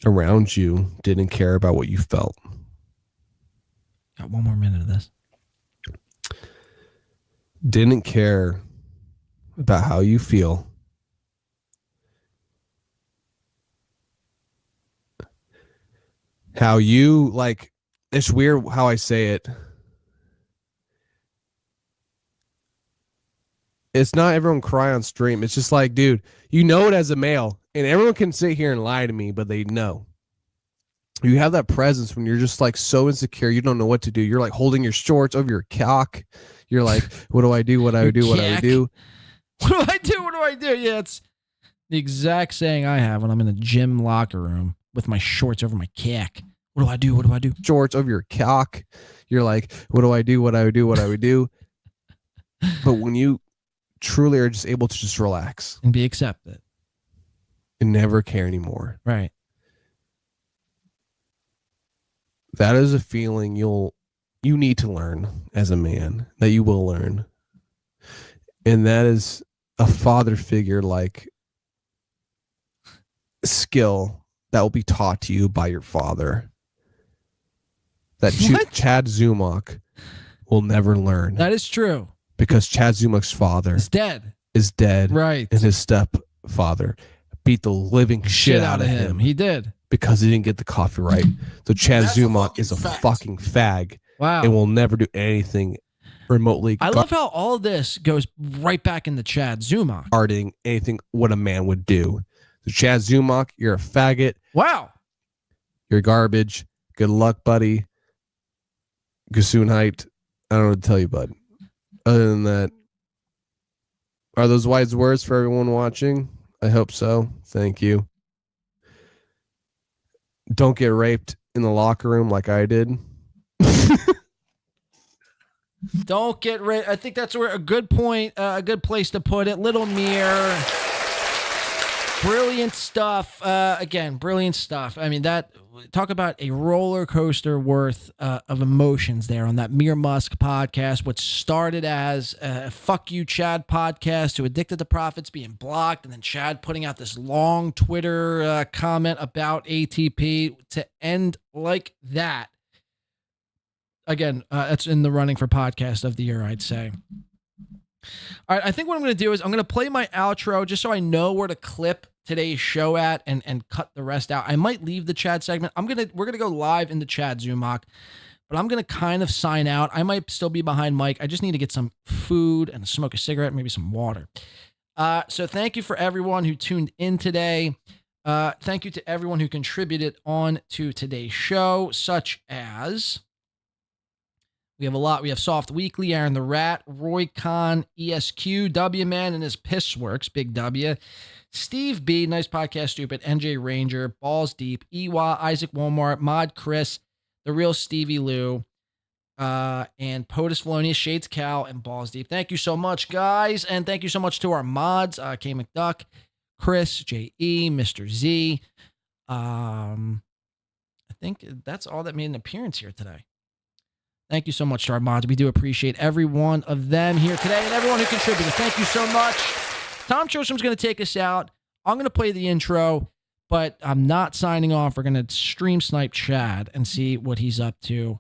around you didn't care about what you felt. Got 1 more minute of this. Didn't care about how you feel. How you, like, it's weird how I say it. It's not everyone cry on stream. It's just like, dude, you know it as a male, and everyone can sit here and lie to me, but they know. You have that presence when you're just like so insecure, you don't know what to do. You're like holding your shorts over your cock. You're like, what do I do? What do I do? What do I do? What do I do? What do I do? Yeah, it's the exact saying I have when I'm in a gym locker room with my shorts over my cack. What do I do? What do I do? Shorts over your cock. You're like, what do I do? What do I do? What do I do? But when you truly are just able to just relax and be accepted and never care anymore. Right. That is a feeling you need to learn as a man, that you will learn. And that is a father figure like skill that will be taught to you by your father. That Chad Zumock will never learn. That is true. Because Chad Zumock's father is dead. Right. And his stepfather beat the living shit out of him. He did. Because he didn't get the coffee right. So Chad Zumock is a fucking fag. Wow. And will never do anything remotely. I love how all this goes right back into Chad Zumock. Regarding anything what a man would do. So Chad Zumock, you're a faggot. Wow. You're garbage. Good luck, buddy. Gesundheit. I don't know what to tell you, bud. Other than that, are those wise words for everyone watching? I hope so. Thank you. Don't get raped in the locker room like I did. Don't get raped. I think that's where a good point, a good place to put it. Little Mirror. Brilliant stuff. Again, brilliant stuff. I mean, talk about a roller coaster worth of emotions there on that Mere Musk podcast. What started as a Fuck You Chad podcast to Addicted to Profits being blocked, and then Chad putting out this long Twitter comment about ATP to end like that. Again, that's in the running for podcast of the year, I'd say. All right, I think what I'm going to do is I'm going to play my outro just so I know where to clip today's show at and cut the rest out. I might leave the Chad segment. We're going to go live into Chad Zumock, but I'm going to kind of sign out. I might still be behind Mike. I just need to get some food and smoke a cigarette, maybe some water. So thank you for everyone who tuned in today. Thank you to everyone who contributed on to today's show, such as... We have a lot. We have Soft Weekly, Aaron the Rat, Roy Khan, ESQ, W Man and his Piss Works, Big W, Steve B, Nice Podcast Stupid, NJ Ranger, Balls Deep, Ewa, Isaac Walmart, Mod Chris, The Real Stevie Lou, and POTUS Felonious, Shades Cal, and Balls Deep. Thank you so much, guys. And thank you so much to our mods, K McDuck, Chris, J.E., Mr. Z. I think that's all that made an appearance here today. Thank you so much to our mods. We do appreciate every one of them here today and everyone who contributed. Thank you so much. Tom Chostrom's going to take us out. I'm going to play the intro, but I'm not signing off. We're going to stream snipe Chad and see what he's up to.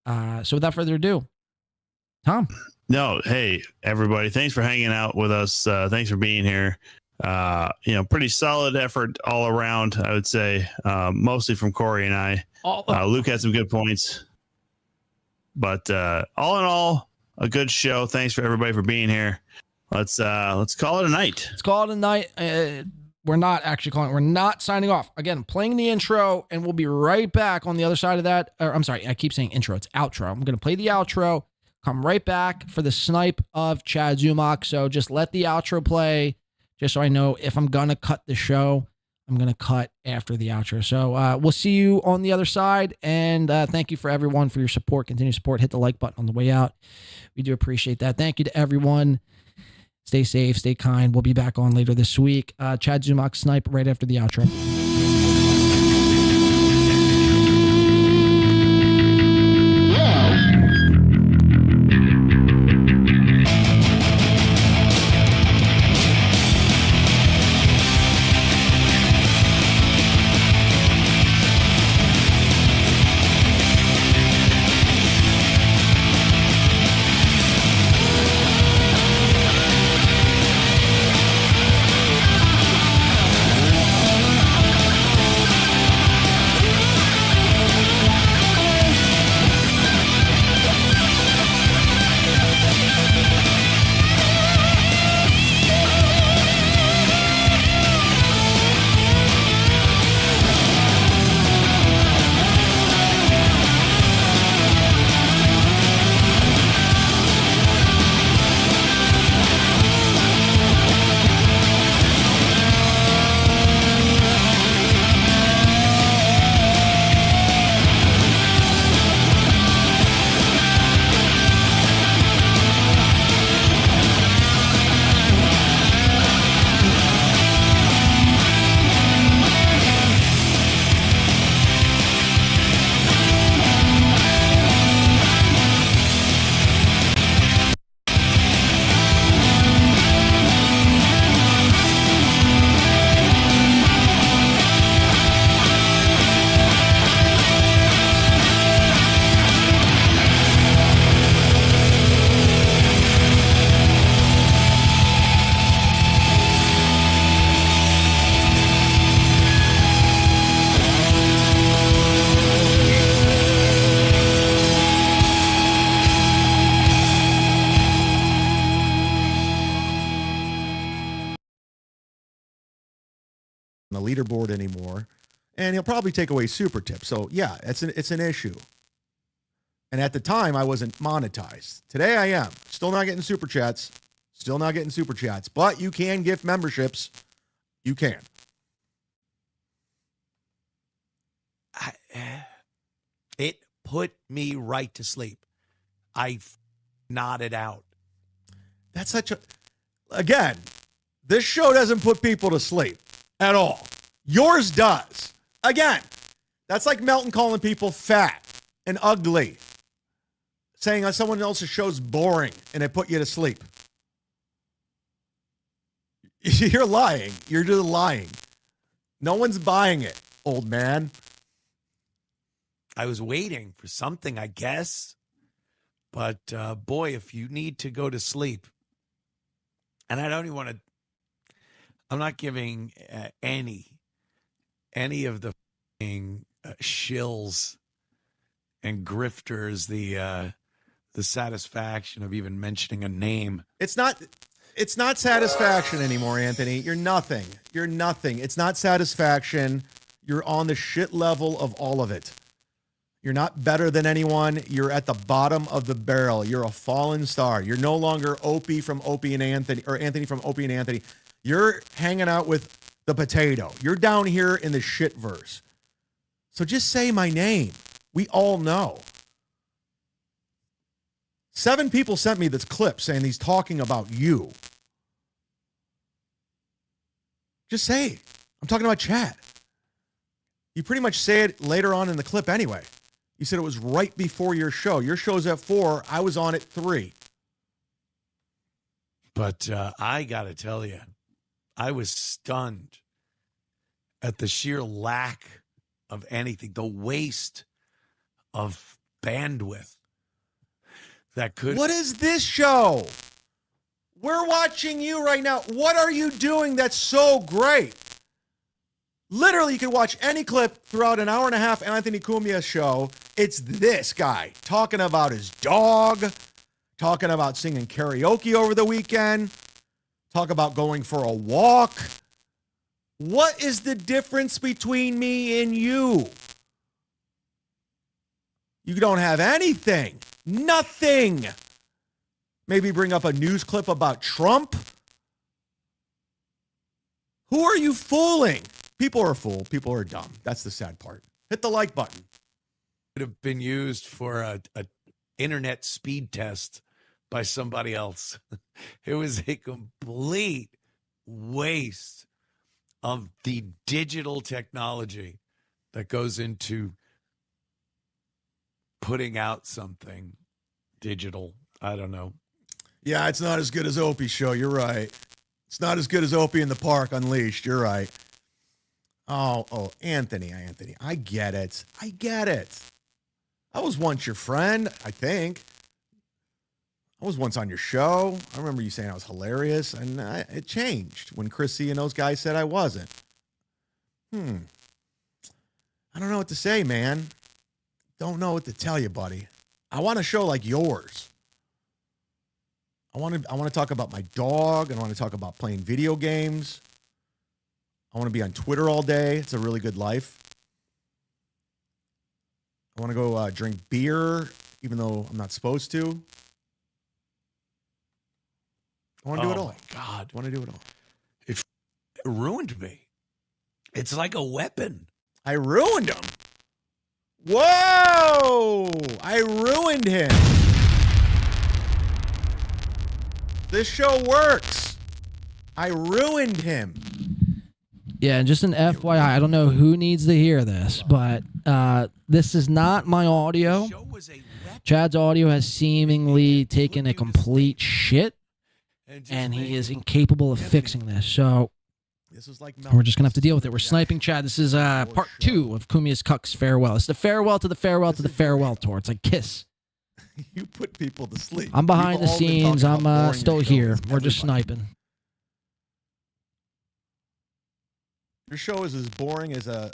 So without further ado, Tom. No, hey, everybody. Thanks for hanging out with us. Thanks for being here. Pretty solid effort all around, I would say, mostly from Corey and I. Luke had some good points. But all in all, a good show. Thanks for everybody for being here. Let's call it a night. Let's call it a night. We're not actually calling it. We're not signing off. Again, playing the intro, and we'll be right back on the other side of that. I'm sorry, I keep saying intro. It's outro. I'm going to play the outro. Come right back for the snipe of Chad Zumock. So just let the outro play, just so I know if I'm going to cut the show, I'm going to cut after the outro. So we'll see you on the other side. And thank you for everyone for your support. Continue support. Hit the like button on the way out. We do appreciate that. Thank you to everyone. Stay safe. Stay kind. We'll be back on later this week. Chad Zumock snipe right after the outro. The leaderboard anymore, and he'll probably take away super tips. So yeah, it's an issue. And at the time, I wasn't monetized. Today, I am. Still not getting super chats. Still not getting super chats. But you can gift memberships. You can. It put me right to sleep. I nodded out. That's such a... Again, this show doesn't put people to sleep at all. Yours does. Again, that's like Melton calling people fat and ugly. Saying that someone else's show's boring and it put you to sleep. You're lying. You're just lying. No one's buying it, old man. I was waiting for something, I guess. But boy, if you need to go to sleep, and I don't even want to, I'm not giving any of the shills and grifters the satisfaction of even mentioning a name. It's not satisfaction anymore, Anthony. You're nothing. You're nothing. It's not satisfaction. You're on the shit level of all of it. You're not better than anyone. You're at the bottom of the barrel. You're a fallen star. You're no longer Opie from Opie and Anthony, or Anthony from Opie and Anthony. You're hanging out with the potato. You're down here in the shit verse. So just say my name. We all know. 7 people sent me this clip saying he's talking about you. Just say it. I'm talking about Chad. You pretty much say it later on in the clip anyway. You said it was right before your show. Your show's at 4. I was on at 3. But I got to tell you, I was stunned at the sheer lack of anything, the waste of bandwidth that could. What is this show? We're watching you right now. What are you doing that's so great? Literally, you can watch any clip throughout an hour and a half Anthony Cumia's show. It's this guy talking about his dog, talking about singing karaoke over the weekend, talk about going for a walk. What is the difference between me and you? You don't have anything. Nothing. Maybe bring up a news clip about Trump. Who are you fooling? People are a fool. People are dumb. That's the sad part. Hit the like button. Would have been used for a internet speed test by somebody else. It was a complete waste of the digital technology that goes into putting out something digital. I don't know. Yeah, it's not as good as Opie's show. You're right. It's not as good as Opie in the Park Unleashed. You're right. Oh, Anthony. I get it. I was once your friend, I think. I was once on your show. I remember you saying I was hilarious, and it changed when Chrissy and those guys said I wasn't. I don't know what to say, man. Don't know what to tell you, buddy. I want a show like yours. I want to talk about my dog. I want to talk about playing video games. I want to be on Twitter all day. It's a really good life. I want to go drink beer, even though I'm not supposed to. I want to do it all. Oh, my God. I want to do it all. It ruined me. It's like a weapon. I ruined him. Whoa! I ruined him. This show works. I ruined him. Yeah, and just an FYI, I don't know who needs to hear this, but this is not my audio. Chad's audio has seemingly taken a complete shit, and he is incapable of fixing this. So we're just going to have to deal with it. We're sniping Chad. This is part 2 of Kumia's Cucks farewell. It's the farewell to the farewell to the farewell tour. It's like Kiss. You put people to sleep. I'm behind the scenes. I'm still here. We're just sniping. Your show is as boring as a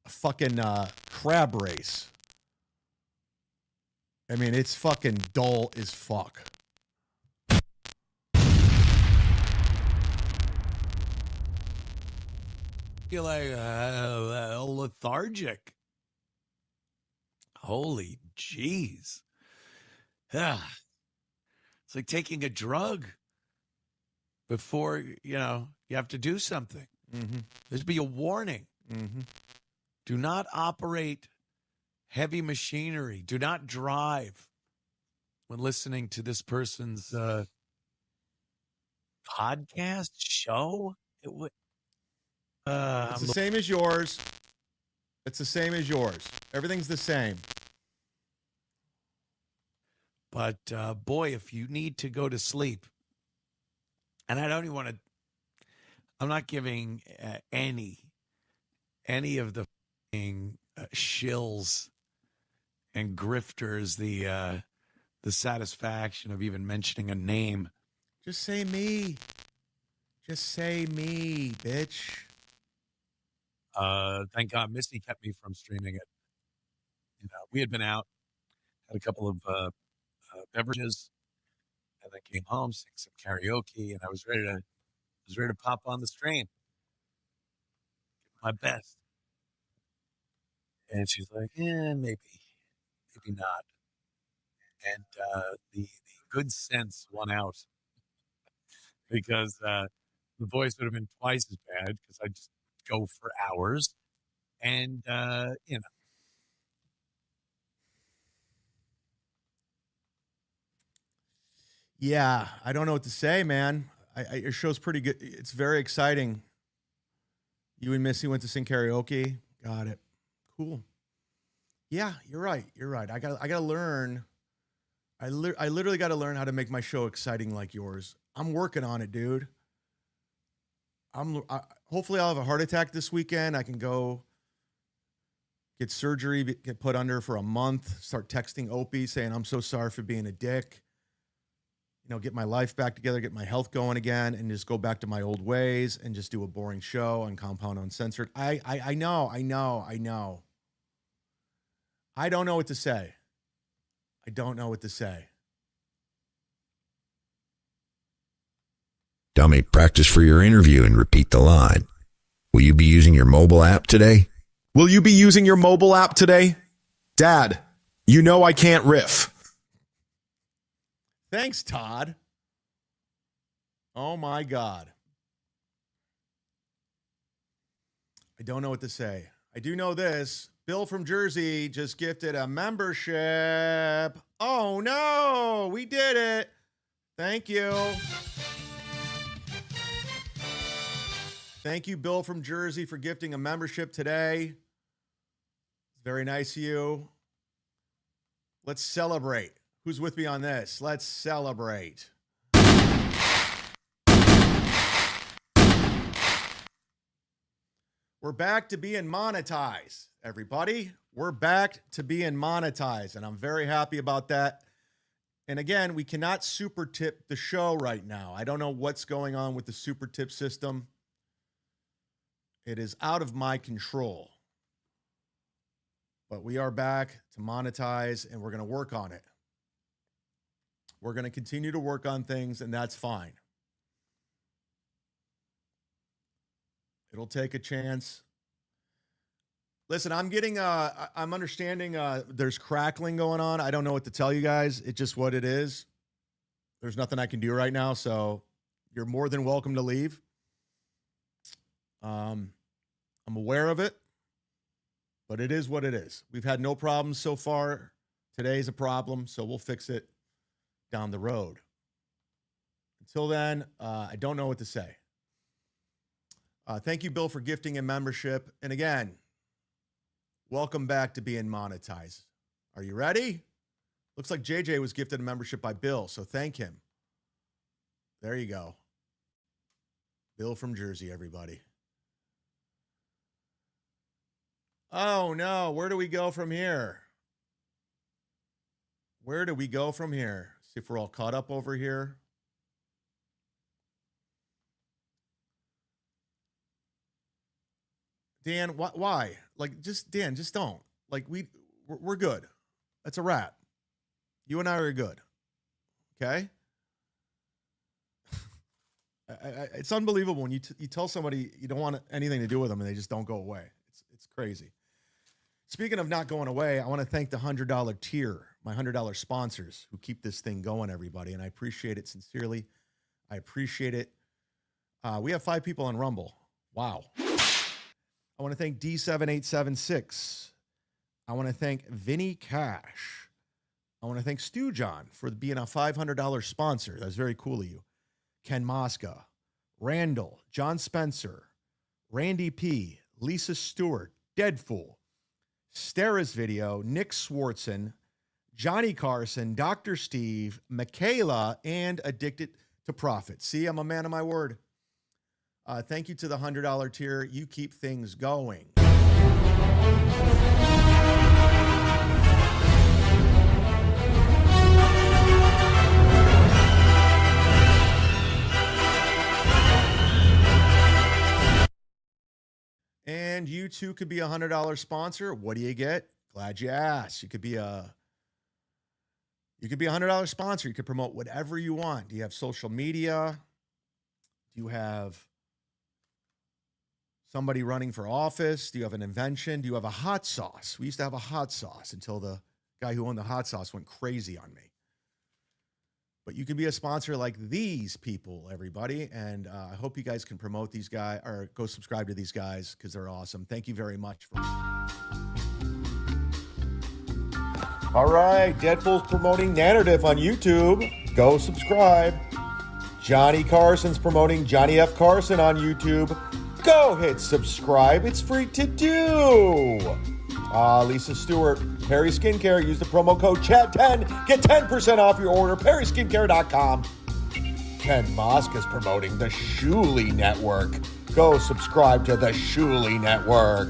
fucking crab race. I mean, it's fucking dull as fuck. Feel like lethargic. Holy jeez. Yeah. It's like taking a drug before, you have to do something. Mm-hmm. There'd be a warning. Mm-hmm. Do not operate heavy machinery. Do not drive when listening to this person's podcast show. It would. It's the same as yours. It's the same as yours. Everything's the same. But boy, if you need to go to sleep, and I don't even want to. I'm not giving any of the shills and grifters the satisfaction of even mentioning a name. Just say me. Just say me, bitch. Thank God Missy kept me from streaming it. We had been out, had a couple of beverages, and then came home, sang some karaoke, and I was ready to pop on the stream. Give my best. And she's like, maybe not. And the good sense won out because the voice would have been twice as bad because I just go for hours. And, Yeah, I don't know what to say, man. Your show's pretty good. It's very exciting. You and Missy went to sing karaoke. Got it. Cool. Yeah, you're right. I gotta learn. I literally got to learn how to make my show exciting like yours. I'm working on it, dude. Hopefully I'll have a heart attack this weekend. I can go get surgery, get put under for a month, start texting Opie saying I'm so sorry for being a dick. Get my life back together, get my health going again, and just go back to my old ways and just do a boring show on Compound Uncensored. I know. I don't know what to say. Dummy, practice for your interview and repeat the line. Will you be using your mobile app today? Will you be using your mobile app today? Dad, I can't riff. Thanks, Todd. Oh, my God. I don't know what to say. I do know this. Bill from Jersey just gifted a membership. Oh, no. We did it. Thank you. Thank you, Bill from Jersey, for gifting a membership today. Very nice of you. Let's celebrate. Who's with me on this? Let's celebrate. We're back to being monetized, everybody. We're back to being monetized, and I'm very happy about that. And again, we cannot super tip the show right now. I don't know what's going on with the super tip system. It is out of my control. But we are back to monetize, and we're going to work on it. We're going to continue to work on things, and that's fine. It'll take a chance. Listen, I'm getting, I'm understanding there's crackling going on. I don't know what to tell you guys. It's just what it is. There's nothing I can do right now, so you're more than welcome to leave. I'm aware of it, but it is what it is. We've had no problems so far. Today's a problem, so we'll fix it down the road. Until then, I don't know what to say. Thank you, Bill, for gifting a membership. And again, welcome back to being monetized. Are you ready? Looks like JJ was gifted a membership by Bill, so thank him. There you go. Bill from Jersey, everybody. Oh, no. Where do we go from here? Where do we go from here? See if we're all caught up over here. Dan, why? Like, Dan, just don't. Like, we're good. That's a wrap. You and I are good. Okay? It's unbelievable when you tell somebody you don't want anything to do with them and they just don't go away. It's crazy. Speaking of not going away, I want to thank the $100 tier, my $100 sponsors who keep this thing going, everybody, and I appreciate it sincerely. I appreciate it. We have 5 people on Rumble. Wow. I want to thank D7876. I want to thank Vinny Cash. I want to thank Stu John for being a $500 sponsor. That's very cool of you. Ken Mosca, Randall, John Spencer, Randy P, Lisa Stewart, Deadfool, Stera's Video, Nick Swartzen, Johnny Carson, Dr. Steve, Michaela, and Addicted to Profit. See, I'm a man of my word. Thank you to the $100 tier. You keep things going. And you too could be a $100 sponsor. What do you get? Glad you asked. You could be a $100 sponsor. You could promote whatever you want. Do you have social media? Do you have somebody running for office? Do you have an invention? Do you have a hot sauce? We used to have a hot sauce until the guy who owned the hot sauce went crazy on me. But you can be a sponsor like these people, everybody. And I hope you guys can promote these guys or go subscribe to these guys because they're awesome. Thank you very much. All right. Deadpool's promoting Narrative on YouTube. Go subscribe. Johnny Carson's promoting Johnny F. Carson on YouTube. Go hit subscribe. It's free to do. Lisa Stewart, Perry Skincare. Use the promo code CHAD10. Get 10% off your order. PerrySkincare.com. Ken Mosca's promoting the Shuli Network. Go subscribe to the Shuli Network.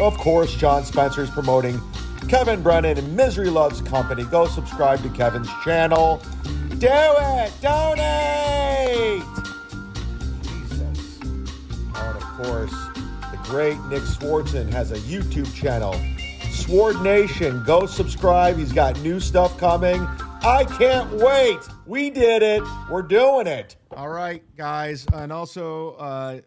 Of course, John Spencer's promoting Kevin Brennan and Misery Loves Company. Go subscribe to Kevin's channel. Do it! Donate! Jesus. And of course, the great Nick Swartzen has a YouTube channel. Sword Nation, go subscribe. He's got new stuff coming. I can't wait. We did it. We're doing it. All right, guys. And also,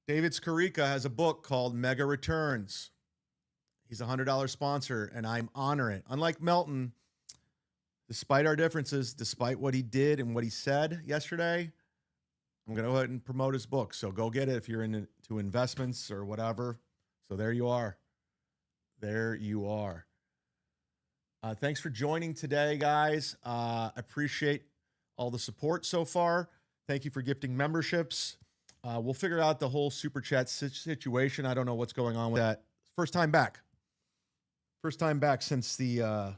David Skarica has a book called Mega Returns. He's a $100 sponsor, and I'm honoring it. Unlike Melton, despite our differences, despite what he did and what he said yesterday, I'm going to go ahead and promote his book. So go get it if you're into investments or whatever. So there you are. There you are. Thanks for joining today, guys. Appreciate all the support so far. Thank you for gifting memberships. We'll figure out the whole super chat situation. I don't know what's going on with that. First time back. First time back since the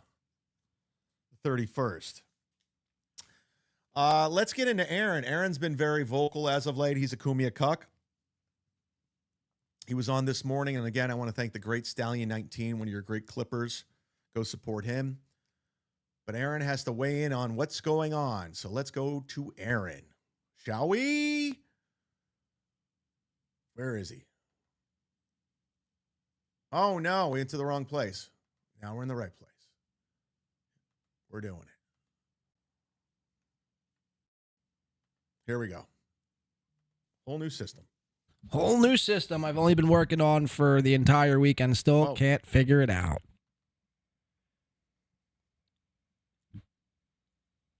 31st. Let's get into Aaron. Aaron's been very vocal as of late. He's a Kumia cuck. He was on this morning. And again, I want to thank the great Stallion19, one of your great clippers. Go support him. But Aaron has to weigh in on what's going on. So let's go to Aaron. Shall we? Where is he? Oh, no. We went to the wrong place. Now we're in the right place. We're doing it. Here we go. Whole new system. Whole new system I've only been working on for the entire week and still can't figure it out.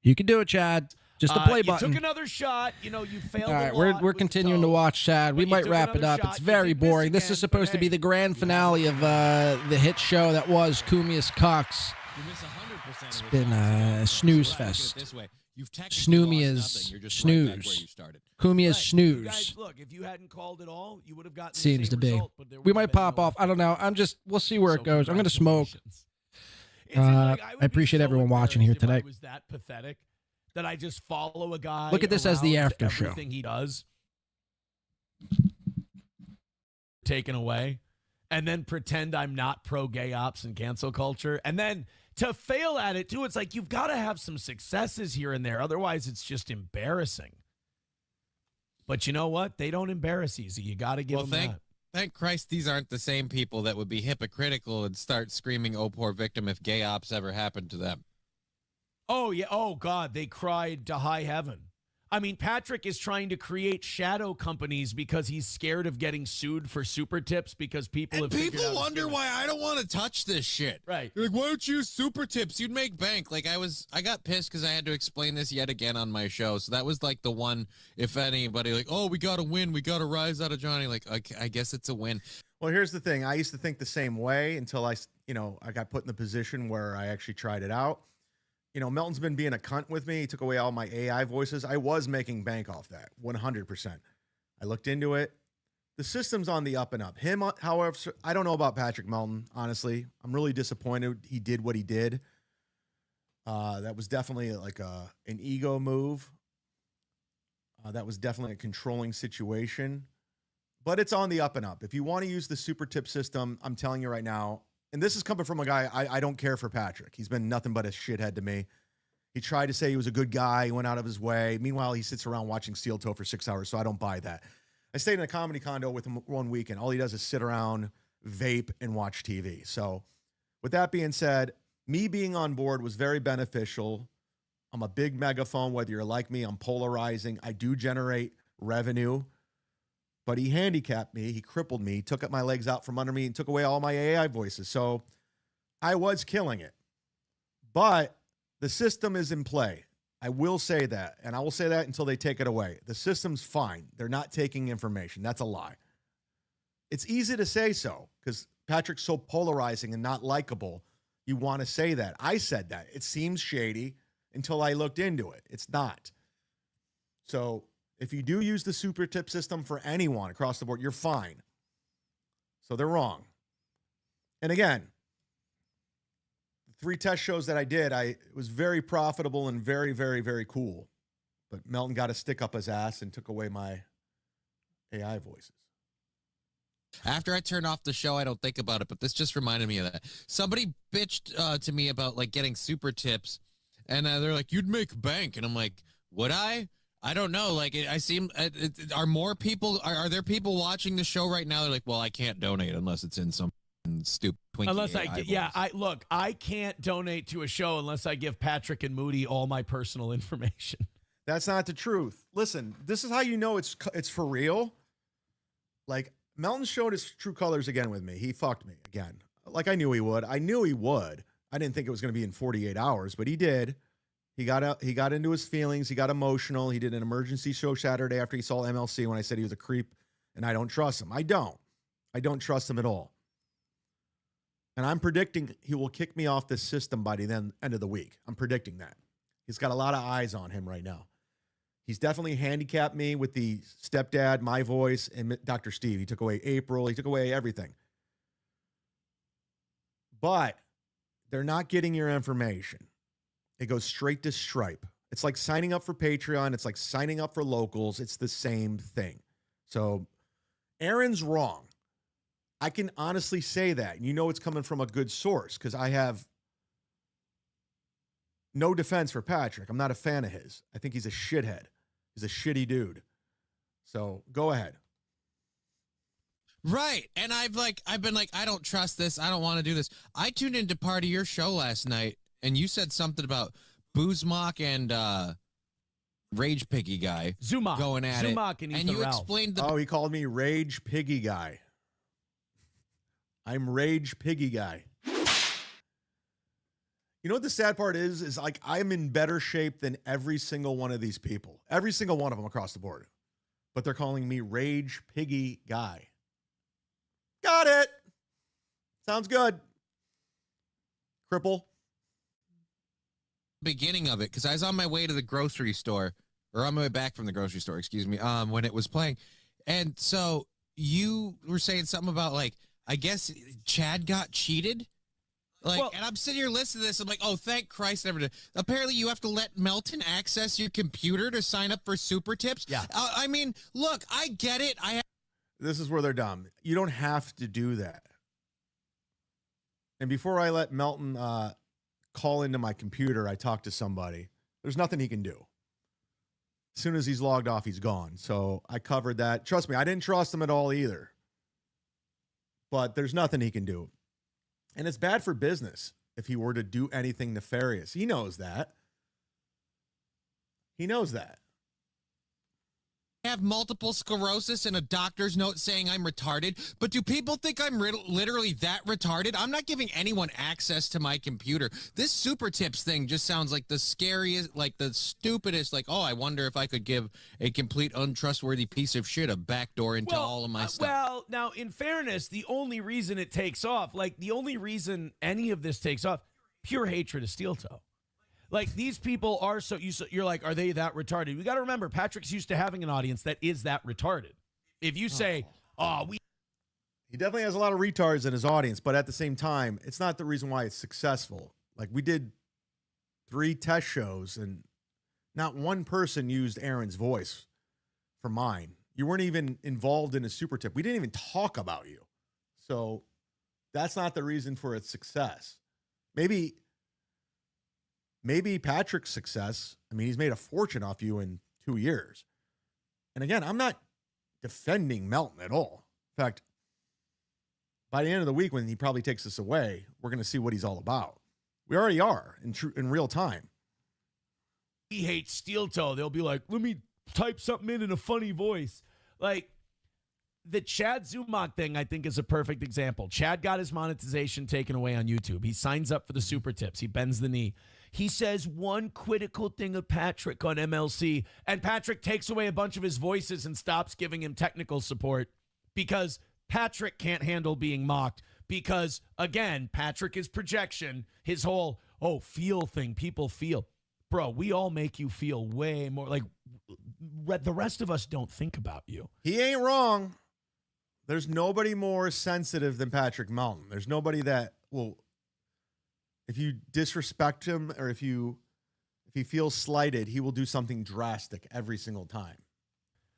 You can do it, Chad. Just a play button. You took another shot. You know, you failed. All right, a lot we're continuing to watch, Chad. We might wrap it up. shot. It's very boring. This is supposed to be the grand finale of the hit show that was Kumia's Cucks. It's been a snooze fest. Snoomia's snooze. Kumia's snooze. Guys, look, if you hadn't called at all, you would have gotten Seems to be. result, but there We would might have been pop no off. I don't know. We'll see where it goes. I'm going to smoke. Is it like, I appreciate everyone watching here if I tonight. was that pathetic that I just follow a guy. Look at this as the around after show. Everything he does taken away, and then pretend I'm not pro gay ops and cancel culture, and then to fail at it too. It's like you've got to have some successes here and there, otherwise it's just embarrassing. But you know what? They don't embarrass easy. You got to give them that. Thank Christ these aren't the same people that would be hypocritical and start screaming, "Oh, poor victim," if gay ops ever happened to them. Oh, yeah. Oh, God. They cried to high heaven. I mean, Patrick is trying to create shadow companies because he's scared of getting sued for super tips because people have figured People out wonder why I don't want to touch this shit. Right. They're like, why don't you use super tips? You'd make bank. Like I got pissed because I had to explain this yet again on my show. So that was like the one, if anybody like, oh, we got to win. We got to rise out of Johnny. Like, I guess it's a win. Well, here's the thing. I used to think the same way until I got put in the position where I actually tried it out. Melton's been being a cunt with me. He took away all my AI voices. I was making bank off that, 100%. I looked into it. The system's on the up and up. Him, however, I don't know about Patrick Melton, honestly. I'm really disappointed he did what he did. That was definitely like an ego move. That was definitely a controlling situation. But it's on the up and up. If you want to use the super tip system, I'm telling you right now, and this is coming from a guy, I don't care for Patrick. He's been nothing but a shithead to me. He tried to say he was a good guy. He went out of his way. Meanwhile, he sits around watching Steel Toe for 6 hours, so I don't buy that. I stayed in a comedy condo with him one weekend. All he does is sit around, vape, and watch TV. So with that being said, me being on board was very beneficial. I'm a big megaphone. Whether you're like me, I'm polarizing. I do generate revenue. But he handicapped me. He crippled me. He took up my legs out from under me and took away all my AI voices. So I was killing it. But the system is in play. I will say that. And I will say that until they take it away. The system's fine. They're not taking information. That's a lie. It's easy to say so because Patrick's so polarizing and not likable. You want to say that. I said that. It seems shady until I looked into it. It's not. So if you do use the super tip system for anyone across the board, you're fine. So they're wrong. And again, the 3 test shows that I did, it was very profitable and very, very, very cool. But Melton got a stick up his ass and took away my AI voices. After I turn off the show, I don't think about it, but this just reminded me of that. Somebody bitched to me about like getting super tips, and they're like, "You'd make bank," and I'm like, "Would I?" I don't know. Like, are more people? Are there people watching the show right now? They're like, "Well, I can't donate unless it's in some stupid Twinkie." Unless I can't donate to a show unless I give Patrick and Moody all my personal information. That's not the truth. Listen, this is how you know it's for real. Like, Melton showed his true colors again with me. He fucked me again. like I knew he would. I knew he would. I didn't think it was going to be in 48 hours, but he did. He got into his feelings. He got emotional. He did an emergency show Saturday after he saw MLC when I said he was a creep and I don't trust him. I don't trust him at all. And I'm predicting he will kick me off this system by the end of the week. I'm predicting that. He's got a lot of eyes on him right now. He's definitely handicapped me with the stepdad, my voice, and Dr. Steve. He took away April. He took away everything. But they're not getting your information. It goes straight to Stripe. It's like signing up for Patreon. It's like signing up for locals. It's the same thing. So Aaron's wrong. I can honestly say that. And you know it's coming from a good source because I have no defense for Patrick. I'm not a fan of his. I think he's a shithead. He's a shitty dude. So go ahead. Right. And I've been like, I don't trust this. I don't want to do this. I tuned into part of your show last night and you said something about Boozmock and Rage Piggy guy. Zumock. Going at Zumock it. And you explained the... Oh, he called me Rage Piggy guy. I'm Rage Piggy guy. You know what the sad part is like I'm in better shape than every single one of these people. Every single one of them across the board. But they're calling me Rage Piggy guy. Got it. Sounds good. Cripple. Beginning of it, because I was on my way to the grocery store, or on my way back from the grocery store, excuse me, when it was playing. And so you were saying something about, like, I guess Chad got cheated. Like, well, and I'm sitting here listening to this. I'm like, oh, thank Christ. Never did. Apparently, you have to let Melton access your computer to sign up for super tips. Yeah. I mean, look, I get it. This is where they're dumb. You don't have to do that. And before I let Melton call into my computer, I talk to somebody. There's nothing he can do. As soon as he's logged off, he's gone. So I covered that. Trust me, I didn't trust him at all either. But there's nothing he can do. And it's bad for business if he were to do anything nefarious. He knows that. He knows that. I have multiple sclerosis and a doctor's note saying I'm retarded, but do people think I'm literally that retarded? I'm not giving anyone access to my computer. This super tips thing just sounds like the scariest, like the stupidest, like, oh, I wonder if I could give a complete untrustworthy piece of shit a backdoor into all of my stuff. Well, now, in fairness, the only reason it takes off, like the only reason any of this takes off, pure hatred of Steel Toe. Like, these people are you're like, are they that retarded? We got to remember, Patrick's used to having an audience that is that retarded. If you say, he definitely has a lot of retards in his audience, but at the same time, it's not the reason why it's successful. Like, we did 3 test shows and not one person used Aaron's voice for mine. You weren't even involved in a super tip. We didn't even talk about you. So that's not the reason for its success. Maybe Patrick's success, I mean, he's made a fortune off you in 2 years. And again, I'm not defending Melton at all. In fact, by the end of the week, when he probably takes us away, we're going to see what he's all about. We already are in real time. He hates Steel Toe. They'll be like, let me type something in a funny voice. Like, the Chad Zumock thing, I think, is a perfect example. Chad got his monetization taken away on YouTube. He signs up for the super tips. He bends the knee. He says one critical thing of Patrick on MLC, and Patrick takes away a bunch of his voices and stops giving him technical support because Patrick can't handle being mocked because, again, Patrick is projection. His whole, feel thing, people feel. Bro, we all make you feel way more like the rest of us don't think about you. He ain't wrong. There's nobody more sensitive than Patrick Melton. There's nobody that will, if you disrespect him or if he feels slighted, he will do something drastic every single time.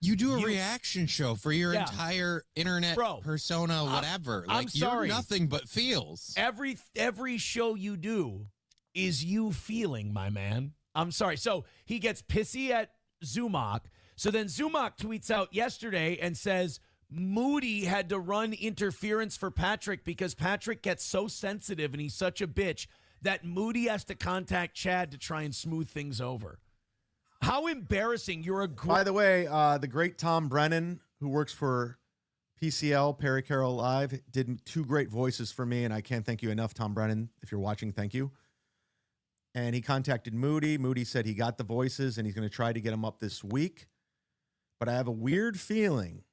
You do a reaction show for your entire internet persona, whatever. I'm sorry. You're nothing but feels. Every show you do is you feeling, my man. I'm sorry. So he gets pissy at Zumock. So then Zumock tweets out yesterday and says, Moody had to run interference for Patrick because Patrick gets so sensitive and he's such a bitch that Moody has to contact Chad to try and smooth things over. How embarrassing. You're a By the way, the great Tom Brennan, who works for PCL, Perry Carroll Live, did 2 great voices for me, and I can't thank you enough, Tom Brennan. If you're watching, thank you. And he contacted Moody. Moody said he got the voices, and he's going to try to get them up this week. But I have a weird feeling,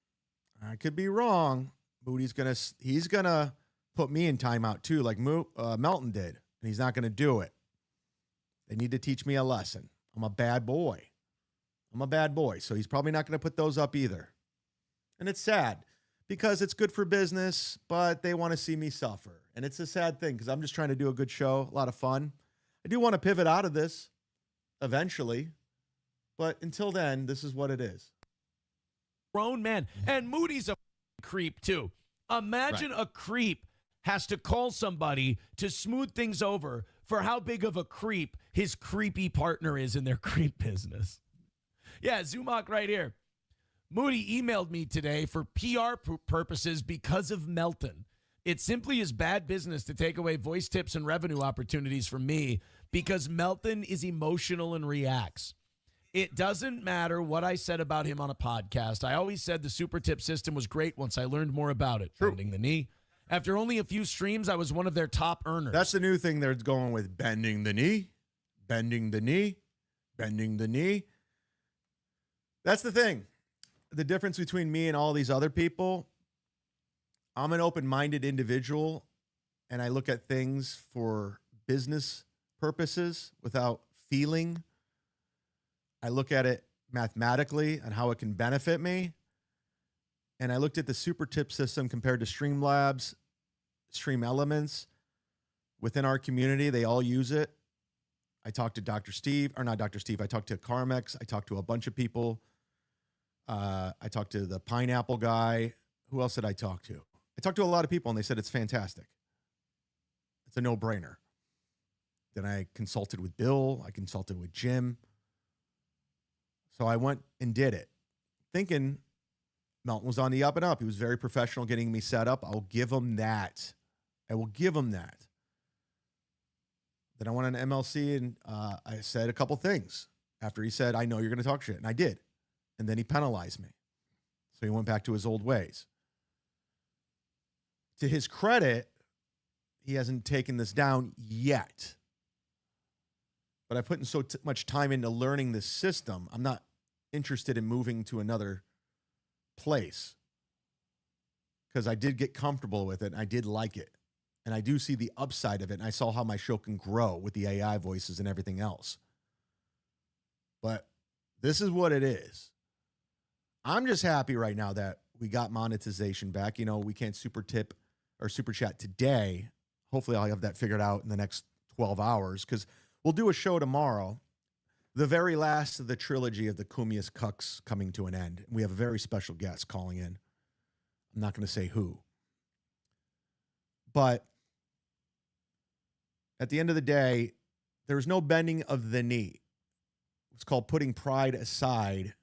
I could be wrong, Moody's he's going to put me in timeout too, like Melton did, and he's not going to do it. They need to teach me a lesson. I'm a bad boy. So he's probably not going to put those up either. And it's sad because it's good for business, but they want to see me suffer. And it's a sad thing because I'm just trying to do a good show, a lot of fun. I do want to pivot out of this eventually, but until then, this is what it is. Grown man. And Moody's a creep too. Imagine a creep has to call somebody to smooth things over for how big of a creep his creepy partner is in their creep business. Yeah, Zumock right here. Moody emailed me today for PR purposes because of Melton. It simply is bad business to take away voice tips and revenue opportunities from me because Melton is emotional and reacts. It doesn't matter what I said about him on a podcast. I always said the super tip system was great once I learned more about it. Bending the knee. After only a few streams, I was one of their top earners. That's the new thing they're going with, bending the knee, bending the knee, bending the knee. That's the thing. The difference between me and all these other people, I'm an open-minded individual, and I look at things for business purposes without feeling. I look at it mathematically and how it can benefit me. And I looked at the super tip system compared to Streamlabs, Stream Elements. Within our community, they all use it. I talked to I talked to Carmex. I talked to a bunch of people. I talked to the pineapple guy. Who else did I talk to? I talked to a lot of people, and they said it's fantastic. It's a no-brainer. Then I consulted with Bill. I consulted with Jim. So I went and did it, thinking Melton was on the up and up. He was very professional getting me set up. I'll give him that. I will give him that. Then I went on MLC, and I said a couple things. After he said, I know you're going to talk shit. And I did. And then he penalized me. So he went back to his old ways. To his credit, he hasn't taken this down yet. But I put in so much time into learning this system, I'm not interested in moving to another place. Because I did get comfortable with it, and I did like it. And I do see the upside of it, and I saw how my show can grow with the AI voices and everything else. But this is what it is. I'm just happy right now that we got monetization back. You know, we can't super tip or super chat today. Hopefully I'll have that figured out in the next 12 hours because we'll do a show tomorrow. The very last of the trilogy of the Kumia's Cucks coming to an end. We have a very special guest calling in. I'm not going to say who. But at the end of the day, there's no bending of the knee. It's called putting pride aside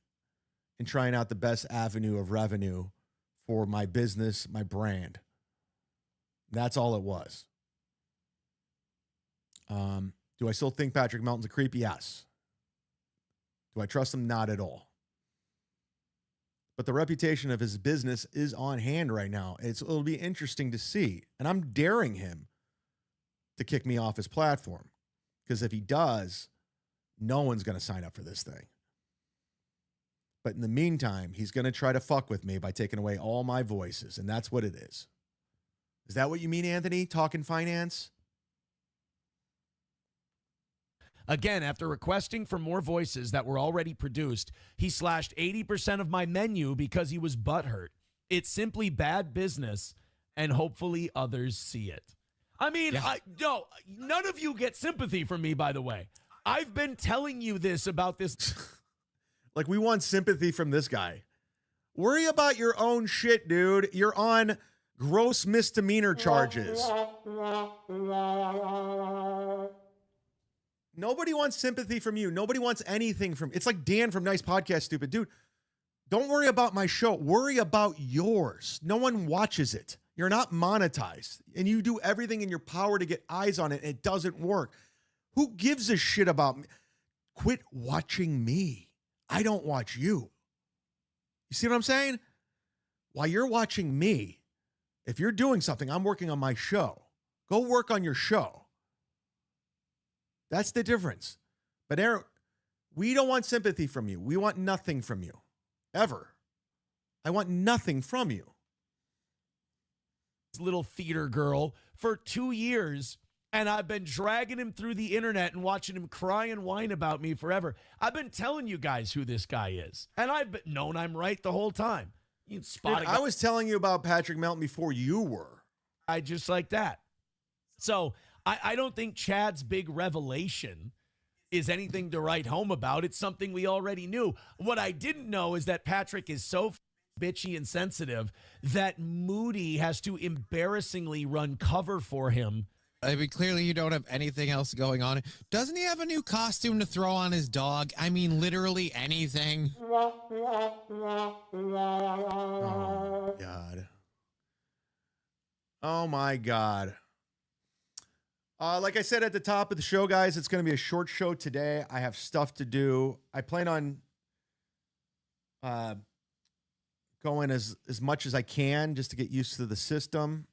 and trying out the best avenue of revenue for my business, my brand. That's all it was. Do I still think Patrick Melton's a creep? Yes. Do I trust him? Not at all. But the reputation of his business is on hand right now. It'll be interesting to see. And I'm daring him to kick me off his platform. Because if he does, no one's going to sign up for this thing. But in the meantime, he's going to try to fuck with me by taking away all my voices. And that's what it is. Is that what you mean, Anthony? Talking finance? Again, after requesting for more voices that were already produced, he slashed 80% of my menu because he was butthurt. It's simply bad business, and hopefully others see it. I mean, no, none of you get sympathy from me, by the way. I've been telling you this about this. Like, we want sympathy from this guy. Worry about your own shit, dude. You're on gross misdemeanor charges. Nobody wants sympathy from you. Nobody wants anything from... It's like Dan from Nice Podcast, stupid. Dude, don't worry about my show. Worry about yours. No one watches it. You're not monetized. And you do everything in your power to get eyes on it, and it doesn't work. Who gives a shit about me? Quit watching me. I don't watch you. You see what I'm saying? while you're watching me, if you're doing something, I'm working on my show. Go work on your show. That's the difference. But Aaron, we don't want sympathy from you. We want nothing from you. Ever. I want nothing from you. This little theater girl for 2 years, and I've been dragging him through the internet and watching him cry and whine about me forever. I've been telling you guys who this guy is, and I've known I'm right the whole time. You can spot Dude, I was telling you about Patrick Melton before you were. I just like that. So I don't think Chad's big revelation is anything to write home about. It's something we already knew. What I didn't know is that Patrick is so bitchy and sensitive that Moody has to embarrassingly run cover for him. I mean, clearly you don't have anything else going on. Doesn't he have a new costume to throw on his dog? I mean, literally anything. Oh, God. Oh, my God. Like I said at the top of the show, guys, it's going to be a short show today. I have stuff to do. I plan on going as much as I can just to get used to the system.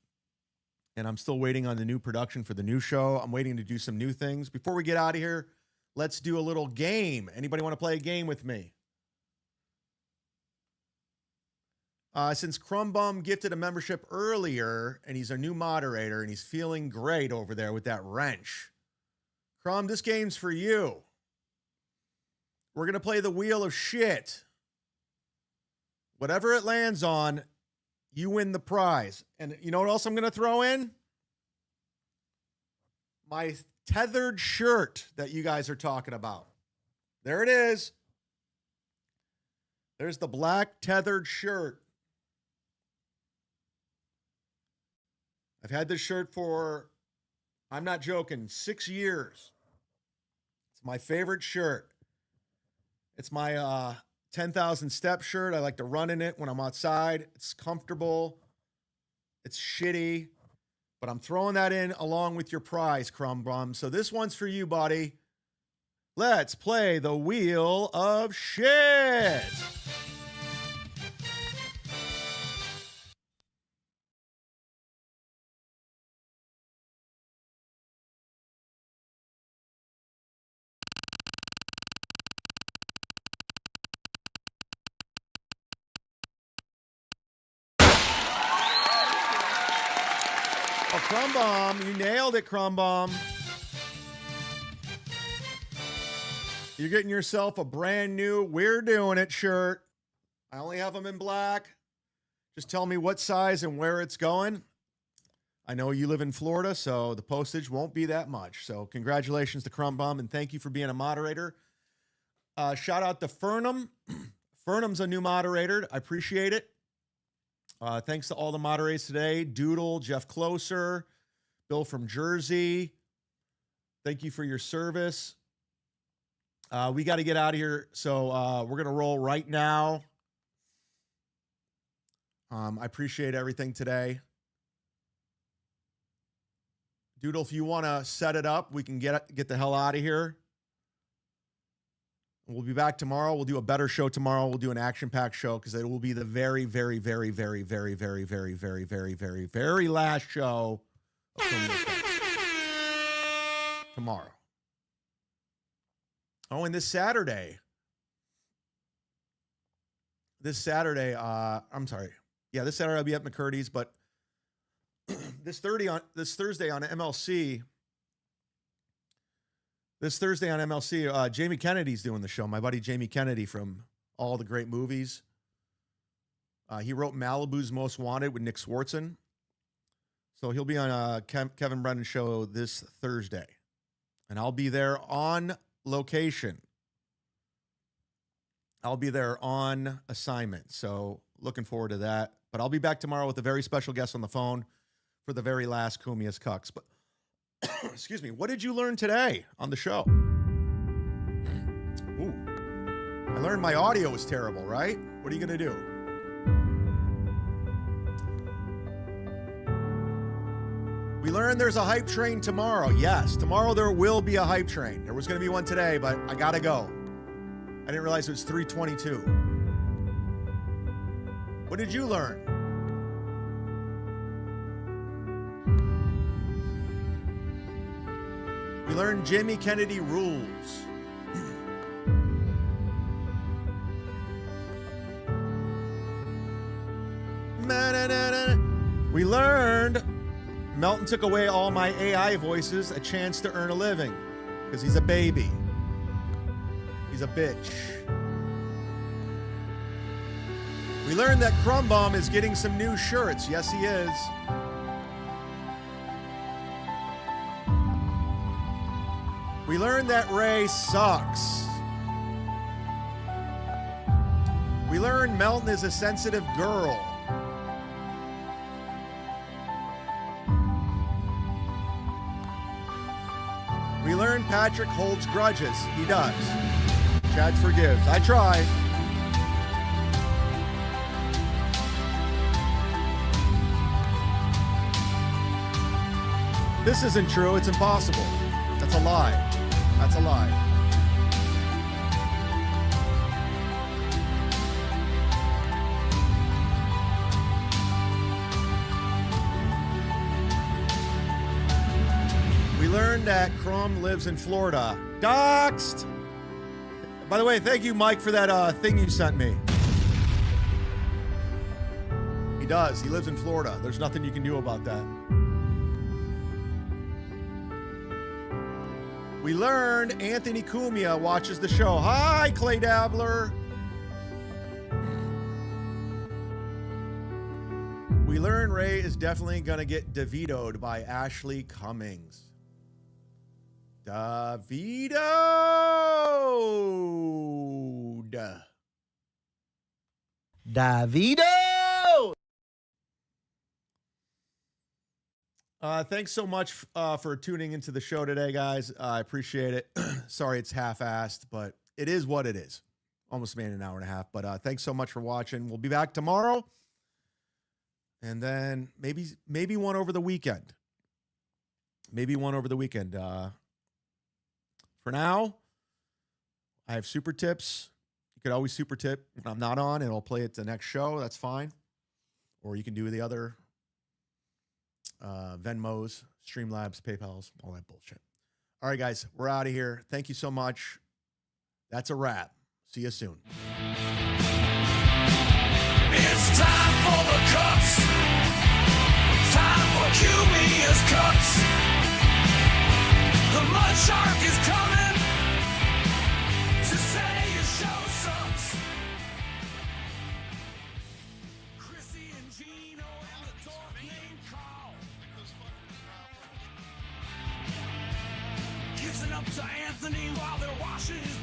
And I'm still waiting on the new production for the new show. I'm waiting to do some new things. Before we get out of here, let's do a little game. Anybody want to play a game with me? Since Crumbum gifted a membership earlier, and he's a new moderator, and he's feeling great over there with that wrench. Crumb, this game's for you. We're going to play the Wheel of Shit. Whatever it lands on, you win the prize. And you know what else I'm going to throw in? My tethered shirt that you guys are talking about. There it is. There's the black tethered shirt. I've had this shirt for, I'm not joking, 6 years. It's my favorite shirt. It's my 10,000 step shirt. I like to run in it when I'm outside. It's comfortable. It's shitty. But I'm throwing that in along with your prize, Crumb Bum. So this one's for you, buddy. Let's play the Wheel of Shit. Crumb Bomb, you nailed it, Crumb Bomb. You're getting yourself a brand new We're Doing It shirt. I only have them in black. Just tell me what size and where it's going. I know you live in Florida, so the postage won't be that much. So congratulations to Crumb Bomb, and thank you for being a moderator. Shout out to Fernum. Fernum's a new moderator. I appreciate it. Thanks to all the moderators today. Doodle, Jeff Closer, Bill from Jersey. Thank you for your service. We got to get out of here, so we're going to roll right now. I appreciate everything today. Doodle, if you want to set it up, we can get the hell out of here. We'll be back tomorrow. We'll do a better show tomorrow. We'll do an action-packed show because it will be the very, very, very, very, very, very, very, very, very, very, very last show of tomorrow. Oh, and this Saturday, this Saturday I'll be at McCurdy's, but this Thursday on MLC. This Thursday on MLC, Jamie Kennedy's doing the show. My buddy Jamie Kennedy from all the great movies. He wrote Malibu's Most Wanted with Nick Swartzen. So he'll be on Kevin Brennan's show this Thursday. And I'll be there on location. I'll be there on assignment. So looking forward to that. But I'll be back tomorrow with a very special guest on the phone for the very last Kumia's Cucks. But excuse me, what did you learn today on the show? Ooh. I learned my audio was terrible, right? What are you going to do? We learned there's a hype train tomorrow. Yes, tomorrow there will be a hype train. There was going to be one today, but I got to go. I didn't realize it was 3:22. What did you learn? learned Jamie Kennedy rules. We learned Melton took away all my AI voices, a chance to earn a living, because he's a baby. He's a bitch. We learned that Crumbum is getting some new shirts. Yes, he is. We learned that Ray sucks. We learned Melton is a sensitive girl. We learned Patrick holds grudges. He does. Chad forgives. I try. This isn't true. It's impossible. That's a lie. That's a lie. We learned that Crumb lives in Florida. Doxed! By the way, thank you, Mike, for that thing you sent me. He does. He lives in Florida. There's nothing you can do about that. We learned Anthony Kumia watches the show. Hi, Clay Dabbler. We learned Ray is definitely going to get DeVito'd by Ashley Cummings. DeVito'd. Davito! Thanks so much for tuning into the show today, guys. I appreciate it. Sorry it's half-assed, but it is what it is. Almost made an hour and a half, but thanks so much for watching. We'll be back tomorrow, and then maybe one over the weekend. Maybe one over the weekend. For now, I have super tips. You could always super tip when I'm not on, and I'll play it the next show. That's fine. Or you can do the other Venmos, Streamlabs, PayPals, all that bullshit. All right, guys, we're out of here. Thank you so much. That's a wrap. See you soon. It's time for the Cucks. Time for Cumia's Cucks. The mud shark is coming to say your show sucks. Chrissy and Gino and the dog named Carl. Kissing up to Anthony while they're washing his